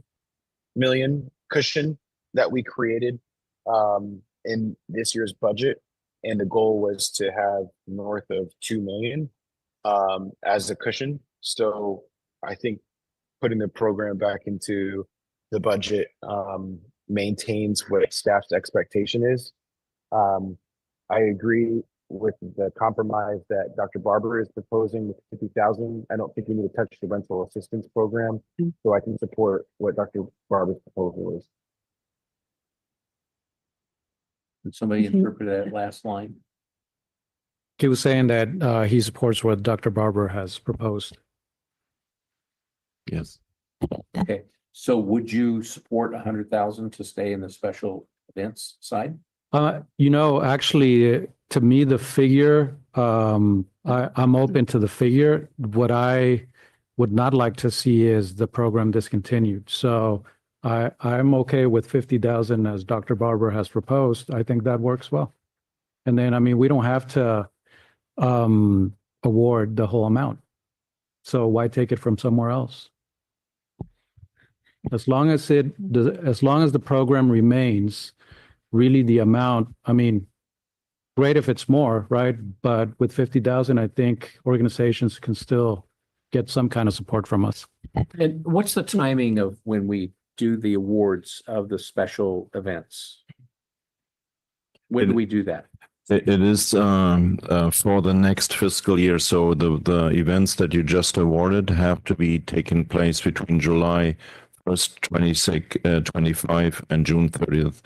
million cushion that we created in this year's budget, and the goal was to have north of 2 million as a cushion. So I think putting the program back into the budget maintains what staff's expectation is. I agree with the compromise that Dr. Barber is proposing with 50,000. I don't think we need to touch the rental assistance program, so I can support what Dr. Barber's proposal is. Did somebody interpret that last line? He was saying that he supports what Dr. Barber has proposed. Yes. Okay, so would you support 100,000 to stay in the special events side? Actually, to me, the figure, I'm open to the figure. What I would not like to see is the program discontinued. So I'm okay with 50,000 as Dr. Barber has proposed. I think that works well. And then, I mean, we don't have to award the whole amount. So why take it from somewhere else? As long as the program remains, really the amount, I mean, great if it's more, right? But with 50,000, I think organizations can still get some kind of support from us. And what's the timing of when we do the awards of the special events? When do we do that? It is for the next fiscal year. So the events that you just awarded have to be taking place between July 1st, 25 and June 30th,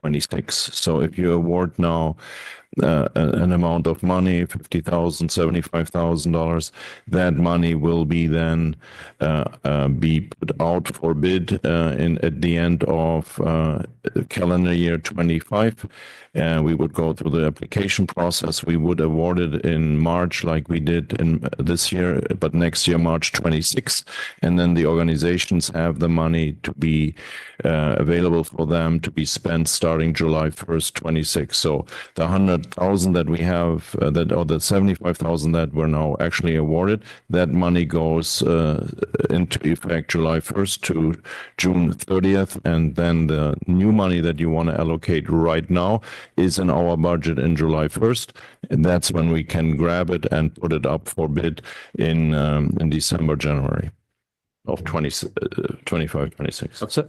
26. So if you award now an amount of money, $50,000, $75,000, that money will be then be put out for bid at the end of calendar year 25. And we would go through the application process. We would award it in March like we did in this year, but next year, March 26. And then the organizations have the money to be available for them to be spent starting July 1st, 26. So the 100,000 that we have, or the 75,000 that were now actually awarded, that money goes into effect July 1st to June 30th. And then the new money that you want to allocate right now is in our budget in July 1st. And that's when we can grab it and put it up for bid in December, January of 25, 26. So,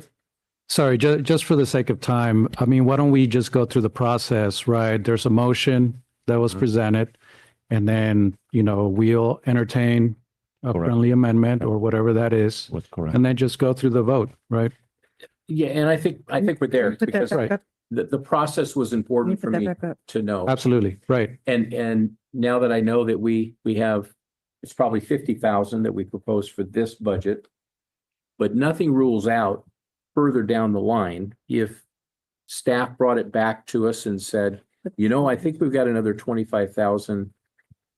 sorry, just for the sake of time, I mean, why don't we just go through the process, right? There's a motion that was presented, and then, we'll entertain a friendly amendment or whatever that is. That's correct. And then just go through the vote, right? Yeah, and I think we're there Put that because back up. the process was important for Put that me back up. to know. Absolutely, right. And now that I know that we have, it's probably 50,000 that we proposed for this budget, but nothing rules out further down the line if staff brought it back to us and said, I think we've got another 25,000,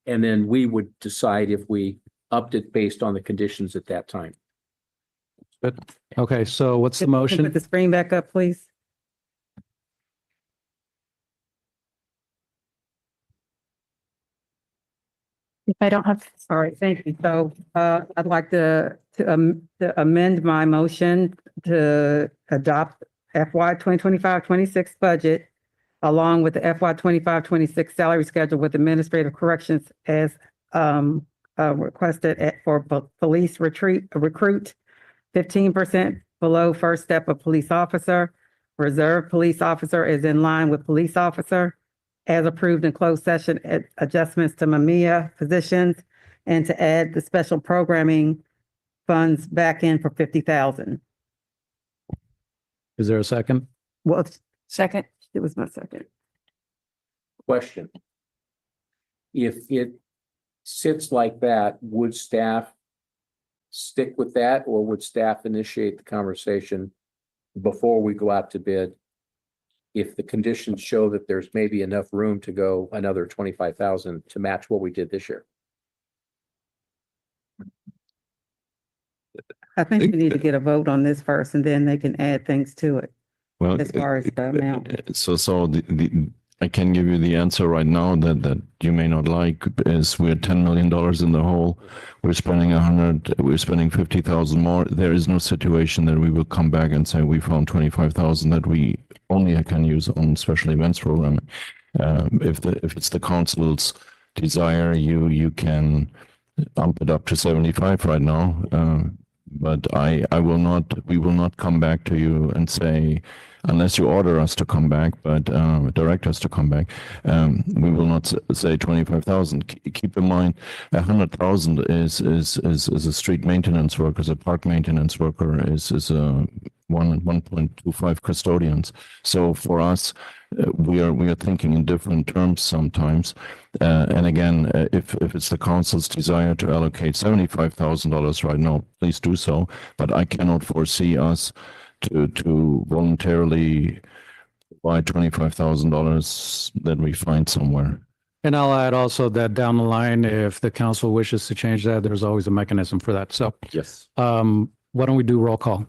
and then we would decide if we upped it based on the conditions at that time. But, okay, so what's the Put motion? the screen back up, please. If I don't have, All right, thank you. So I'd like to amend my motion to adopt FY 2025-26 budget along with the FY 25-26 salary schedule with administrative corrections as requested for police recruit 15% below first step of police officer. Reserve police officer is in line with police officer as approved in closed session, adjustments to Mamiya positions, and to add the special programming funds back in for 50,000. Is there a second? Well, second, it was my second. Question. If it sits like that, would staff stick with that, or would staff initiate the conversation before we go out to bid? If the conditions show that there's maybe enough room to go another 25,000 to match what we did this year. I think we need to get a vote on this first, and then they can add things to it Well, as far as the amount. so I can give you the answer right now that you may not like is we're $10 million in the hole. We're spending 100, we're spending 50,000 more. There is no situation that we will come back and say we found 25,000 that we only can use on special events programming. If it's the council's desire, you can bump it up to 75 right now. But we will not come back to you and say, unless you order us to come back, but direct us to come back, we will not say 25,000. Keep in mind, 100,000 is a street maintenance worker, is a park maintenance worker, is a 1.25 custodians. So for us, we are thinking in different terms sometimes. And again, if it's the council's desire to allocate $75,000 right now, please do so. But I cannot foresee us to voluntarily buy $25,000 that we find somewhere. And I'll add also that down the line, if the council wishes to change that, there's always a mechanism for that. So, yes. Why don't we do roll call?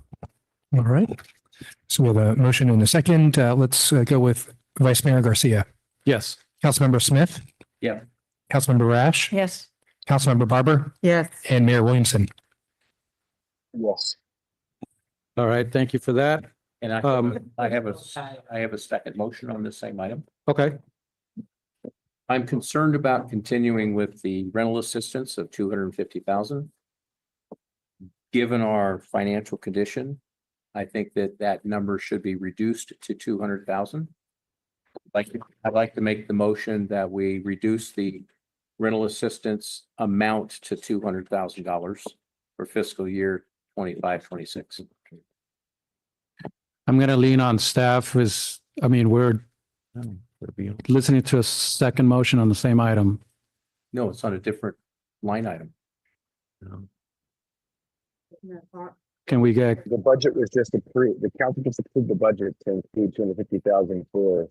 All right. So we have a motion and a second. Let's go with Vice Mayor Garcia. Yes. Councilmember Smith. Yeah. Councilmember Rash. Yes. Councilmember Barber. Yes. And Mayor Williamson. Yes. All right. Thank you for that. And I have a second motion on this same item. Okay. I'm concerned about continuing with the rental assistance of 250,000. Given our financial condition, I think that number should be reduced to 200,000. I'd like to make the motion that we reduce the rental assistance amount to $200,000 for fiscal year 25-26. I'm going to lean on staff we're listening to a second motion on the same item. No, it's on a different line item. Can we get, The budget was just approved. The council just approved the budget to include 250,000 for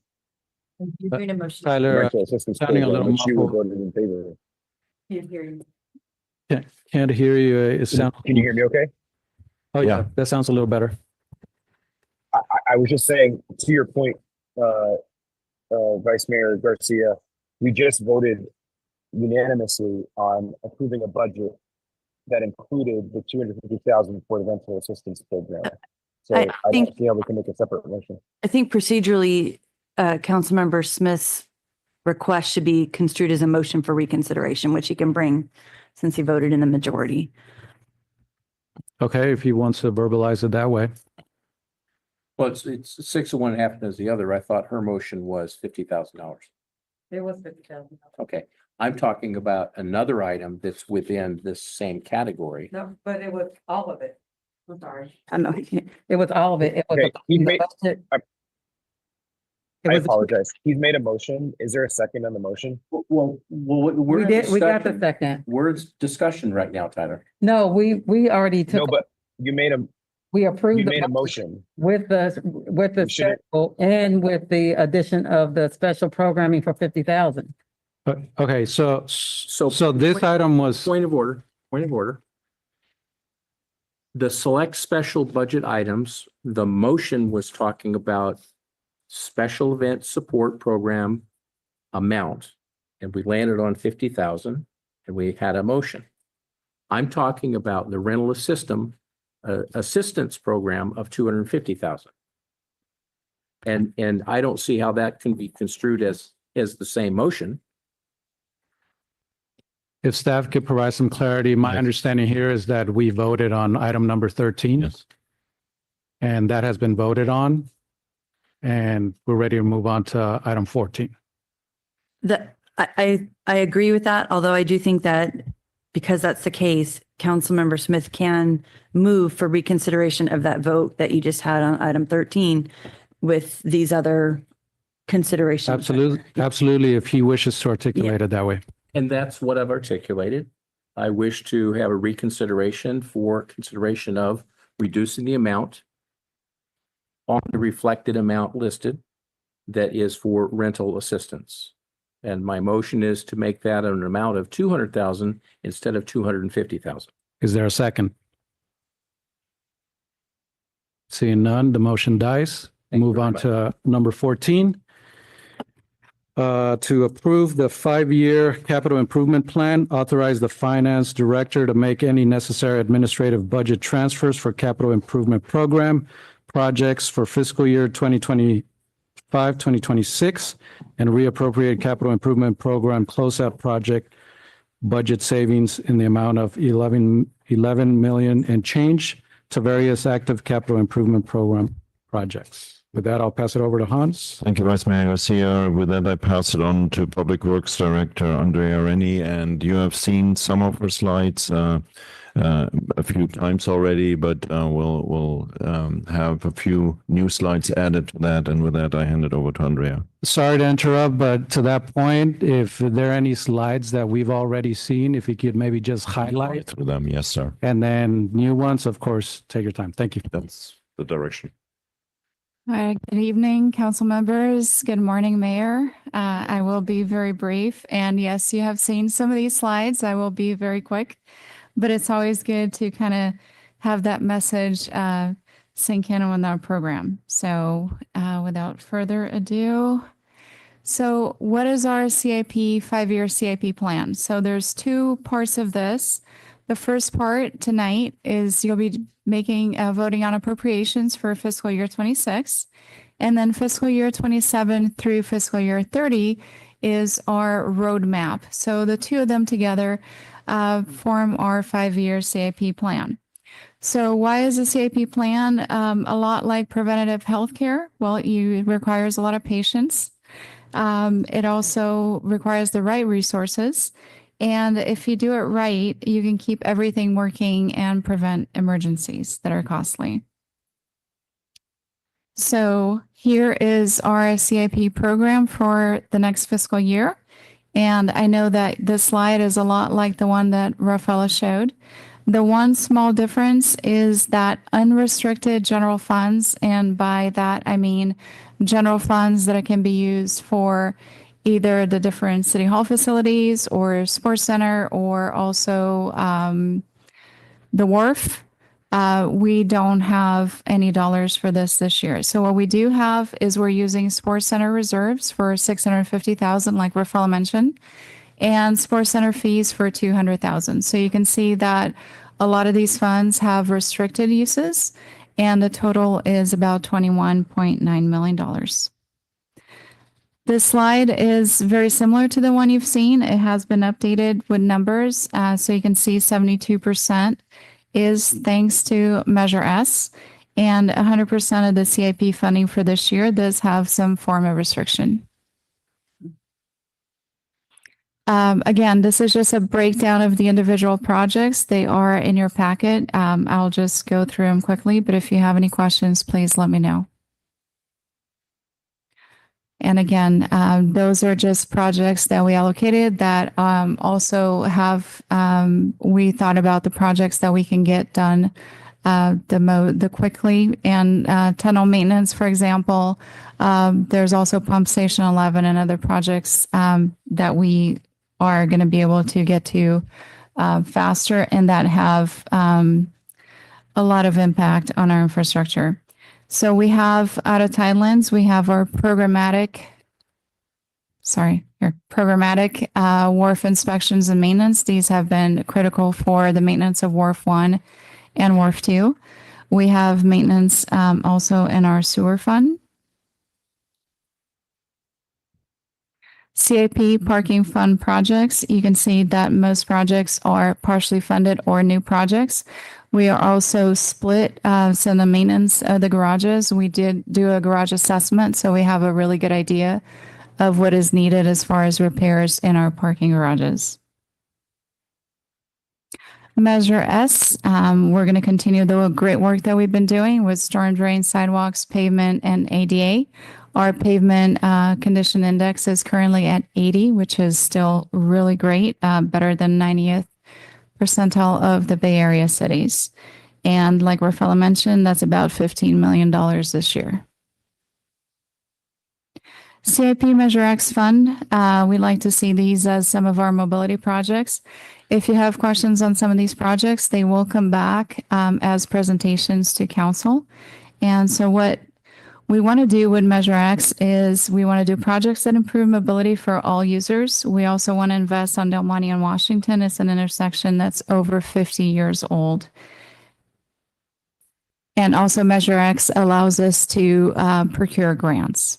Tyler, rental assistance sounding a program, little which you were muffled. voted in favor of. Can't hear you. It sounds. Can you hear me okay? Oh, yeah. That sounds a little better. I was just saying, to your point, Vice Mayor Garcia, we just voted unanimously on approving a budget that included the 250,000 for the rental assistance program. So I don't see how we can make a separate motion. I think procedurally, Councilmember Smith's request should be construed as a motion for reconsideration, which he can bring since he voted in the majority. Okay, if he wants to verbalize it that way. Well, it's 6 of one and half does the other. I thought her motion was $50,000. There was 50,000. Okay, I'm talking about another item that's within this same category. No, but it was all of it. I'm sorry. I know, it was all of it. It was Okay, he the made- budget. I apologize. He's made a motion. Is there a second on the motion? Well, we're We in did, we got the discussion. second. We're in discussion right now, Tyler. No, we already No, took, but you made a we approved. you the made a budget motion. With the You shouldn't- special and with the addition of the special programming for 50,000. Okay, so this item was, Point of order. The select special budget items, the motion was talking about special event support program amount, and we landed on 50,000, and we had a motion. I'm talking about the rental assistance program of 250,000. And I don't see how that can be construed as the same motion. if staff could provide some clarity, my understanding here is that we voted on item number 13. Yes. And that has been voted on. And we're ready to move on to item 14. I agree with that, although I do think that because that's the case, Councilmember Smith can move for reconsideration of that vote that you just had on item 13 with these other considerations. Absolutely, if he wishes to articulate it that way. And that's what I've articulated. I wish to have a reconsideration for consideration of reducing the amount on the reflected amount listed that is for rental assistance. And my motion is to make that an amount of 200,000 instead of 250,000. Is there a second? Seeing none, the motion dies. Thank you Move very on much. to number 14. to approve the 5-year capital improvement plan, authorize the finance director to make any necessary administrative budget transfers for capital improvement program projects for fiscal year 2025, 2026, and reappropriate capital improvement program closeout project budget savings in the amount of 11 million and change to various active capital improvement program projects. With that, I'll pass it over to Hans. Thank you, Vice Mayor Garcia. With that, I pass it on to Public Works Director Andrea Rennie, and you have seen some of her slides a few times already, but we'll have a few new slides added to that. And with that, I hand it over to Andrea. Sorry to interrupt, but to that point, if there are any slides that we've already seen, if you could maybe just highlight through them. Yes, sir. And then new ones, of course, take your time. Thank you. That's the direction. All right, good evening, council members. Good morning, Mayor. I will be very brief. And yes, you have seen some of these slides. I will be very quick, but it's always good to kind of have that message sink in on our program. So without further ado, so what is our CIP 5-year CIP plan? So there's 2 parts of this. The first part tonight is you'll be voting on appropriations for fiscal year 26, and then fiscal year 27 through fiscal year 30 is our roadmap. So the 2 of them together form our 5-year CIP plan. So why is a CIP plan a lot like preventative health care? Well, it requires a lot of patience. It also requires the right resources. And if you do it right, you can keep everything working and prevent emergencies that are costly. So here is our CIP program for the next fiscal year. And I know that this slide is a lot like the one that Rafaela showed. The one small difference is that unrestricted general funds, and by that I mean general funds that can be used for either the different city hall facilities or sports center or also the wharf. We don't have any dollars for this year. So what we do have is we're using sports center reserves for 650,000, like Rafael mentioned, and sports center fees for 200,000. So you can see that a lot of these funds have restricted uses, and the total is about $21.9 million. This slide is very similar to the one you've seen. It has been updated with numbers. So you can see 72% is thanks to Measure S, and 100% of the CIP funding for this year does have some form of restriction. Again, this is just a breakdown of the individual projects. They are in your packet. I'll just go through them quickly, but if you have any questions, please let me know. And again, those are just projects that we allocated that also have, we thought about the projects that we can get done the quickly. And tunnel maintenance, for example, there's also Pump Station 11 and other projects that we are going to be able to get to faster and that have a lot of impact on our infrastructure. So we have out of Tidelands, we have our programmatic wharf inspections and maintenance. These have been critical for the maintenance of Wharf 1 and Wharf 2. We have maintenance also in our sewer fund. CIP parking fund projects. You can see that most projects are partially funded or new projects. We are also split so the maintenance of the garages. We did do a garage assessment, so we have a really good idea of what is needed as far as repairs in our parking garages. Measure S, we're going to continue the great work that we've been doing with storm drain, sidewalks, pavement, and ADA. Our pavement condition index is currently at 80, which is still really great, better than 90th percentile of the Bay Area cities. And like Rafaela mentioned, that's about $15 million this year. CIP Measure X Fund, we like to see these as some of our mobility projects. If you have questions on some of these projects, they will come back as presentations to council. And so what we want to do with Measure X is we want to do projects that improve mobility for all users. We also want to invest on Del Monte and Washington. It's an intersection that's over 50 years old. And also Measure X allows us to procure grants.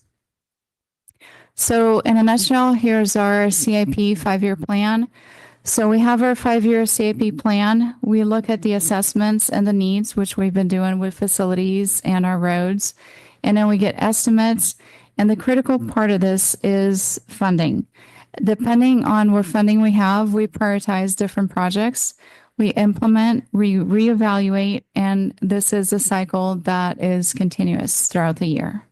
So in a nutshell, here's our CIP 5-year plan. So we have our 5-year CIP plan. We look at the assessments and the needs, which we've been doing with facilities and our roads. And then we get estimates. And the critical part of this is funding. Depending on what funding we have, we prioritize different projects. We implement, we reevaluate, and this is a cycle that is continuous throughout the year.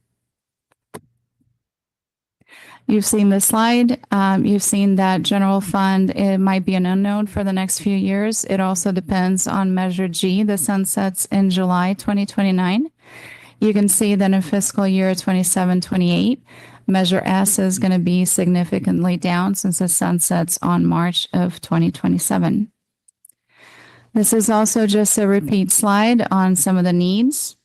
You've seen this slide. You've seen that general fund, it might be an unknown for the next few years. It also depends on Measure G, the sunsets in July 2029. You can see that in fiscal year 27-28, Measure S is going to be significantly down since it sunsets on March of 2027. This is also just a repeat slide on some of the needs.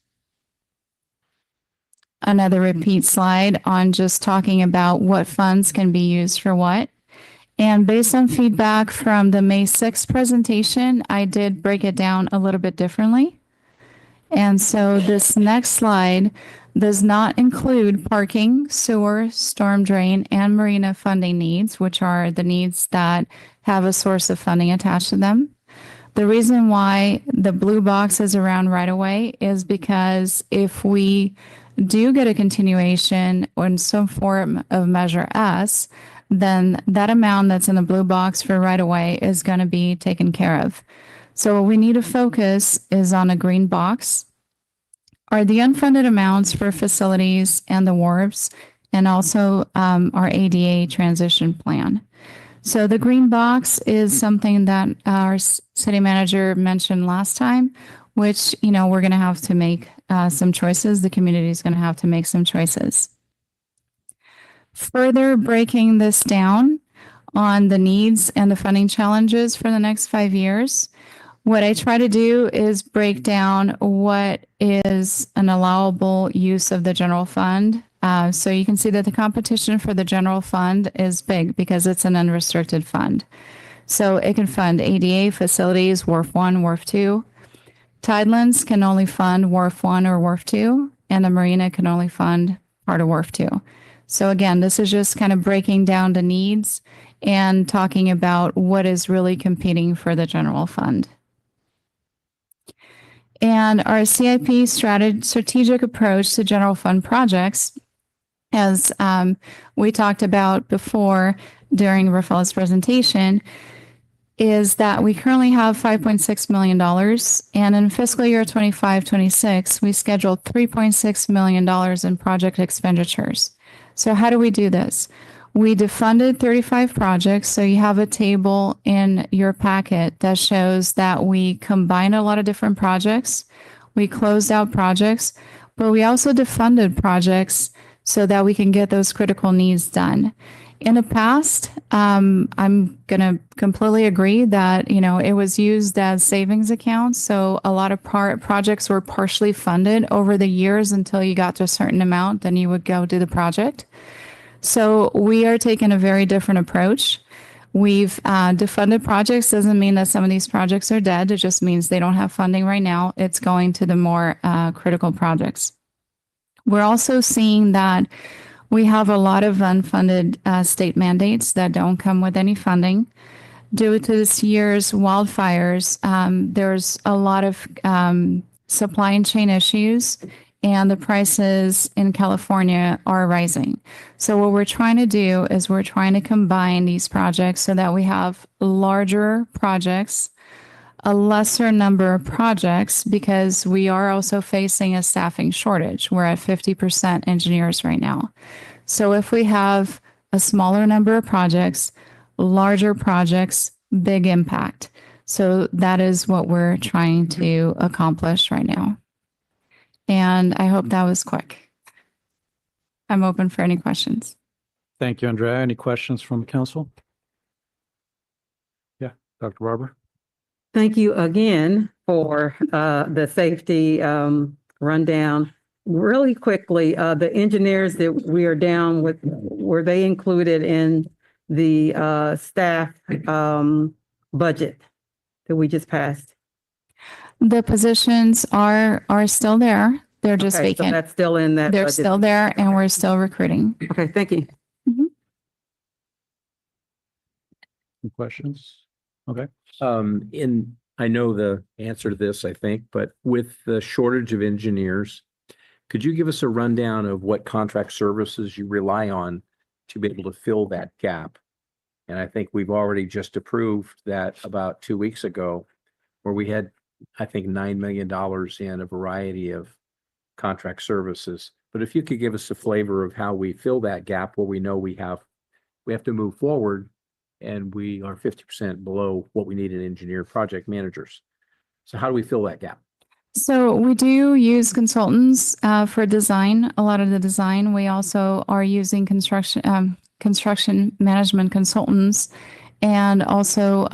Another repeat slide on just talking about what funds can be used for what. And based on feedback from the May 6th presentation, I did break it down a little bit differently. And so this next slide does not include parking, sewer, storm drain, and marina funding needs, which are the needs that have a source of funding attached to them. The reason why the blue box is around right away is because if we do get a continuation or in some form of Measure S, then that amount that's in the blue box for right away is going to be taken care of. So what we need to focus is on a green box, are the unfunded amounts for facilities and the wharves, and also our ADA transition plan. So the green box is something that our city manager mentioned last time, which, you know, we're going to have to make some choices. The community is going to have to make some choices. Further breaking this down on the needs and the funding challenges for the next 5 years, what I try to do is break down what is an allowable use of the general fund. So you can see that the competition for the general fund is big because it's an unrestricted fund. So it can fund ADA facilities, Wharf 1, Wharf 2. Tidelands can only fund Wharf 1 or Wharf 2, and the marina can only fund part of Wharf 2. So again, this is just kind of breaking down the needs and talking about what is really competing for the general fund. And our CIP strategic approach to general fund projects, as we talked about before during Rafael's presentation, is that we currently have $5.6 million. And in fiscal year 25-26, we scheduled $3.6 million in project expenditures. So how do we do this? We defunded 35 projects. So you have a table in your packet that shows that we combined a lot of different projects. We closed out projects, but we also defunded projects so that we can get those critical needs done. In the past, I'm going to completely agree that, you know, it was used as savings accounts. So a lot of projects were partially funded over the years until you got to a certain amount, then you would go do the project. So we are taking a very different approach. We've defunded projects. Doesn't mean that some of these projects are dead. It just means they don't have funding right now. It's going to the more critical projects. We're also seeing that we have a lot of unfunded state mandates that don't come with any funding. Due to this year's wildfires, there's a lot of supply chain issues, and the prices in California are rising. So what we're trying to do is we're trying to combine these projects so that we have larger projects, a lesser number of projects, because we are also facing a staffing shortage. We're at 50% engineers right now. So if we have a smaller number of projects, larger projects, big impact. So that is what we're trying to accomplish right now. And I hope that was quick. I'm open for any questions. Thank you, Andrea. Any questions from council? Yeah, Dr. Barber. Thank you again for the safety rundown. really quickly, the engineers that we are down with, were they included in the staff budget that we just passed? The positions are still there. They're just Okay, so vacant. that's still in that They're budget. still there and we're still recruiting. Okay, thank you. Any questions? Okay. I know the answer to this, I think, but with the shortage of engineers, could you give us a rundown of what contract services you rely on to be able to fill that gap? And I think we've already just approved that about 2 weeks ago, where we had, I think, $9 million in a variety of contract services. But if you could give us a flavor of how we fill that gap where we know we have to move forward and we are 50% below what we need in engineer project managers. So how do we fill that gap? So we do use consultants for design, a lot of the design. We also are using construction management consultants. And also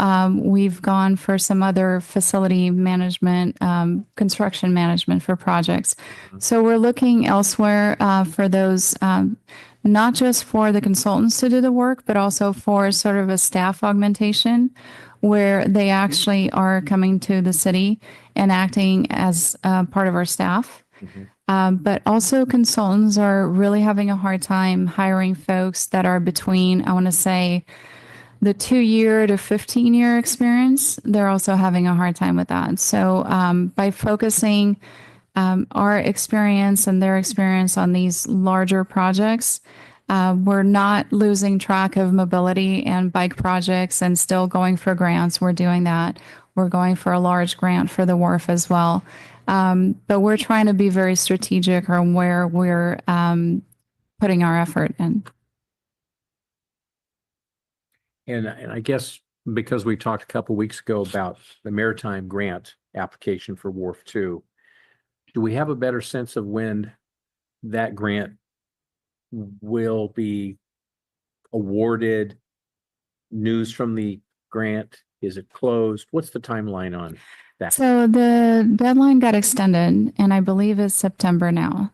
we've gone for some other facility management, construction management for projects. So we're looking elsewhere for those, not just for the consultants to do the work, but also for sort of a staff augmentation where they actually are coming to the city and acting as part of our staff. But also consultants are really having a hard time hiring folks that are between, I want to say, the 2-year to 15-year experience. They're also having a hard time with that. So by focusing our experience and their experience on these larger projects, we're not losing track of mobility and bike projects and still going for grants. We're doing that. We're going for a large grant for the wharf as well. But we're trying to be very strategic on where we're putting our effort in. And I guess because we talked a couple weeks ago about the maritime grant application for Wharf 2, do we have a better sense of when that grant will be awarded? News from the grant? Is it closed? What's the timeline on that? So the deadline got extended and I believe it's September now.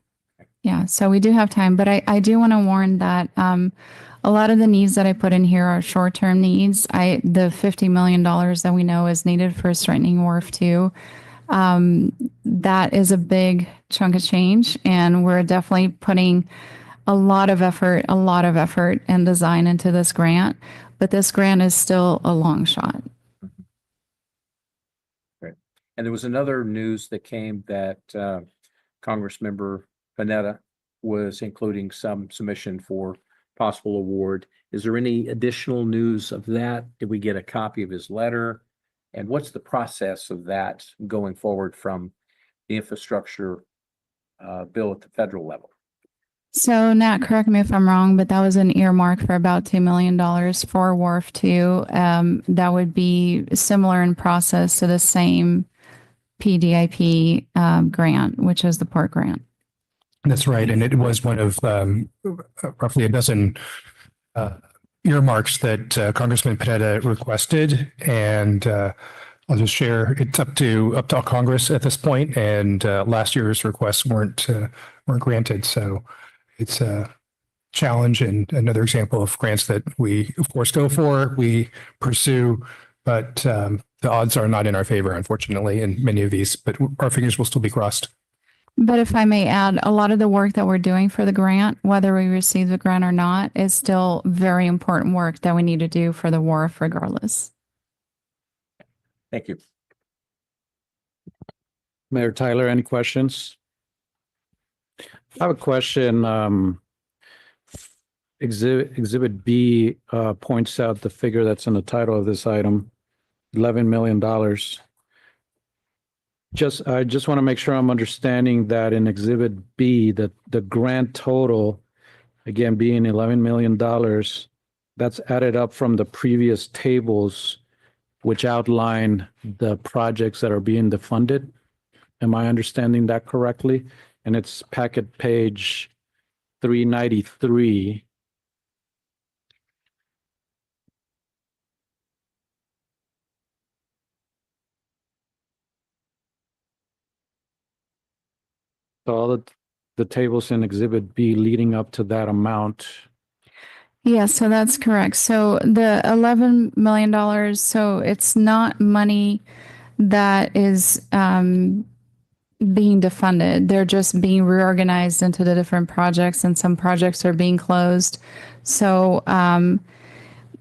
Yeah, so we do have time, but I do want to warn that a lot of the needs that I put in here are short-term needs. The $50 million that we know is needed for strengthening Wharf 2. That is a big chunk of change, and we're definitely putting a lot of effort and design into this grant, but this grant is still a long shot. Right. And there was another news that came that Congressmember Panetta was including some submission for possible award. Is there any additional news of that? Did we get a copy of his letter? And what's the process of that going forward from the infrastructure bill at the federal level? So Nat, correct me if I'm wrong, but that was an earmark for about $2 million for Wharf 2. That would be similar in process to the same PDIP grant, which is the port grant. That's right. And it was one of roughly a dozen earmarks that Congressman Panetta requested. And I'll just share, it's up to Congress at this point, and last year's requests weren't granted. So it's a challenge and another example of grants that we, of course, go for, we pursue, but the odds are not in our favor, unfortunately, in many of these, but our fingers will still be crossed. But if I may add, a lot of the work that we're doing for the grant, whether we receive the grant or not, is still very important work that we need to do for the wharf regardless. Thank you. Mayor Tyler, any questions? I have a question. Exhibit B points out the figure that's in the title of this item, $11 million. I just want to make sure I'm understanding that in Exhibit B, that the grant total, again, being $11 million, that's added up from the previous tables, which outline the projects that are being defunded. Am I understanding that correctly? And it's packet page 393. So all the tables in Exhibit B leading up to that amount. Yeah, so that's correct. So the $11 million, so it's not money that is being defunded. They're just being reorganized into the different projects, and some projects are being closed. So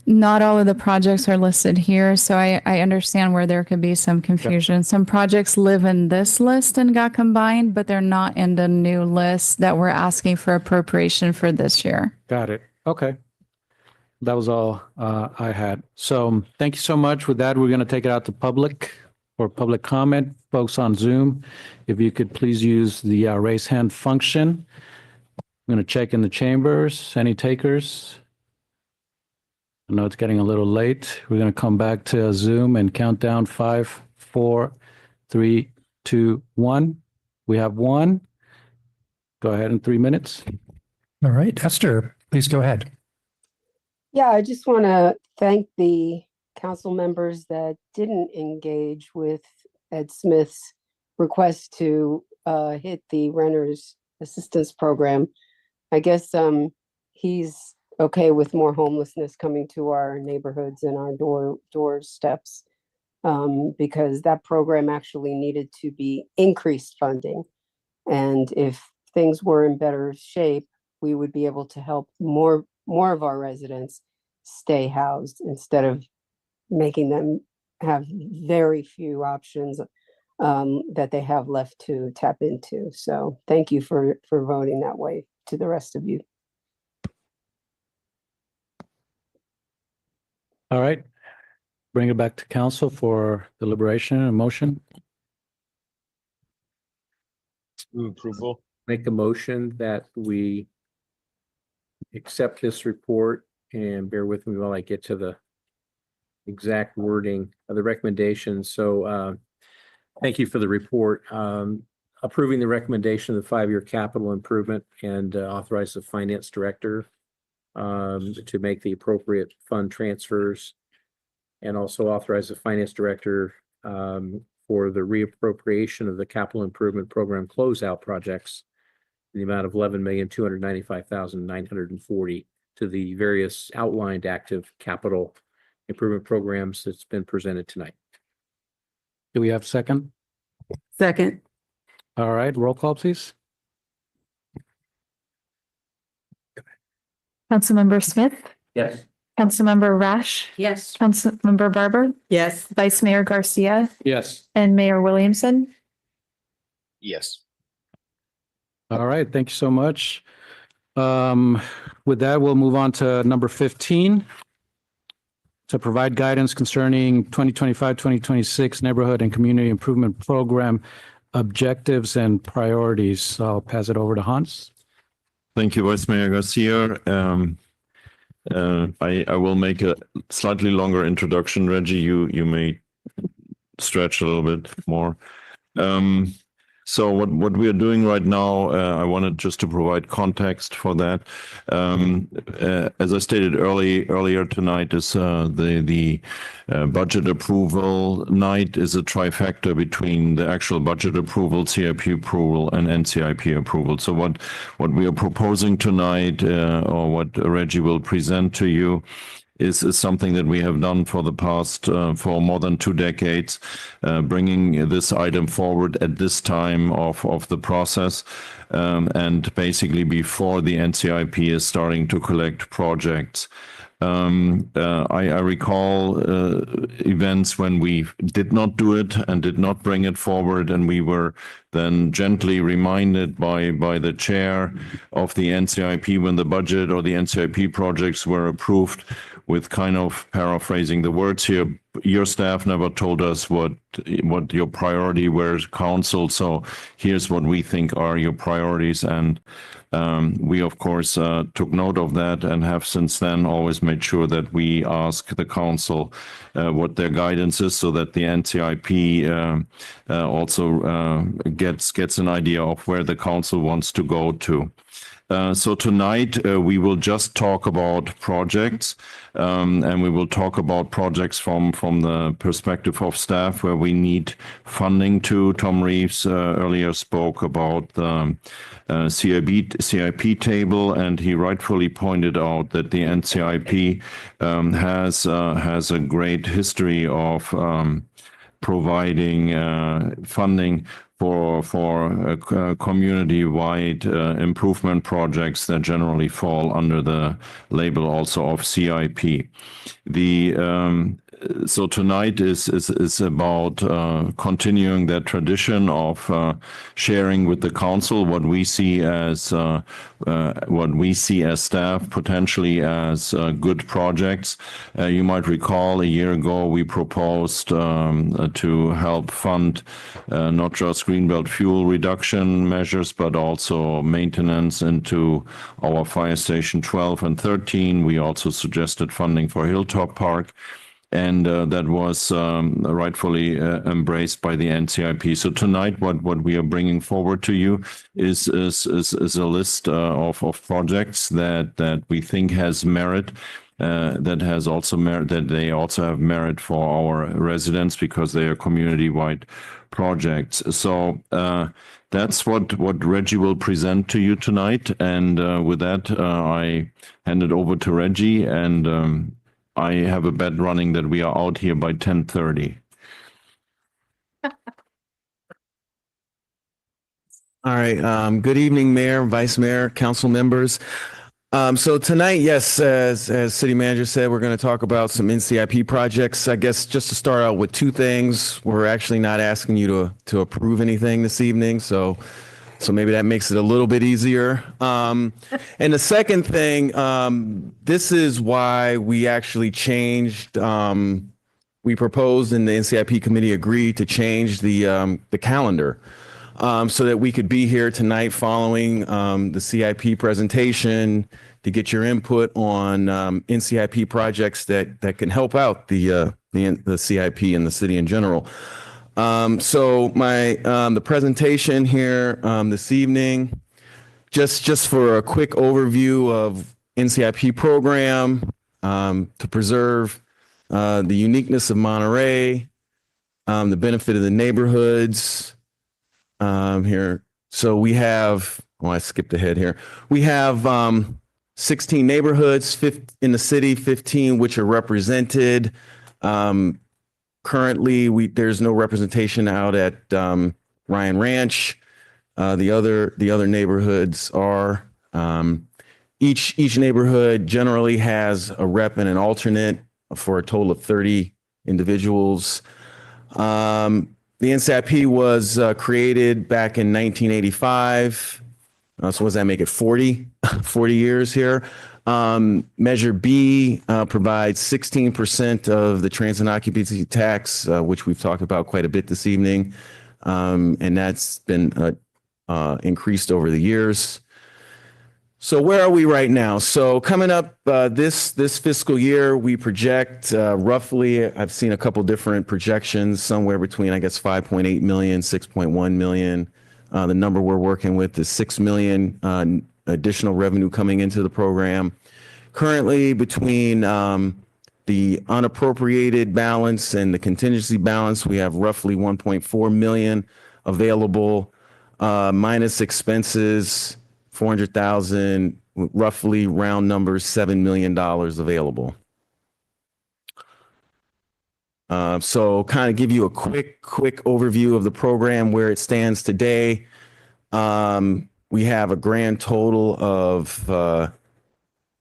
not all of the projects are listed here. So I understand where there could be some confusion. Some projects live in this list and got combined, but they're not in the new list that we're asking for appropriation for this year. Got it. Okay. That was all I had. So thank you so much. With that, we're going to take it out to public for public comment. Folks on Zoom, if you could please use the raise hand function. I'm going to check in the chambers. Any takers? I know it's getting a little late. We're going to come back to Zoom and count down 5, 4, 3, 2, 1. We have one. Go ahead in 3 minutes. All right, Esther, please go ahead. Yeah, I just want to thank the council members that didn't engage with Ed Smith's request to hit the renters assistance program. I guess he's okay with more homelessness coming to our neighborhoods and our doorsteps, because that program actually needed to be increased funding. And if things were in better shape, we would be able to help more of our residents stay housed instead of making them have very few options that they have left to tap into. So thank you for voting that way to the rest of you. All right. Bring it back to council for deliberation and motion. Move approval. Make a motion that we accept this report, and bear with me while I get to the exact wording of the recommendation. So thank you for the report. Approving the recommendation of the 5-year capital improvement and authorize the finance director to make the appropriate fund transfers, and also authorize the finance director for the reappropriation of the capital improvement program closeout projects in the amount of $11,295,940 to the various outlined active capital improvement programs that's been presented tonight. Do we have a second? Second. All right, roll call, please. Councilmember Smith, Yes. Councilmember Rash, Yes. Councilmember Barber, Yes. Vice Mayor Garcia, Yes. and Mayor Williamson. Yes. All right, thank you so much. With that, we'll move on to number 15. To provide guidance concerning 2025-2026 neighborhood and community improvement program objectives and priorities. I'll pass it over to Hans. Thank you, Vice Mayor Garcia. I will make a slightly longer introduction. Reggie, you may stretch a little bit more. So what we are doing right now, I wanted just to provide context for that. As I stated earlier tonight, is the budget approval night is a trifecta between the actual budget approval, CIP approval, and NCIP approval. So what we are proposing tonight, or what Reggie will present to you, is something that we have done for the past, for more than 2 decades, bringing this item forward at this time of the process, and basically before the NCIP is starting to collect projects. I recall events when we did not do it and did not bring it forward, and we were then gently reminded by the chair of the NCIP when the budget or the NCIP projects were approved, with kind of paraphrasing the words here, your staff never told us what your priority were, council. So here's what we think are your priorities. And we, of course, took note of that and have since then always made sure that we ask the council what their guidance is, so that the NCIP also gets an idea of where the council wants to go to. So tonight we will just talk about projects, and we will talk about projects from the perspective of staff where we need funding to. Tom Reeves earlier spoke about the CIP table, and he rightfully pointed out that the NCIP has a great history of providing funding for community-wide improvement projects that generally fall under the label also of CIP. So tonight is about continuing that tradition of sharing with the council what we see as staff potentially as good projects. You might recall a year ago we proposed to help fund not just greenbelt fuel reduction measures but also maintenance into our fire station 12 and 13. We also suggested funding for Hilltop Park. And that was rightfully embraced by the NCIP. So tonight, what we are bringing forward to you is a list of projects that we think has merit. That has also merit, that they also have merit for our residents because they are community-wide projects. So that's what Reggie will present to you tonight. And with that, I hand it over to Reggie, and I have a bet running that we are out here by 10:30. All right. Good evening, Mayor, Vice Mayor, council members. So tonight, yes, as City Manager said, we're going to talk about some NCIP projects. I guess just to start out with two things, we're actually not asking you to approve anything this evening. So maybe that makes it a little bit easier. And the second thing, this is why we actually changed. We proposed, and the NCIP committee agreed to change the calendar so that we could be here tonight following the CIP presentation to get your input on NCIP projects that can help out the CIP and the city in general. So the presentation here this evening, just for a quick overview of NCIP program to preserve the uniqueness of Monterey, the benefit of the neighborhoods here. So we have, I skipped ahead here. We have 16 neighborhoods in the city, 15 which are represented. Currently, there's no representation out at Ryan Ranch. The other neighborhoods are. Each neighborhood generally has a rep and an alternate for a total of 30 individuals. The NCIP was created back in 1985. So what does that make it? 40 years here. Measure B provides 16% of the transit occupancy tax, which we've talked about quite a bit this evening. And that's been increased over the years. So where are we right now? So coming up this fiscal year, we project roughly, I've seen a couple different projections, somewhere between, I guess, 5.8 million, 6.1 million. The number we're working with is 6 million additional revenue coming into the program. Currently, between the unappropriated balance and the contingency balance, we have roughly 1.4 million available, minus expenses, 400,000, roughly round numbers, $7 million available. So kind of give you a quick overview of the program, where it stands today. We have a grand total of,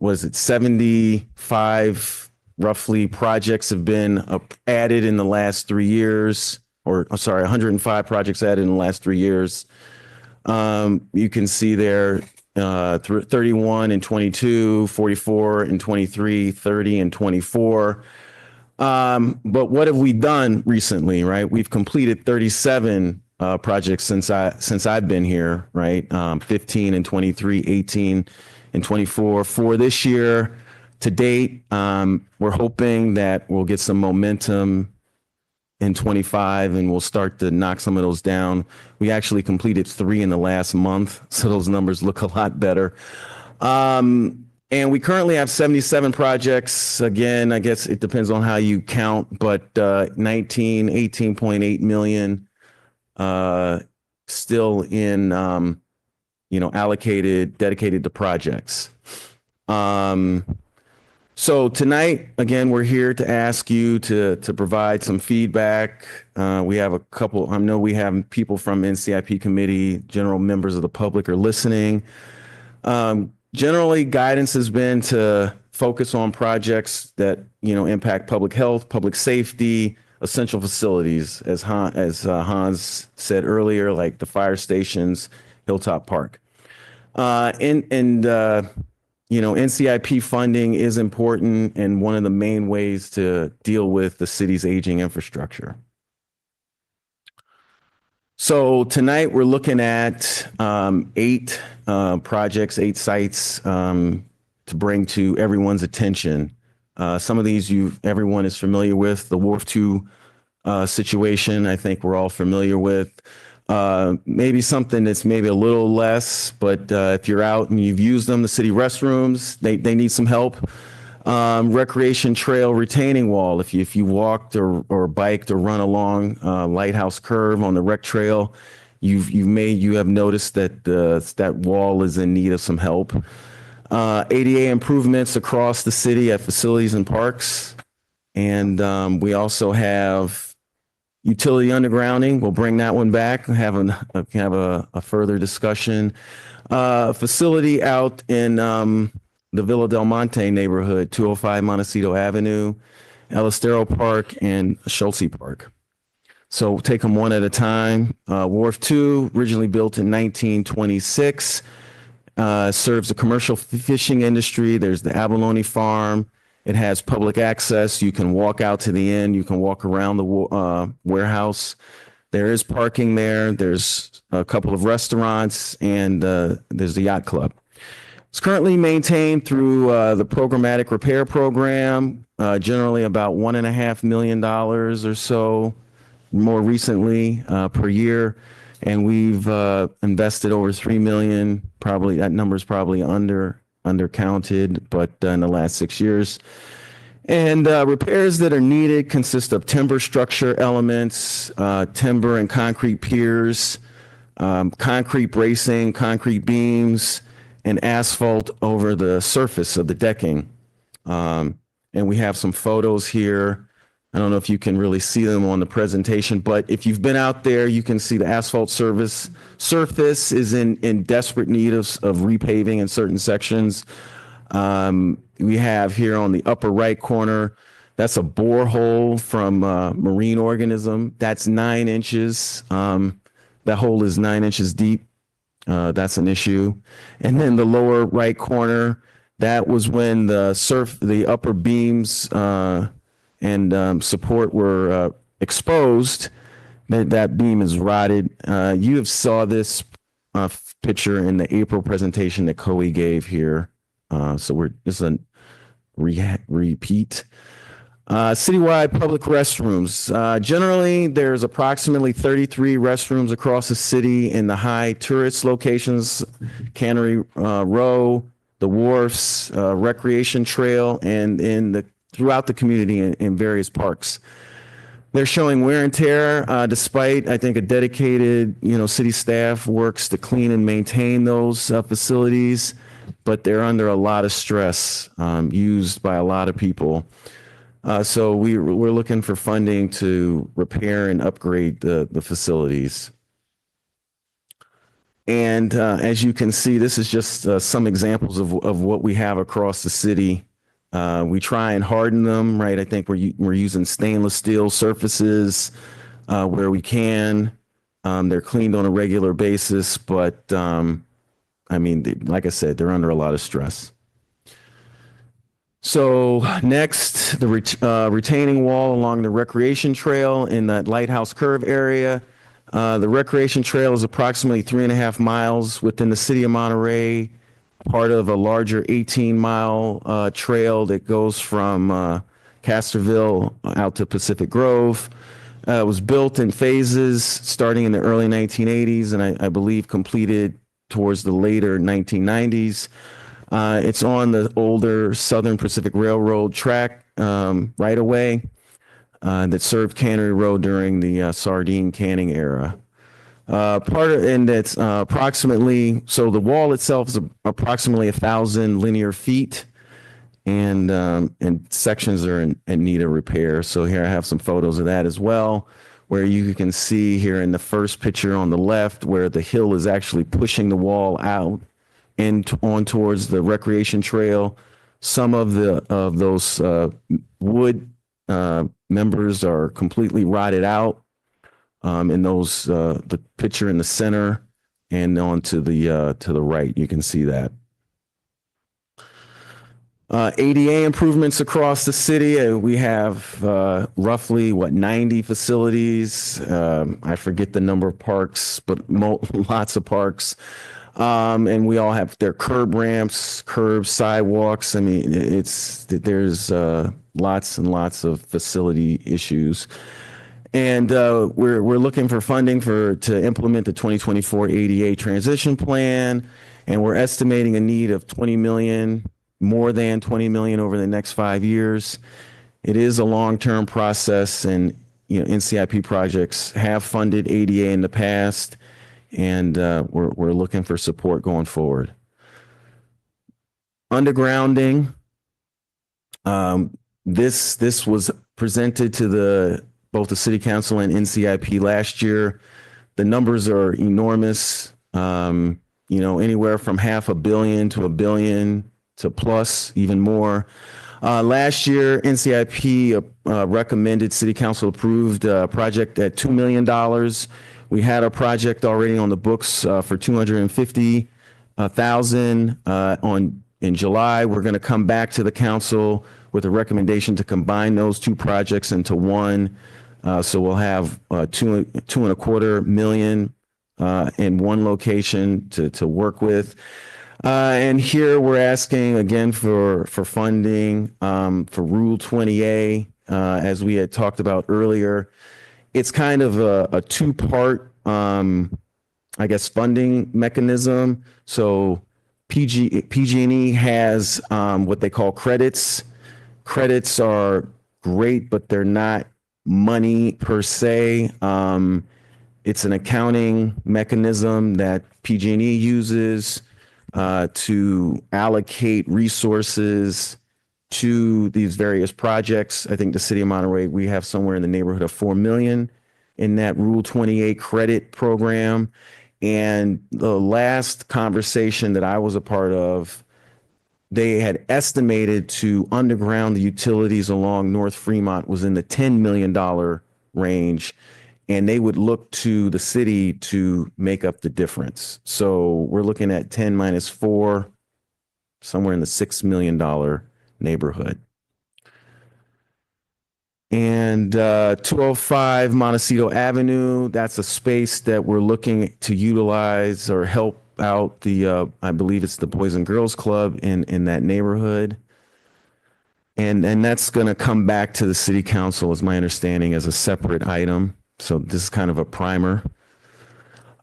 75 roughly projects have been added in the last 3 years, or I'm sorry, 105 projects added in the last 3 years. You can see there 31 and 22, 44 and 23, 30 and 24. But what have we done recently, right? We've completed 37 projects since I've been here, right? 15 and 23, 18 and 24. For this year to date, we're hoping that we'll get some momentum in 25, and we'll start to knock some of those down. We actually completed 3 in the last month, so those numbers look a lot better. And we currently have 77 projects. Again, I guess it depends on how you count, but 18.8 million still in, allocated, dedicated to projects. So tonight, again, we're here to ask you to provide some feedback. We have a couple, I know we have people from NCIP committee, general members of the public are listening. Generally, guidance has been to focus on projects that, impact public health, public safety, essential facilities, as Hans said earlier, like the fire stations, Hilltop Park. NCIP funding is important and one of the main ways to deal with the city's aging infrastructure. So tonight we're looking at 8 projects, 8 sites to bring to everyone's attention. Some of these everyone is familiar with. The Wharf 2 situation, I think we're all familiar with. Maybe something that's maybe a little less, but if you're out and you've used them, the city restrooms, they need some help. Recreation trail retaining wall. If you walked or biked or run along Lighthouse Curve on the rec trail, you have noticed that that wall is in need of some help. ADA improvements across the city at facilities and parks, and we also have utility undergrounding. We'll bring that one back and have a further discussion. Facility out in the Villa Del Monte neighborhood, 205 Montecito Avenue, El Estero Park, and Schultze Park. So we'll take them one at a time. Wharf 2, originally built in 1926, serves the commercial fishing industry. There's the abalone farm. It has public access. You can walk out to the end. You can walk around the warehouse. There is parking there. There's a couple of restaurants, and there's the yacht club. It's currently maintained through the programmatic repair program, generally about $1.5 million or so more recently per year. And we've invested over $3 million. Probably that number's probably undercounted, but in the last 6 years. And repairs that are needed consist of timber structure elements, timber and concrete piers, concrete bracing, concrete beams, and asphalt over the surface of the decking. And we have some photos here. I don't know if you can really see them on the presentation, but if you've been out there, you can see the asphalt surface is in desperate need of repaving in certain sections. We have here on the upper right corner, that's a borehole from marine organism. That's 9 inches. That hole is 9 inches deep. That's an issue. And then the lower right corner, that was when the upper beams and support were exposed. That beam is rotted. You have saw this picture in the April presentation that Coe gave here. So this is a repeat. Citywide public restrooms. Generally, there's approximately 33 restrooms across the city in the high tourist locations, Cannery Row, the wharfs, recreation trail, and throughout the community in various parks. They're showing wear and tear, despite, I think, a dedicated, city staff works to clean and maintain those facilities, but they're under a lot of stress, used by a lot of people. So we're looking for funding to repair and upgrade the facilities. And as you can see, this is just some examples of what we have across the city. We try and harden them, right? I think we're using stainless steel surfaces where we can. They're cleaned on a regular basis, but like I said, they're under a lot of stress. So next, the retaining wall along the recreation trail in that Lighthouse Curve area. The recreation trail is approximately 3.5 miles within the city of Monterey, part of a larger 18-mile trail that goes from Casterville out to Pacific Grove. was built in phases starting in the early 1980s and I believe completed towards the later 1990s. It's on the older Southern Pacific Railroad track right away that served Cannery Road during the sardine canning era. And it's approximately, so the wall itself is approximately 1,000 linear feet, and sections are in need of repair. So here I have some photos of that as well, where you can see here in the first picture on the left where the hill is actually pushing the wall out and on towards the recreation trail. Some of those wood members are completely rotted out. And those the picture in the center and on to the right, you can see that. ADA improvements across the city. We have roughly 90 facilities. I forget the number of parks, but lots of parks. And we all have their curb ramps, curbs, sidewalks. I mean, there's lots and lots of facility issues. And we're looking for funding to implement the 2024 ADA transition plan, and we're estimating a need of 20 million, more than 20 million over the next 5 years. It is a long-term process, and NCIP projects have funded ADA in the past, and we're looking for support going forward. Undergrounding. This was presented to both the City Council and NCIP last year. The numbers are enormous, anywhere from $500 million to $1 billion to plus even more. Last year, NCIP recommended, City Council approved a project at $2 million. We had a project already on the books for $250,000 in July. We're going to come back to the council with a recommendation to combine those two projects into one. So we'll have $2.25 million in one location to work with. And here we're asking again for funding for Rule 20A, as we had talked about earlier. It's kind of a two-part, funding mechanism. So PG&E has what they call credits. Credits are great, but they're not money per se. It's an accounting mechanism that PG&E uses to allocate resources to these various projects. I think the City of Monterey, we have somewhere in the neighborhood of 4 million in that Rule 28 credit program. And the last conversation that I was a part of, they had estimated to underground the utilities along North Fremont was in the $10 million range, and they would look to the city to make up the difference. So we're looking at 10 minus 4, somewhere in the $6 million neighborhood. And 205 Montecito Avenue, that's a space that we're looking to utilize or help out the, I believe it's the Boys and Girls Club in that neighborhood. And that's going to come back to the City Council, is my understanding, as a separate item. So this is kind of a primer.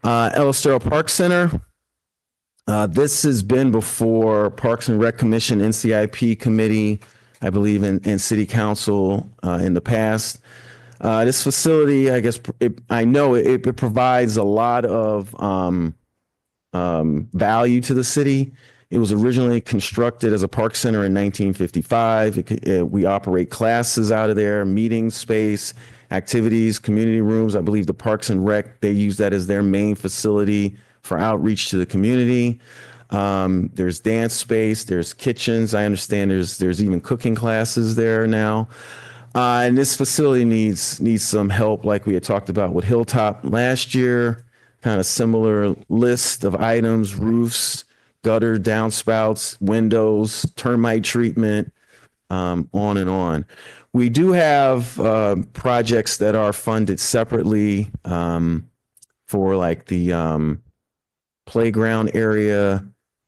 El Estero Park Center. This has been before Parks and Rec Commission, NCIP committee, I believe, in City Council in the past. This facility, I guess, it provides a lot of value to the city. It was originally constructed as a park center in 1955. We operate classes out of there, meeting space, activities, community rooms. I believe the Parks and Rec, they use that as their main facility for outreach to the community. There's dance space, there's kitchens. I understand there's even cooking classes there now. And this facility needs some help, like we had talked about with Hilltop last year. Kind of similar list of items: roofs, gutter, downspouts, windows, termite treatment, on and on. We do have projects that are funded separately for like the playground area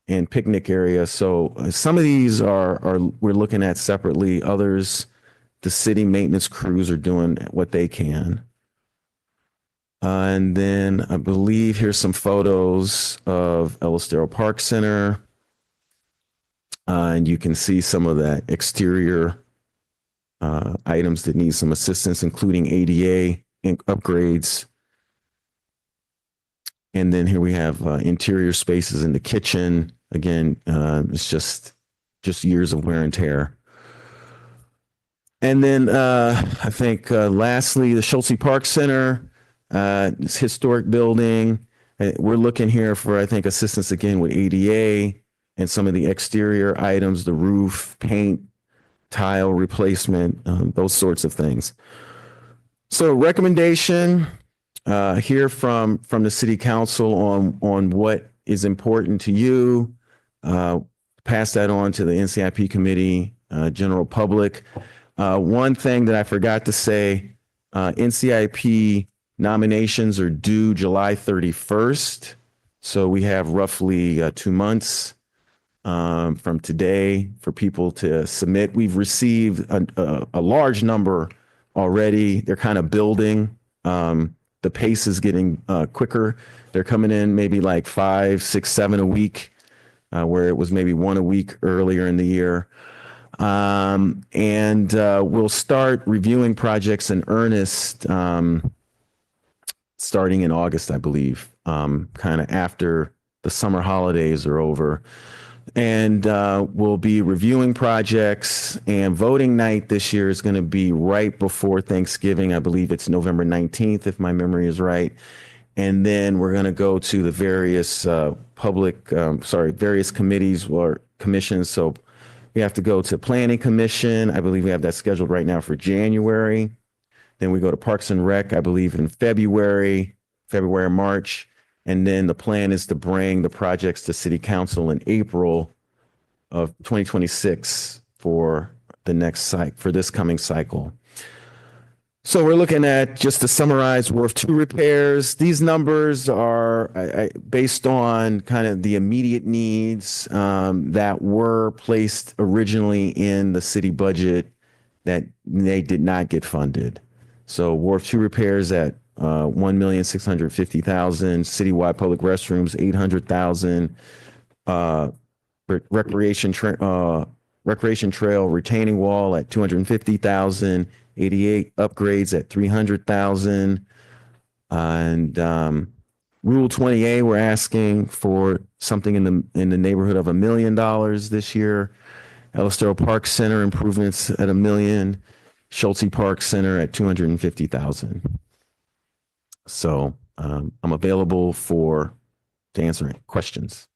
and picnic area. So some of these are we're looking at separately. Others, the city maintenance crews are doing what they can. And then I believe here's some photos of El Estero Park Center. And you can see some of the exterior items that need some assistance, including ADA upgrades. And then here we have interior spaces in the kitchen. Again, it's just years of wear and tear. And then I think lastly, the Schulte Park Center, this historic building. We're looking here for, I think, assistance again with ADA and some of the exterior items, the roof, paint, tile replacement, those sorts of things. So recommendation here from the city council on what is important to you. Pass that on to the NCIP committee, general public. One thing that I forgot to say, NCIP nominations are due July 31st. So we have roughly 2 months from today for people to submit. We've received a large number already. They're kind of building. The pace is getting quicker. They're coming in maybe like 5, 6, 7 a week, where it was maybe 1 a week earlier in the year. And we'll start reviewing projects in earnest starting in August, I believe, kind of after the summer holidays are over. And we'll be reviewing projects, and voting night this year is going to be right before Thanksgiving. I believe it's November 19th, if my memory is right. And then we're going to go to the various various committees or commissions. So we have to go to Planning Commission. I believe we have that scheduled right now for January. Then we go to Parks and Rec, I believe in February, March. And then the plan is to bring the projects to City Council in April of 2026 for the next for this coming cycle. So we're looking at, just to summarize, Wharf 2 repairs. These numbers are based on kind of the immediate needs that were placed originally in the city budget that they did not get funded. So Wharf 2 repairs at $1,650,000, citywide public restrooms, $800,000, recreation trail retaining wall at $250,000, 88 upgrades at $300,000, and Rule 20A, we're asking for something in the neighborhood of $1 million this year. El Estero Park Center improvements at $1 million, Schulte Park Center at $250,000. So I'm available to answer any questions.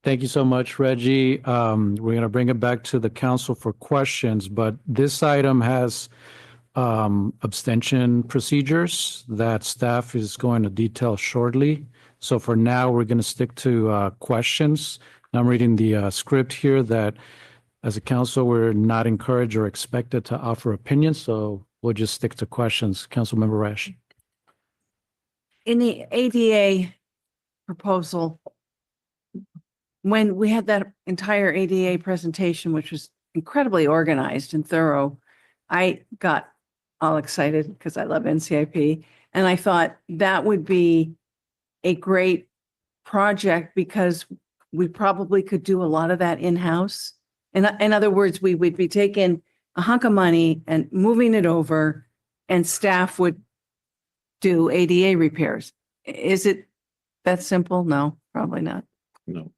Thank you so much, Reggie. We're going to bring it back to the council for questions, but this item has abstention procedures that staff is going to detail shortly. So for now, we're going to stick to questions. I'm reading the script here that as a council, we're not encouraged or expected to offer opinions, so we'll just stick to questions. Councilmember Rash. In the ADA proposal, when we had that entire ADA presentation, which was incredibly organized and thorough, I got all excited because I love NCIP. And I thought that would be a great project because we probably could do a lot of that in-house. In other words, we would be taking a hunk of money and moving it over, and staff would do ADA repairs. Is it that simple? No, probably not. No.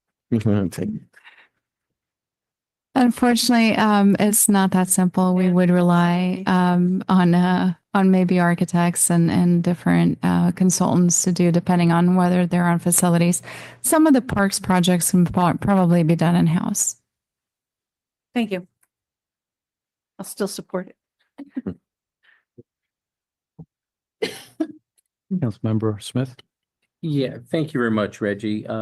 Unfortunately, it's not that simple. We would rely on maybe architects and different consultants to do, depending on whether they're on facilities. Some of the parks projects can probably be done in-house. Thank you. I'll still support it. Councilmember Smith. Yeah, thank you very much, Reggie. I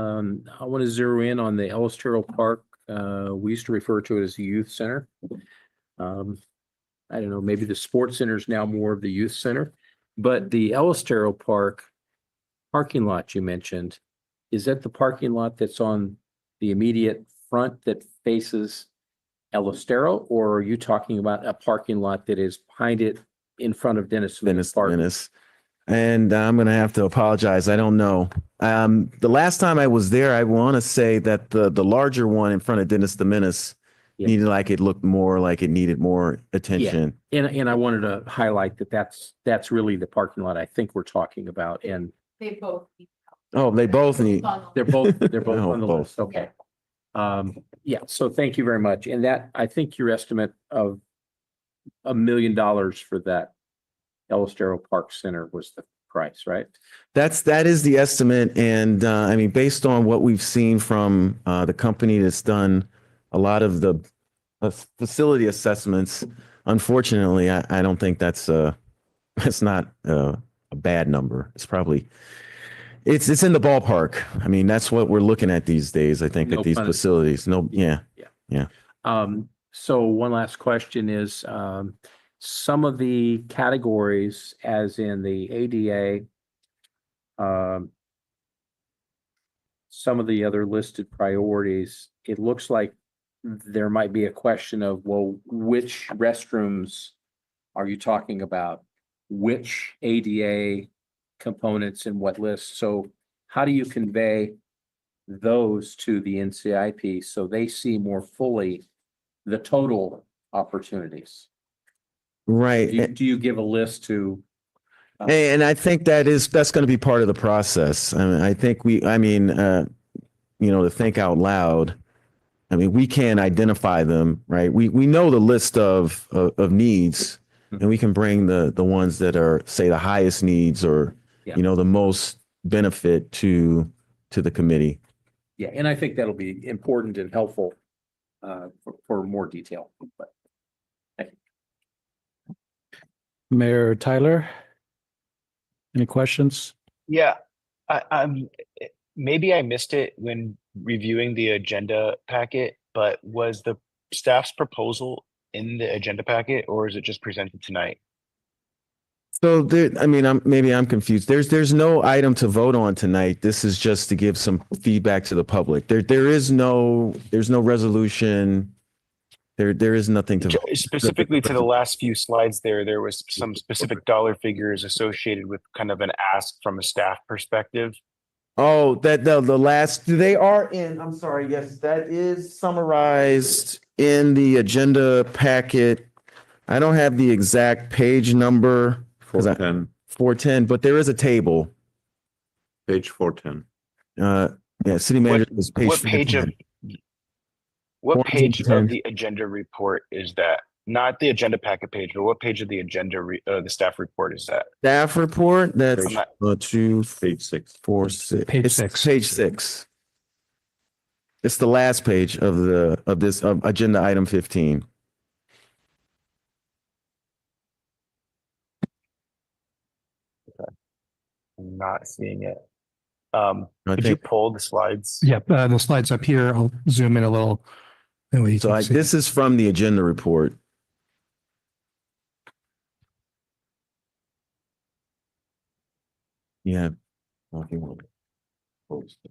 want to zero in on the El Estero Park. We used to refer to it as the youth center. I don't know, maybe the sports center is now more of the youth center, but the El Estero Park parking lot you mentioned, is that the parking lot that's on the immediate front that faces El Estero, or are you talking about a parking lot that is behind it in front of Dennis Park? And I'm going to have to apologize. I don't know. The last time I was there, I want to say that the larger one in front of Dennis the Menace Yeah. needed like it looked more like it needed more attention. And I wanted to highlight that that's really the parking lot I think we're talking about. And They both. Oh, they both need. they're both Oh, on the both. list. Okay. Yeah, so thank you very much. And that, I think your estimate of $1 million for that El Estero Park Center was the price, right? That is the estimate, and I mean, based on what we've seen from the company that's done a lot of the facility assessments, unfortunately, I don't think that's not a bad number. It's probably it's in the ballpark. I mean, that's what we're looking at these days. I think No at these pun facilities. No, yeah. So one last question is, some of the categories, as in the ADA, some of the other listed priorities, it looks like there might be a question of, well, which restrooms are you talking about? Which ADA components and what list? So how do you convey those to the NCIP so they see more fully the total opportunities? Right. Do you give a list to? And I think that's going to be part of the process. I mean, I think to think out loud, I mean, we can identify them, right? We know the list of needs, and we can bring the ones that are, say, the highest needs or, Yeah. the most benefit to the committee. Yeah, and I think that'll be important and helpful for more detail. But Mayor Tyler, any questions? Yeah, I'm maybe I missed it when reviewing the agenda packet, but was the staff's proposal in the agenda packet, or is it just presented tonight? So I'm confused. There's no item to vote on tonight. This is just to give some feedback to the public. There's no resolution. There is nothing to vote. Specifically to the last few slides there was some specific dollar figures associated with kind of an ask from a staff perspective. Oh, the last, they are in, I'm sorry, yes, that is summarized in the agenda packet. I don't have the exact page number. 410. 410, but there is a table. Page 410. Yeah, city manager is page. What page of 410. the agenda report is that? Not the agenda packet page, but what page of the the staff report is that? Staff report, that's I'm not- 2, Page 6. 4, 6. Page It's 6. Page 6. It's the last page of this agenda item 15. I'm not seeing it. I Could you think pull the slides? Yep, the slides up here. I'll zoom in a little. That way you so. can see. This is from the agenda report. Yeah. Okay, well, post it.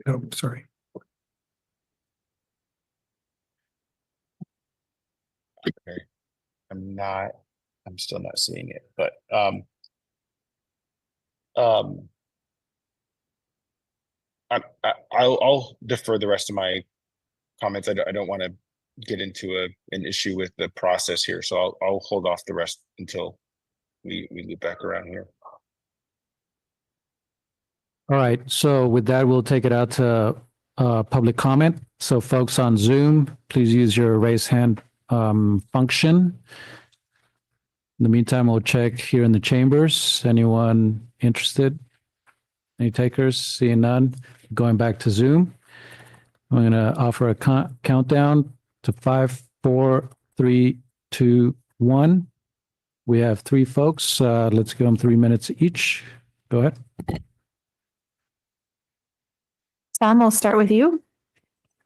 Oh, sorry. Okay. I'm still not seeing it, but I'll defer the rest of my comments. I don't want to get into an issue with the process here, so I'll hold off the rest until we loop back around here. All right, so with that, we'll take it out to public comment. So folks on Zoom, please use your raise hand function. In the meantime, we'll check here in the chambers. Anyone interested? Any takers? Seeing none. Going back to Zoom. I'm going to offer a countdown to 5, 4, 3, 2, 1. We have 3 folks. Let's give them 3 minutes each. Go ahead. Sam, we'll start with you.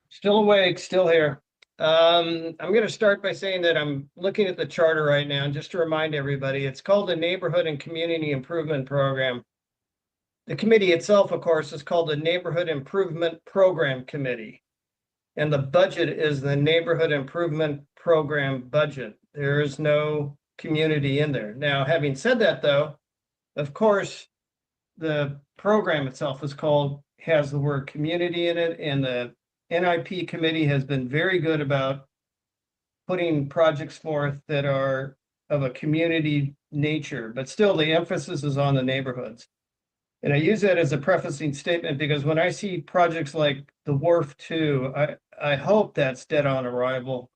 Still awake, still here. I'm going to start by saying that I'm looking at the charter right now, and just to remind everybody, it's called the Neighborhood and Community Improvement Program. The committee itself, of course, is called the Neighborhood Improvement Program Committee. And the budget is the Neighborhood Improvement Program budget. There is no community in there. Now, having said that, though, of course, the program itself has the word community in it, and the NIP committee has been very good about putting projects forth that are of a community nature, but still the emphasis is on the neighborhoods. And I use that as a prefacing statement because when I see projects like the Wharf 2, I hope that's dead on arrival.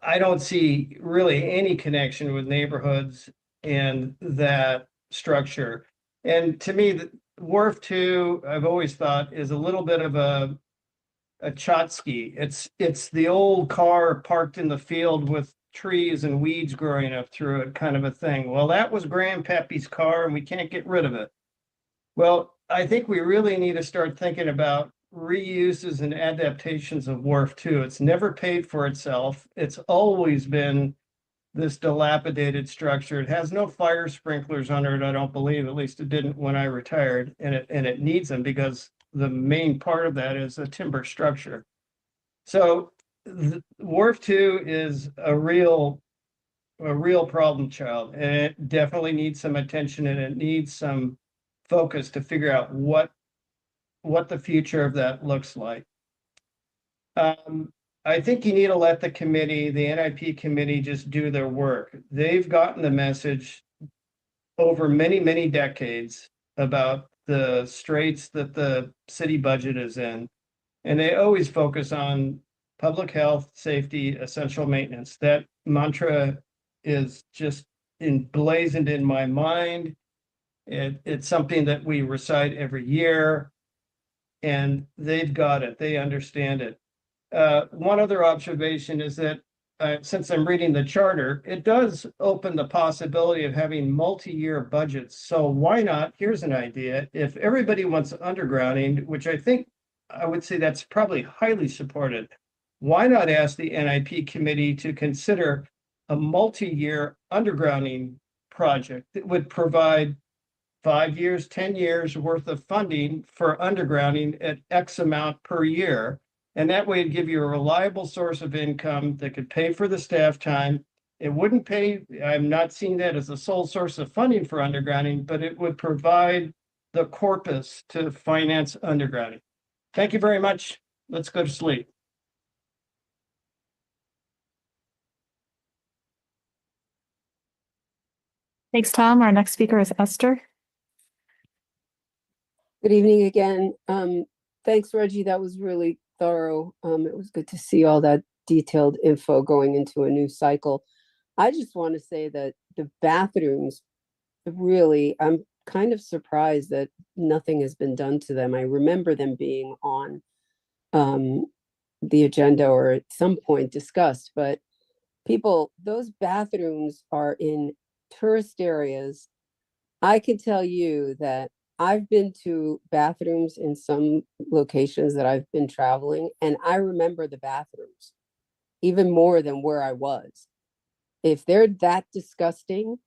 I don't see really any connection with neighborhoods and that structure. And to me, the Wharf 2, I've always thought, is a little bit of a tchotchke. It's the old car parked in the field with trees and weeds growing up through it, kind of a thing. Well, that was Grandpappy's car, and we can't get rid of it. Well, I think we really need to start thinking about reuses and adaptations of Wharf 2. It's never paid for itself. It's always been this dilapidated structure. It has no fire sprinklers under it, I don't believe. At least it didn't when I retired, and it needs them because the main part of that is a timber structure. So Wharf 2 is a real problem child, and it definitely needs some attention, and it needs some focus to figure out what the future of that looks like. I think you need to let the NIP committee, just do their work. They've gotten the message over many, many decades about the straits that the city budget is in. And they always focus on public health, safety, essential maintenance. That mantra is just emblazoned in my mind. It's something that we recite every year, and they've got it. They understand it. One other observation is that since I'm reading the charter, it does open the possibility of having multi-year budgets. So why not? Here's an idea. If everybody wants undergrounding, which I would say that's probably highly supported, why not ask the NIP committee to consider a multi-year undergrounding project that would provide 5 years, 10 years worth of funding for undergrounding at X amount per year. And that way it'd give you a reliable source of income that could pay for the staff time. It wouldn't pay, I'm not seeing that as the sole source of funding for undergrounding, but it would provide the corpus to finance undergrounding. Thank you very much. Let's go to sleep. Thanks, Tom. Our next speaker is Esther. Good evening again. Thanks, Reggie. That was really thorough. It was good to see all that detailed info going into a new cycle. I just want to say that the bathrooms, really, I'm kind of surprised that nothing has been done to them. I remember them being on the agenda or at some point discussed, but those bathrooms are in tourist areas. I can tell you that I've been to bathrooms in some locations that I've been traveling, and I remember the bathrooms even more than where I was. If they're that disgusting,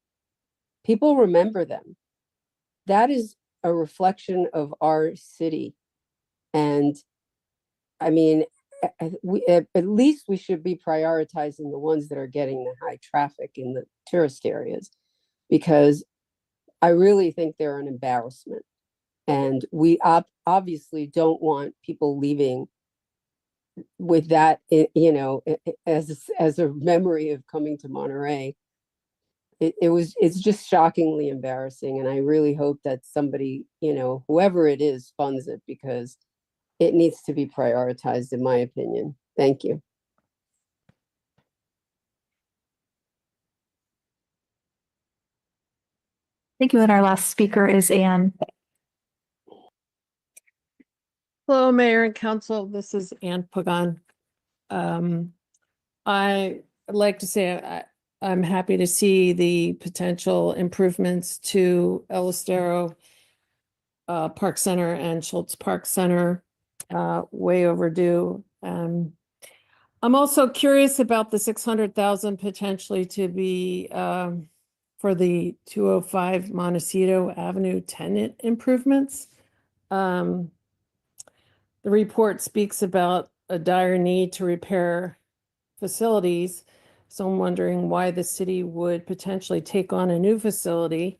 people remember them. That is a reflection of our city. And I mean, at least we should be prioritizing the ones that are getting the high traffic in the tourist areas, because I really think they're an embarrassment. And we obviously don't want people leaving with that, as a memory of coming to Monterey. It's just shockingly embarrassing. And I really hope that somebody, whoever it is, funds it, because it needs to be prioritized, in my opinion. Thank you. Thank you. And our last speaker is Anne. Hello, Mayor and Council. This is Ann Pagan. I'd like to say I'm happy to see the potential improvements to El Estero Park Center and Schultz Park Center, way overdue. I'm also curious about the 600,000 potentially to be for the 205 Montecito Avenue tenant improvements. The report speaks about a dire need to repair facilities. So I'm wondering why the city would potentially take on a new facility.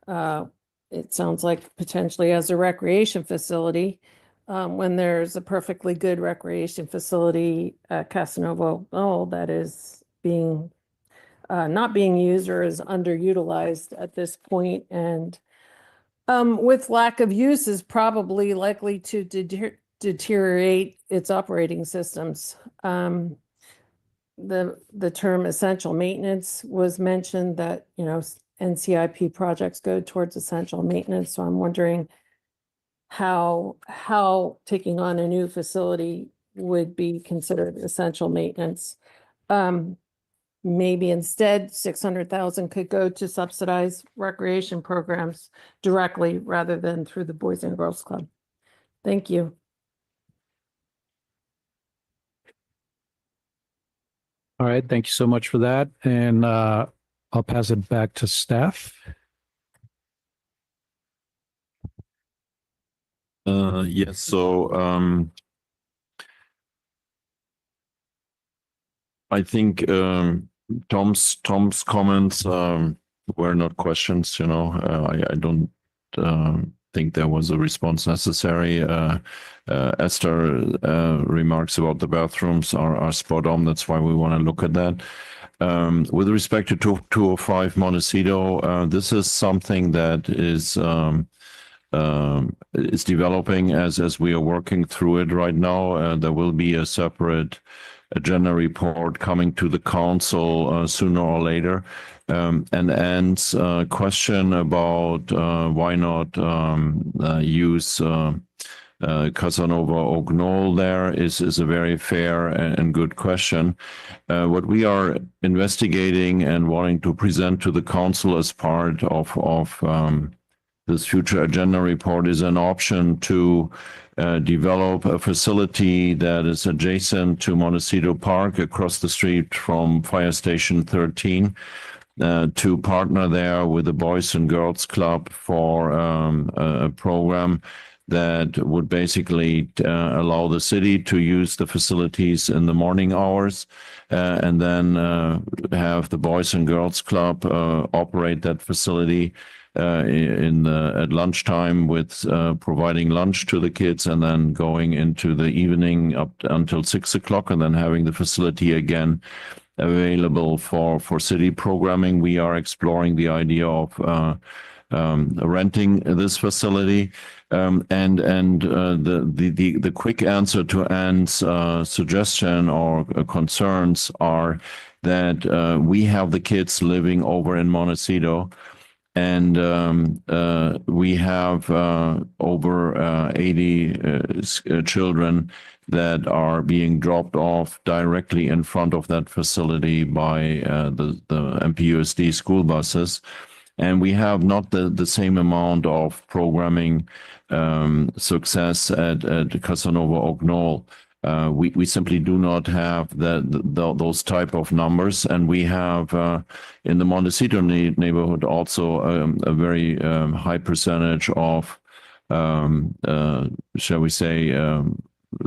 It sounds like potentially as a recreation facility, when there's a perfectly good recreation facility at Casanova Knoll that is being not being used or is underutilized at this point, and with lack of use is probably likely to deteriorate its operating systems. The term essential maintenance was mentioned, that, you know, NCIP projects go towards essential maintenance. So I'm wondering how taking on a new facility would be considered essential maintenance. Maybe instead 600,000 could go to subsidize recreation programs directly rather than through the Boys and Girls Club. Thank you. All right, thank you so much for that. And I'll pass it back to staff. Yes, so I think Tom's comments were not questions, you know. I don't think there was a response necessary. Esther remarks about the bathrooms are spot on. That's why we want to look at that. With respect to 205 Montecito, this is something that is developing as we are working through it right now. There will be a separate agenda report coming to the council sooner or later. And Anne's question about why not use Casanova Oak Knoll there is a very fair and good question. What we are investigating and wanting to present to the council as part of this future agenda report is an option to develop a facility that is adjacent to Montecito Park across the street from Fire Station 13, to partner there with the Boys and Girls Club for a program that would basically allow the city to use the facilities in the morning hours, and then have the Boys and Girls Club operate that facility at lunchtime with providing lunch to the kids, and then going into the evening up until 6 o'clock, and then having the facility again available for city programming. We are exploring the idea of renting this facility, and the quick answer to Anne's suggestion or concerns are that we have the kids living over in Montecito, and we have over 80 children that are being dropped off directly in front of that facility by the MPUSD school buses. And we have not the same amount of programming success at Casanova Oak Knoll. We simply do not have those type of numbers, and we have in the Montecito neighborhood also a very high percentage of, shall we say,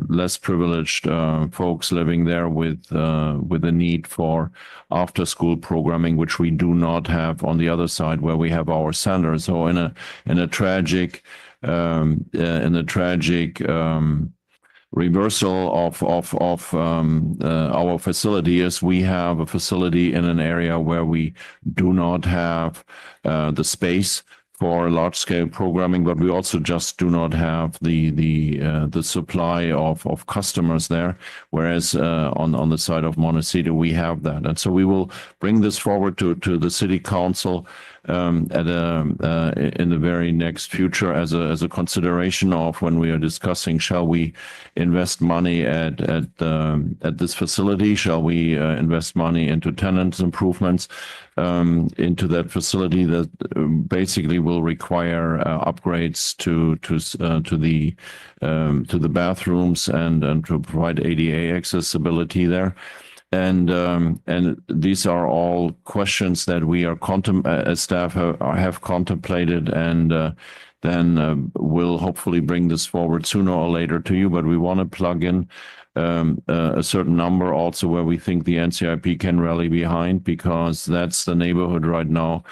less privileged folks living there with a need for after school programming, which we do not have on the other side where we have our center. So in a tragic reversal of our facility is we have a facility in an area where we do not have the space for large-scale programming, but we also just do not have the supply of customers there. Whereas on the side of Montecito, we have that, and so we will bring this forward to the city council in the very next future as a consideration of when we are discussing, shall we invest money at this facility? Shall we invest money into tenant improvements into that facility that basically will require upgrades to the bathrooms and to provide ADA accessibility there. And these are all questions that we are as staff have contemplated, and then we'll hopefully bring this forward sooner or later to you. But we want to plug in a certain number also where we think the NCIP can rally behind, because that's the neighborhood right now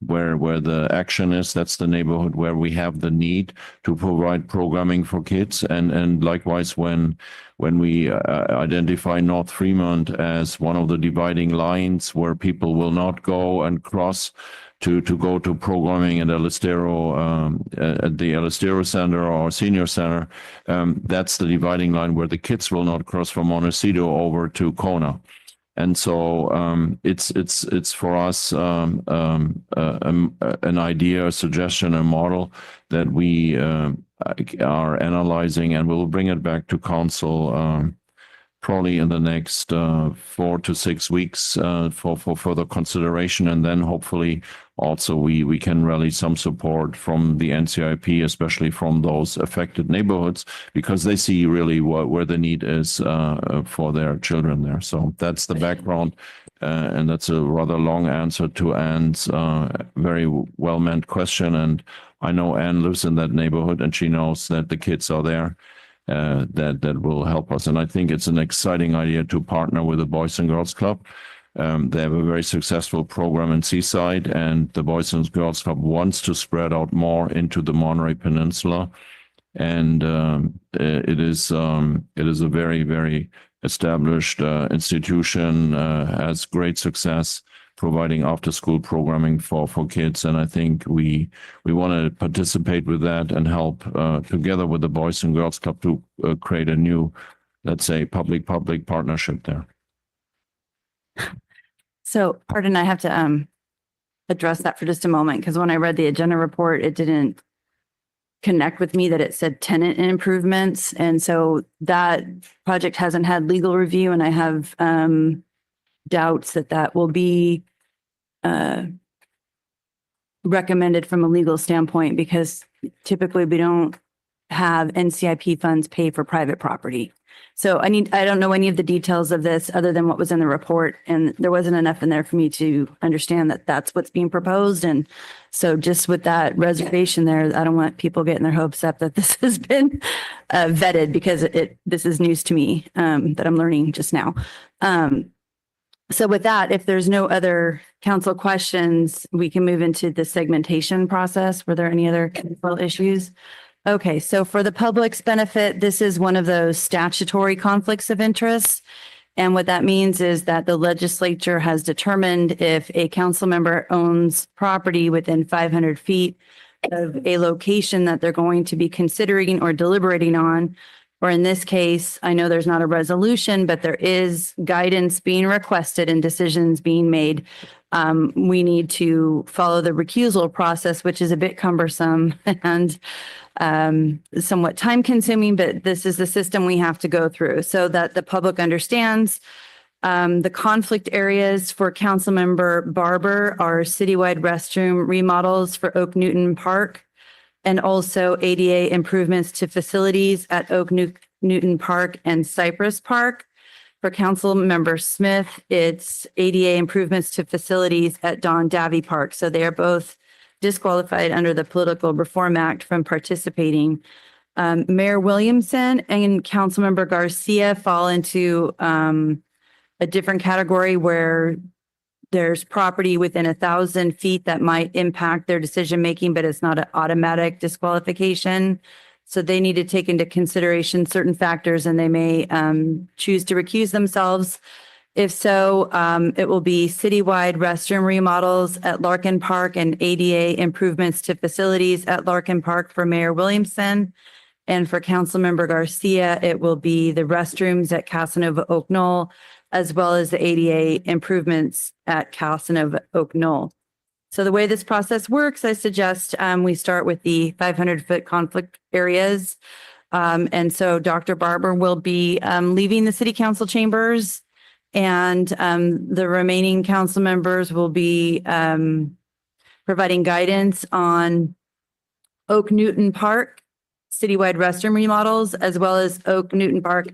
where the action is. That's the neighborhood where we have the need to provide programming for kids. And likewise, when we identify North Fremont as one of the dividing lines where people will not go and cross to go to programming at at the El Estero Center or Senior Center, that's the dividing line where the kids will not cross from Montecito over to Kona. And so it's for us an idea, a suggestion, a model that we are analyzing, and we'll bring it back to council probably in the next 4 to 6 weeks for further consideration. And then hopefully also we can rally some support from the NCIP, especially from those affected neighborhoods, because they see really where the need is for their children there. So that's the background. And that's a rather long answer to Anne's very well-meant question. And I know Anne lives in that neighborhood, and she knows that the kids are there. That will help us. And I think it's an exciting idea to partner with the Boys and Girls Club. They have a very successful program in Seaside, and the Boys and Girls Club wants to spread out more into the Monterey Peninsula. And it is a very, very established institution, has great success providing after-school programming for kids. And I think we want to participate with that and help together with the Boys and Girls Club to create a new, let's say, public-public partnership there. So, pardon, I have to address that for just a moment, because when I read the agenda report, it didn't connect with me that it said tenant improvements. And so that project hasn't had legal review, and I have doubts that will be recommended from a legal standpoint, because typically we don't have NCIP funds pay for private property. So I don't know any of the details of this other than what was in the report, and there wasn't enough in there for me to understand that that's what's being proposed. And so just with that reservation there, I don't want people getting their hopes up that this has been vetted, because this is news to me that I'm learning just now. So with that, if there's no other council questions, we can move into the segmentation process. Were there any other council issues? Okay, so for the public's benefit, this is one of those statutory conflicts of interest. And what that means is that the legislature has determined if a council member owns property within 500 feet of a location that they're going to be considering or deliberating on, or in this case, I know there's not a resolution, but there is guidance being requested and decisions being made. We need to follow the recusal process, which is a bit cumbersome and somewhat time consuming, but this is the system we have to go through so that the public understands. The conflict areas for Councilmember Barber are citywide restroom remodels for Oak Newton Park, and also ADA improvements to facilities at Oak Newton Park and Cypress Park. For Councilmember Smith, it's ADA improvements to facilities at Don Davy Park. So they are both disqualified under the Political Reform Act from participating. Mayor Williamson and Councilmember Garcia fall into a different category where there's property within 1,000 feet that might impact their decision-making, but it's not an automatic disqualification. So they need to take into consideration certain factors, and they may choose to recuse themselves. If so, it will be citywide restroom remodels at Larkin Park and ADA improvements to facilities at Larkin Park for Mayor Williamson. And for Councilmember Garcia, it will be the restrooms at Casanova Oak Knoll, as well as the ADA improvements at Casanova Oak Knoll. So the way this process works, I suggest we start with the 500-foot conflict areas. And so Dr. Barber will be leaving the city council chambers, and the remaining council members will be providing guidance on Oak Newton Park, citywide restroom remodels, as well as Oak Newton Park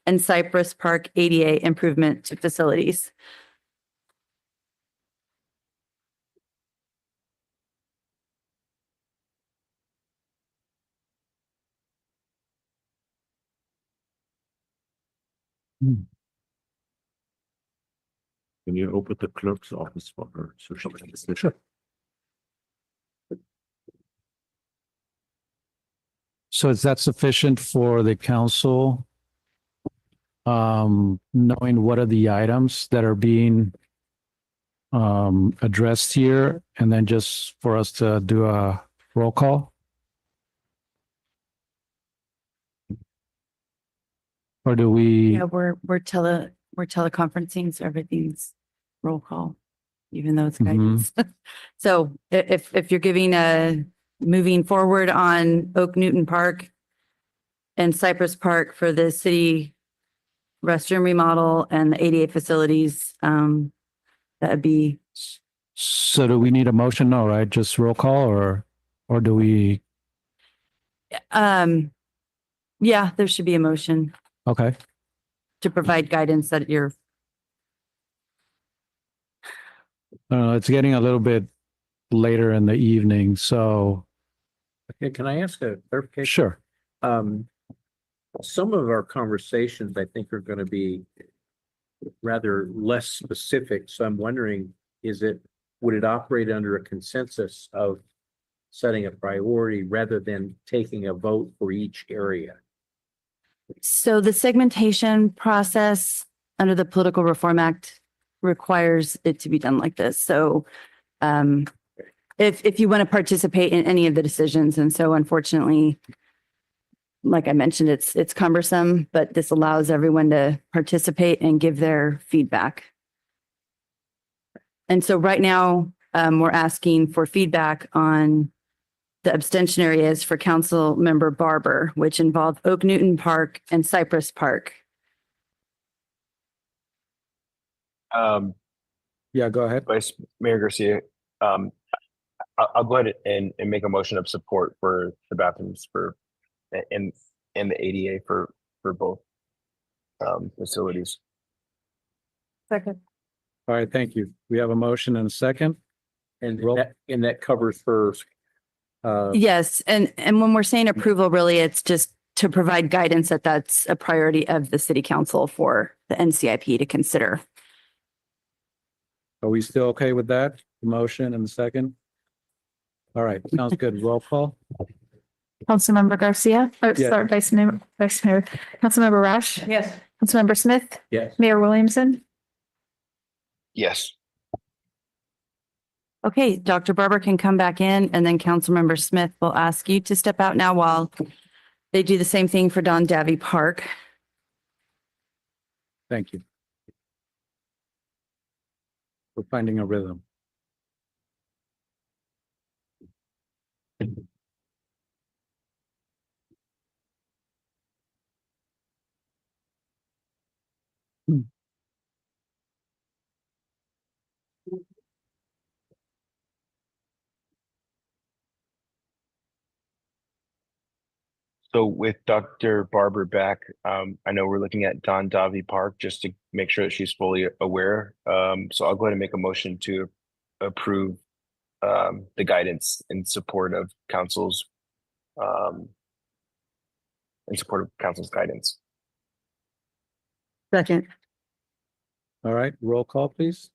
and Cypress Park ADA improvement to facilities. Can you open the clerk's office for her? So she can listen? Sure. So is that sufficient for the council? Knowing what are the items that are being addressed here, and then just for us to do a roll call? Or do we? Yeah, we're teleconferencing, so everything's roll call, even though it's guidance. So if you're giving moving forward on Oak Newton Park and Cypress Park for the city restroom remodel and the ADA facilities, that'd be. So do we need a motion? No, right? Just roll call, or do we? Yeah, there should be a motion Okay. to provide guidance that you're. It's getting a little bit later in the evening, so. Okay, can I ask a clarification? Sure. Some of our conversations, I think, are going to be rather less specific. So I'm wondering, would it operate under a consensus of setting a priority rather than taking a vote for each area? So the segmentation process under the Political Reform Act requires it to be done like this. So if you want to participate in any of the decisions, and so unfortunately, like I mentioned, it's cumbersome, but this allows everyone to participate and give their feedback. And so right now, we're asking for feedback on the abstention areas for Council Member Barber, which involve Oak Newton Park and Cypress Park. Yeah, go ahead. Vice Mayor Garcia, I'll go ahead and make a motion of support for the bathrooms and the ADA for both facilities. Second. All right, thank you. We have a motion and a second. And that covers first. Yes, and when we're saying approval, really, it's just to provide guidance that that's a priority of the city council for the NCIP to consider. Are we still okay with that? The motion and the second? All right, sounds good. Roll call. Councilmember Garcia, Yeah. sorry, Vice Mayor, Councilmember Rash, Yes. Councilmember Smith, Yes. Mayor Williamson. Yes. Okay, Dr. Barber can come back in, and then Councilmember Smith will ask you to step out now while they do the same thing for Don Davy Park. Thank you. We're finding a rhythm. So with Dr. Barber back, I know we're looking at Don Davy Park just to make sure that she's fully aware. So I'll go ahead and make a motion to approve the guidance in support of council's guidance. Second. All right, roll call, please.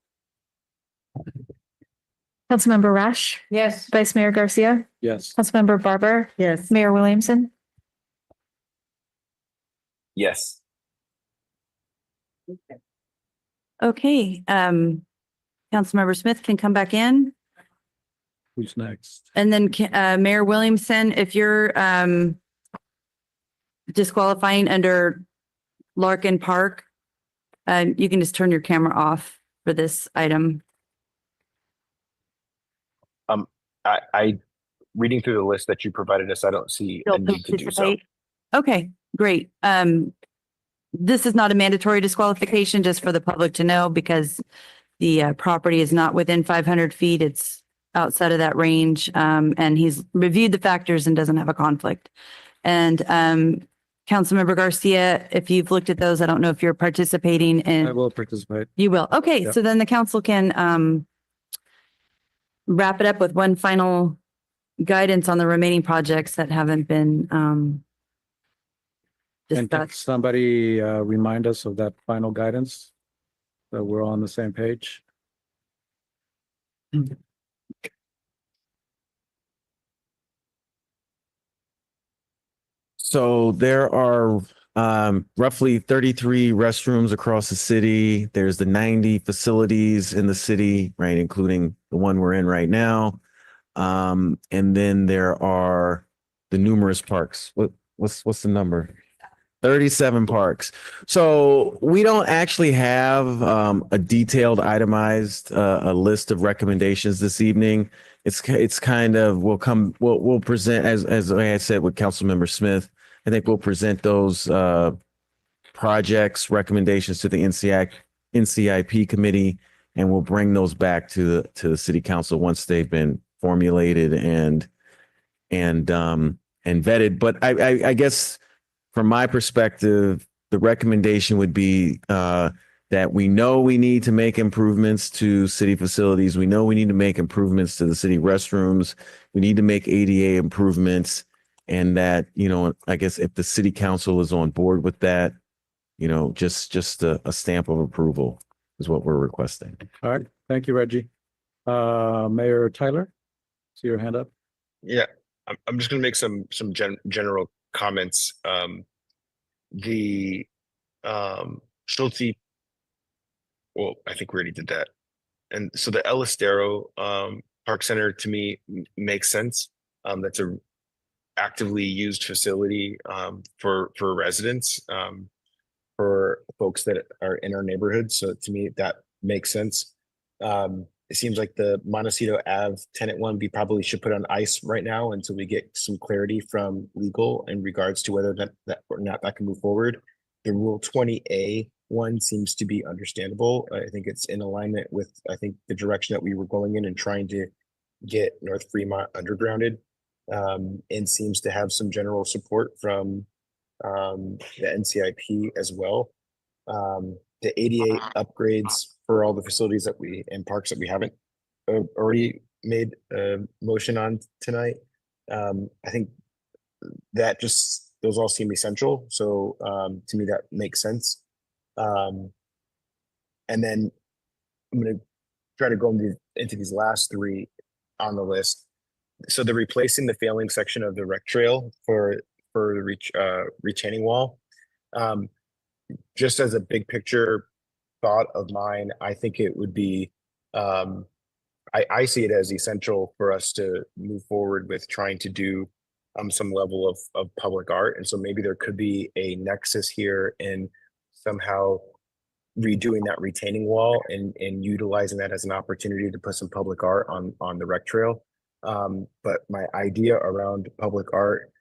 Councilmember Rash, Yes. Vice Mayor Garcia, Yes. Councilmember Barber, Yes. Mayor Williamson. Yes. Okay, Councilmember Smith can come back in. Who's next? And then Mayor Williamson, if you're disqualifying under Larkin Park, you can just turn your camera off for this item. I reading through the list that you provided us, I don't see a Don't need to do so. participate. Okay, great. This is not a mandatory disqualification, just for the public to know, because the property is not within 500 feet. It's outside of that range. And he's reviewed the factors and doesn't have a conflict. And Councilmember Garcia, if you've looked at those, I don't know if you're participating in. I will participate. You will. Okay, Yeah. so then the council can wrap it up with one final guidance on the remaining projects that haven't been And can discuss. somebody remind us of that final guidance? That we're all on the same page? So there are roughly 33 restrooms across the city. There's the 90 facilities in the city, right, including the one we're in right now. And then there are the numerous parks. What's the number? 37 parks. So we don't actually have a detailed itemized a list of recommendations this evening. It's kind of we'll present as I said with Councilmember Smith. I think we'll present those projects recommendations to the NCIP committee, and we'll bring those back to the city council once they've been formulated and vetted. But I guess from my perspective, the recommendation would be that we know we need to make improvements to city facilities. We know we need to make improvements to the city restrooms. We need to make ADA improvements. And that, I guess if the city council is on board with that, just a stamp of approval is what we're requesting. All right, thank you, Reggie. Mayor Tyler, see your hand up. Yeah, I'm just going to make some general comments. The Schulte, well, I think we already did that. And so the El Estero Park Center to me makes sense. That's a actively used facility for residents, for folks that are in our neighborhood. So to me, that makes sense. It seems like the Montecito Ave tenant one, we probably should put on ice right now until we get some clarity from legal in regards to whether that or not that can move forward. The Rule 20A one seems to be understandable. I think it's in alignment with, I think, the direction that we were going in and trying to get North Fremont undergrounded, and seems to have some general support from the NCIP as well. The ADA upgrades for all the facilities and parks that we haven't already made a motion on tonight. I think that those all seem essential. So to me, that makes sense. And then I'm going to try to go into these last three on the list. So they're replacing the failing section of the rec trail for the retaining wall. Just as a big picture thought of mine, I think it would be, I see it as essential for us to move forward with trying to do some level of public art. And so maybe there could be a nexus here in somehow redoing that retaining wall and utilizing that as an opportunity to put some public art on the rec trail. But my idea around public art,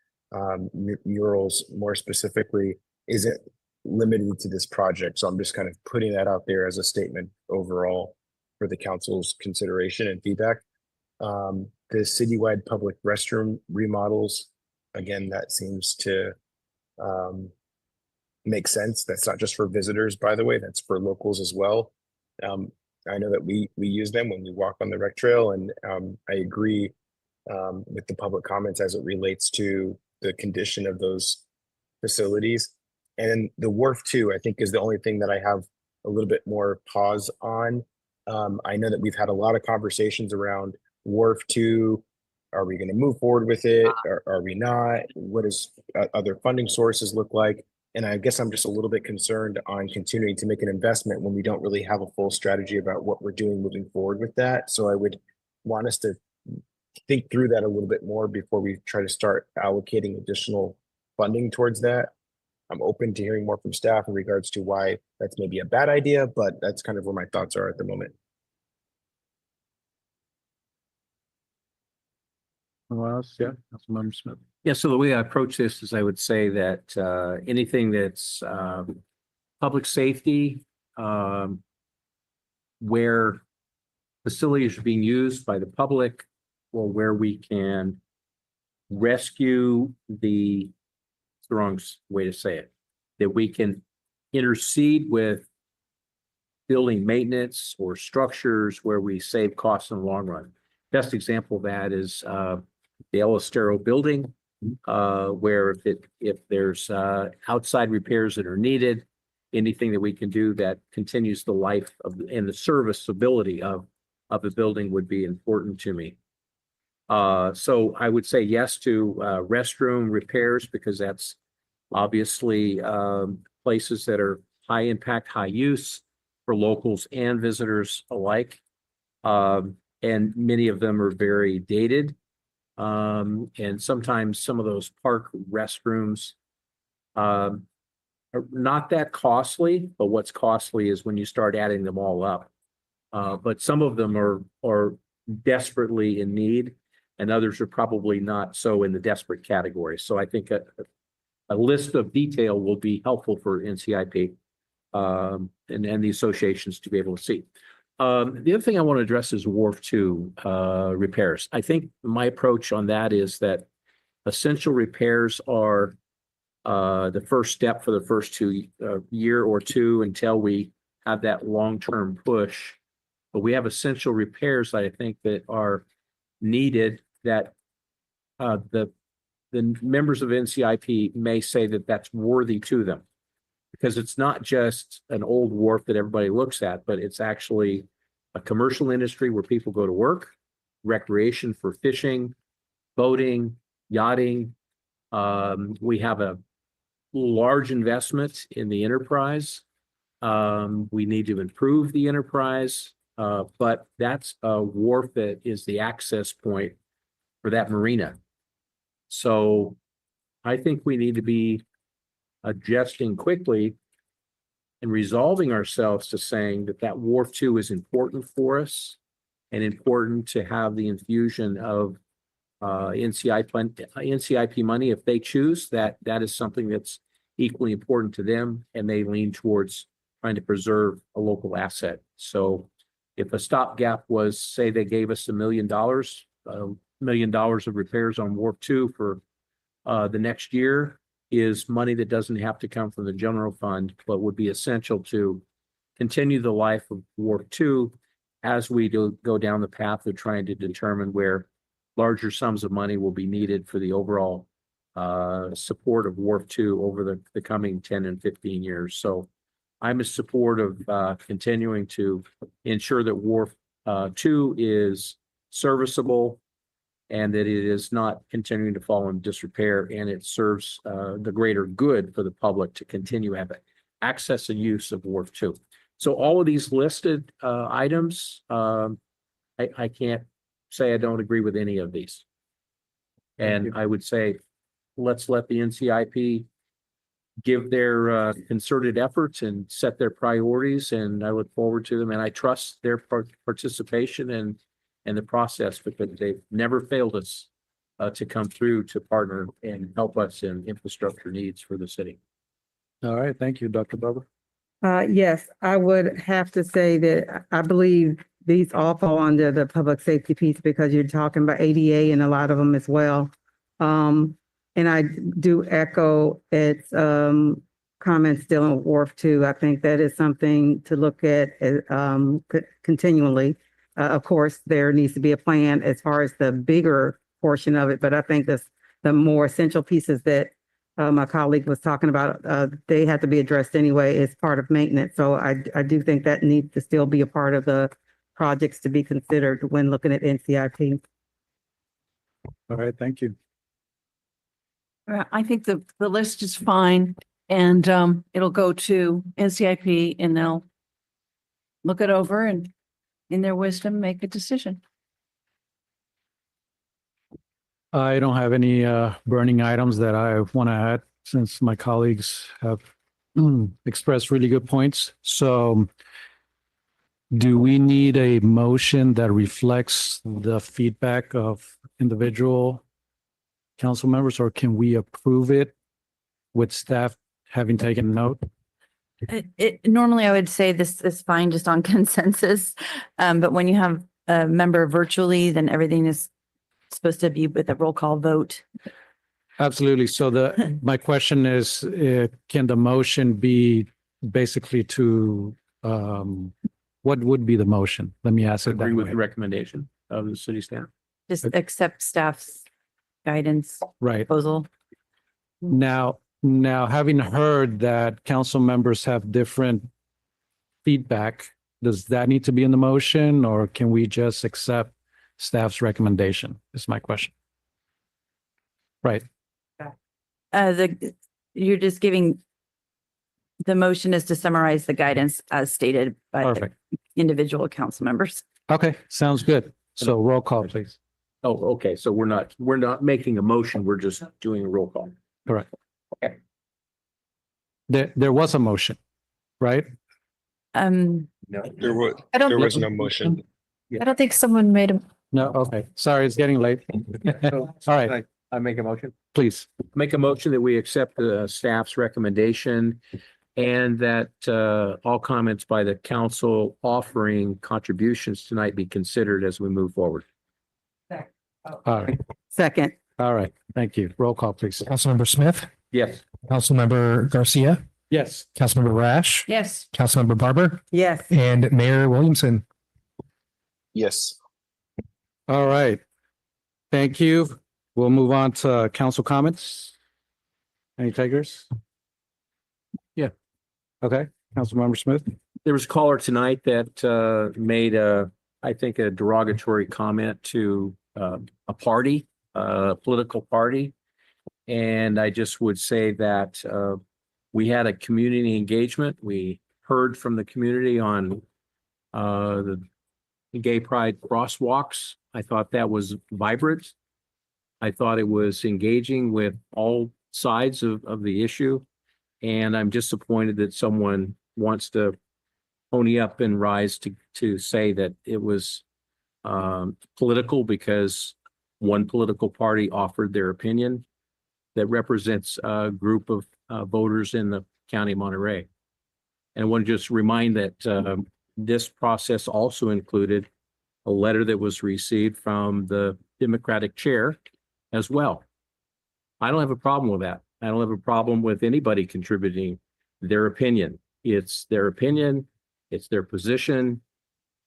murals more specifically, isn't limited to this project. So I'm just kind of putting that out there as a statement overall for the council's consideration and feedback. The citywide public restroom remodels, again, that seems to make sense. That's not just for visitors, by the way, that's for locals as well. I know that we use them when we walk on the rec trail, and I agree with the public comments as it relates to the condition of those facilities. And the wharf too, I think, is the only thing that I have a little bit more pause on. I know that we've had a lot of conversations around wharf 2. Are we going to move forward with it? Or are we not? What does other funding sources look like? And I guess I'm just a little bit concerned on continuing to make an investment when we don't really have a full strategy about what we're doing moving forward with that. So I would want us to think through that a little bit more before we try to start allocating additional funding towards that. I'm open to hearing more from staff in regards to why that's maybe a bad idea, but that's kind of where my thoughts are at the moment. Anyone else? Yeah, Councilmember Smith. Yeah, so the way I approach this is I would say that anything that's public safety, where facilities are being used by the public, or where we can rescue the wrong way to say it, that we can intercede with building maintenance or structures where we save costs in the long run. Best example of that is the El Estero building. where if there's outside repairs that are needed, anything that we can do that continues the life of and the serviceability of a building would be important to me. So I would say yes to restroom repairs, because that's obviously places that are high impact, high use for locals and visitors alike. And many of them are very dated. And sometimes some of those park restrooms are not that costly, but what's costly is when you start adding them all up. But some of them are desperately in need, and others are probably not so in the desperate category. So I think a list of detail will be helpful for NCIP and the associations to be able to see. The other thing I want to address is Wharf 2 repairs. I think my approach on that is that essential repairs are the first step for the first year or two until we have that long-term push. But we have essential repairs that I think that are needed, that the members of NCIP may say that that's worthy to them, because it's not just an old wharf that everybody looks at, but it's actually a commercial industry where people go to work, recreation for fishing, boating, yachting. We have a large investment in the enterprise. We need to improve the enterprise, but that's a wharf that is the access point for that marina. So I think we need to be adjusting quickly and resolving ourselves to saying that Wharf 2 is important for us and important to have the infusion of NCIP money if they choose. That is something that's equally important to them, and they lean towards trying to preserve a local asset. So if a stopgap was, say, they gave us $1 million of repairs on Wharf 2 for the next year, is money that doesn't have to come from the general fund, but would be essential to continue the life of Wharf 2 as we go down the path of trying to determine where larger sums of money will be needed for the overall support of Wharf 2 over the coming 10 and 15 years. So I'm in support of continuing to ensure that Wharf 2 is serviceable and that it is not continuing to fall in disrepair, and it serves the greater good for the public to continue having access and use of Wharf 2. So all of these listed items, I can't say I don't agree with any of these. And I would say, let's let the NCIP give their concerted efforts and set their priorities, and I look forward to them. And I trust their participation and the process, because they've never failed us to come through to partner and help us in infrastructure needs for the city. All right. Thank you, Dr. Barber. Yes, I would have to say that I believe these all fall under the public safety piece, because you're talking about ADA and a lot of them as well. And I do echo its comments dealing with Wharf 2. I think that is something to look at continually. Of course, there needs to be a plan as far as the bigger portion of it, but I think that's the more essential pieces that my colleague was talking about. They have to be addressed anyway as part of maintenance. So I do think that needs to still be a part of the projects to be considered when looking at NCIP. All right. Thank you. I think the list is fine, and it'll go to NCIP and they'll look it over and in their wisdom, make a decision. I don't have any burning items that I want to add, since my colleagues have expressed really good points. So do we need a motion that reflects the feedback of individual council members, or can we approve it with staff having taken note? Normally I would say this is fine just on consensus. But when you have a member virtually, then everything is supposed to be with a roll call vote. Absolutely. So my question is, can the motion be basically to, what would be the motion? Let me ask it that Agree with way. the recommendation of the city staff. Just accept staff's guidance Right. proposal. Now, having heard that council members have different feedback, does that need to be in the motion or can we just accept staff's recommendation? Is my question. Right. You're just giving, the motion is to summarize the guidance as stated by the Perfect. individual council members. Okay, sounds good. So roll call, please. Oh, okay. So we're not making a motion. We're just doing a roll call. Correct. Okay. There was a motion, right? No, There was no motion. I don't think someone made a, No, okay. Sorry, it's getting late. All right, I make a motion. please. Make a motion that we accept the staff's recommendation and that all comments by the council offering contributions tonight be considered as we move forward. All right, Second. all right. Thank you. Roll call, please. Councilmember Smith, Yes. Councilmember Garcia, Yes. Councilmember Rash, Yes. Councilmember Barber, Yes. and Mayor Williamson. Yes. All right. Thank you. We'll move on to council comments. Any takers? Yeah. Okay, Councilmember Smith. There was a caller tonight that made I think a derogatory comment to a party, a political party. And I just would say that we had a community engagement. We heard from the community on the Gay Pride crosswalks. I thought that was vibrant. I thought it was engaging with all sides of the issue. And I'm disappointed that someone wants to pony up and rise to say that it was political because one political party offered their opinion that represents a group of voters in the county of Monterey. And I want to just remind that this process also included a letter that was received from the Democratic chair as well. I don't have a problem with that. I don't have a problem with anybody contributing their opinion. It's their opinion, it's their position.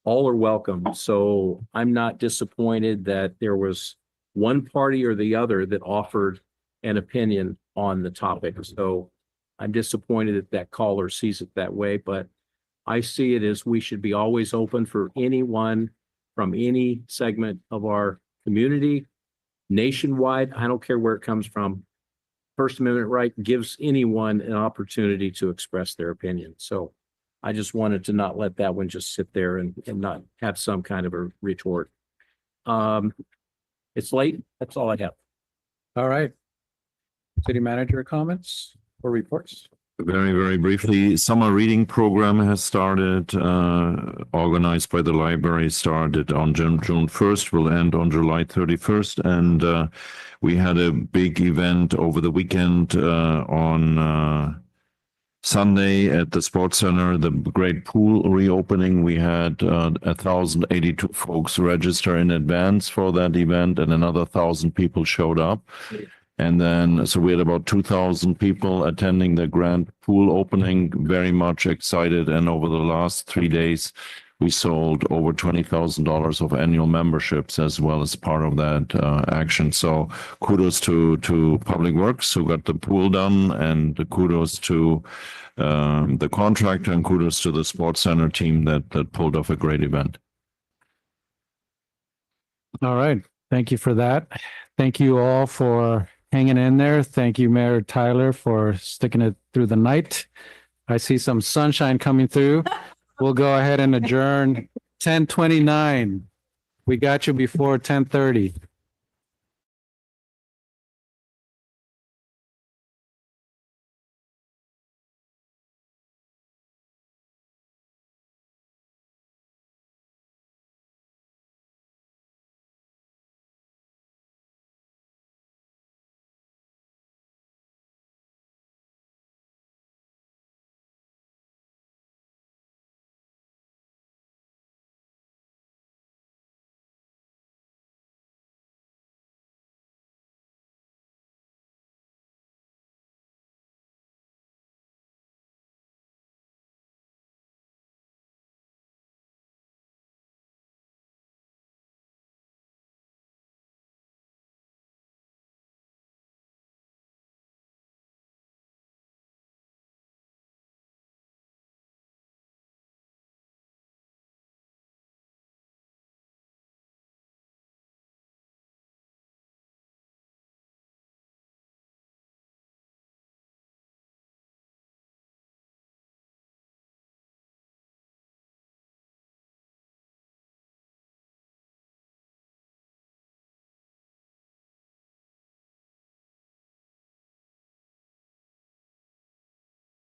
All are welcome. So I'm not disappointed that there was one party or the other that offered an opinion on the topic. So I'm disappointed that that caller sees it that way, but I see it as we should be always open for anyone from any segment of our community, nationwide. I don't care where it comes from. First Amendment right gives anyone an opportunity to express their opinion. So I just wanted to not let that one just sit there and not have some kind of a retort. It's late. That's all I have. All right. City manager comments or reports? Very, very briefly, summer reading program has started, organized by the library, started on June 1st, will end on July 31st. And we had a big event over the weekend on Sunday at the Sports Center, the great pool reopening. We had 1,082 folks register in advance for that event, and another 1,000 people showed up. And then, so we had about 2,000 people attending the grand pool opening, very much excited. And over the last 3 days, we sold over $20,000 of annual memberships as well as part of that action. So kudos to Public Works who got the pool done, and kudos to the contractor, and kudos to the Sports Center team that pulled off a great event. All right. Thank you for that. Thank you all for hanging in there. Thank you, Mayor Tyler, for sticking it through the night. I see some sunshine coming through. We'll go ahead and adjourn 10:29. We got you before 10:30.